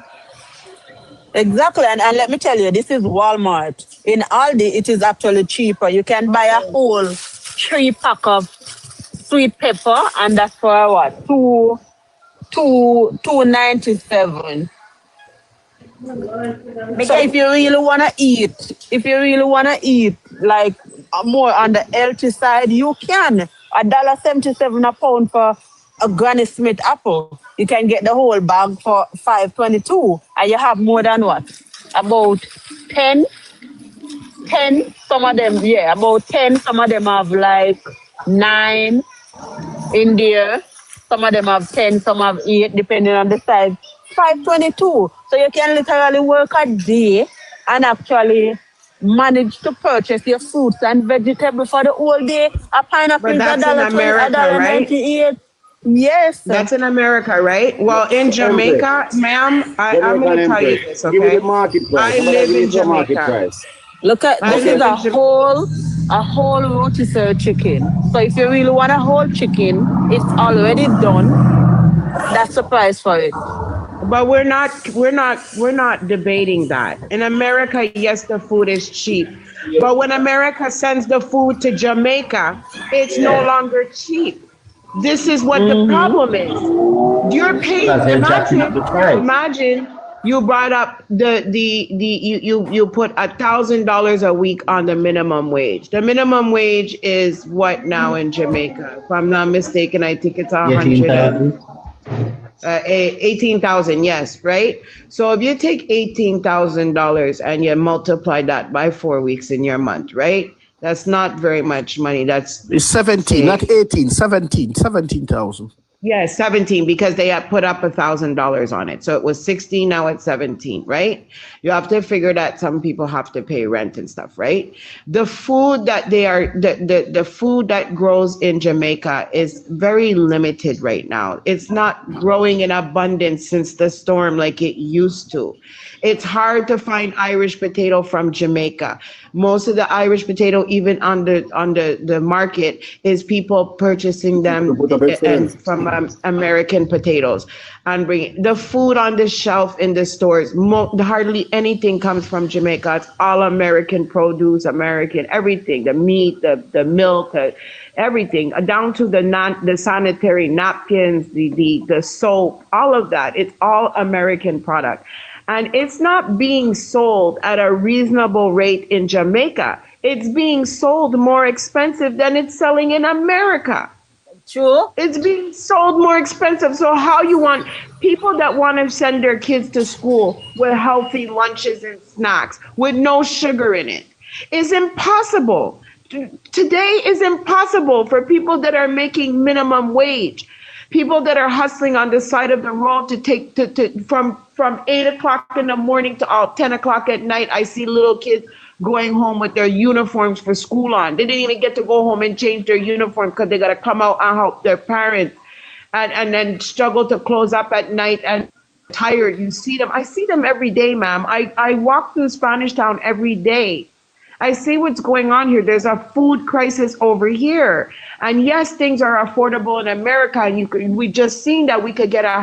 Exactly, and let me tell you, this is Walmart. In Aldi, it is actually cheaper. You can buy a whole 3 pack of sweet pepper, and that's for what? $2.97. So
Because
if you really wanna eat like more on the healthy side, you can. $1.77 a pound for a Granny Smith apple. You can get the whole bag for $5.22, and you have more than what? About 10. Some of them, yeah, about 10. Some of them have like 9 in there. Some of them have 10, some have 8, depending on the size. $5.22. So you can literally work a day and actually manage to purchase your fruits and vegetables for the whole day. A pineapple
But
is
that's in
$1.20,
America, right?
$1.98. Yes.
That's in America, right? Well, in
Empress,
Jamaica, ma'am, I'm
Jamaican
going to tell you
Empress,
this,
give me the
okay?
market price.
I
Somebody
live
give me
in
the market
Jamaica.
price.
Look at
I
this is
live in Jamaica.
a whole rotisserie chicken. So if you really want a whole chicken, it's already done. That's the price for it.
But we're not debating that. In America, yes, the food is cheap. But when America sends the food to Jamaica, it's no longer cheap. This is what the problem is. You're paying.
Because they're jacking up the price.
Imagine you brought up you put $1,000 a week on the minimum wage. The minimum wage is what now in Jamaica? If I'm not mistaken, I think it's
18,000.
18,000, yes, right? So if you take $18,000 and you multiply that by 4 weeks in your month, right? That's not very much money. That's
It's 17, not 18, 17, 17,000.
Yeah, 17 because they had put up $1,000 on it. So it was 16, now it's 17, right? You have to figure that some people have to pay rent and stuff, right? The food that the food that grows in Jamaica is very limited right now. It's not growing in abundance since the storm like it used to. It's hard to find Irish potato from Jamaica. Most of the Irish potato, even on the market, is people purchasing them and from American potatoes and bring the food on the shelf in the stores. Hardly anything comes from Jamaica. It's all American produce, American everything, the meat, the milk, everything, down to the sanitary napkins, the soap, all of that. It's all American product. And it's not being sold at a reasonable rate in Jamaica. It's being sold more expensive than it's selling in America.
True.
It's being sold more expensive. So how you want people that want to send their kids to school with healthy lunches and snacks with no sugar in it is impossible. Today is impossible for people that are making minimum wage. People that are hustling on the side of the road to take from 8 o'clock in the morning to 10 o'clock at night. I see little kids going home with their uniforms for school on. They didn't even get to go home and change their uniform because they got to come out and help their parents and then struggle to close up at night and tired. You see them. I see them every day, ma'am. I walk through Spanish Town every day. I see what's going on here. There's a food crisis over here. And yes, things are affordable in America. And we just seen that we could get a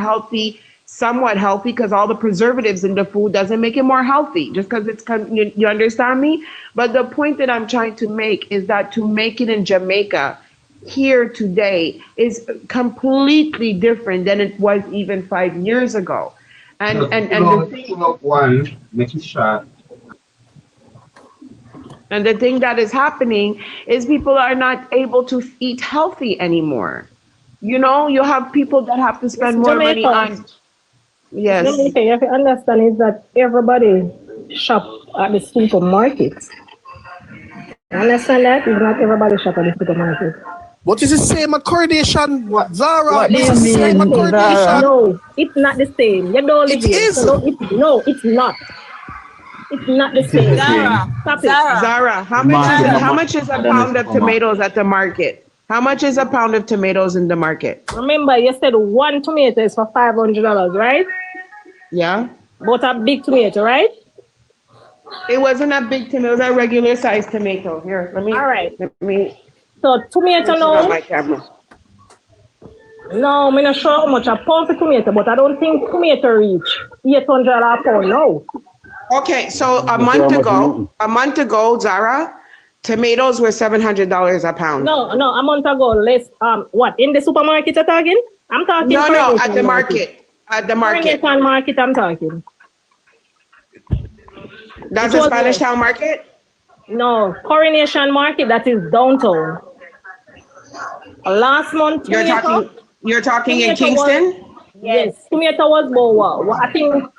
somewhat healthy, because all the preservatives in the food doesn't make it more healthy, just because it's, you understand me? But the point that I'm trying to make is that to make it in Jamaica here today is completely different than it was even 5 years ago. And the thing,
one, make it short.
And the thing that is happening is people are not able to eat healthy anymore. You know, you have people that have to spend more money on. Yes.
Jamaica, you have to understand is that everybody shop at the supermarket. Understand that? It's not everybody shop at the supermarket.
What is the same accreditation, Zara?
What do you mean, Zara? No, it's not the same. You don't live here. So no, it's not. It's not the same.
Zara,
stop it.
Zara, how much is a pound of tomatoes at the market? How much is a pound of tomatoes in the market?
Remember, you said one tomato is for $500, right?
Yeah.
But a big tomato, right?
It wasn't a big tomato. It was a regular size tomato. Here, let me.
All right.
Let me.
So tomato now.
My camera.
No, I'm not sure how much a pound for tomato, but I don't think tomato reach $800 a pound. No.
Okay, so a month ago, Zara, tomatoes were $700 a pound.
No, a month ago, less. What, in the supermarket you're talking? I'm talking.
No, at the market. At the market.
Coronation market, I'm talking.
That's a Spanish Town market?
No, Coronation market, that is downtown. Last month,
you're talking in Kingston?
Yes, tomato was about, I think,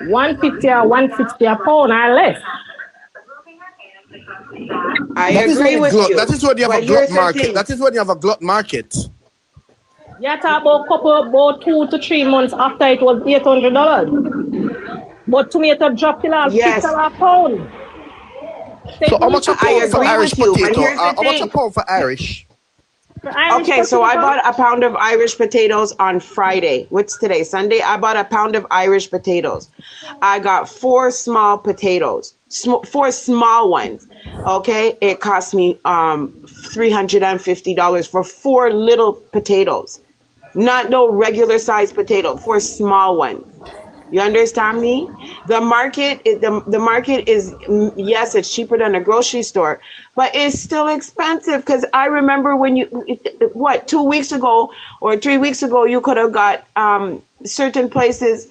150 or 160 a pound or less.
I agree with you.
That is when you have a glut market. That is when you have a glut market.
Yeah, talk about 2 to 3 months after it was $800. But tomato dropped in $6 a pound.
So how much a pound for Irish potato? How much a pound for Irish?
Okay, so I bought a pound of Irish potatoes on Friday. What's today? Sunday? I bought a pound of Irish potatoes. I got 4 small potatoes, 4 small ones. Okay, it cost me $350 for 4 little potatoes, not no regular size potato, 4 small ones. You understand me? The market is, yes, it's cheaper than a grocery store, but it's still expensive, because I remember when 2 weeks ago or 3 weeks ago, you could have got certain places,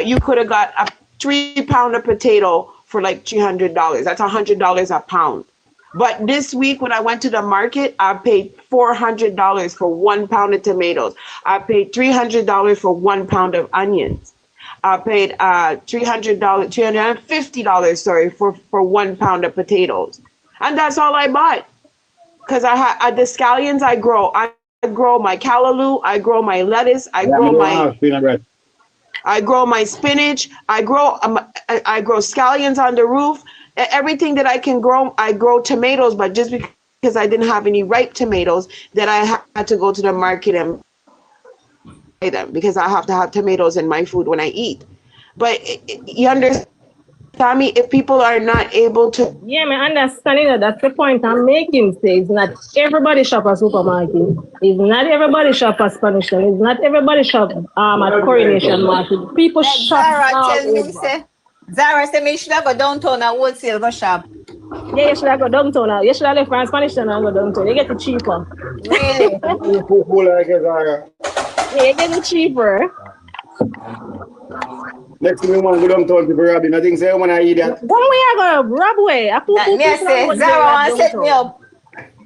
you could have got a 3-pound of potato for like $300. That's $100 a pound. But this week when I went to the market, I paid $400 for 1 pound of tomatoes. I paid $300 for 1 pound of onions. I paid $350, sorry, for 1 pound of potatoes. And that's all I bought. Because I had the scallions I grow, I
grow my callaloo, I grow my lettuce, I grow my spinach, I grow scallions on the roof. Everything that I can grow, I grow tomatoes, but just because I didn't have any ripe tomatoes, that I had to go to the market and buy them because I have to have tomatoes in my food when I eat. But you understand me? If people are not able to...
Yeah, I understanding that. That's the point I'm making. Say it's not everybody shop at supermarket. It's not everybody shop at Spanish Town. It's not everybody shop at Coronation Market. People shop
Zara
all
tell me,
over.
say, Zara say me should have go downtown and wholesale go shop.
Yeah, you should have go downtown. You should have left from Spanish Town and go downtown. You get it cheaper.
Really?
Yeah, you get it cheaper.
Next thing we want to go downtown to robbing. I think say I want to eat that.
When we are going to rob way? I
say Zara want to set me up.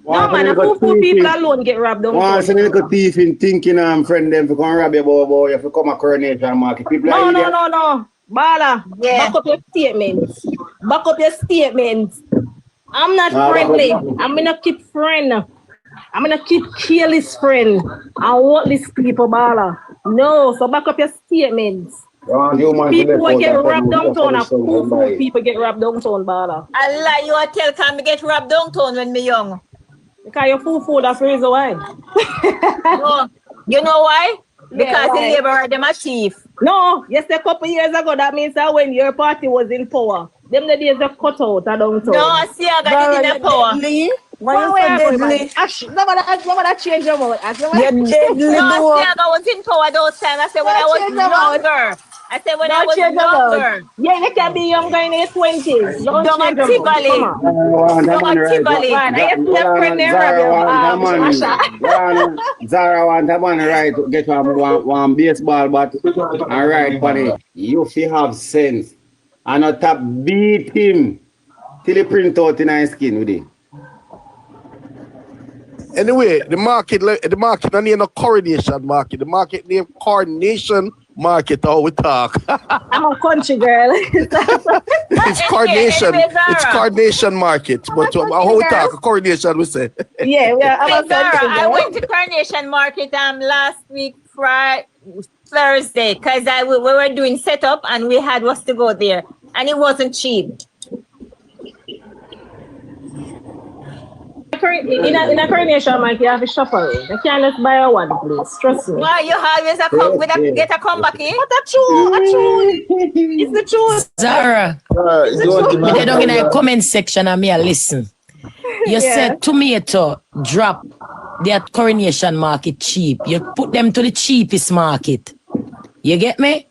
No man, people alone get robbed downtown.
Once a little thief in thinking friend them to come rob your boy, you have to come a Coronation Market. People
No. Bala, back up your statements. Back up your statements. I'm not friendly. I'm gonna keep friend. I'm gonna keep careless friend. I want these people, Bala. No, so back up your statements. People get robbed downtown. People get robbed downtown, Bala.
I lie, you are tell can me get robbed downtown when me young.
Because you're full, that's the reason why.
No, you know why? Because the labor them a thief.
No, yes, a couple years ago, that means that when your party was in power, them the days they cut out, I don't know.
No, see, I got it in the power.
Nobody change your mouth.
You're deadly. No, see, I was in power those times. I said when I was younger. I said when I was younger.
Yeah, you can be younger in your 20s.
Don't Tibali.
I used to friend
Zara want that man right to get one baseball bat. All right, buddy. You feel have sense. And not tap beat him till he print out in his skin with it.
Anyway, the market not name a Coronation Market. The market name Coronation Market. How we talk?
I'm a country girl.
It's Coronation. It's Coronation Market. But how we talk? Coronation, we say.
Yeah,
I went to Coronation Market last week Thursday because we were doing setup and we had was to go there and it wasn't cheap.
In a Coronation Market, you have a shopper. You can't just buy a one place. Trust me.
Why you always get a comeback in?
But that's true. It's the truth.
Zara, they don't in a comment section and me listen. You said tomato drop their Coronation Market cheap. You put them to the cheapest market. You get me?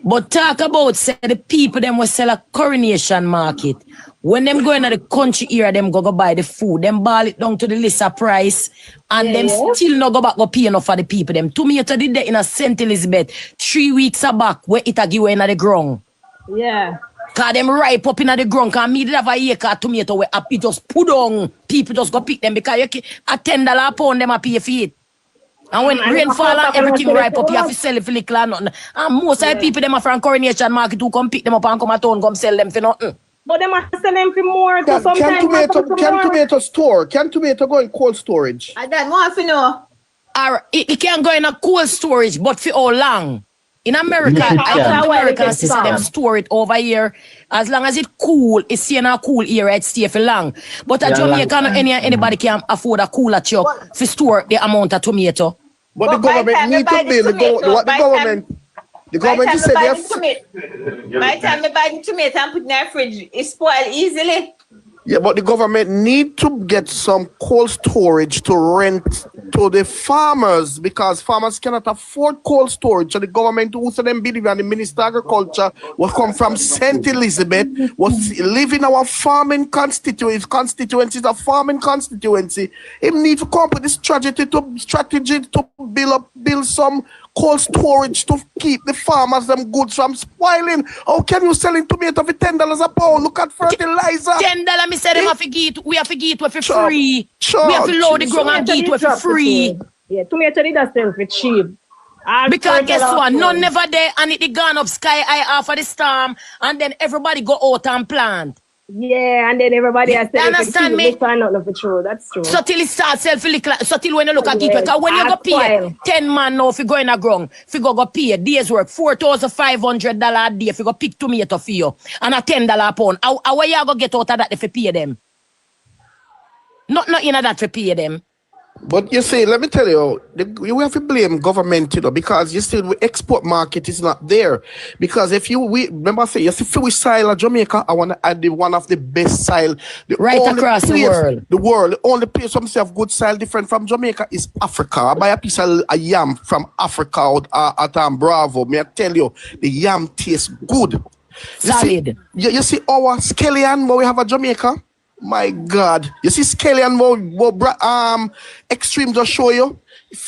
But talk about say the people them will sell a Coronation Market. When them go into the country here, them go buy the food. Them ball it down to the list of price. And them still not go back go pay enough for the people. Them tomato did that in a St. Elizabeth 3 weeks back where it a give in the ground.
Yeah.
Cause them ripe up in the ground. Cause me did have a acre of tomato where it just put on. People just go pick them because you a $10 a pound them a pay for it. And when rain fall and everything ripe up, you have to sell it for little and nothing. And most of the people them are from Coronation Market who come pick them up and come at town come sell them for nothing.
But they must sell them for more.
Can tomato store? Can tomato go in cold storage?
I don't want to know.
It can go in a cold storage, but for how long? In America, Americans see them store it over here. As long as it cool, it's in a cool area, it stay for long. But at Jamaica, anybody can afford a cooler truck to store the amount of tomato.
But the government need to build the government is saying
by the time they buy the tomato and put in their fridge, it spoil easily.
Yeah, but the government need to get some cold storage to rent to the farmers because farmers cannot afford cold storage. So the government who said them believe and the Minister of Agriculture will come from St. Elizabeth, was living our farming constituency is a farming constituency. He need to come up with this strategy to build some cold storage to keep the farmers them goods from spoiling. How can you selling tomato for $10 a pound? Look at fertilizer.
$10 me say them have to get we have to get for free. We have to load the ground and get for free.
Yeah, tomato did that sell for cheap.
Because guess what? None never there and it gone up sky high after the storm and then everybody go out and plant.
Yeah, and then everybody has
You
said
understand me?
They find out for true. That's true.
So till it starts self so till when you look at it,
Yes,
because when you go pay
spoil.
10 man now if you go in a ground, if you go pay a day's work, $4,500 a day if you go pick tomato for you and a $10 a pound. How you go get out of that if you pay them? Not in that to pay them.
But you see, let me tell you, you have to blame government, because you see the export market is not there. Because remember I say, you see which soil of Jamaica, I want to add one of the best soil.
Right across the world.
The only place some say have good soil different from Jamaica is Africa. I buy a piece of a yam from Africa at Bravo. May I tell you, the yam tastes good.
Solid.
You see our scallion where we have a Jamaica? My God. You see scallion extreme just show you?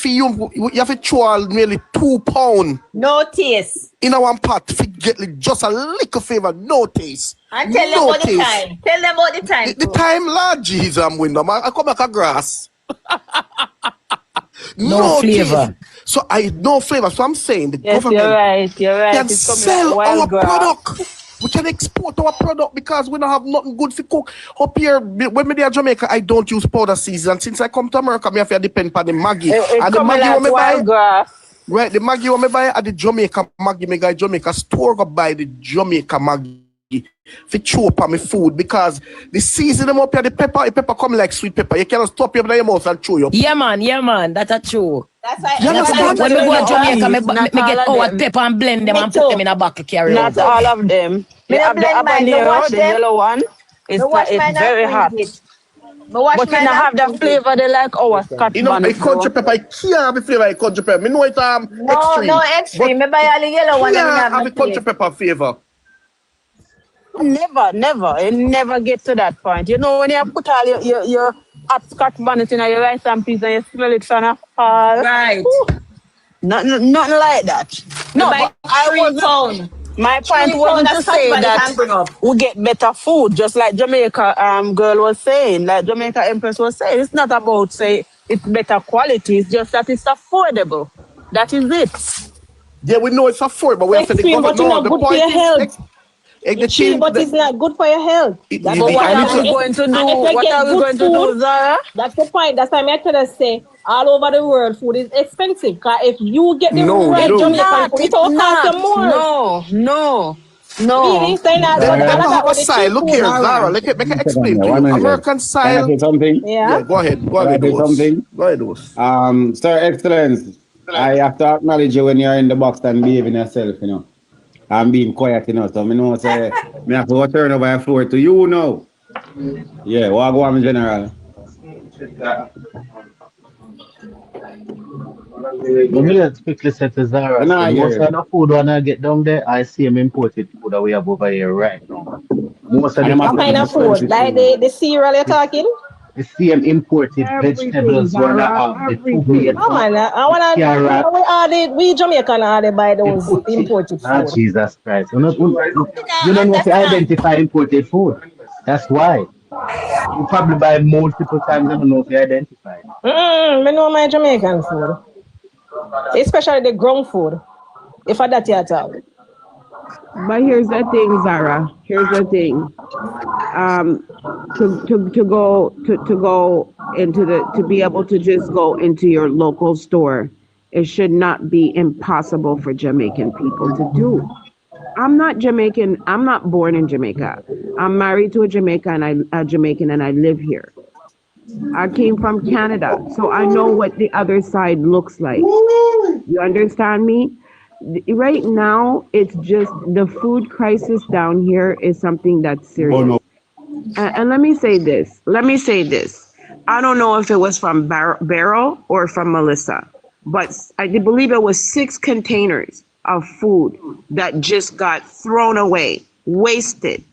You have to throw nearly 2 pounds.
No taste.
In a one pot to get just a little flavor, no taste.
And tell them about the time. Tell them about the time.
The time, Lord Jesus, I'm window. I come back a grass.
No flavor.
Taste. So no flavor. So I'm saying the government
You're right.
can sell our product. We can export our product because we don't have nothing good to cook. Up here, when me in Jamaica, I don't use powder season. Since I come to America, I have to depend on the Maggi. And the Maggi when me buy, right, the Maggi when me buy at the Jamaica Maggi, me go Jamaica store go buy the Jamaica Maggi. For chew up on my food because the season them up here, the pepper come like sweet pepper. You cannot stop your mouth and chew you.
Yeah man, that's true.
That's why
when we go to Jamaica, me get our pepper and blend them and put them in a bucket carry
Not
over.
all of them.
Me
The
blend mine,
habanero, the yellow one, it's very hot. But you don't have the flavor they like our Scotch bonnet.
A country pepper, I can't have the flavor of country pepper. Me know it extreme.
No extreme. Me buy all the yellow one.
Yeah, have a country pepper flavor.
Never. It never get to that point. You know when you put all your hot Scotch bonnet in your rice and peas and you smell it from afar.
Right.
Nothing like that. No, but my point wasn't to say that we get better food, just like Jamaica girl was saying, like Jamaica Empress was saying. It's not about say it's better quality, it's just that it's affordable. That is it.
Yeah, we know it's affordable, but we have to
Extreme, but it's not good for your health. But it's not good for your health.
But what are we going to do? What are we going to do, Zara?
That's the point. That's why I tell us say all over the world food is expensive. Because if you get the right Jamaican food, it will cost you more.
No.
Really?
Have a style. Look here, Zara. Make it explain to you. American style.
Can I say something?
Yeah.
Go ahead.
Can I say something?
Go ahead,
Sir Excellence, I have to acknowledge you when you're in the box and behaving yourself, I'm being quiet, so I know say I have to turn over the floor to you now. Yeah, what go on, General?
Let me just quickly say to Zara, most of the food when I get down there, I see them imported food that we have over here right now. Most of them
what kind of food? Like the cereal you're talking?
The same imported vegetables when I have the food made.
Oh man, I wanna we Jamaican are they buy those imported food.
Ah, Jesus Christ. You don't know to identify imported food. That's why. You probably buy multiple times and don't know to identify.
I know my Jamaican food. Especially the ground food. If I that you talk.
But here's the thing, Zara. Here's the thing. To go into to be able to just go into your local store, it should not be impossible for Jamaican people to do. I'm not Jamaican. I'm not born in Jamaica. I'm married to a Jamaican and I live here. I came from Canada, so I know what the other side looks like. You understand me? Right now, it's just the food crisis down here is something that's serious.
Oh, no.
And let me say this. I don't know if it was from Beryl or from Melissa, but I believe it was 6 containers of food that just got thrown away, wasted.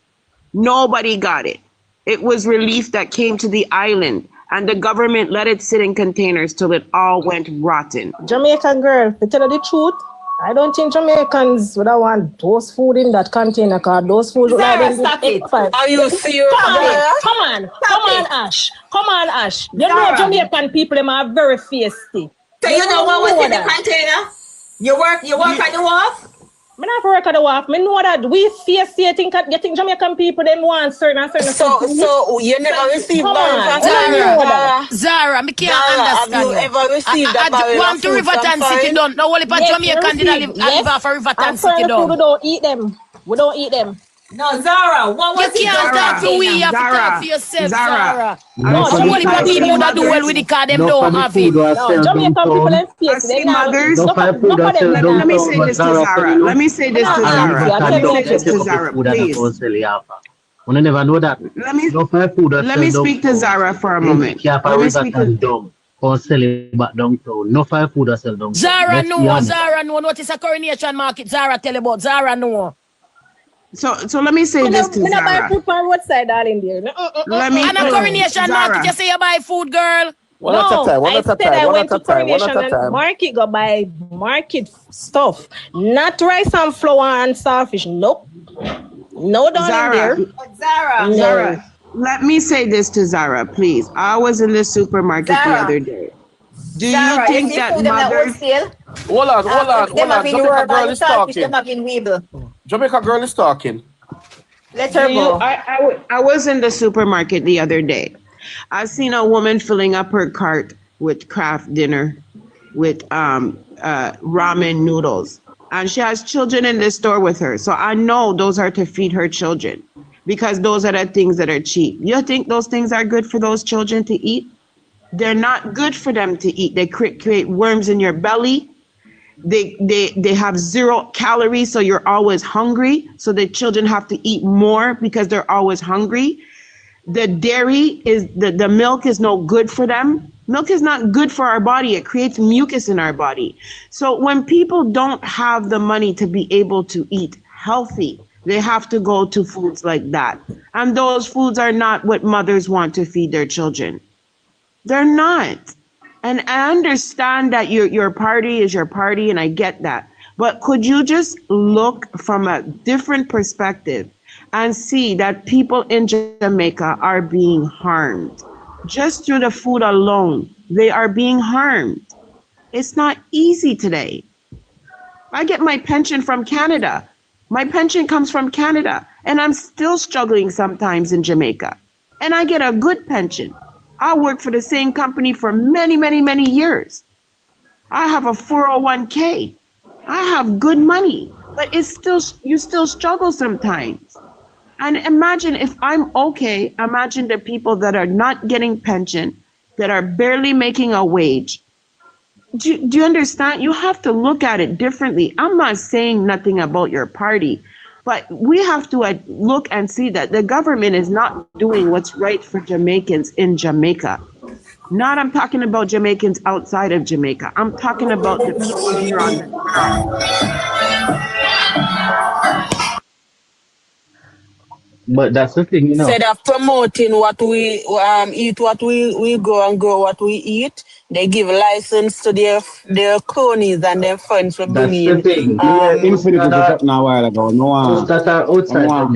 Nobody got it. It was relief that came to the island, and the government let it sit in containers till it all went rotten.
Jamaican girl, to tell you the truth, I don't think Jamaicans would have want those food in that container, because those food
Stop it.
Are you serious?
Come on, Ash. You know Jamaican people them are very feisty.
So you know what was in the container? You work on the wharf?
Me not for work at the WAF. Me know that we getting Jamaican people them want certain
So you never received barrel from
Zara, me can't understand
have you ever received a barrel
want
of
to
food from
Riverton City
foreign?
don't. No, only for Jamaican did I live off of Riverton City
food, we
don't.
don't eat them. We don't eat them.
No, Zara, what was
You can't talk for we, you have to talk for yourself, Zara. No, some only for people that do well with the car, them don't have it.
No, Jamaican people them
I
face.
see mothers.
Let
me say this to Zara. Let me say this to Zara. Let me say this to Zara, please.
We never know that.
Let me speak to Zara for a moment. Let me speak to
or sell it back downtown. No fire food or sell downtown.
Zara no. What is a coronation market? Zara tell about Zara no.
So let me say this to Zara.
I buy food from roadside all in there.
Let me.
And a coronation market, you say you buy food, girl.
I went to coronation market go buy market stuff, not rice and flour and starfish. Nope. No down
Zara,
in there.
Zara, let me say this to Zara, please. I was in the supermarket the other day. Do you think that mothers...
Hold on. Jamaica girl is talking. Jamaica girl is talking.
Let her go. I was in the supermarket the other day. I seen a woman filling up her cart with craft dinner, with ramen noodles. And she has children in the store with her. So I know those are to feed her children because those are the things that are cheap. You think those things are good for those children to eat? They're not good for them to eat. They create worms in your belly. They have 0 calories, so you're always hungry. So the children have to eat more because they're always hungry. The dairy is, the milk is no good for them. Milk is not good for our body. It creates mucus in our body. So when people don't have the money to be able to eat healthy, they have to go to foods like that. And those foods are not what mothers want to feed their children. They're not. And I understand that your party is your party, and I get that. But could you just look from a different perspective and see that people in Jamaica are being harmed? Just through the food alone, they are being harmed. It's not easy today. I get my pension from Canada. My pension comes from Canada, and I'm still struggling sometimes in Jamaica. And I get a good pension. I work for the same company for many, many, many years. I have a 401k. I have good money, but you still struggle sometimes. And imagine if I'm okay, imagine the people that are not getting pension, that are barely making a wage. Do you understand? You have to look at it differently. I'm not saying nothing about your party, but we have to look and see that the government is not doing what's right for Jamaicans in Jamaica. I'm talking about Jamaicans outside of Jamaica. I'm talking about the people here on the
But that's the thing,
Instead of promoting what we eat, what we grow and grow what we eat, they give license to their cronies and their friends for bringing.
That's the thing. Infinity just now a while ago. No one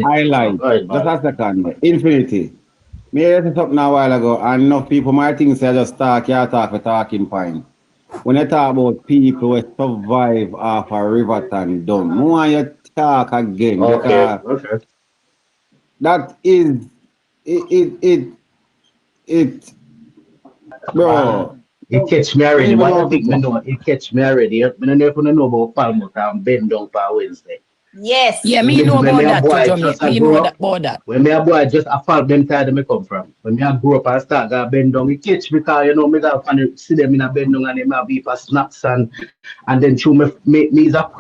highlight. Just a second. Infinity. Me hear something now a while ago, and enough people might think say just talk for talking point. When you talk about people who survive off a Riverton done, no one you talk again.
Okay.
That is it bro.
It catch me already. What you think me know? It catch me already. I don't know if you know about Palmouth and bend down for Wednesday.
Yes.
Yeah, me know about that too, Jamaica. Me know about that.
When me a boy just a fall them tired me come from. When me a grow up and start go bend down, it catch me because me go see them in a bend down and them have beef for snacks and then through me is a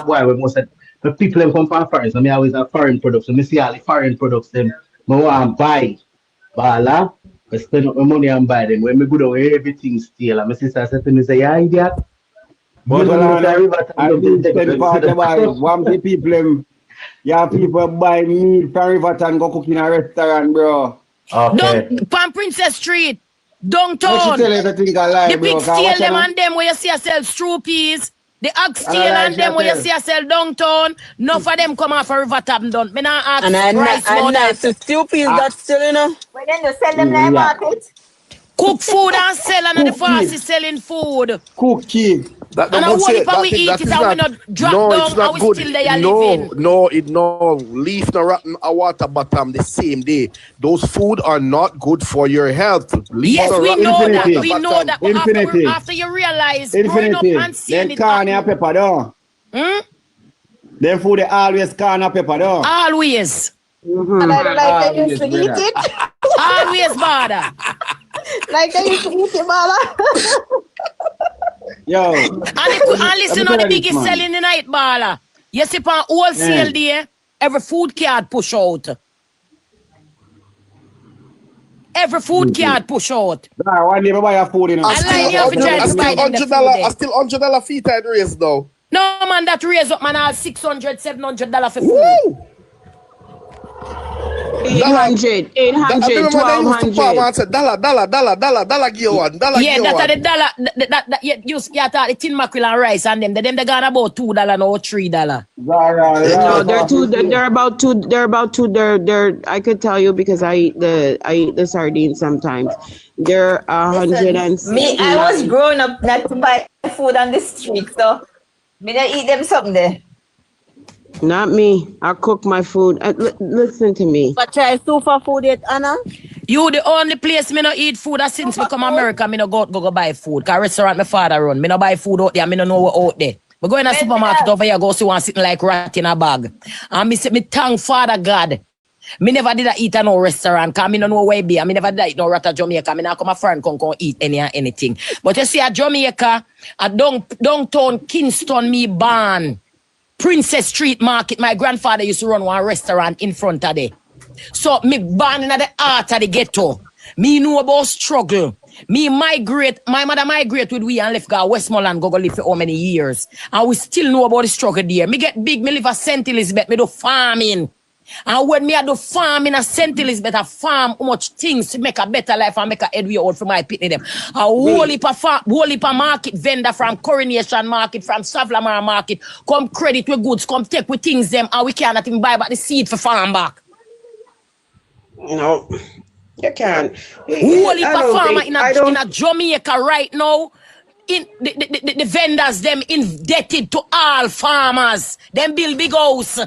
boy when most of the people them come from foreign, so me always have foreign products. So me see all the foreign products them me want buy. Bala, I spend up my money and buy them. When me go down everything still. And my sister said to me, say, yeah, idiot.
But I spend part of one the people people buy meat from Riverton go cook in a restaurant, bro.
Okay. Pan Princess Street, downtown.
The
big steel them and them where you see yourself Stroopies. The oxtail and them where you see yourself downtown. None for them come off for Riverton done. Me not ask price more than
Stroopies that still, you know.
When then you sell them like market.
Cook food and sell, and the fast is selling food.
Cookie.
That
And
don't
I
say
if we eat
that
it
is
and we
not.
not drop
No,
down
it's not
and we
good.
still there
No,
living.
no. Leaf no rotten a water bottom the same day. Those food are not good for your health. Leaf
Yes,
no
we
rotten
know
a
that.
water
We know
bottom.
that. But after you realize growing up
Infinity.
and seeing
Then
it
corn and
happen.
pepper though. Them food they always corn and pepper though.
Always.
And I don't like they used to eat it.
Always bother.
Like they used to eat it, Mala.
Yo.
And listen on the biggest selling the night, baller. You see, on wholesale day, every food card push out. Every food card push out.
Nah, one day I buy a food in.
I still $100 fee tide raise though.
No man, that raise up man all $600, $700 for food.
800, $1,200.
Dollar give one.
Yeah, that's the dollar. That you thought the tin mackerel and rice and them they got about $2 now $3.
No, they're two. They're about two. They're about two. They're. I could tell you because I eat the sardines sometimes. They're 100.
Me, I was growing up not to buy food on the street, so me not eat them something there.
Not me. I cook my food. Listen to me.
But try super food yet, Anna?
You the only place me no eat food since me come America, me no go buy food. Cause restaurant my father run. Me no buy food out there, me no know what out there. Me go in a supermarket over here, go see one sitting like rat in a bag. And me say, me thank Father God. Me never did eat at no restaurant, cause me no know where it be. I me never did eat no rat at Jamaica. Me not come a friend come eat anything. But you see at Jamaica, at downtown Kingston, me born. Princess Street Market, my grandfather used to run one restaurant in front of there. So me born in the heart of the ghetto. Me know about struggle. Me migrate, my mother migrate with we and left go Westmoreland go live for how many years. And we still know about the struggle there. Me get big, me live at St. Elizabeth, me do farming. And when me do farming at St. Elizabeth, I farm how much things to make a better life and make a headway out for my pitney them. A whole heap of market vendor from Coronation Market, from Savlamar Market, come credit with goods, come take with things them, and we cannot even buy back the seed for farm back.
No, you can't.
Whole heap of farmer in a Jamaica right now. In the vendors them indebted to all farmers. Them build big house.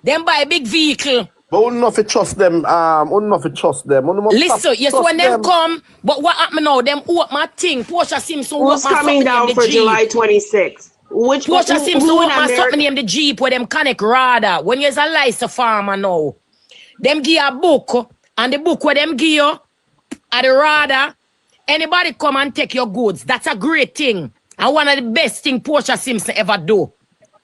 Them buy big vehicle.
But we not trust them.
Listen, yes, when them come, but what happened now? Them open my thing. Portia Simpson.
Who's coming down for July 26th? Which
Portia Simpson open my something named the Jeep where them connect radar. When you're a license farmer now, them give a book, and the book where them give you at the radar, anybody come and take your goods. That's a great thing. And one of the best thing Portia Simpson ever do.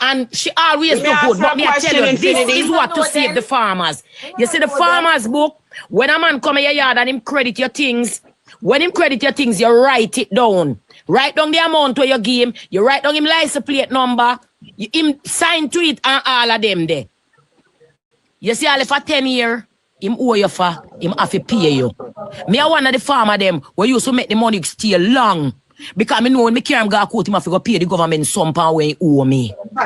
And she always do good. But me I tell you, this is what to save the farmers. You see the farmers book, when a man come in your yard and him credit your things, when him credit your things, you write it down. Write down the amount where you give him, you write down him license plate number, him sign to it and all of them there. You see, all for 10 years, him owe you for, him have to pay you. Me are one of the farmer them where used to make the money stay long. Because I know when me carry him go court, him have to go pay the government some pound when he owe me. And the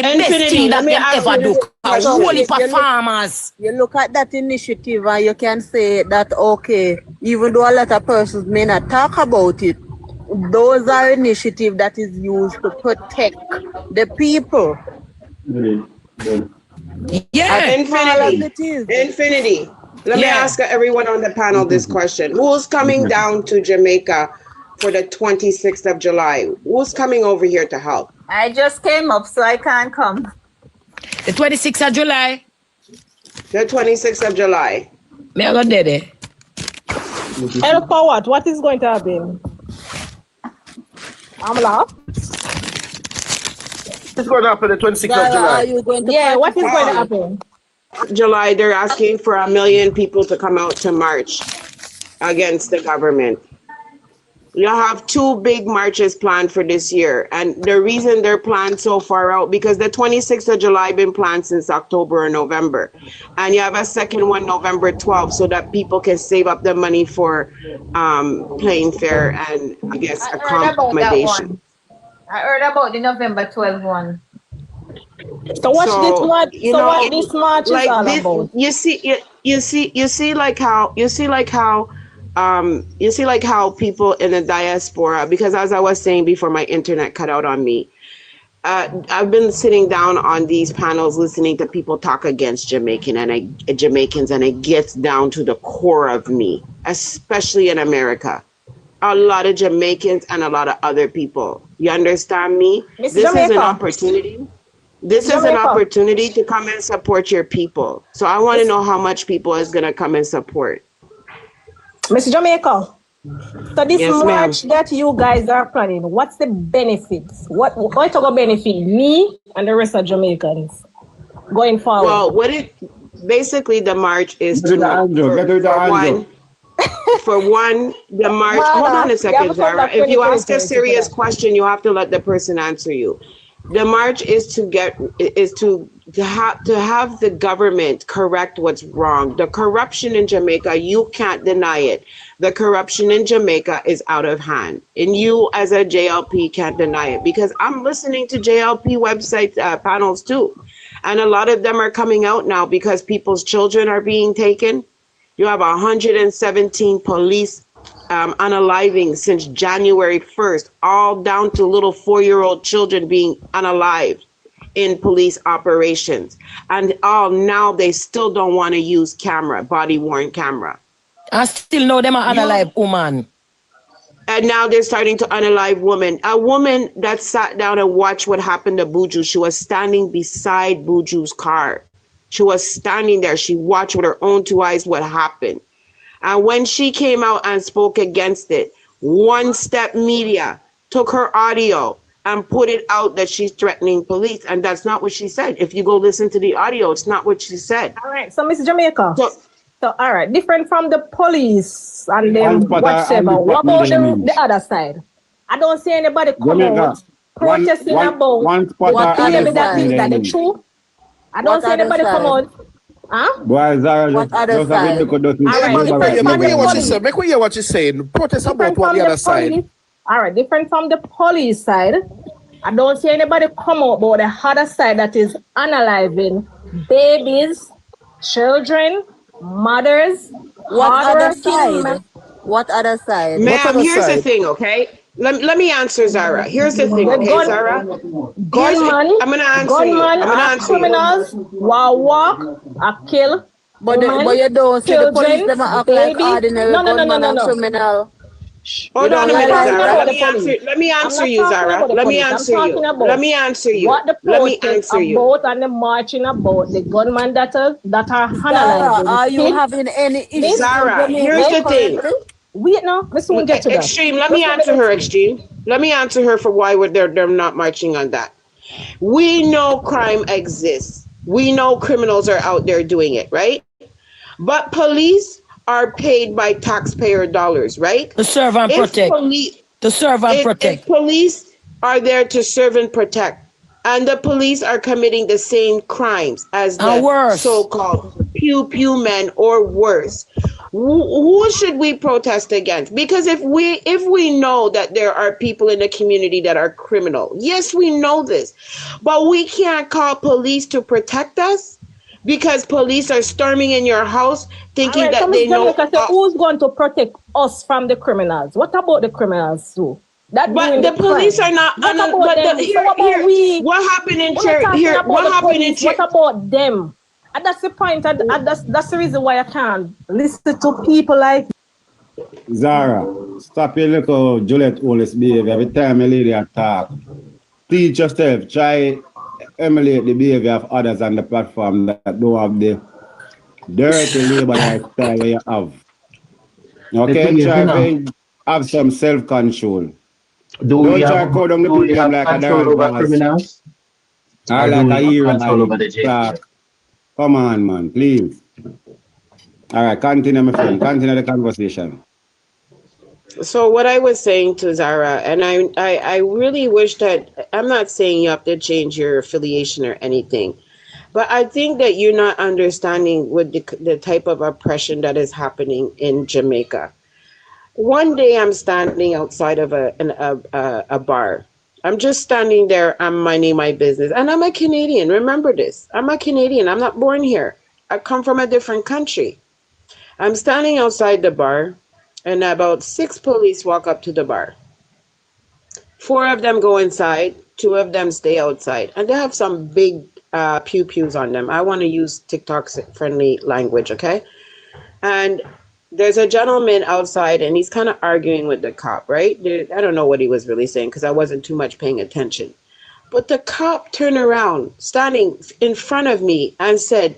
best thing that them ever do. A whole heap of farmers.
You look at that initiative and you can say that, okay, even though a lot of persons may not talk about it, those are initiatives that is used to protect the people.
Yeah.
Infinity. Let me ask everyone on the panel this question. Who's coming down to Jamaica for the 26th of July? Who's coming over here to help?
I just came up, so I can't come.
The 26th of July.
The 26th of July.
Me I go there.
Help for what? What is going to happen? Amla?
It's going to happen the 26th of July.
What is going to happen?
July, they're asking for 1 million people to come out to march against the government. You have 2 big marches planned for this year. And the reason they're planned so far out, because the 26th of July been planned since October or November. And you have a second one November 12th so that people can save up the money for plane fare and I guess accommodation.
I heard about the November 12th one.
So what this march is all about?
You see like how you see like how people in the diaspora, because as I was saying before my internet cut out on me, I've been sitting down on these panels listening to people talk against Jamaicans, and it gets down to the core of me, especially in America. A lot of Jamaicans and a lot of other people. You understand me?
Miss
This is an
Jamaica.
opportunity. This
Miss
is an
Jamaica.
opportunity to come and support your people. So I want to know how much people is going to come and support.
Miss Jamaica. So this
Yes,
march that you guys are planning, what's the benefits? What it's going to benefit me and the rest of Jamaicans going forward?
Well, basically the march is to for one, the march. Hold on a second, Zara. If you ask a serious question, you have to let the person answer you. The march is to have the government correct what's wrong. The corruption in Jamaica, you can't deny it. The corruption in Jamaica is out of hand, and you as a JLP can't deny it, because I'm listening to JLP website panels too, and a lot of them are coming out now because people's children are being taken. You have 117 police unaliving since January 1st, all down to little 4-year-old children being unalived in police operations. And now they still don't want to use body-worn camera.
I still know them are unalive woman.
And now they're starting to unalive women. A woman that sat down and watched what happened to Buju, she was standing beside Buju's car. She was standing there. She watched with her own 2 eyes what happened. And when she came out and spoke against it, One Step Media took her audio and put it out that she's threatening police. And that's not what she said. If you go listen to the audio, it's not what she said.
All right, so Miss Jamaica. So all right, different from the police and them whatever. What about the other side? I don't see anybody come out protesting about what baby that is that the truth. I don't see anybody come out. Huh?
Boy, Zara,
What other side?
Make we hear what she's saying. Protest about what the other side.
All right, different from the police side. I don't see anybody come out about the other side that is unaliving babies, children, mothers.
What other side? What other side?
Ma'am, here's the thing, okay? Let me answer Zara. Here's the thing, okay, Zara?
Gunman,
I'm gonna answer you. I'm gonna answer
criminals, walk, kill.
But you don't see the police them act like ordinary gunman and criminal.
Hold on a minute, Zara. Let me answer you, Zara. Let me answer you. Let me answer you.
What the protest about and the marching about the gunman that are analyzing.
Are you having any issues?
Zara, here's the thing.
Wait, no, let's soon get to that.
Extreme, let me answer her, Extreme. Let me answer her for why they're not marching on that. We know crime exists. We know criminals are out there doing it, right? But police are paid by taxpayer dollars, right?
To serve and protect. To serve and protect.
If police are there to serve and protect, and the police are committing the same crimes as the so-called pew men or worse, who should we protest against? Because if we know that there are people in the community that are criminal, yes, we know this, but we can't call police to protect us because police are storming in your house thinking
right,
that
so
they know.
So who's going to protect us from the criminals? What about the criminals too?
But the police are not.
What
happened in church? What happened in church?
What about them? And that's the point. And that's the reason why I can't listen to people like
Zara. Stop your little Juliet Olis behavior every time a lady attack. Teach yourself. Try emulate the behavior of others on the platform that don't have the dirty labor lifestyle you have. Okay, try to have some self-control. Don't try to call down the people like a dark criminals. Or like a hero control over the jail. Come on, man, please. All right, continue, my friend. Continue the conversation.
So what I was saying to Zara, and I really wish that, I'm not saying you have to change your affiliation or anything, but I think that you're not understanding with the type of oppression that is happening in Jamaica. One day I'm standing outside of a bar. I'm just standing there, I'm minding my business. And I'm a Canadian, remember this. I'm a Canadian, I'm not born here. I come from a different country. I'm standing outside the bar and about 6 police walk up to the bar. 4 of them go inside, 2 of them stay outside, and they have some big pew-pews on them. I want to use TikTok's friendly language, okay? And there's a gentleman outside, and he's kind of arguing with the cop, right? I don't know what he was really saying because I wasn't too much paying attention. But the cop turned around, standing in front of me, and said,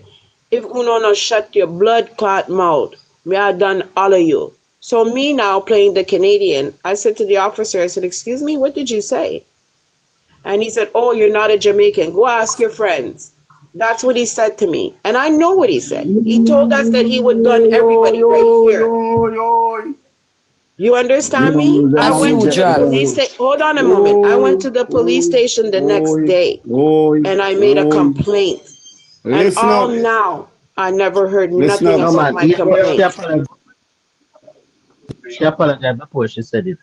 "If uno no shut your blood clot mouth, me I done all of you." So me now playing the Canadian, I said to the officer, I said, "Excuse me, what did you say?" And he said, "Oh, you're not a Jamaican. Go ask your friends." That's what he said to me. And I know what he said. He told us that he would done everybody right here. You understand me? I went to the police station. Hold on a moment. I went to the police station the next day and I made a complaint. And
Listen
all
up.
now, I never heard
Listen
nothing
up.
about my complaint.
She apologized before she said it.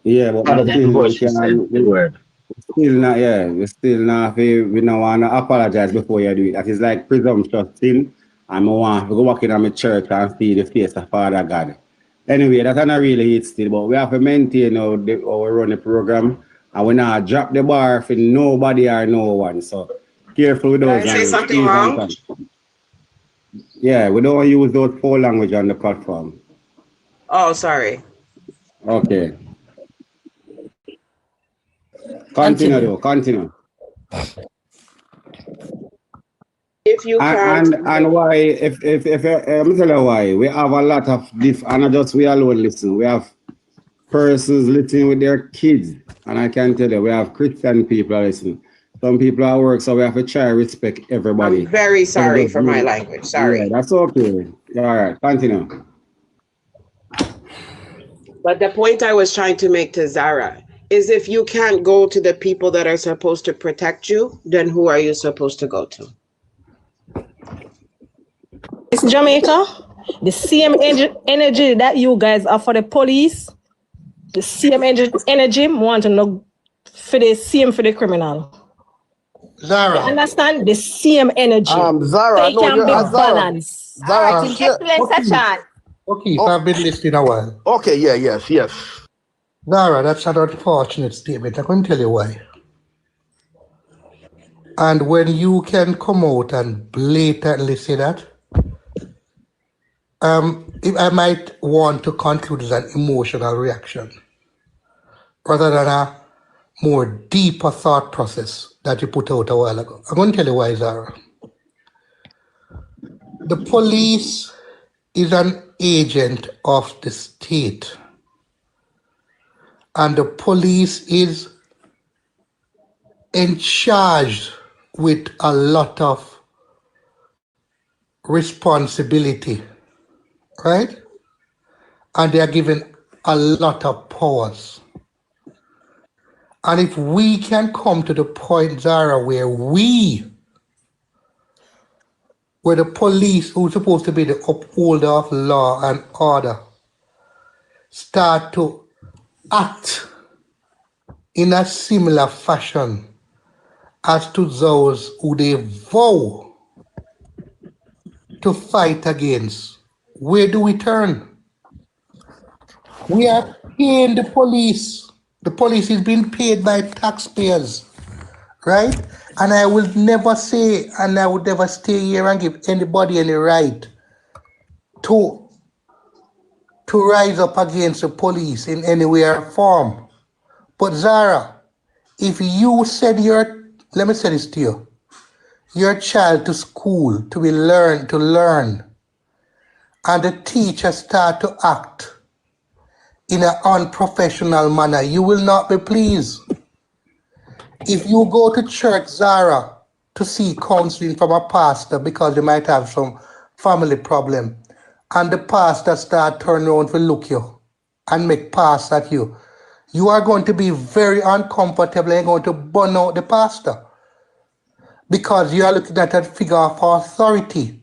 Yeah, but we
Apologize
still
before
we
she said
can,
the word.
still not, yeah, we still not, we don't want to apologize before you do it. That is like presumptuous sin. And I want to go back in my church and see the face of Father God. Anyway, that's not really it still, but we have to maintain how we run the program. And we not drop the bar for nobody or no one. So careful with those
Did I say
language.
something wrong?
Yeah, we don't use those foul language on the platform.
Oh, sorry.
Okay. Continue.
If you can't.
And why, if I'm tell you why, we have a lot of this, and not just we alone listen. We have persons listening with their kids, and I can tell you, we have Christian people listening. Some people at work, so we have to try to respect everybody.
I'm very sorry for my language. Sorry.
Yeah, that's okay. All right, continue.
But the point I was trying to make to Zara is if you can't go to the people that are supposed to protect you, then who are you supposed to go to?
It's Jamaica. The same energy that you guys are for the police, the same energy want to know for the same for the criminal.
Zara.
You understand? The same energy.
Zara,
they
no,
can
you're
be
Zara.
balanced.
Zara, I think
Okay, I've been listening a while.
Okay, yes.
Zara, that's an unfortunate statement. I can tell you why. And when you can come out and blatantly say that, if I might want to conclude as an emotional reaction rather than a more deeper thought process that you put out a while ago. I'm going to tell you why, Zara. The police is an agent of the state. And the police is in charge with a lot of responsibility, right? And they are given a lot of powers. And if we can come to the point, Zara, where the police, who's supposed to be the upholder of law and order, start to act in a similar fashion as to those who they vow to fight against, where do we turn? We are paying the police. The police is being paid by taxpayers, right? And I will never say, and I would never stay here and give anybody any right to rise up against the police in any way or form. But Zara, if you send let me say this to you, your child to school to learn, and the teacher start to act in an unprofessional manner, you will not be pleased. If you go to church, Zara, to seek counseling from a pastor because you might have some family problem, and the pastor start turning around to look you and make pass at you, you are going to be very uncomfortable and going to burn out the pastor because you are looking at a figure of authority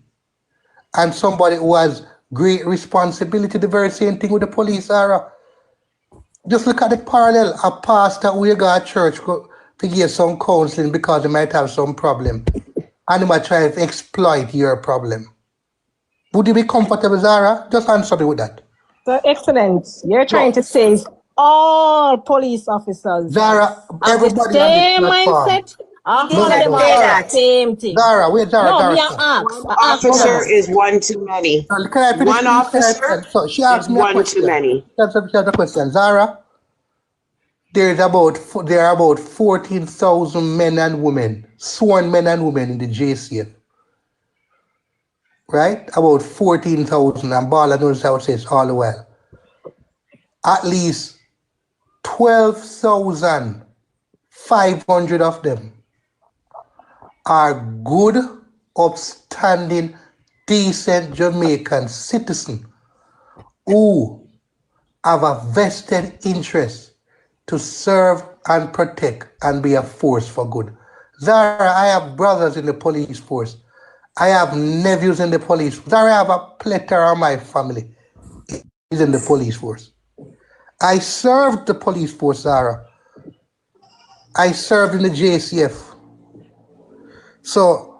and somebody who has great responsibility. The very same thing with the police, Zara. Just look at the parallel. A pastor who you go to church to get some counseling because they might have some problem, and they might try to exploit your problem. Would you be comfortable, Zara? Just answer me with that.
So excellent. You're trying to say all police officers
Zara,
have the
everybody on this
same
platform.
mindset. All
No,
of them
say
are
that.
the same thing.
Zara, wait, Zara,
No,
Zara.
me I
Sir.
ask.
One
I ask
officer
others.
is one too many.
Can I finish?
One
Can I
officer
so she
is
asked me a
one
question.
too many.
That's a question. Zara, there are about 14,000 men and women, sworn men and women in the JCF. Right? About 14,000, and Bala knows how to say it's all the while. At least 12,500 of them are good, upstanding, decent Jamaican citizens who have a vested interest to serve and protect and be a force for good. Zara, I have brothers in the police force. I have nephews in the police. Zara, I have a plethora of my family is in the police force. I served the police force, Zara. I served in the JCF. So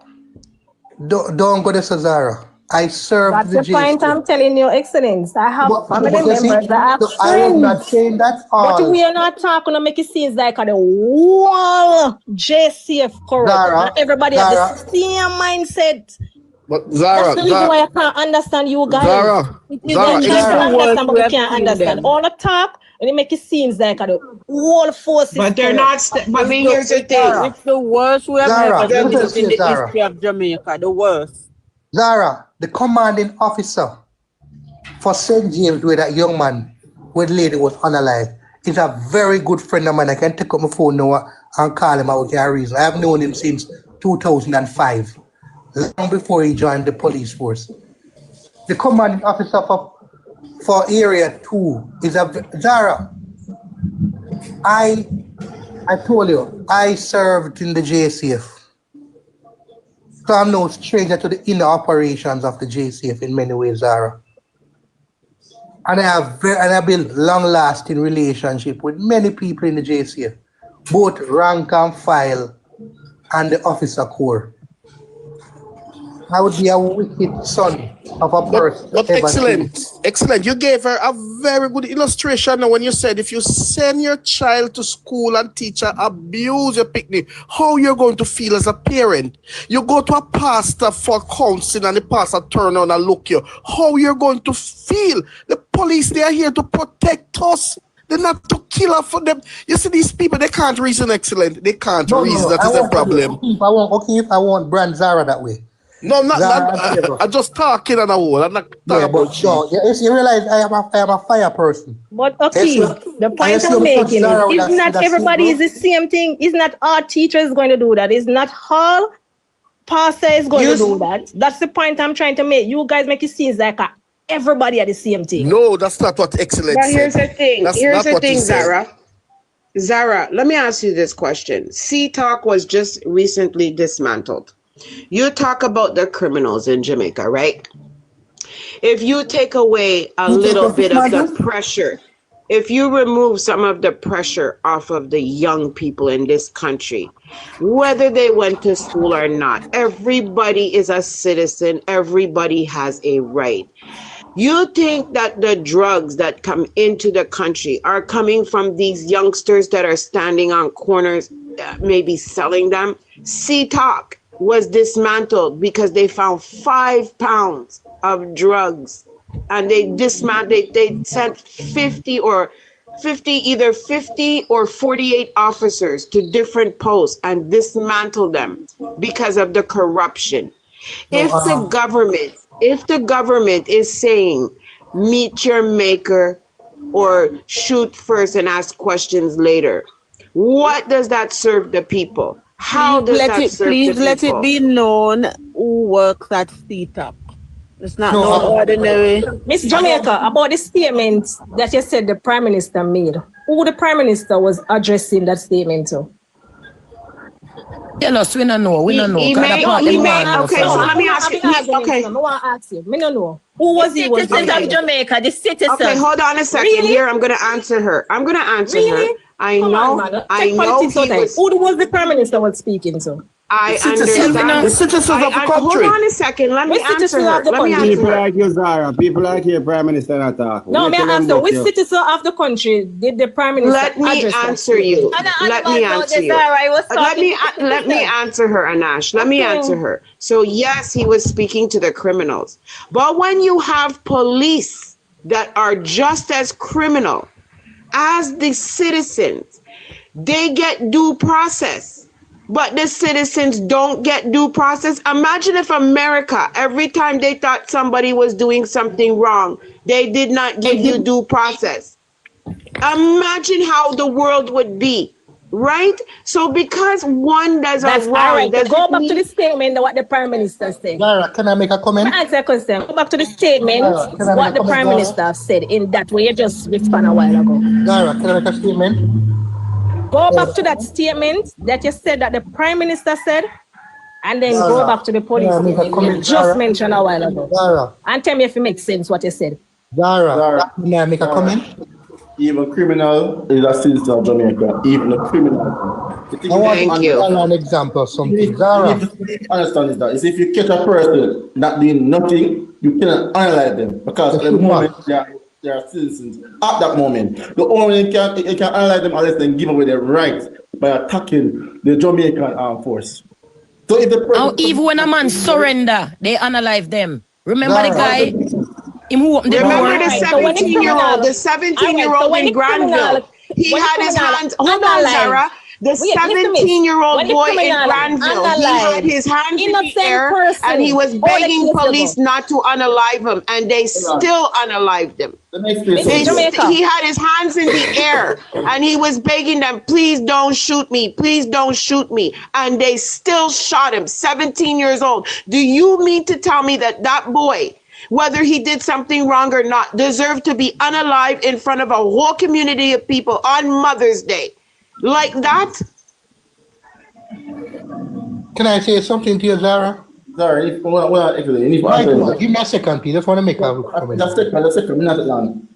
don't go to Zara. I served
That's
the
the point
JCF.
I'm telling you, Excellence. I have family
But you see,
members that have
I was not saying that
But
all.
we are not talking to make it seem like the whole JCF corrupt.
Zara,
Not everybody have
Zara.
the same mindset.
But
That's
Zara,
the reason why I can't understand you guys.
Zara,
You
Zara,
don't try to
Zara.
understand, but you can't understand. All the talk, and it make it seem like the whole force is
But they're
corrupt.
not. But me, here's the thing.
Zara.
It's the worst we have
Zara,
ever
let me
seen
just
in
say,
the
Zara.
history of Jamaica. The worst.
Zara, the commanding officer for St. James, where that young man, where the lady was unalive, is a very good friend of mine. I can take up my phone now and call him out there reason. I have known him since 2005, long before he joined the police force. The commanding officer for Area 2 is Zara. I told you, I served in the JCF. So I'm no stranger to the inner operations of the JCF in many ways, Zara. And I built long-lasting relationship with many people in the JCF, both rank and file and the officer corps. I would be a wicked son of a person.
But excellent. You gave her a very good illustration now when you said if you send your child to school and teacher abuse your picnic, how you're going to feel as a parent. You go to a pastor for counseling and the pastor turn on and look you. How you're going to feel. The police, they are here to protect us. They're not to kill us for them. You see, these people, they can't reason, excellent. They can't reason. That is the problem.
If I want brand Zara that way.
No, I'm just talking on a whole. I'm not talking about you.
You realize I am a fire person.
But okay, the point I'm making is not everybody is the same thing. It's not all teachers going to do that. It's not all pastor is going to do that. That's the point I'm trying to make. You guys make it seem like everybody are the same thing.
No, that's not what excellence
But here's the thing. Here's the thing,
Zara.
Zara, let me ask you this question. C-Talk was just recently dismantled. You talk about the criminals in Jamaica, right? If you take away a little bit of the pressure, if you remove some of the pressure off of the young people in this country, whether they went to school or not, everybody is a citizen, everybody has a right. You think that the drugs that come into the country are coming from these youngsters that are standing on corners, maybe selling them? C-Talk was dismantled because they found 5 pounds of drugs, and they sent 50 or 48 officers to different posts and dismantled them because of the corruption. If the government is saying meet your maker or shoot first and ask questions later, what does that serve the people? How does that serve the people?
Please let it be known who works at C-Talk. It's not no ordinary.
Miss Jamaica, about the statement that you said the Prime Minister made, who the Prime Minister was addressing that statement to?
Tell us, we don't know. We don't know.
Okay, so let me ask you. Okay.
I want to ask you. Me don't know. Who was he?
Citizens of Jamaica, the citizens.
Okay, hold on a second.
Really?
Here, I'm going to answer her. I
Come on,
know.
man.
I
Check
know
politics
he
out there.
was.
Who was the prime minister was speaking to?
I
Citizens,
understand.
the citizens of the
Hold
country.
on a second. Let me
Which
answer
citizen
her.
of the
Let me
country?
answer
People
her.
like you, Zara. People like your prime minister not talk.
No,
Wait
may
till
I
them
ask you,
book
which
you.
citizen of the country did the prime minister
Let me
address that
answer
statement?
you. Let me answer you. Let me answer her, Anash. Let me answer her. So yes, he was speaking to the criminals. But when you have police that are just as criminal as the citizens, they get due process. But the citizens don't get due process. Imagine if America, every time they thought somebody was doing something wrong, they did not give you due process. Imagine how the world would be, right? So because one does
That's
a
all
wrong
right. Go
doesn't
back to the
mean.
statement what the prime minister said.
Zara, can I make a comment?
Answer a question. Go back to the statement
Zara, can I make
what
a
the
comment,
prime
Zara?
minister said in that way you just responded a while ago.
Zara, can I make a statement?
Go back to that statement that you said that the prime minister said, and then go
Zara,
back to the
can
police
I make a
statement you
comment,
just
Zara?
mentioned a while ago.
Zara,
And tell me if it makes sense what you said.
Zara, can I make a
Zara,
comment?
even criminal is a citizen of Jamaica. Even a criminal. The thing
I
you need
want
to
to give
understand,
Zara an example of
you
something.
need
Zara,
to understand is that is if you catch a person not doing nothing, you cannot analyze them because at the moment they are citizens. At that moment, the only way you can analyze them unless they give away their rights by attacking the Jamaican armed force. So if the
Now,
person
even when a man surrender, they unalive them. Remember the
Zara.
guy? Him who opened the
Remember
door?
the
So when the
17-year-old,
criminal,
the 17-year-old
so when
in
the
Granville.
criminal,
He
when the
had his
criminal
hands, hold on,
analyze,
Zara. The
wait, listen, miss.
17-year-old
When the
boy in
criminal
Granville, he had
analyze
his hands in the
innocent
air and he
person,
was
all the
begging
case
police
go.
not to unalive him, and they still unalived him.
Let me explain
This is
something.
Jamaica.
He had his hands in the air and he was begging them, please don't shoot me, please don't shoot me. And they still shot him, 17 years old. Do you mean to tell me that that boy, whether he did something wrong or not, deserved to be unalived in front of a whole community of people on Mother's Day? Like that?
Can I say something to you, Zara?
Zara, if you need to
Right
answer
now,
that.
give me a second, please. Just want to make a comment.
Just a second, not long.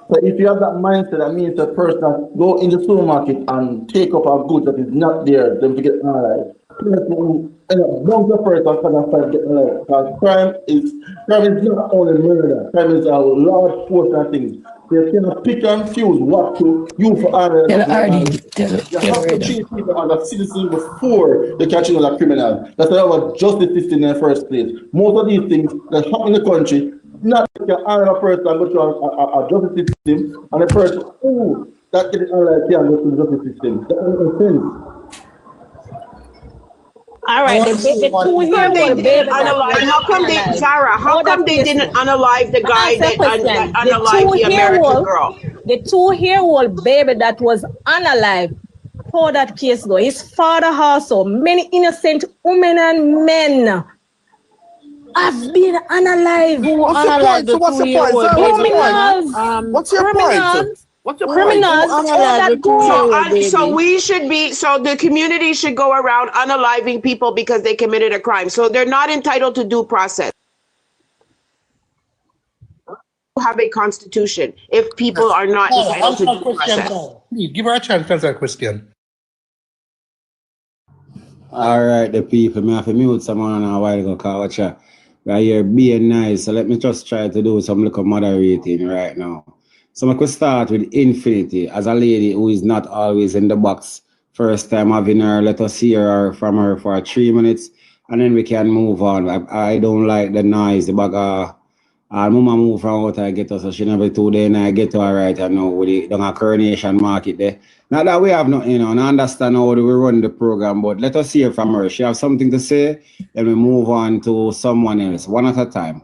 So if you have that mindset, that means the person go in the supermarket and take up a good that is not there, then to get analyzed. Don't the person can get analyzed. Because crime is not only murder. Crime is a large portion of things. They cannot pick and choose what to use for analyze. You have to treat people as a citizen before they catch you as a criminal. That's why our justice system in the first place. Most of these things that happen in the country, not like an honor person go to a justice system, and the person who that get analyzed can go to the justice system. That doesn't make sense.
All right, the 2-year-old baby that was
How come they,
unalive.
Zara, how
All that
come they
case
didn't
go.
unalive the guy
Answer
that
question.
unalived the American girl?
The 2-year-old baby that was unalive. How that case go? His father also, many innocent women and men have been unalive.
What's your point? So what's your point? Zara, what's your point? What's your point? What's your point?
So we should be, so the community should go around unaliving people because they committed a crime. So they're not entitled to due process. Have a constitution if people are not entitled to due process.
Please give her a chance to answer a question.
All right, the people, me have to mute someone a while ago, because watch out. Right here being nice, so let me just try to do some little moderating right now. So I could start with Infinity as a lady who is not always in the box. First time having her, let us hear her from her for 3 minutes, and then we can move on. I don't like the noise, the bag. Mama move from out I get her, so she never 2 days and I get to her right now with the down Coronation Market there. Not that we have nothing, I understand how we run the program, but let us hear from her. She have something to say, then we move on to someone else, one at a time.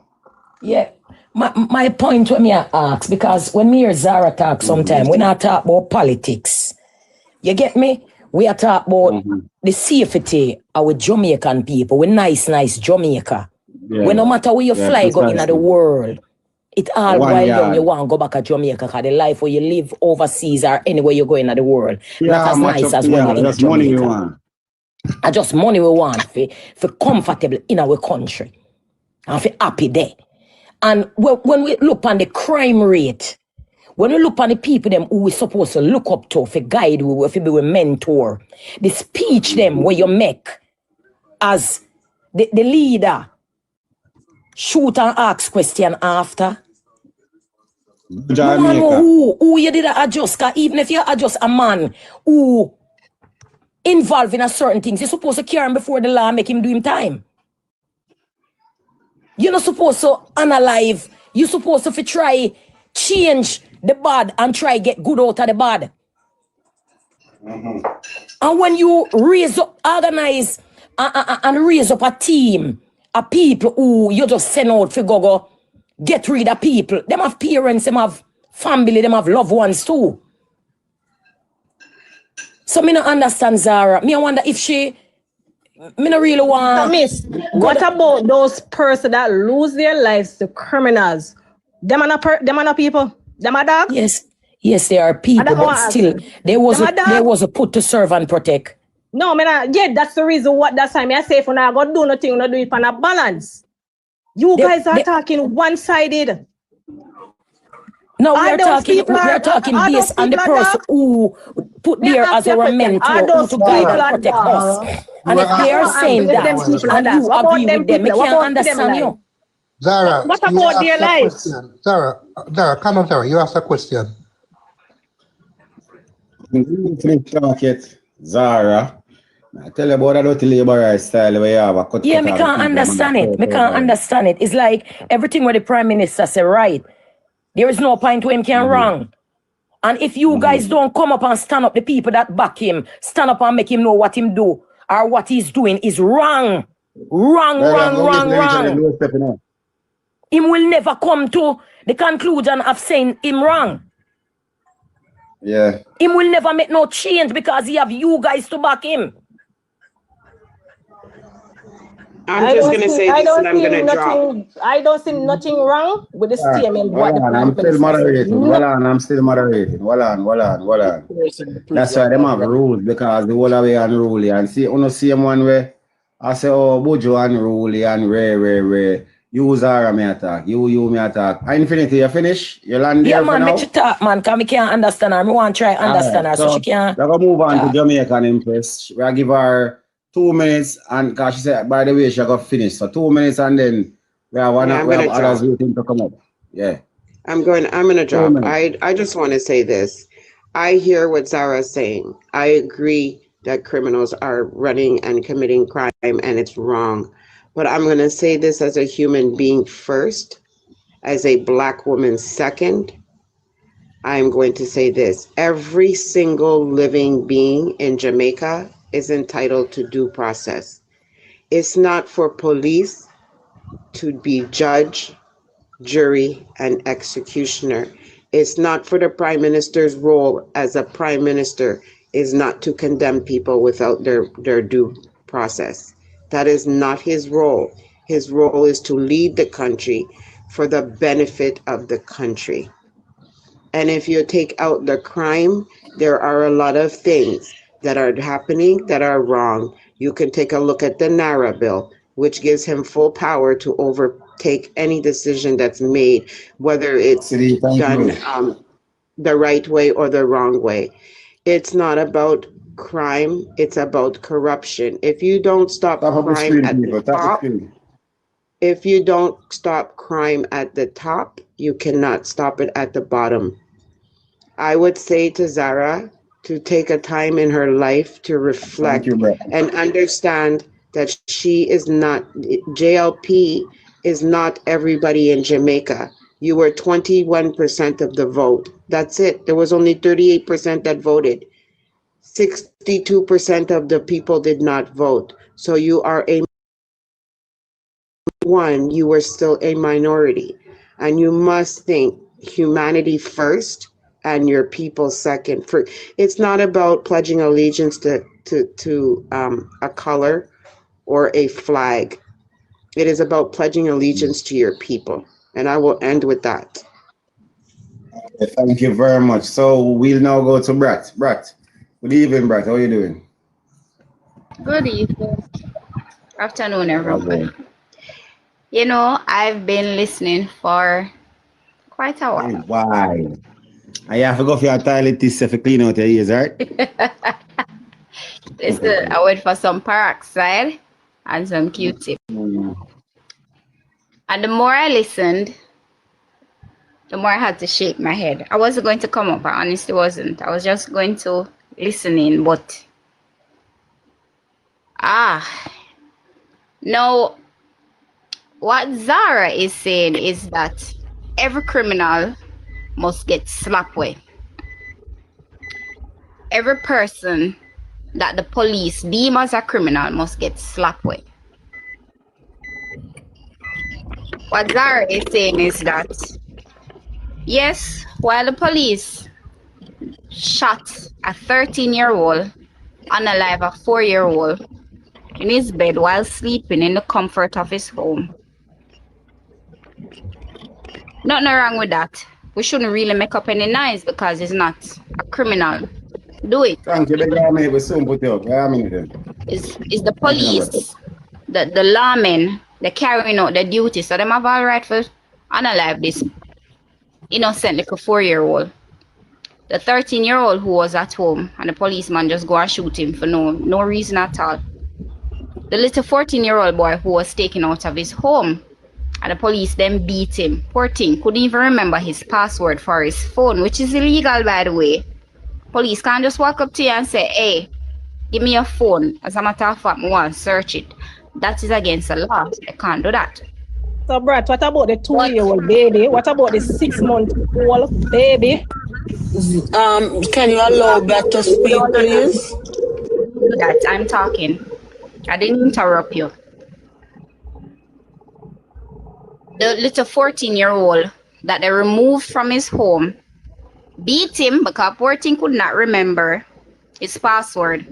Yeah. My point when me ask, because when me hear Zara talk sometime, we not talk about politics. You get me? We are talk about the safety of our Jamaican people. We nice Jamaica.
Yeah.
When no matter where you fly go in the world, it all
One
while
yard.
down you want to go back to Jamaica, because the life where you live overseas or anywhere you go in the world,
Yeah,
not as
much
nice
up
as
to
when
you.
you're in
Just money we
Jamaica.
want.
And just money we want for comfortable in our country and for happy there. And when we look on the crime rate, When we look on the people them who we supposed to look up to, for guide we, for be a mentor, the speech them where you make as the leader, shoot and ask question after. Man, who you did adjust, cause even if you adjust a man who involved in a certain things, you're supposed to carry him before the law, make him do him time. You're not supposed to analyze. You're supposed to try change the bad and try get good out of the bad. And when you raise up, organize and raise up a team of people who you just send out for go get rid of people. Them have parents, them have family, them have loved ones too. So me not understand Zara. Me I wonder if she me not really want.
Miss, what about those persons that lose their lives, the criminals? Them are not people. Them are dogs.
Yes, they are people, but still, there was a put to serve and protect.
No, yeah, that's the reason what that's why I say if I go do nothing, I do it on a balance. You guys are talking one-sided.
No, we are talking based on the person who put there as our mentor who to guide and protect us. And if they are saying that and you agree with them, I can't understand you.
Zara,
what about their lives?
Zara, come on, Zara, you asked a question.
Zara, I tell you about that labor style where you have a cut.
Yeah, me can't understand it. Me can't understand it. It's like everything where the Prime Minister say right. There is no point where him can wrong. And if you guys don't come up and stand up, the people that back him, stand up and make him know what him do or what he's doing is wrong. Wrong. Him will never come to the conclusion of saying him wrong.
Yeah.
Him will never make no change because he have you guys to back him.
I'm just going to say this and I'm going to drop.
I don't see nothing wrong with the statement.
I'm still moderating. I'm still moderating. Hold on. That's why them have rules because the whole way unruly. And see, on the same one way, I say, oh, Bojo unruly and rare. You Zara me attack. You me attack. Infinity, you finish? You land there.
Yeah, man, make you talk, man, because I can't understand her. I want to try understand her so she can't.
We're going to move on to Jamaican Empress. We'll give her 2 minutes, and because she said, by the way, she got finished. So 2 minutes, and then we have others waiting to come up. Yeah.
I'm gonna drop. I just want to say this. I hear what Zara's saying. I agree that criminals are running and committing crime, and it's wrong. But I'm gonna say this as a human being first, as a Black woman second. I'm going to say this. Every single living being in Jamaica is entitled to due process. It's not for police to be judge, jury, and executioner. It's not for the Prime Minister's role as a Prime Minister is not to condemn people without their due process. That is not his role. His role is to lead the country for the benefit of the country. And if you take out the crime, there are a lot of things that are happening that are wrong. You can take a look at the NARA bill, which gives him full power to overtake any decision that's made, whether it's done the right way or the wrong way. It's not about crime, it's about corruption. If you don't stop crime at the top, if you don't stop crime at the top, you cannot stop it at the bottom. I would say to Zara to take a time in her life to reflect and understand that she is not, JLP is not everybody in Jamaica. You were 21% of the vote. That's it. There was only 38% that voted. 62% of the people did not vote. So you are you were still a minority. And you must think humanity first and your people second. It's not about pledging allegiance to a color or a flag. It is about pledging allegiance to your people. And I will end with that.
Thank you very much. So we'll now go to Brat. Good evening, Brat. How are you doing?
Good evening. Afternoon, everyone. You know, I've been listening for quite a while.
Why? I have to go for your toilet this to clean out your ears, right?
Listen, I went for some peroxide and some Q-tip. And the more I listened, the more I had to shake my head. I wasn't going to come up. I honestly wasn't. I was just going to listen in. But, now, what Zara is saying is that every criminal must get slapped with. Every person that the police deem as a criminal must get slapped with. What Zara is saying is that, yes, while the police shot a 13-year-old, unalive a 4-year-old in his bed while sleeping in the comfort of his home, nothing wrong with that. We shouldn't really make up any noise because he's not a criminal. Do it.
Thank you, the we soon put you up.
It's the police, the lawmen, they're carrying out their duty, so them have all right for unalive this innocent little 4-year-old. The 13-year-old who was at home and the policeman just go and shoot him for no reason at all. The little 14-year-old boy who was taken out of his home and the police then beat him. Poor thing, couldn't even remember his password for his phone, which is illegal, by the way. Police can't just walk up to you and say, hey, give me your phone. As a matter of fact, I want to search it. That is against the law. They can't do that.
So, Brad, what about the 2-year-old baby? What about the 6-month-old baby?
Can you allow that to speak, please?
That I'm talking. I didn't interrupt you. The little 14-year-old that they removed from his home beat him because poor thing could not remember his password.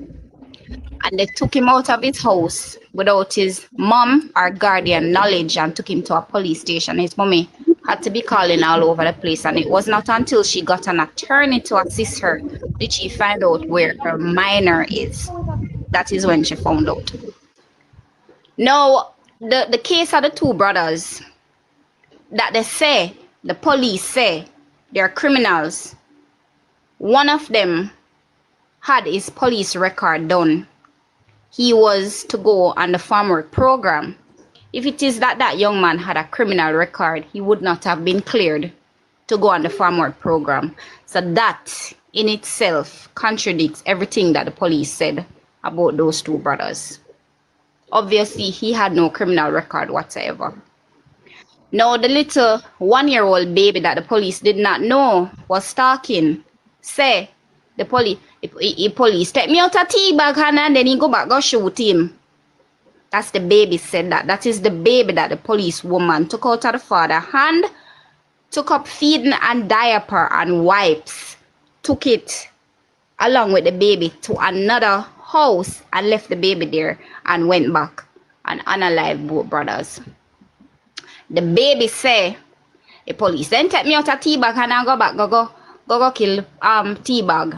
And they took him out of his house without his mom or guardian knowledge and took him to a police station. His mommy had to be calling all over the place, and it was not until she got an attorney to assist her did she find out where her minor is. That is when she found out. Now, the case of the two brothers that they say, the police say, they're criminals. One of them had his police record done. He was to go on the farm work program. If it is that young man had a criminal record, he would not have been cleared to go on the farm work program. So that in itself contradicts everything that the police said about those two brothers. Obviously, he had no criminal record whatsoever. Now, the little 1-year-old baby that the police did not know was talking, say, the police take me out a tea bag and then he go back go shoot him. That's the baby said that. That is the baby that the police woman took out of the father hand, took up feeding and diaper and wipes, took it along with the baby to another house and left the baby there and went back and unalive both brothers. The baby say, the police then take me out a tea bag and I go back, go kill tea bag.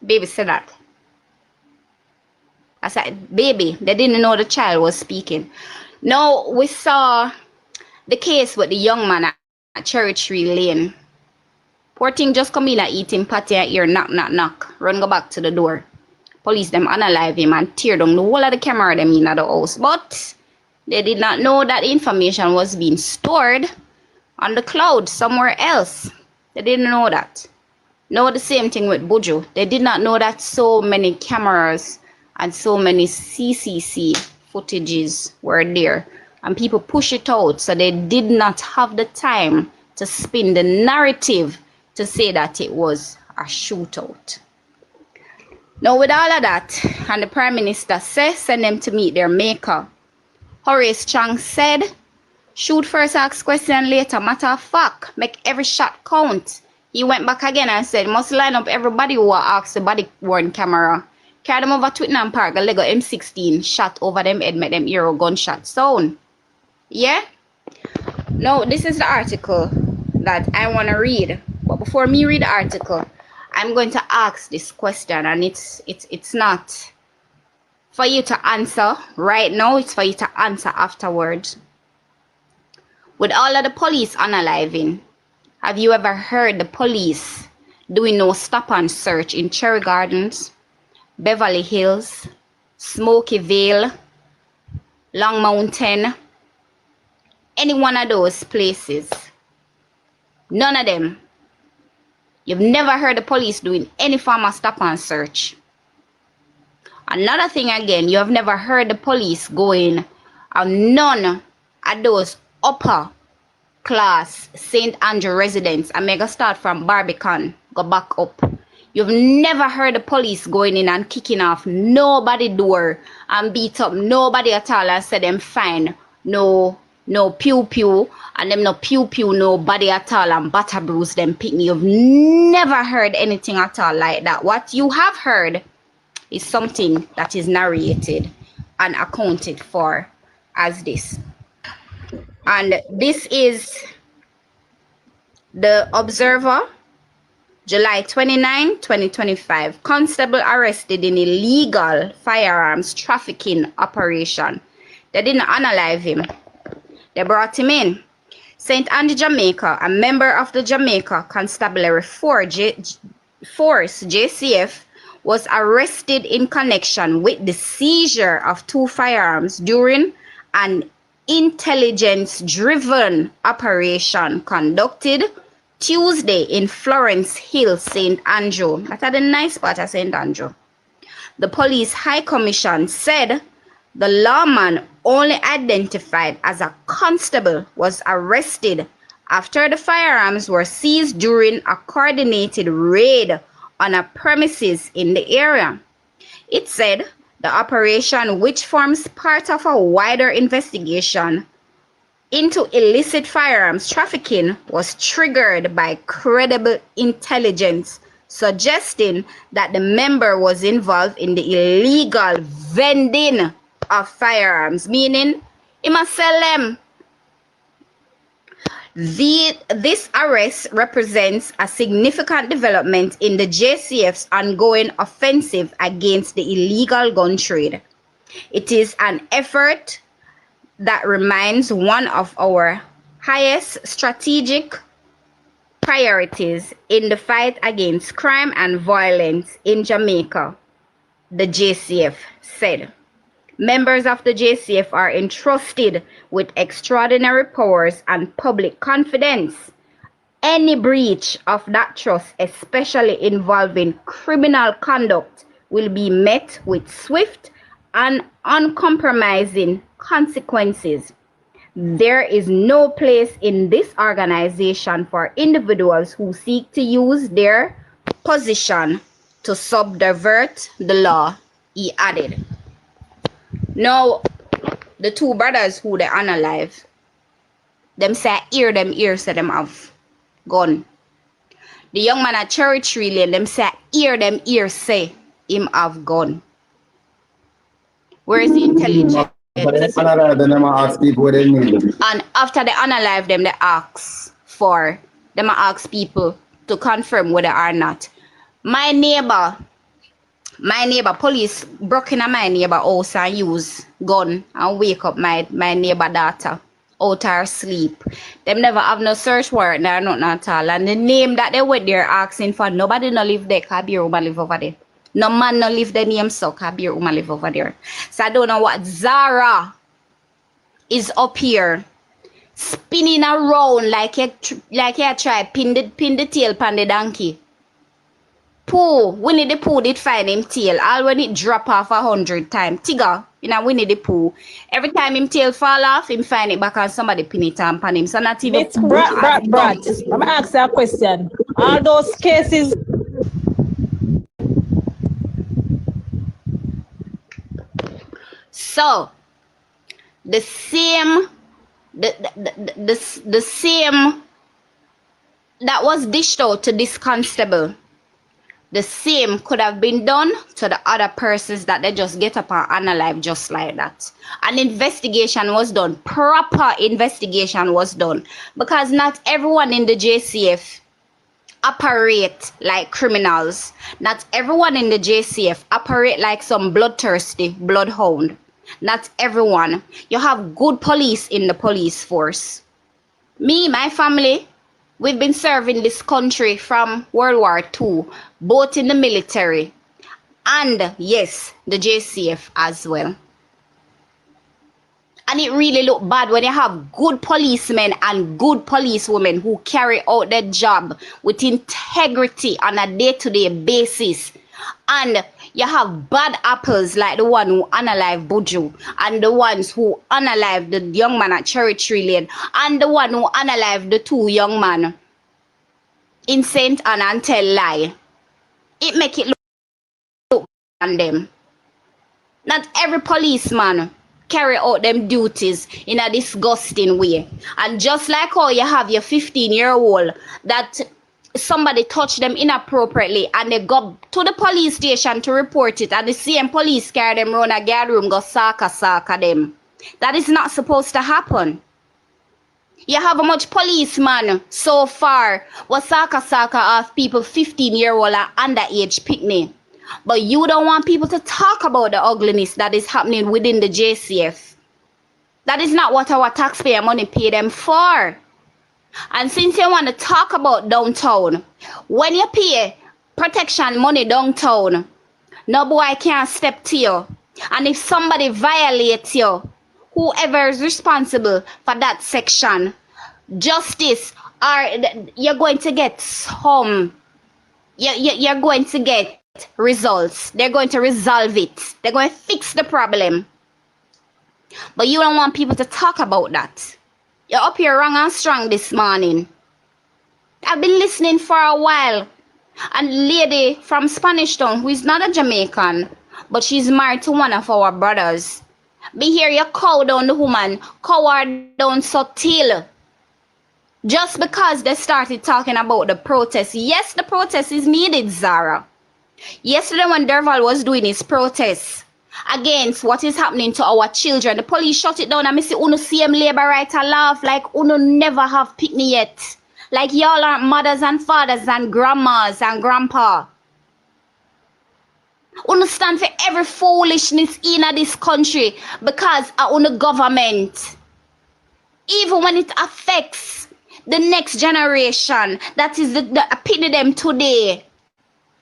Baby said that. I said, baby, they didn't know the child was speaking. Now we saw the case with the young man at Cherry Tree Lane. Poor thing just come in and eat him patty and ear knock, knock, knock. Run go back to the door. Police them unalive him and tear down the whole of the camera them in the house. But they did not know that information was being stored on the cloud somewhere else. They didn't know that. No, the same thing with Buju. They did not know that so many cameras and so many CCC footages were there. And people push it out, so they did not have the time to spin the narrative to say that it was a shootout. Now, with all of that, and the Prime Minister says send them to meet their maker, Horace Chang said, shoot first, ask question later. Matter of fact, make every shot count. He went back again and said, must line up everybody who asked the body worn camera. Carry them over Twittenham Park, a Lego M16, shot over them head, make them hear a gunshot sound. Yeah? Now, this is the article that I want to read. But before me read the article, I'm going to ask this question, and it's not for you to answer right now, it's for you to answer afterwards. With all of the police unaliving, have you ever heard the police doing no stop and search in Cherry Gardens, Beverly Hills, Smoky Vale, Long Mountain, any one of those places. None of them. You've never heard the police doing any form of stop and search. Another thing again, you have never heard the police going on none of those upper class St. Andrew residents. I'm gonna start from Barbican, go back up. You've never heard the police going in and kicking off nobody door and beat up nobody at all and say them fine. No pew pew and them no pew pew nobody at all and batter bruise them pick me. You've never heard anything at all like that. What you have heard is something that is narrated and accounted for as this. And this is the Observer, July 29, 2025. Constable arrested in illegal firearms trafficking operation. They didn't unalive him. They brought him in. St. Andy, Jamaica, a member of the Jamaica Constabulary Force, JCF, was arrested in connection with the seizure of 2 firearms during an intelligence-driven operation conducted Tuesday in Florence Hill, St. Andrew. That's the nice part of St. Andrew. The police high commission said the lawman, only identified as a constable, was arrested after the firearms were seized during a coordinated raid on a premises in the area. It said the operation, which forms part of a wider investigation into illicit firearms trafficking, was triggered by credible intelligence suggesting that the member was involved in the illegal vending of firearms, meaning he must sell them. This arrest represents a significant development in the JCF's ongoing offensive against the illegal gun trade. It is an effort that remains one of our highest strategic priorities in the fight against crime and violence in Jamaica, the JCF said. Members of the JCF are entrusted with extraordinary powers and public confidence. Any breach of that trust, especially involving criminal conduct, will be met with swift and uncompromising consequences. There is no place in this organization for individuals who seek to use their position to subvert the law, he added. Now, the 2 brothers who they unalive, them say ear say them have gun. The young man at Cherry Tree Lane, them say ear say him have gun. Where is the intelligence? And after they unalive them, they ask people to confirm whether or not. My neighbor, police broke in my neighbor house and use gun and wake up my neighbor daughter out her sleep. Them never have no search warrant or nothing at all. And the name that they went there asking for, nobody no live there, cause beer woman live over there. No man no live the name so, cause beer woman live over there. So I don't know what Zara is up here spinning around like you try pin the tail pan the donkey. Pooh, Winnie the Pooh did find him tail. All when it drop off 100 times. Tigger, Winnie the Pooh. Every time him tail fall off, him find it back and somebody pin it and pan him. So not even
It's Brad. I'm asking a question. All those cases.
So the same that was dished out to this constable. The same could have been done to the other persons that they just get up and unalive just like that. An investigation was done. Proper investigation was done. Because not everyone in the JCF operate like criminals. Not everyone in the JCF operate like some bloodthirsty bloodhound. Not everyone. You have good police in the police force. Me, my family, We've been serving this country from World War II, both in the military and, yes, the JCF as well. And it really look bad when you have good policemen and good policewomen who carry out their job with integrity on a day-to-day basis. And you have bad apples like the one who unalive Buju, and the ones who unalive the young man at Cherry Tree Lane, and the one who unalive the 2 young men in St. Anne and tell lie. It make it look on them. Not every policeman carry out them duties in a disgusting way. And just like how you have your 15-year-old that somebody touched them inappropriately and they go to the police station to report it, and the same police carry them around a guard room, go saka them. That is not supposed to happen. You have a much policeman so far was saka off people 15-year-old and underage picnic. But you don't want people to talk about the ugliness that is happening within the JCF. That is not what our taxpayer money pay them for. And since you want to talk about downtown, when you pay protection money downtown, no boy can't step to you. And if somebody violates you, whoever is responsible for that section, justice, or you're going to get some, you're going to get results. They're going to resolve it. They're going to fix the problem. But you don't want people to talk about that. You're up here wrong and strong this morning. I've been listening for a while. And lady from Spanish Town, who is not a Jamaican, but she's married to one of our brothers. Be here, you cow down the woman, cow her down subtle. Just because they started talking about the protest. Yes, the protest is needed, Zara. Yesterday when Derval was doing his protest against what is happening to our children, the police shut it down and I say, uno see him labor right and laugh like uno never have picnic yet. Like y'all aren't mothers and fathers and grandmas and grandpa. Uno stand for every foolishness in this country because of uno government. Even when it affects the next generation, that is the pity them today.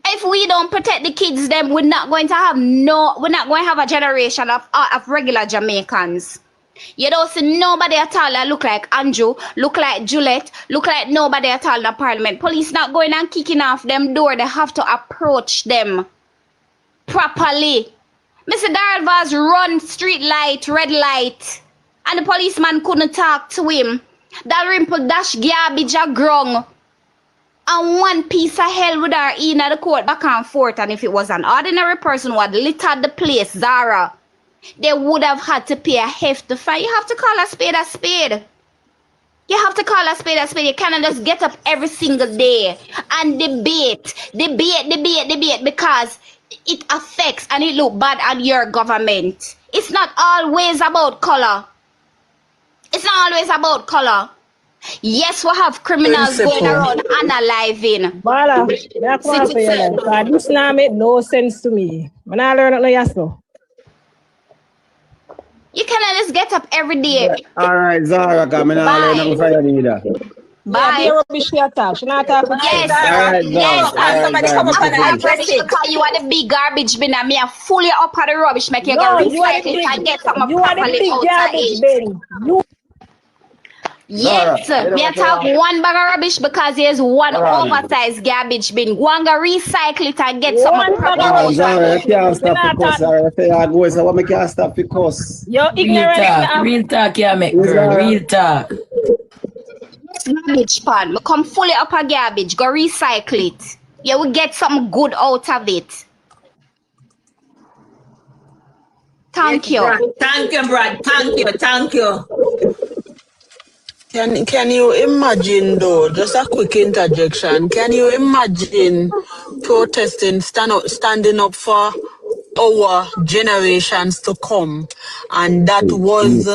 If we don't protect the kids, then we're not going to have a generation of regular Jamaicans. You don't see nobody at all that look like Andrew, look like Juliet, look like nobody at all in the parliament. Police not going and kicking off them door. They have to approach them properly. Mr. Darrell Vaz run street light, red light, and the policeman couldn't talk to him. That rimple dash garbage a grung. And one piece of hell would have in the court back and forth. And if it was an ordinary person who had littered the place, Zara, they would have had to pay a hefty fine. You have to call a spade a spade. You have to call a spade a spade. You cannot just get up every single day and debate because it affects and it look bad on your government. It's not always about color. It's not always about color. Yes, we have criminals going around unaliving.
Bala, that's what I say. This now make no sense to me. When I learn it, yes, no.
You cannot just get up every day.
All right, Zara, come in. I learn from you neither.
Bye.
Yeah, rubbish she attack. She not talk with
yes,
right,
yes.
and
somebody come up and address it. Because you are the big garbage bin and me are fully up at the rubbish. Make you go recycle it and get something properly outside it. Yes, me I talk one bag of rubbish because there's one oversized garbage bin. Go and go recycle it and get some proper.
Zara, you can't stop because Zara, if you go, so what can't stop because.
Yo, ignorant.
Real talk, yeah, make girl. Real talk.
Garbage pan, me come fully up a garbage. Go recycle it. You will get something good out of it. Thank you.
Thank you, Brad. Thank you. Can you imagine though, just a quick interjection, can you imagine protesting, standing up for our generations to come, and that was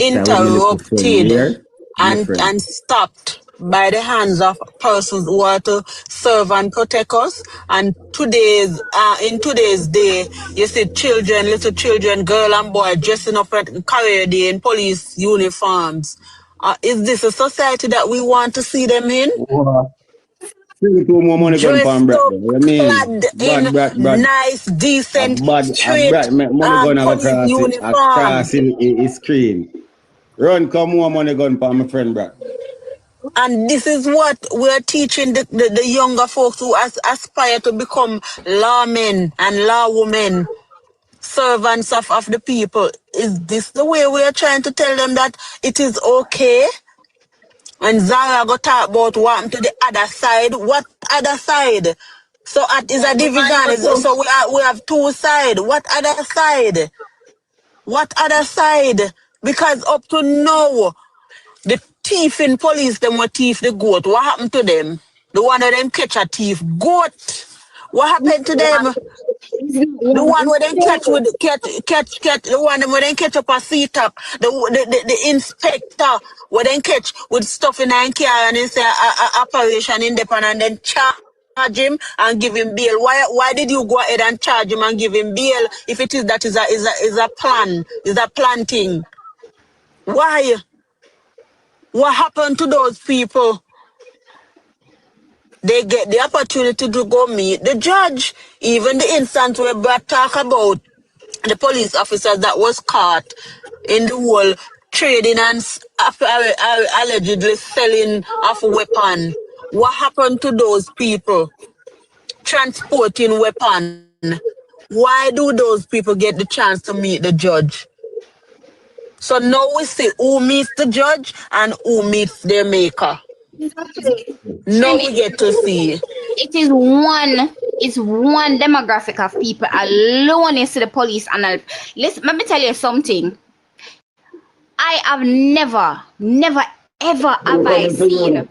interrupted and stopped by the hands of persons who are to serve and protect us? And in today's day, you see little children, girl and boy dressing up at career day in police uniforms. Is this a society that we want to see them in?
Still too more money gun
Dressed
from Brad.
up,
Though. I mean,
clad in
Brad.
nice, decent,
A
straight
Brad make money gun
police uniform.
across his screen. Run, come more money gun for my friend Brad.
And this is what we're teaching the younger folks who aspire to become lawmen and lawwomen, servants of the people. Is this the way we are trying to tell them that it is okay? And Zara go talk about what happened to the other side. What other side? So is a division. So we have two sides. What other side? What other side? Because up to now, the thief in police, them were thief the goat. What happened to them? The one of them catch a thief goat. What happened to them? The one where they catch with the one where they catch up a seat up. The inspector where they catch with stuff in a car and they say operation independent and then charge him and give him bail. Why did you go ahead and charge him and give him bail if it is that is a plan thing? Why? What happened to those people? They get the opportunity to go meet the judge. Even the instance where Brad talk about the police officers that was caught in the whole trading and allegedly selling of weapon. What happened to those people transporting weapon? Why do those people get the chance to meet the judge? So now we see who meets the judge and who meets their maker. Now we get to see.
It is one demographic of people alone is the police. And listen, let me tell you something. I have never, ever have I seen, and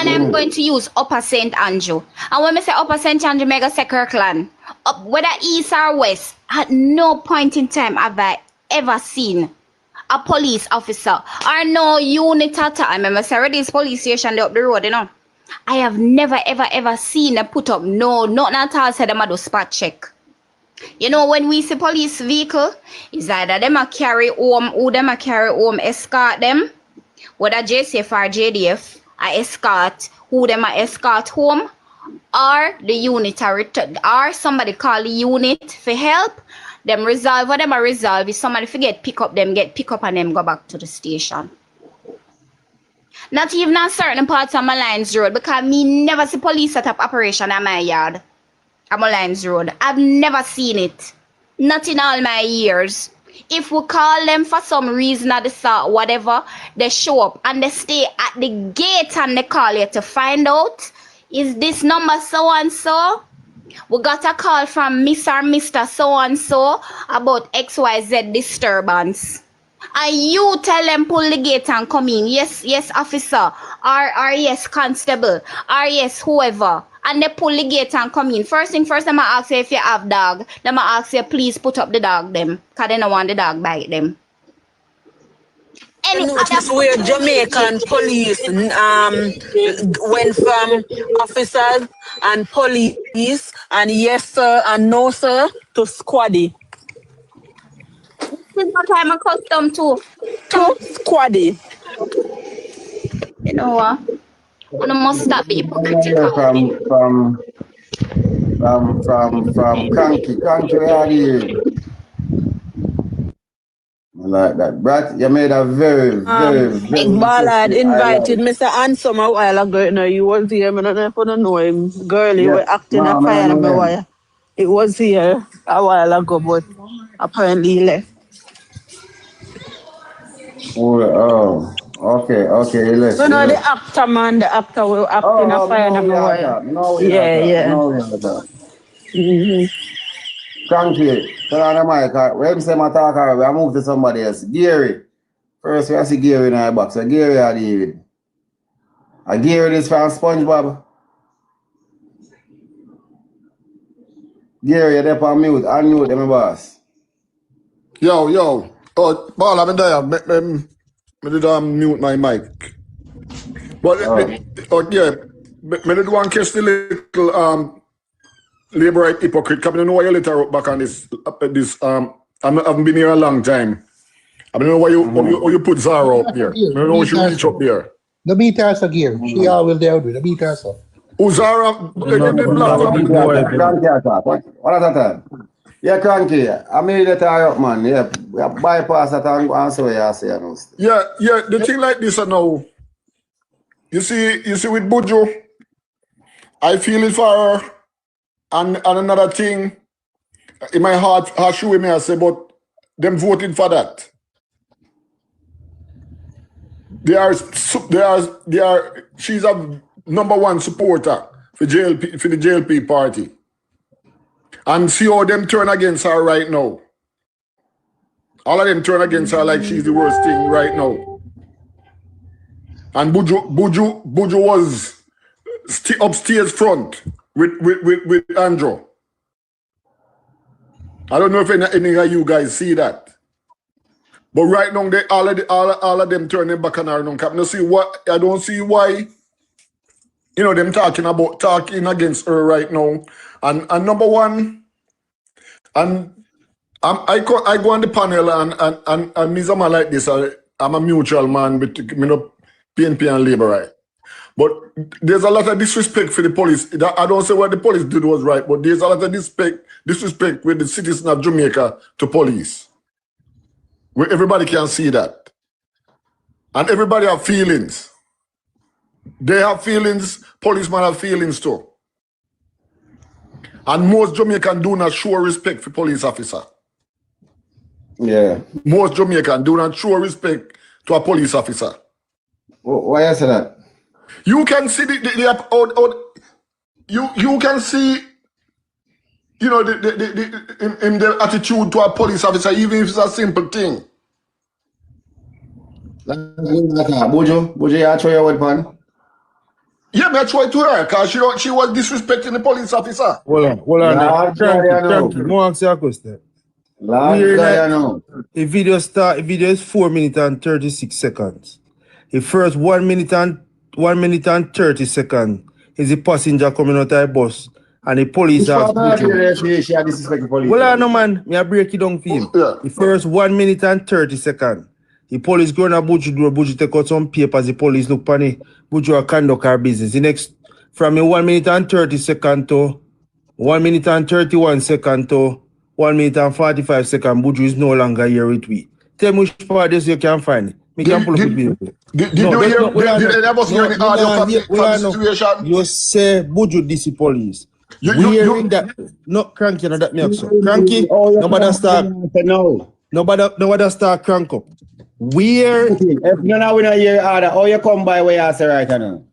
I'm going to use Upper St. Andrew. And when I say Upper St. Andrew, mega secure clan, whether east or west, at no point in time have I ever seen a police officer or no unit at all. I remember saying this police station up the road, you know. I have never, ever seen them put up nothing at all, say them a do spot check. You know, when we see police vehicle, it's either them a carry home, who them a carry home, escort them, whether JCF or JDF, a escort, who them a escort home, or the unit or somebody call the unit for help. Them resolve, what them a resolve, if somebody forget pick up them, get pick up and them go back to the station. Not even on certain parts of my Lines Road, because me never see police set up operation at my yard. At my Lines Road. I've never seen it. Not in all my years. If we call them for some reason or the sort, whatever, they show up and they stay at the gate and they call you to find out, is this number so-and-so? We got a call from Miss or Mr. so-and-so about XYZ disturbance. And you tell them pull the gate and come in. Yes, officer. Or yes, constable. Or yes, whoever. And they pull the gate and come in. First thing first, I'm going to ask you if you have dog. Then I ask you, please put up the dog them. Because they don't want the dog bite them.
Notice where Jamaican police went from officers and police and yes sir and no sir to squaddy.
This is what I'm accustomed to.
To squaddy.
You know what? I must stop being hypocritical.
From Cranky out here. I like that. Brad, you made a very
Ballard invited Mr. Ansom a while ago. You know, he was here. I don't know if you know him. Girlie, were acting a fire on the wire. It was here a while ago, but apparently he left.
Oh, okay, he left.
You know, the actor man, the actor were acting a fire on the wire. Yeah.
Cranky, turn on the mic. When say my talk, I move to somebody else. Gary. First, we see Gary in our box. So Gary or David. Gary is from SpongeBob. Gary, you're there on mute. Unmute them, boss.
Yo. Oh, Ball, I'm there. I did mute my mic. But, I did one catch the little, Labourite hypocrite. Come to know you later back on this. I haven't been here a long time.
I don't know why you put Zara up there. I don't know why she reach up there.
The beat her so gear. She always there with the beat her so.
Oh, Zara, the black
What is that? Yeah, cranky. I made it tie up, man. Yeah, we have bypass that and go and say what you say.
Yeah, the thing like this now. You see with Buju, I feel it for her. And another thing, in my heart, show me I say, but them voted for that. They are. She's a #1 supporter for the JLP party. And see how them turn against her right now. All of them turn against her like she's the worst thing right now. And Buju was upstairs front with Andrew. I don't know if any of you guys see that. But right now, all of them turning back on her. I don't see why. You know, them talking against her right now. And #1, and I go on the panel and me someone like this. I'm a mutual man with PNP and Labour, right? But there's a lot of disrespect for the police. I don't say what the police did was right, but there's a lot of disrespect with the citizens of Jamaica to police. Where everybody can see that. And everybody have feelings. They have feelings, policemen have feelings too. And most Jamaicans do not show respect for police officer.
Yeah.
Most Jamaicans do not show respect to a police officer.
Why you say that?
You can see you can see, you know, the attitude to a police officer, even if it's a simple thing.
Buju, you try your weapon?
Yeah, I try to her because she was disrespecting the police officer.
Hold on. Cranky. More ask you a question. The video is 4 minutes and 36 seconds. The first 1 minute and 30 seconds is the passenger coming out of the bus and the police ask Buju. Well, no man, I break it down for him.
Yeah.
The first 1 minute and 30 seconds. The police going to Buju door, Buju take out some papers, the police look for the Buju conduct our business. The next, from a 1 minute and 30 seconds to 1 minute and 31 seconds to 1 minute and 45 seconds, Buju is no longer here with we. Tell me which part of this you can find. Me can pull up with me.
Did you hear the audio from the situation?
You say Buju DC police. No, Cranky, no, that me up so. Cranky, nobody start. Nobody start crank up. Where?
If we don't hear order, how you come by where you say right now?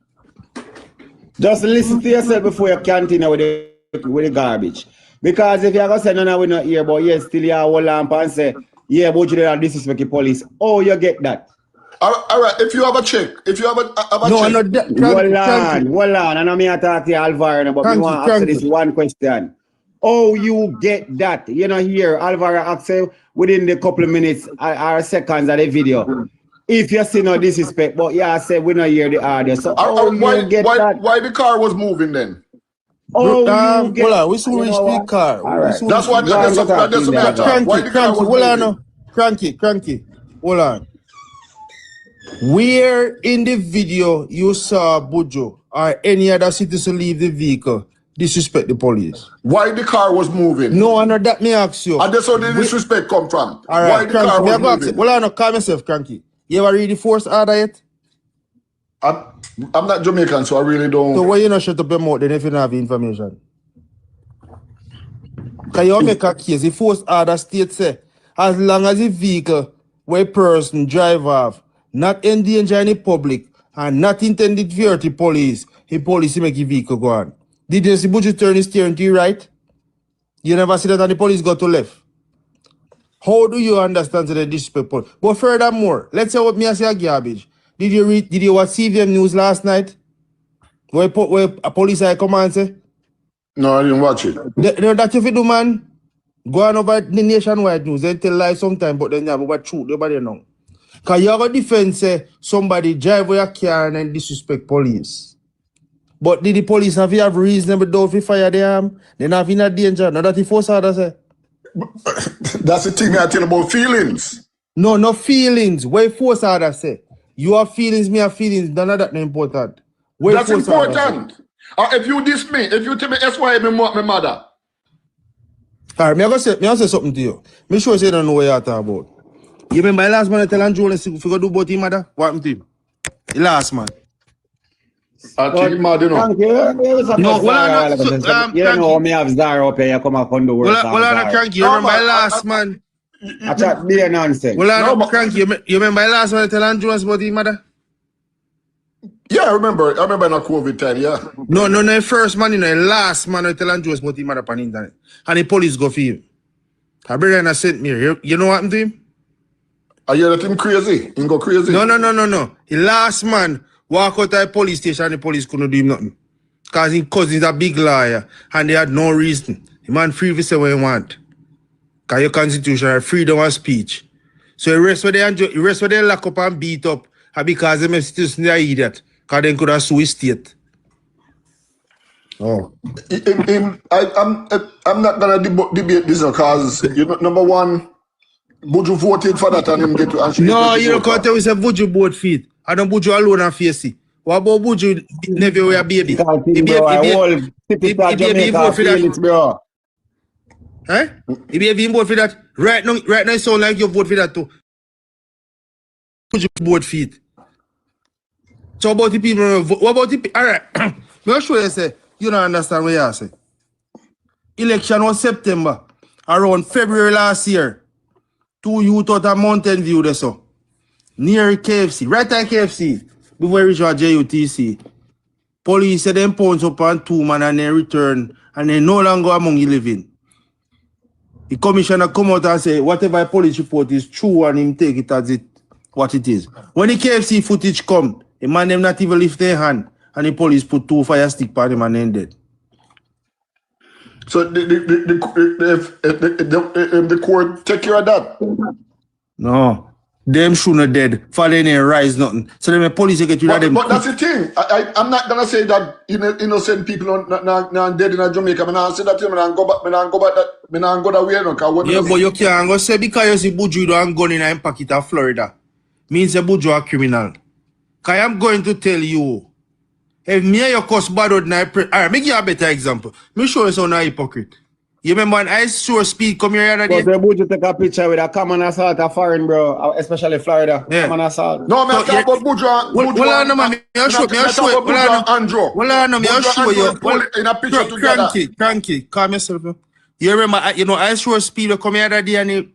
Just listen to yourself before you continue with the garbage. Because if you're going to say, no, we not hear, but yes, still you hold lamp and say, yeah, but you don't disrespect the police. Oh, you get that.
All right, if you have a check,
check. Hold on. I know me talk to you, Alvaro, but I want to ask this one question. Oh, you get that. You know, here, Alvaro asked you within the couple of minutes or seconds of the video. If you see no disrespect, but yeah, I said we not hear the audio. So
why the car was moving then?
Oh, you get that. We speak car.
All right.
That's what that's the matter.
Cranky. Hold on. Where in the video you saw Buju or any other citizen leave the vehicle disrespect the police?
Why the car was moving?
No, I know that me ask you.
And that's where the disrespect come from.
All right,
why the car was moving?
Well, I know, calm yourself, Cranky. You ever read the force order yet?
I'm not Jamaican, so I really don't.
So why you not shut up your mouth then if you don't have the information? Can you make a case? The force order state say, as long as the vehicle where person drive off, not endanger the public and not intended to hurt the police make the vehicle go on. Did you see Buju turn his steering to the right? You never see that and the police go to left. How do you understand the disrespect? But furthermore, let's say what me I say a garbage. Did you watch CVM News last night? Where a police I come and say?
No, I didn't watch it.
That if you do, man, go on over the nationwide news, they tell lies sometimes, but then you have about truth, nobody know. Because you have a defense say somebody drive with a car and then disrespect police. But did the police have reasonable doubt to fire them? They're not in a danger. Now that the force order say.
That's the thing I tell about feelings.
No feelings. Where force order say? You have feelings, me have feelings. None of that no important. Where
That's
force order say?
important. If you diss me, if you tell me SY, me my mother.
Alright, me I say something to you. Me sure say you don't know what you're talking about. You remember the last man I tell Andrew if you go do about him, mother? What happened to him? The last man.
I think mad, you know.
Thank you.
No, well, I'm not.
You know me have Zara up here, you come up on the work.
Well, I'm not cranky. You remember the last man?
I chat be a nonsense.
Well, I'm not cranky. You remember the last man I tell Andrew about him, mother?
Yeah, I remember in a COVID time, yeah.
No, the first man, the last man I tell Andrew about him mother on the internet. And the police go for him. A brother sent me here. You know what happened to him?
I hear that him crazy. He go crazy.
No. The last man walk out of the police station and the police couldn't do him nothing. Because his cousin is a big liar and they had no reason. The man free to say what he want. Because your constitution has freedom of speech. So the rest where they lock up and beat up are because them institutions are idiot. Because they could have sued state.
Oh. I'm not gonna debate this because you know, number one, Buju voted for that and him get to answer.
No, you don't come tell me say Buju both feet. I don't Buju alone and face it. What about Buju never wear a baby? The baby vote for that.
Bro.
Huh? The baby vote for that. Right now it sound like you vote for that too. Buju both feet. So about the people, what about the people? Alright. Make sure you say you don't understand what you say. Election was September. Around February last year. 2 youth out of Mountain View there so. Near KFC. Right at KFC. Before we reach our JUTC. Police said them pounds up on 2 man and they return and they no longer among you living. The commissioner come out and say whatever police report is true and him take it as it what it is. When the KFC footage come, the man them not even lift their hand and the police put 2 fire stick on him and then dead.
So the court take care of that?
No. Them shouldn't dead. For they ain't rise nothing. So then the police get rid of them.
But that's the thing. I'm not gonna say that innocent people not dead in Jamaica. I'm not say that I'm not go back that way.
Yeah, but you can't go say because you see Buju don't gun in a pocket of Florida. Means the Buju a criminal. Cause I'm going to tell you. If me and your cuss bad out now, alright, make you a better example. Me show you some hypocrite. You remember when I saw speed come here the other day?
But Buju take a picture with a common assault of foreign, bro, especially Florida. Yeah. Common assault.
No, man, talk about Buju.
Well, I know, man. I'll show you.
In a picture together.
Cranky, calm yourself. You remember, I saw speed come here the other day and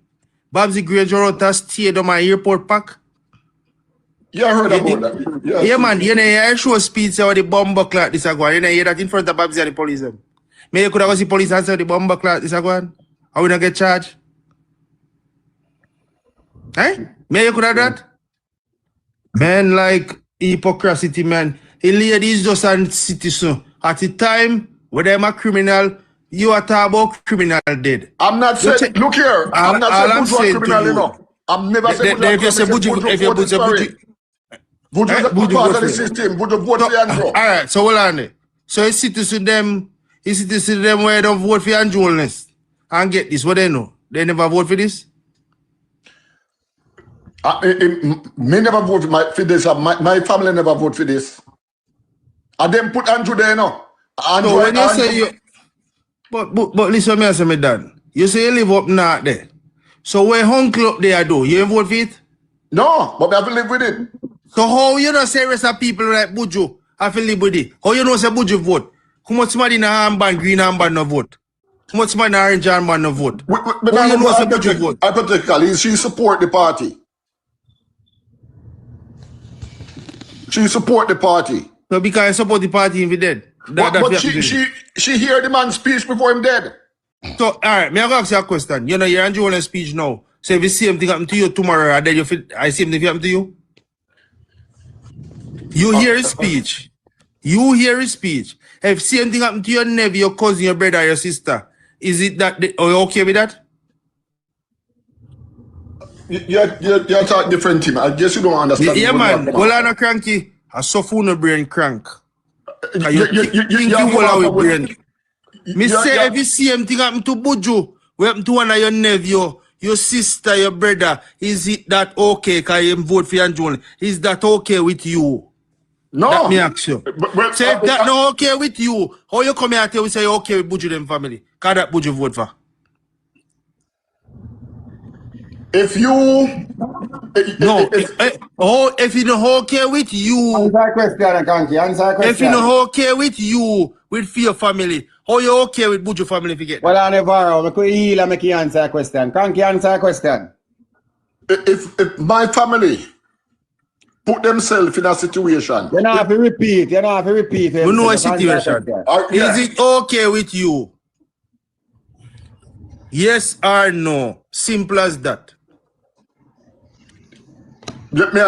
Babsy Granger out to stay down my airport park.
Yeah, I heard about that.
Yeah, man. I show speed say the bomb clock this a go. You hear that in front of Babsy and the police. May you could have see police answer the bomb clock this a go. How we not get charged? Eh? May you could have that? Man, like hypocrisy, man. The lady is just a citizen. At the time, when them a criminal, you are talking about criminal dead.
I'm not saying, look here, I'm not saying Buju a criminal, you know. I'm never saying Buju. Buju is a part of the system. Buju vote for Andrew.
Alright, so hold on there. So it's citizen them where they don't vote for Andrewness. And get this, what they know? They never vote for this?
Me never vote for this. My family never vote for this. And them put Andrew there, no.
Andrew, so when you say you... But listen me, I say me dad. You say you live up north there. So where uncle up there do? You vote for it?
No, but I have to live with it.
So how you don't say rest of people like Buju have to live with it? How you know say Buju vote? How much money in a armband, green armband no vote? How much money in orange armband no vote? How you know say Buju vote?
Hypothetically, she support the party. She support the party.
No, because I support the party if he dead.
But she hear the man's speech before him dead.
So, alright, me I go ask you a question. You know, you're enjoying a speech now. So if the same thing happen to you tomorrow, and then you feel I same thing happen to you? You hear his speech. You hear his speech. If same thing happen to your nephew, your cousin, your brother, your sister, is it that are you okay with that?
You're talking different thing. I guess you don't understand.
Yeah, man. Well, I'm not cranky. I suffer no brain crank. You brain. Me say if you see him thing happen to Buju, what happen to one of your nephew, your sister, your brother, is it that okay? Can you vote for Anjol? Is that okay with you?
No.
That me ask you.
But,
Say that no okay with you. How you come here and tell we say you okay with Buju them family? Can that Buju vote for?
if you
No, if you know okay with you.
Answer question, Kanki. Answer question.
If you know okay with you, with your family, how you okay with Buju family if you get that?
Well, I never. I could heal and make you answer a question. Kanki, answer a question.
If my family put themselves in a situation.
You don't have to repeat. You don't have to repeat.
We know a situation. Is it okay with you? Yes or no? Simple as that.
Let me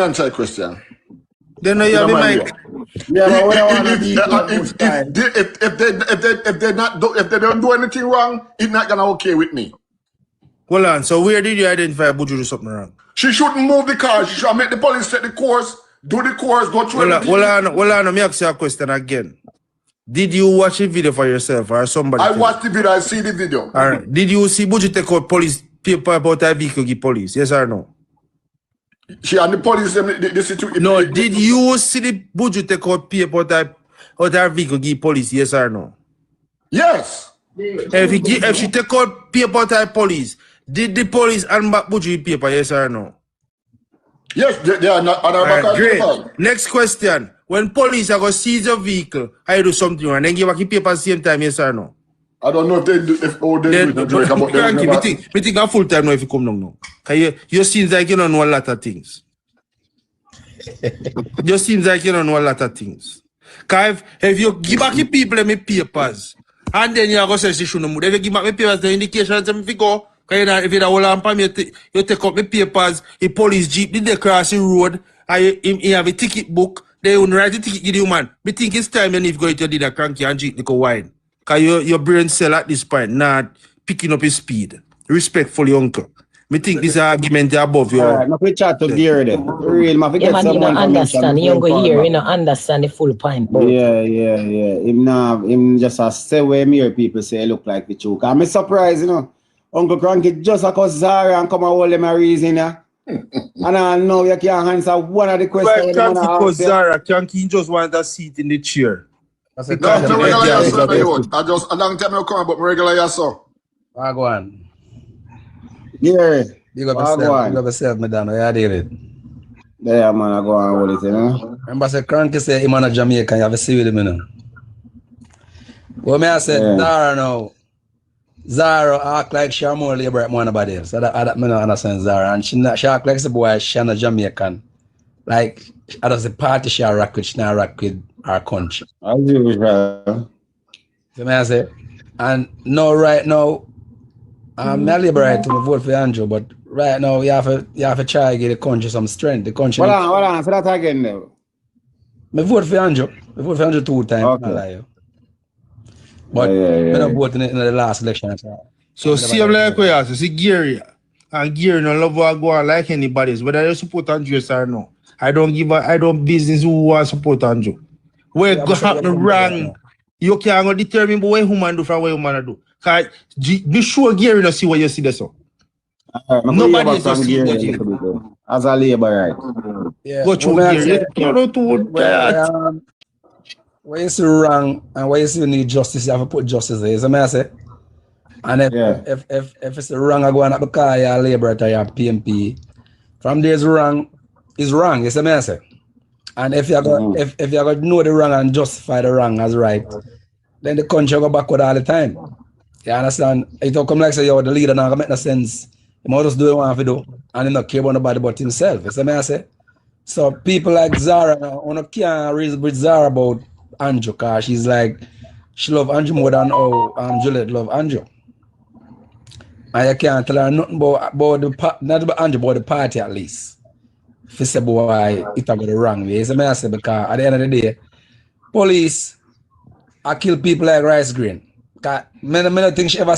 answer the question.
Then you have a mic.
Yeah, but what I want to be
if they don't do anything wrong, it's not gonna okay with me.
Hold on. So where did you identify Buju do something wrong?
She shouldn't move the car. She should make the police take the course, do the course, go through everything.
Hold on. Let me ask you a question again. Did you watch the video for yourself or somebody?
I watched the video. I see the video.
All right. Did you see Buju take out police paper about a vehicle give police? Yes or no?
She and the police. The situation.
No. Did you see the Buju take out paper about a vehicle give police? Yes or no?
Yes.
If she take out paper about police, did the police unback Buju paper? Yes or no?
Yes, they are not. Right,
great. Next question. When police are going to seize your vehicle, I do something and then give back the paper at the same time, yes or no?
I don't know if they do, if they do it.
I think I'm full time now if you come now. You seems like you don't know a lot of things. You seems like you don't know a lot of things. Because if you give back the people my papers, and then you're going to say she shouldn't move. If you give back my papers, the indication that if you go, if you don't hold on, you take up my papers, the police jeep, did they cross the road, and you have a ticket book, they will write the ticket give you, man. I think it's time you need to go to the cranky and drink the wine. Because your brain cell at this point, not picking up his speed. Respectfully, uncle. I think this argument above your...
Alright, we chat to Gary then. Real, man,
yeah, man, you don't understand. You don't go here, you don't understand the full point.
Yeah. Him just say where mere people say look like the choke. I'm surprised, you know. Uncle Cranky just a cause Zara and come and hold them a reason, yeah. And I know you can't answer one of the questions.
Well, because Zara, Cranky just want a seat in the chair.
I just a long time I come about regular yaso.
I go on.
Yeah.
You got yourself, madam. I did it.
Yeah, man, I go on with it, you know.
Remember, say Cranky say him on a Jamaican, you have to see with him, you know. Well, me I said, Zara now. Zara act like she more labor than anybody else. I don't understand Zara. And she act like the boy, she not Jamaican. Like, I does the party she rock with, she not rock with our country.
As usual.
So me I say, and no, right now, I'm not liberate to vote for Andrew, but right now you have to try to give the country some strength. The country.
Hold on, for that again now.
I vote for Andrew. I vote for Andrew 2 times. Okay. But I don't vote in the last election.
So see like we ask, see Gary. And Gary no love what go on like anybody else. Whether you support Andrew or no. I don't business who want support Andrew. Where go happen wrong, you can't go determine what woman do from what woman do. Cause be sure Gary no see what you see there so. Nobody is just see what you do.
As a labor, right?
Yeah.
Go through Gary. You don't do that.
When you see wrong and when you see you need justice, you have to put justice there. So I say, and if it's wrong, I go on because you're a labor or you're a PNP. From there's wrong, is wrong. You see me I say. And if you're going to know the wrong and justify the wrong as right, then the country go backward all the time. You understand? It don't come like say you're the leader now, it make no sense. He might just do what he want to do and he not care about nobody but himself. You see me I say? So people like Zara, I can't reason with Zara about Andrew, because she's like, she love Andrew more than Juliet love Andrew. And you can't tell her nothing about not about Andrew, but the party at least. If you say, boy, it got the wrong way. So I say, because at the end of the day, police, I kill people like rice grain. Because I don't think she ever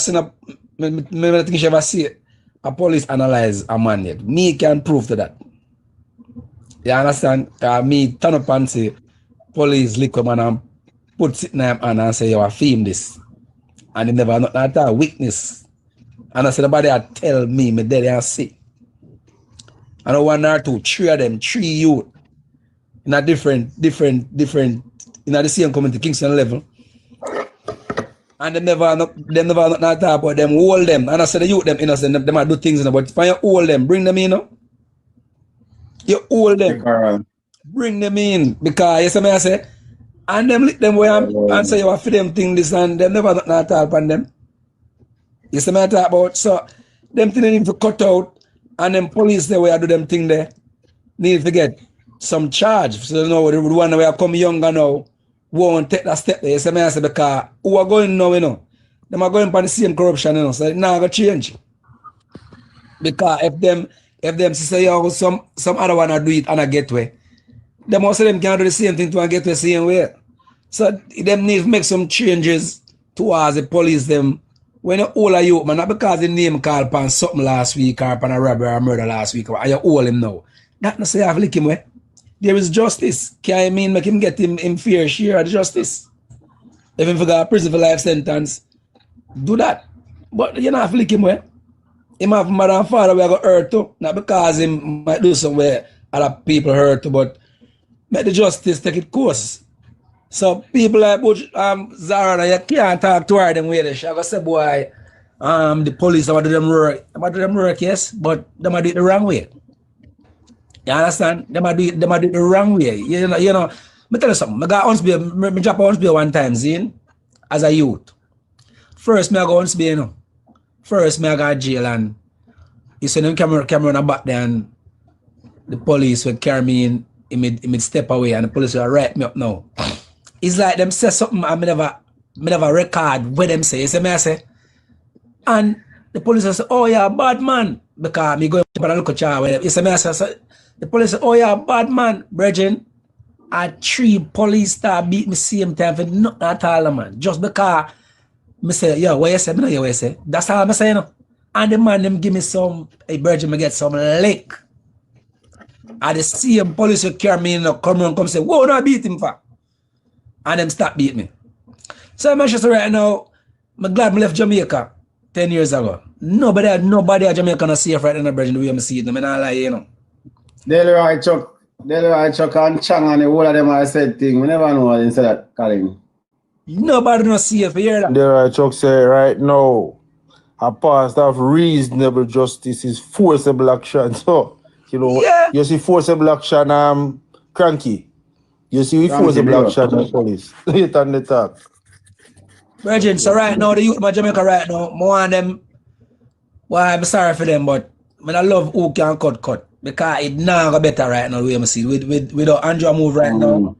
seen a police analyze a man yet. Me can prove to that. You understand? Me turn up and say, police lick man and put it in him and say, you are film this. And he never not a witness. And I said, nobody had tell me dead and sick. And 1 or 2, 3 of them, 3 youth in a different, in the same community, Kingston level. And them never not talk about them, hold them. And I said the youth them innocent, them might do things, but if you hold them, bring them in, you hold them. Bring them in. Because you see me I say, and them lick them where and say you want for them thing this and them never not talk upon them. You see me I talk about, so them thing they need to cut out and them police the way I do them thing there need to get some charge. So you know the one where I come younger now won't take that step there. You see me I say, because who are going now, them are going for the same corruption, so it not gonna change. Because if them say yo, some other one do it and I get way, them also them can do the same thing to and get the same way. So them need to make some changes towards the police them. When you hold a youth, man, not because the name called upon something last week or upon a robbery or murder last week, or you hold him now. That not say you have to lick him way. There is justice. Can I mean make him get him fair share of the justice? If him forgot prison for life sentence, do that. But you don't have to lick him way. Him have mother and father we are going to hurt too. Not because him might do somewhere other people hurt too, but make the justice take its course. So people like Zara, you can't talk to her them way. She go say, boy, the police about do them work, yes, but they might do it the wrong way. You understand? They might do it the wrong way. You know. Me tell you something. Me drop a Huntsby one time, Zine, as a youth. First, me I go Huntsby, First, me I go to jail and you see them camera on the back there and the police would carry me in, he would step away and the police would write me up now. It's like them say something and me never record what them say. You see me I say? And the police will say, oh yeah, bad man. Because me go up and look at you. You see me I say, so the police say, oh yeah, bad man, Bridget. And 3 police start beat me same time for nothing at all, man. Just because me say, yo, what you say? Me know what you say. That's all I'm saying. And the man them give me some, hey Bridget, me get some lick. And the same police will carry me come around come say, whoa, no, I beat him for. And them start beat me. So I'm just right now, I'm glad I left Jamaica 10 years ago. Nobody at Jamaica not safe right in the bridge the way I see it. I'm not lying,
Delroy Chuck and Chang and the whole of them I said thing. We never know what they said that, Colin.
Nobody not safe, you hear that?
Delroy Chuck say right now, a past of reasonable justice is forcible action. So, you see forcible action, cranky. You see, we forcible action on police. It on the top.
Virgin, so right now, the youth of Jamaica right now, more of them, well, I'm sorry for them, but I love who can cut. Because it now go better right now, the way I see. With Andrew move right now,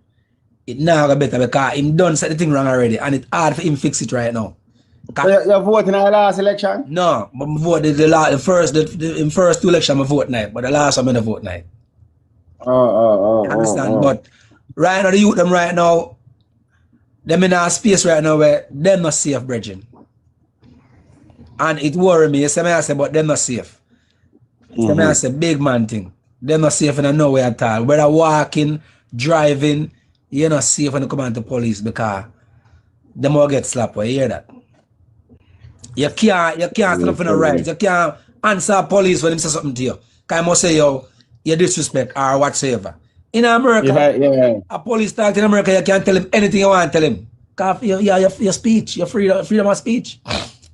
it now go better because him done set the thing wrong already. And it's hard for him fix it right now.
So you vote in the last election?
No, but I vote the first 2 elections I vote night, but the last one I vote night. You understand? But right now, the youth them right now, them in a space right now where them not safe, brethren. And it worry me, you see me I say, but them not safe. So I say big man thing. They're not safe in nowhere at all. Whether walking, driving, you're not safe when you come into police because them all get slapped. You hear that? You can't stand up for the rights. You can't answer police when they say something to you. Because I must say you disrespect or whatsoever. In America, a police talk in America, you can't tell him anything you want to tell him. Because your speech, your freedom of speech.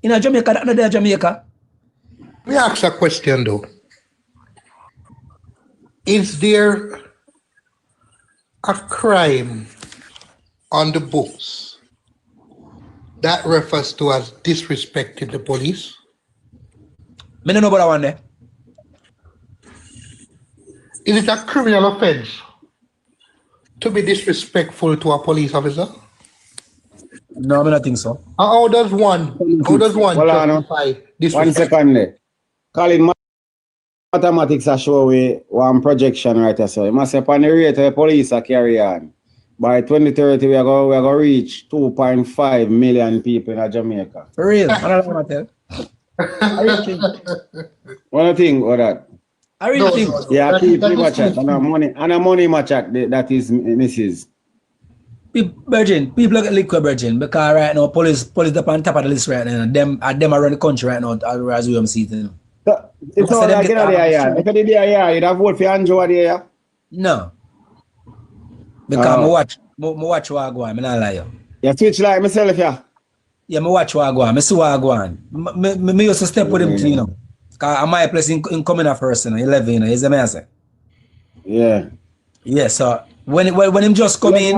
In Jamaica, that's not there, Jamaica.
Let me ask a question though. Is there a crime on the books that refers to as disrespecting the police?
I don't know about that one there.
Is it a criminal offense to be disrespectful to a police officer?
No, I don't think so.
How does one justify this?
1 second there. Colin, mathematics are show we one projection right there. So you must say upon the rate the police are carry on. By 2030 we are going to reach 2.5 million people in Jamaica.
For real? I don't know what to tell.
What do you think of that?
I really think.
Yeah, people match it. And a money match it, that is Mrs.
Virgin, people get liquor, Virgin, because right now police up on top of the list right now. Them around the country right now as we see them.
So, it's all like, you know, yeah. If you did yeah, you'd have vote for Andrew there.
No. Because I watch what I go on, I'm not lie.
You switch like myself, yeah?
Yeah, I watch what I go on, I see what I go on. Me used to step with him too, you know. Because I'm my place in coming up first, you know, 11, you know, is the man.
Yeah.
Yeah, so when him just come in.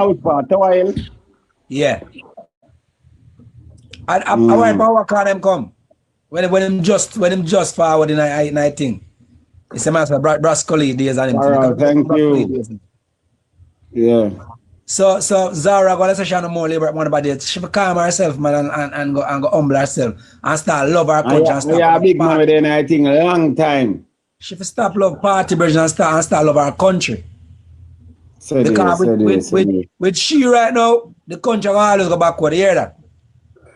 Yeah. I want power call them come. When him just forward in I think. It's a matter of Brascoli days and him.
Alright, thank you. Yeah.
So Zara gonna say she no more labor one about it. She calm herself, man, and go humble herself and start love her country.
Yeah, big man with I think a long time.
She for stop love party bridge and start love our country.
So
because with she right now, the country will always go backward. You hear that?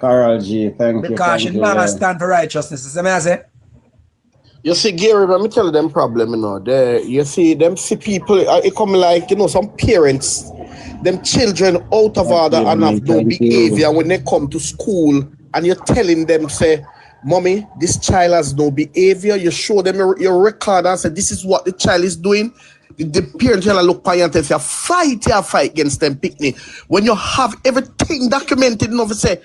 Carol G, thank you.
Because she never stand for righteousness. You see me I say?
You see, Gary, let me tell you them problem, you know. You see, them see people, it come like, you know, some parents, them children out of order and have no behavior when they come to school and you're telling them, say, Mommy, this child has no behavior. You show them your record and say, this is what the child is doing. The parents will look by you and tell you, fight against them picnic. When you have everything documented, you know, say,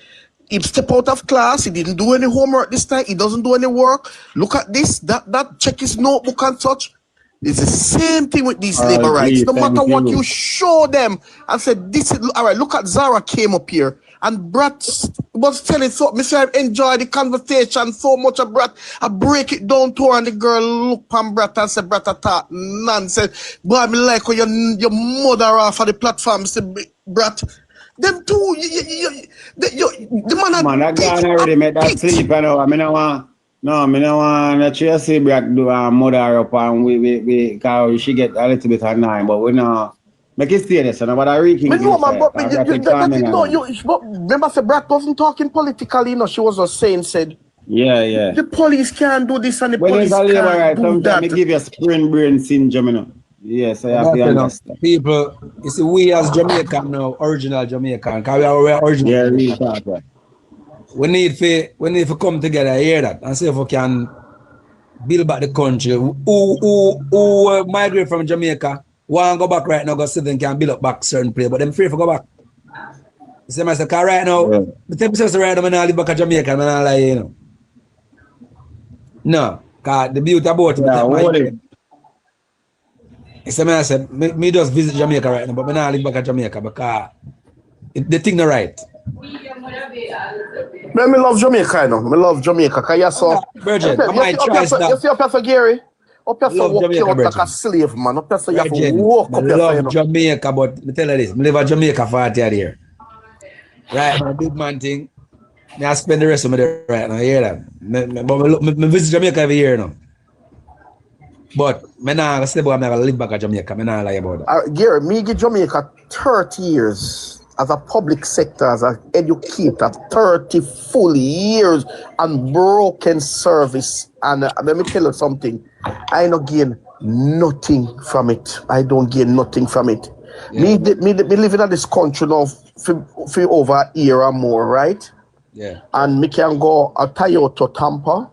he step out of class, he didn't do any homework this time, he doesn't do any work. Look at this, that check his notebook and such. It's the same thing with these labor rights. No matter what you show them and said, this is, all right, look at Zara came up here and Brat was telling so, Mr. I enjoy the conversation so much of Brat. I break it down to her and the girl look on Brat and say, Brat, I talk nonsense. Boy, I like how your mother off of the platform, say, Brat. Them two, the man
I gone already made that sleep, you know. I don't want to see Black do a mother up and we cause she get a little bit annoying, but we know make it stay there, so nobody reeking.
But remember, say Brat wasn't talking politically, you know, she was just saying,
yeah.
The police can't do this and the
when
police can't do that.
Me give you a spring brain syndrome, you know. Yes, I have to understand.
People, you see, we as Jamaican now, original Jamaican, because we are original.
Yeah, really talk, right.
We need to come together, hear that, and see if we can build back the country. Who migrate from Jamaica, want to go back right now, because they can build up back certain place, but them free to go back. You see, myself, because right now, the type of right now, I don't live back in Jamaica, I don't lie, you know. No, because the beauty about it, so I said, me just visit Jamaica right now, but I not live back at Jamaica because the thing not right.
Me love Jamaica, you know. Me love Jamaica because you saw.
Virgin, I might try that.
You see up here for Gary? Up here for walk out like a slave, man. Up here for you have to walk up here.
I love Jamaica, but me tell you this, I live in Jamaica for 40 years. Right, my big man thing. I spend the rest of my day right now, you hear that? But I visit Jamaica every year now. But I not say about I live back at Jamaica. I not lie about that.
Gary, me give Jamaica 30 years as a public sector, as an educator, 30 full years unbroken service. And let me tell you something. I don't gain nothing from it. I don't gain nothing from it. Yeah. Me living in this country now for over a year or more, right?
Yeah.
And me can go a Toyota Tampa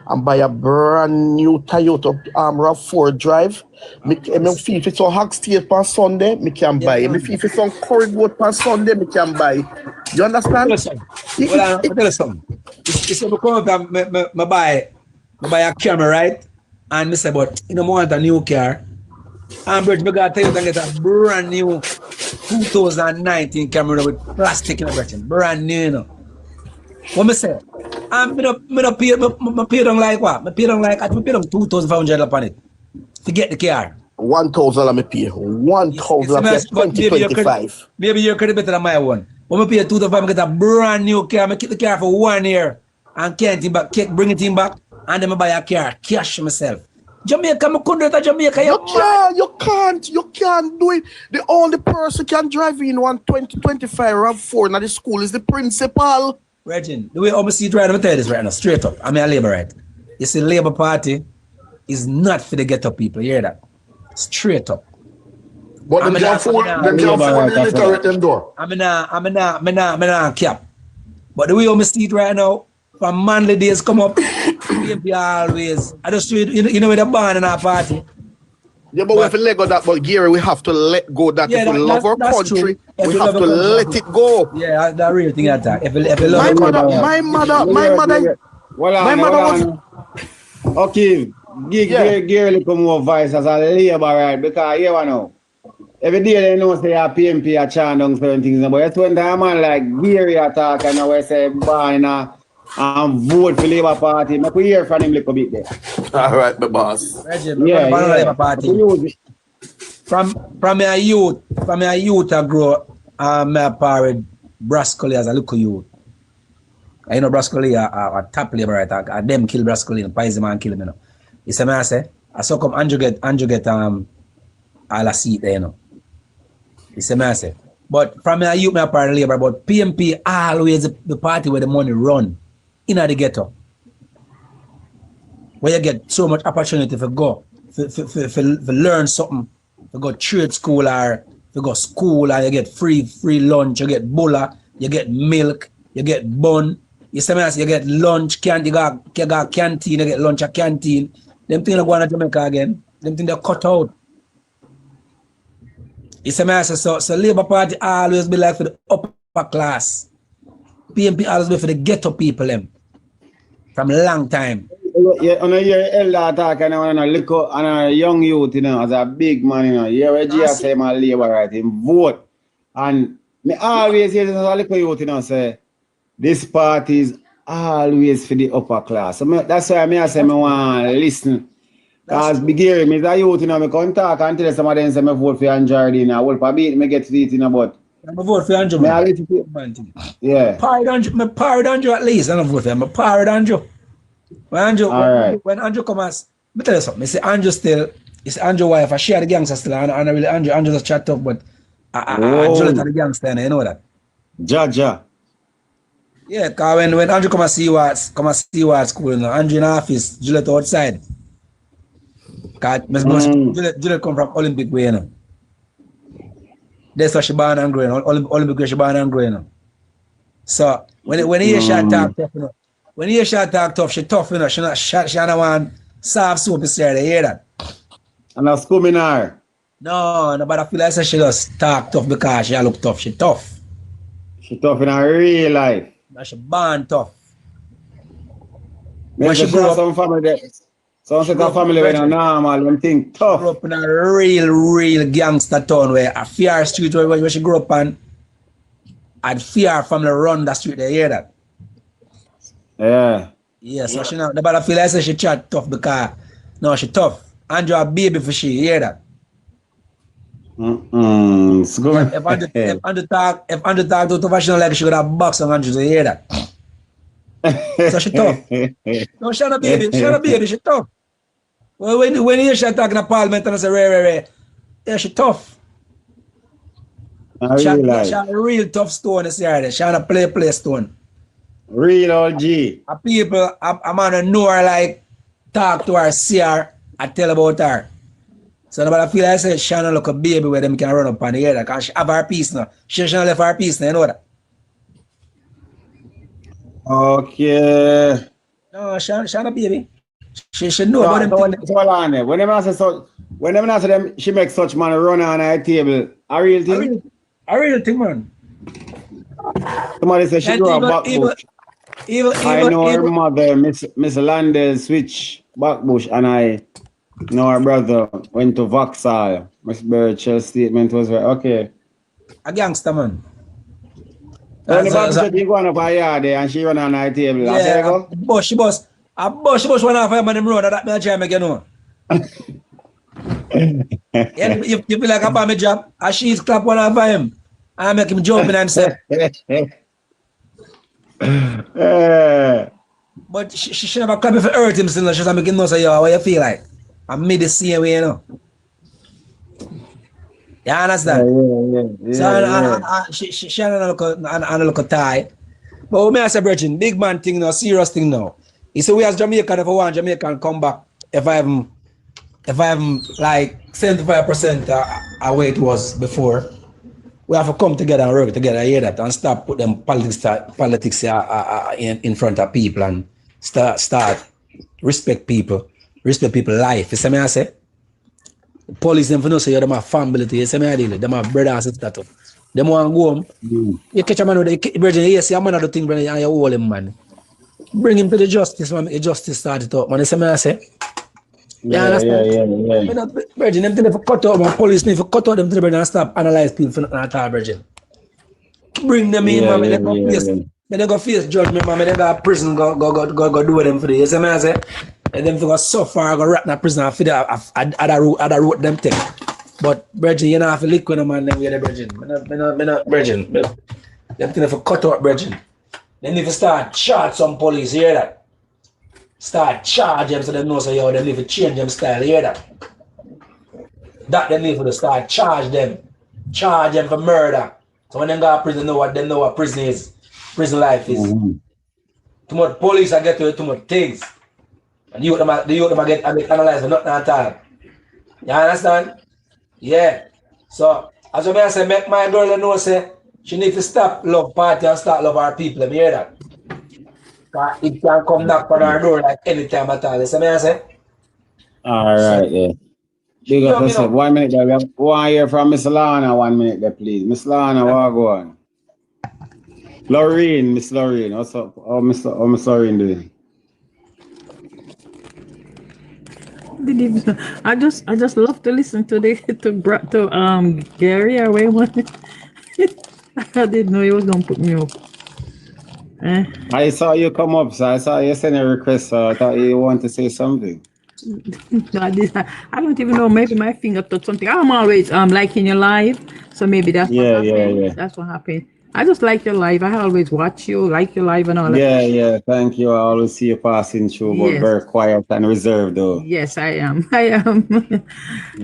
and buy a brand new Toyota RAV4 drive. Me feel if it's on Hog State on Sunday, me can buy. Me feel if it's on Corey Road on Sunday, me can buy. You understand?
Well, I'll tell you something. It's because I buy a camera, right? And me say, but you know, I want a new car. And Bridge, me gotta tell you, I get a brand new 2019 camera with plastic in everything. Brand new, you know. What me say? I'm gonna pay them like what? I pay them 2,500 upon it to get the car.
1,000 I pay. 1,000 2025.
Maybe your credit better than my one. When I pay 2,500, I get a brand new car. I keep the car for 1 year and bring it in back, and then I buy a car, cash myself. Jamaica, I couldn't do it. Jamaica.
You can't do it. The only person can drive in 12025 RAV4 now the school is the principal.
Regine, the way I see it right, I'm going to tell you this right now, straight up. I'm a Labour, right? You see, Labour Party is not for the ghetto people. You hear that? Straight up.
But them can't fool the illiterate them door.
I'm not cap. But the way I see it right now, from manly days come up, PNP always. I just you know with the band in our party.
Yeah, but we have to let go that. But Gary, we have to let go that. If we love our country, we have to let it go.
Yeah, that's real thing at that. If you
my
love
mother
was. Okay, give Gary a little more voice as a labor, right? Because you know, every day they know say a PNP a chant down certain things, but it's when the man like Gary attack and we say born and vote for Labour Party. Make we hear from him a little bit there.
All right, my boss.
From my youth I grow my parent Brascoli as a little youth. I know Brascoli are top Labour right. Them kill Brascoli and Pies man kill him, you know. You see me I say? I saw come Andrew get all a seat there, you know. You see me I say? But from my youth my parent Labour, but PNP always the party where the money run in the ghetto. Where you get so much opportunity to go, for learn something, to go trade school or to go school and you get free lunch, you get bulla, you get milk, you get bun, you see me, you get lunch, you got canteen, you get lunch at canteen. Them things are going to Jamaica again. Them things they cut out. You see me, so Labour Party always be like for the upper class. PNP always be for the ghetto people them. From a long time.
Yeah, on a year elder attack and a young youth, you know, as a big man, you know, you hear G say my Labour right, him vote. And me always hear this as a little youth, you know, say this party is always for the upper class. So that's why I say I want to listen. Because big hearing me as a youth, you know, I can talk and tell some of them say I vote for Andrew, you know, I will probably me get to it, you know, but
I vote for Andrew, man.
Yeah.
Pirate Andrew at least, I don't vote for him. I pirate Andrew. When Andrew comes, let me tell you something. I say Andrew still, it's Andrew's wife. I share the gangster still, and I really Andrew just chat up, but I Juliet the gangster, and you know that.
Jaja.
Yeah, because when Andrew come and see you at school, you know, Andrew in the office, Juliet outside. Because Juliet come from Olympic way, you know. That's why she born and growing. Olympic way she born and growing, you know. So when he hear she talk tough, you know. When you hear she talk tough, she tough, you know. She not want soft soap, you hear that?
And a school in her.
No, but I feel like she just talk tough because she look tough. She tough.
She tough in her real life.
But she born tough.
When she grew up, some family there. Some set of family when are normal, them think tough.
Grew up in a real gangster town where a fear street where she grew up and had fear family run the street, they hear that.
Yeah.
Yeah, so she know, but I feel like she chat tough because no, she tough. Andrew a baby for she, hear that.
It's good.
If Andrew talk to professional like she would have box on Andrew, so hear that. So she tough. No, she not a baby, she tough. Well, when you hear she talking in parliament and I say rare, yeah, she tough. She a real tough stone, this year. She not a play stone.
Real OG.
A people, a man know her like talk to her, see her, I tell about her. So nobody feel like say she not look a baby where them can run up on the head because she have her piece now. She not left her piece now, you know that.
Okay.
No, she not a baby. She know about them.
So hold on there. Whenever I say them, she makes such man run on her table. A real thing?
A real thing, man.
Somebody says she grew up backbush. I know her mother, Miss Landez, switch backbush, and I know her brother went to Vauxhall. Miss Birch's statement was right. Okay.
A gangster, man.
When the backbush she go on up her yard there and she run on her table.
Yeah, she bust one off him and them run. That me try make you know. Yeah, you feel like I'm my job. And she's clap one off him. I make him jump in and say. But she never clap if it hurt him still. She's making no say, yo, what you feel like? I'm made the same way, you know. You understand?
Yeah.
So she look a tie. But when I say, Virgin, big man thing now, serious thing now. He said, we as Jamaican, if I want Jamaican come back, if I if I'm like 75% where it was before, we have to come together and work together, hear that, and stop put them politics in front of people and start respect people life. You see me I say? Police them for no say you're my family to you. See me I deal. Them my brother and sister too. Them want to go home. You catch a man with the virgin, yes, a man of the thing, brother, and you hold him, man. Bring him to the justice, man. The justice start it up, man. You see me I say?
Yeah.
Virgin, them thing for cut out, man. Police need to cut out them to the virgin and stop analyze people for nothing at all, virgin. Bring them in, man. They go face judgment, man. They go prison, go do them for the. You see me I say? And them go suffer, go rat in a prison for the other road them take. But Bridget, you know have to lick with them and then we get the Bridget. Me not Bridget. Them thing for cut out Bridget. They need to start charge some police, you hear that? Start charge them so they know so yo, they need to change them style, you hear that? That they need to start charge them. Charge them for murder. So when they go to prison, they know what prison is. Prison life is. Too much police I get to too much things. And the youth them get analyzed for nothing at all. You understand? Yeah. So as I say, make my girl know say she need to stop love party and start love our people. You hear that? But it can come knock on our door like any time at all. You see me I say?
Alright, yeah. Big up yourself. 1 minute there. We have one here from Miss Lana, 1 minute there, please. Miss Lana, what go on? Miss Lorraine, what's up? How Miss Lorraine doing?
I just love to listen to Gary away one. I didn't know he was gonna put me up.
I saw you come up, so I saw you send a request, so I thought you want to say something.
I don't even know, maybe my finger touched something. I'm always liking your live, so maybe that's what happened.
Yeah.
That's what happened. I just like your live. I always watch you, like your live and all that.
Yeah, thank you. I always see you passing through, but very quiet and reserved though.
Yes, I am. I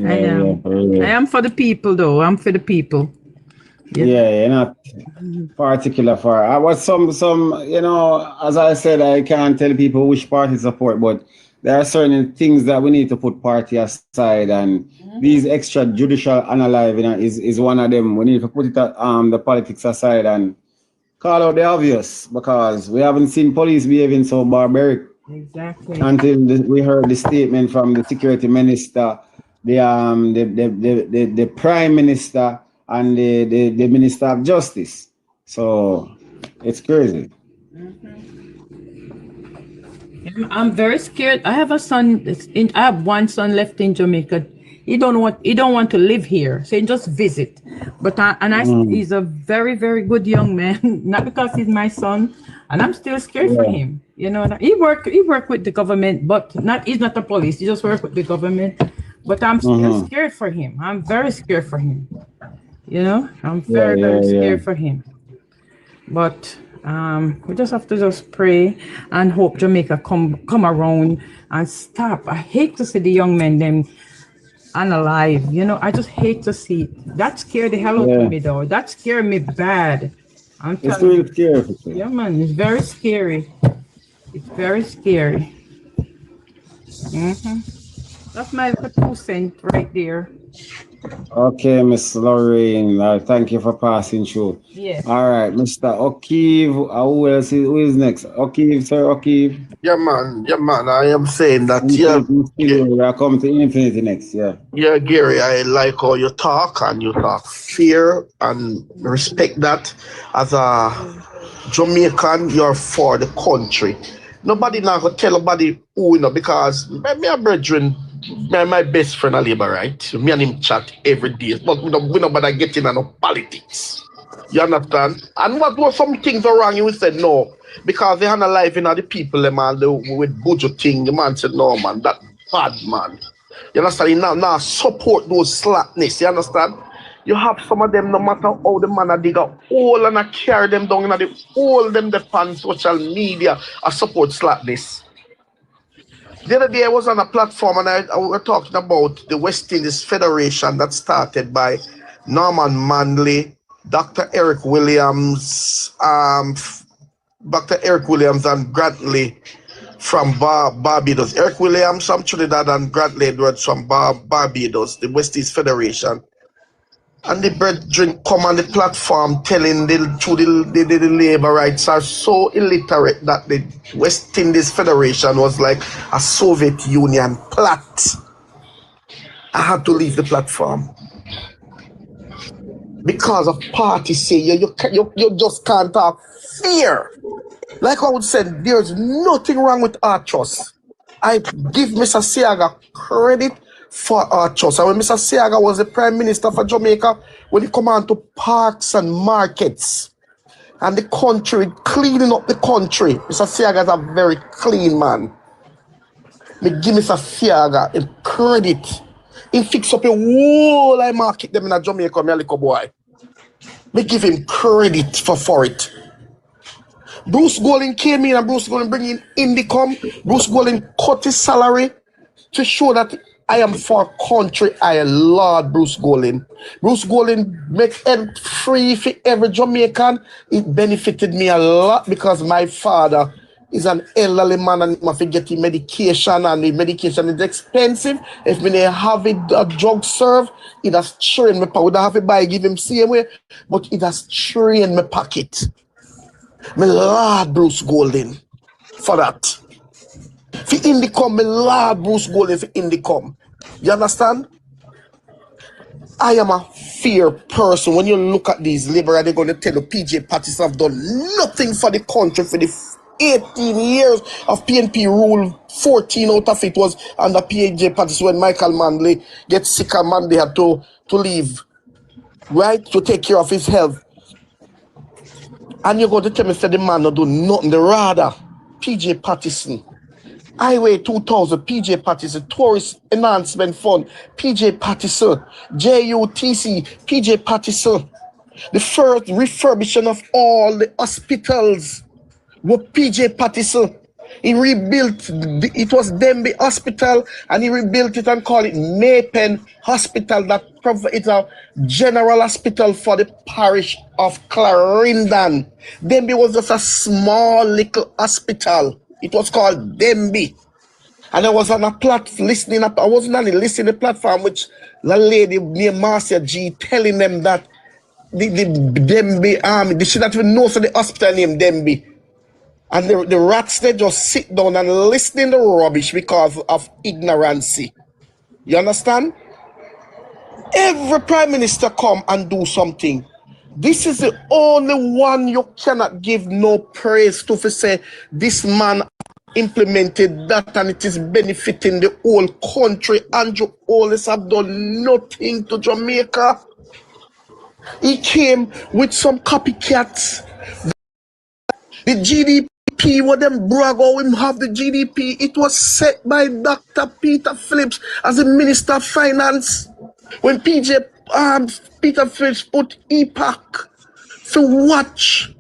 am for the people though. I'm for the people.
Yeah, you're not particular for. I was some, you know, as I said, I can't tell people which party support, but there are certain things that we need to put party aside, and these extrajudicial unaliving is one of them. We need to put it the politics aside and call out the obvious, because we haven't seen police behaving so barbaric.
Exactly.
Until we heard the statement from the security minister, the prime minister, and the minister of justice. So it's crazy.
I'm very scared. I have a son. I have one son left in Jamaica. He don't want to live here, so he just visit. But he's a very, very good young man. Not because he's my son, and I'm still scared for him. You know, he work with the government, but he's not the police. He just work with the government. But I'm still scared for him. I'm very scared for him. You know, I'm very scared for him. But we just have to just pray and hope Jamaica come around and stop. I hate to see the young men them unalive. You know, I just hate to see it. That scared the hell out of me though. That scared me bad.
It's really scary.
Yeah, man, it's very scary. It's very scary. That's my 2 cents right there.
Okay, Miss Lorraine, thank you for passing through.
Yes.
All right, Mr. O'Keefe, who is next? O'Keefe, sir, O'Keefe.
Yeah, man. I am saying that.
I come to Infinity next.
Yeah, Gary, I like how you talk, and you talk fair and respect that. As a Jamaican, you're for the country. Nobody now go tell nobody who, you know, because me a brethren. My best friend a labor, right? Me and him chat every day, but we don't bother getting into politics. You understand? And what was some things are wrong? You said no, because they had a life in the people, man, with budget thing. The man said no, man, that bad man. You understand? He now support those slackness. You understand? You have some of them, no matter how the man a dig a hole and a carry them down in the hole, them on social media, I support slackness. The other day I was on a platform and I were talking about the West Indies Federation that started by Norman Manley, Dr. Eric Williams and Grantley from Barbados. Eric Williams from Trinidad and Grant Edwards from Barbados, the West East Federation. And the brethren come on the platform telling the labor rights are so illiterate that the West Indies Federation was like a Soviet Union plot. I had to leave the platform. Because of party say you just can't have fear. Like I would say, there's nothing wrong with Archos. I give Mr. Siaga credit for Archos. And when Mr. Siaga was the Prime Minister for Jamaica, when he come on to parks and markets and the country, cleaning up the country, Mr. Siaga is a very clean man. Me give Mr. Siaga him credit. He fix up a whole I market them in a Jamaica, my little boy. Me give him credit for it. Bruce Golding came in and Bruce Golding bring in income. Bruce Golding cut his salary to show that I am for country. I Lord Bruce Golding. Bruce Golding make it free for every Jamaican. It benefited me a lot because my father is an elderly man and I get him medication and the medication is expensive. If me have a drug serve, it has trained me. I would have it buy give him same way, but it has trained my pocket. Me Lord Bruce Golding for that. For Indicom, me Lord Bruce Golding for Indicom. You understand? I am a fair person. When you look at these liberals, they're going to tell you PJ Patterson have done nothing for the country for the 18 years of PNP rule. 14 out of it was under PJ Patterson when Michael Manley gets sick and Manley had to leave, right, to take care of his health. And you're going to tell me that the man not do nothing. The rather, PJ Patterson, Highway 2000, PJ Patterson, Tourist Enhancement Fund, PJ Patterson, JUTC, PJ Patterson. The first refurbishment of all the hospitals were PJ Patterson. He rebuilt, it was Denby Hospital, and he rebuilt it and called it Maypen Hospital. It's a general hospital for the parish of Clarendon. Denby was just a small little hospital. It was called Denby. And I was on a listening, I wasn't on the listening platform, which the lady named Marcia G telling them that the Denby army, they should not even know for the hospital named Denby. And the rats, they just sit down and listen to rubbish because of ignorancy. You understand? Every prime minister come and do something. This is the only one you cannot give no praise to, for say this man implemented that and it is benefiting the whole country. Andrew Holness have done nothing to Jamaica. He came with some copycats. The GDP, what them brag how him have the GDP, it was set by Dr. Peter Phillips as the Minister of Finance. When Peter Phillips put EPAC to watch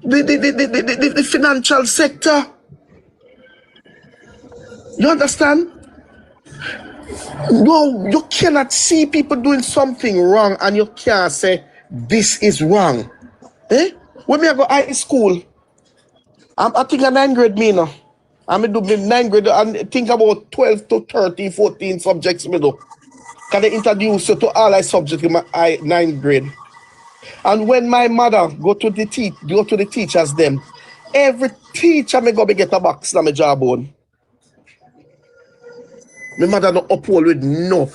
the financial sector. You understand? No, you cannot see people doing something wrong and you can't say this is wrong. Eh? When me I go high school, I think a 9th grade me now. I do 9th grade and think about 12 to 13, 14 subjects me do. Can they introduce you to all I subjects in my 9th grade? And when my mother go to the teachers them, every teacher me go be get a box na my jawbone. My mother no uphold with no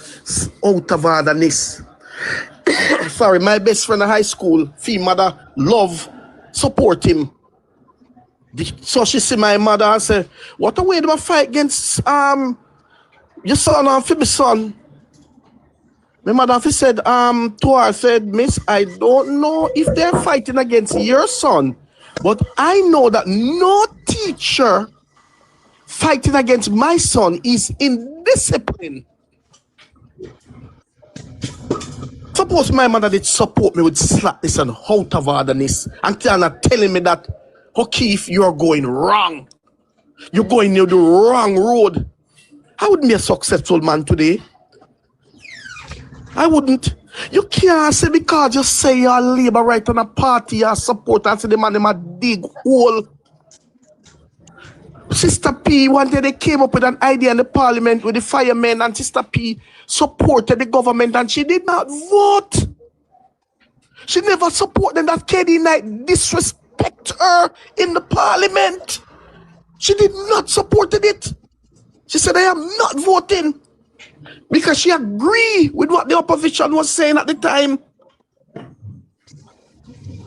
out of orderness. Sorry, my best friend in high school, female mother, love, support him. So she see my mother and say, what a way do I fight against your son and for my son? My mother said to her, said, Miss, I don't know if they're fighting against your son, but I know that no teacher fighting against my son is indiscipline. Suppose my mother did support me with slackness and out of orderness and telling me that, O'Keefe, you're going wrong. You're going near the wrong road. I wouldn't be a successful man today. I wouldn't. You can't say because you say you're labor right on a party or support and say the man in a dig hole. Sister P, one day they came up with an idea in the parliament with the firemen, and Sister P supported the government, and she did not vote. She never supported that KD Knight disrespect her in the parliament. She did not support it. She said, I am not voting, because she agreed with what the opposition was saying at the time.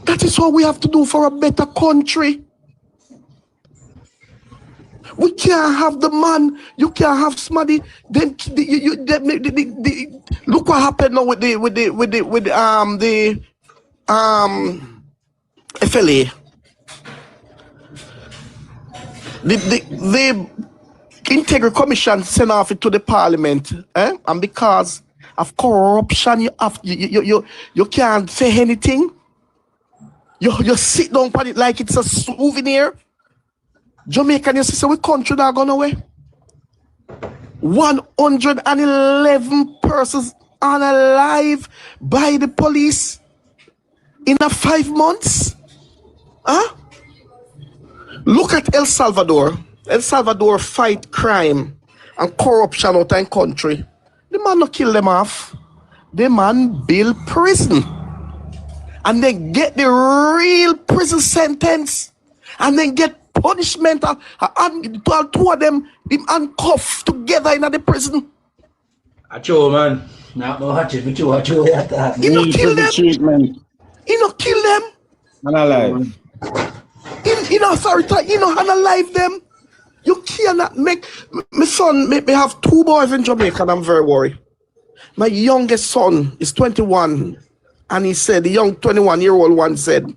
That is what we have to do for a better country. We can't have the man, you can't have somebody. Then look what happened now with the FLA. The Integrity Commission sent off it to the parliament, and because of corruption, you can't say anything. You sit down on it like it's a souvenir. Jamaican, you see, we country that gone away. 111 persons unalive by the police in 5 months. Huh? Look at El Salvador. El Salvador fight crime and corruption out in country. The man no kill them off. The man build prison. And then get the real prison sentence. And then get punishment. And two of them handcuffed together in the prison.
Acho, man. Nah, no, acho.
You no kill them. You no kill them.
Man alive.
In authority, you know, unalive them. You cannot make. My son, me have 2 boys in Jamaica, and I'm very worried. My youngest son is 21, and he said, the young 21-year-old one said,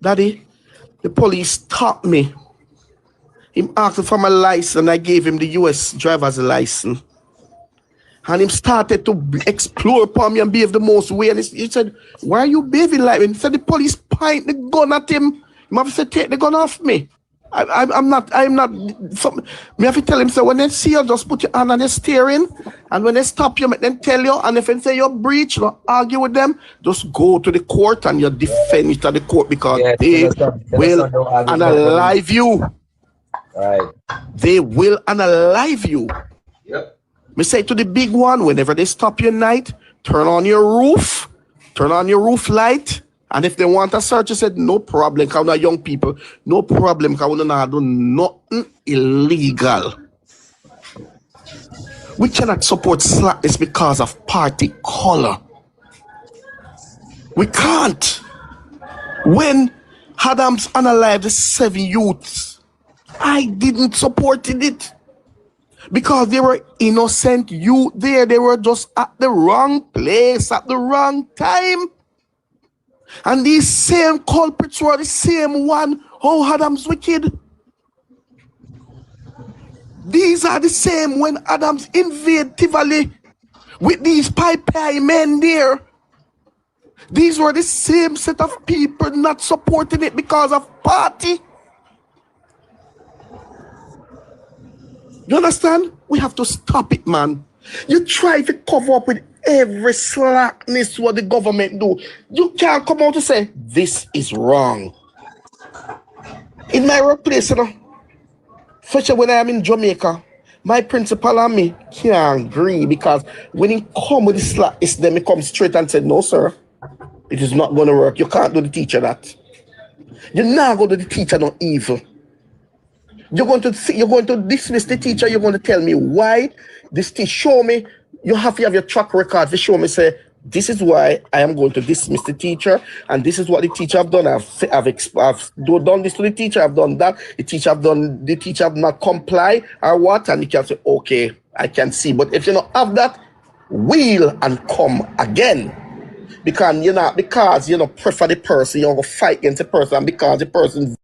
Daddy, the police stopped me. He asked for my license, and I gave him the US driver's license. And he started to explore upon me and behave the most way. And he said, why are you behaving like me? He said, the police point the gun at him. He have to take the gun off me. I'm not. Me have to tell him, so when they see you, just put your hand on the steering, and when they stop you, make them tell you, and if they say you're breach, you don't argue with them, just go to the court and you defend it at the court, because they will unalive you.
Right.
They will unalive you.
Yep.
Me say to the big one, whenever they stop you at night, turn on your roof light. And if they want a search, I said, no problem, because we're young people. No problem, because we're not doing nothing illegal. We cannot support slackness because of party color. We can't. When Adams unalived the 7 youths, I didn't support it. Because they were innocent youth there. They were just at the wrong place at the wrong time. And these same culprits were the same one who Adams wicked. These are the same when Adams invaded Tivoli with these pie men there. These were the same set of people not supporting it because of party. You understand? We have to stop it, man. You try to cover up with every slackness what the government do. You can't come out to say, this is wrong. In my workplace, you know, especially when I am in Jamaica, my principal and me can't agree, because when he come with the slackness, then he come straight and say, no, sir, it is not going to work. You can't do the teacher that. You're not going to do the teacher no evil. You're going to dismiss the teacher. You're going to tell me why this teacher. Show me. You have to have your track record to show me. Say, this is why I am going to dismiss the teacher, and this is what the teacher have done. I've done this to the teacher. I've done that. The teacher have done. The teacher have not comply or what, and you can say, okay, I can see. But if you don't have that, wheel and come again. Because you know prefer the person, you're gonna fight against the person, and because the person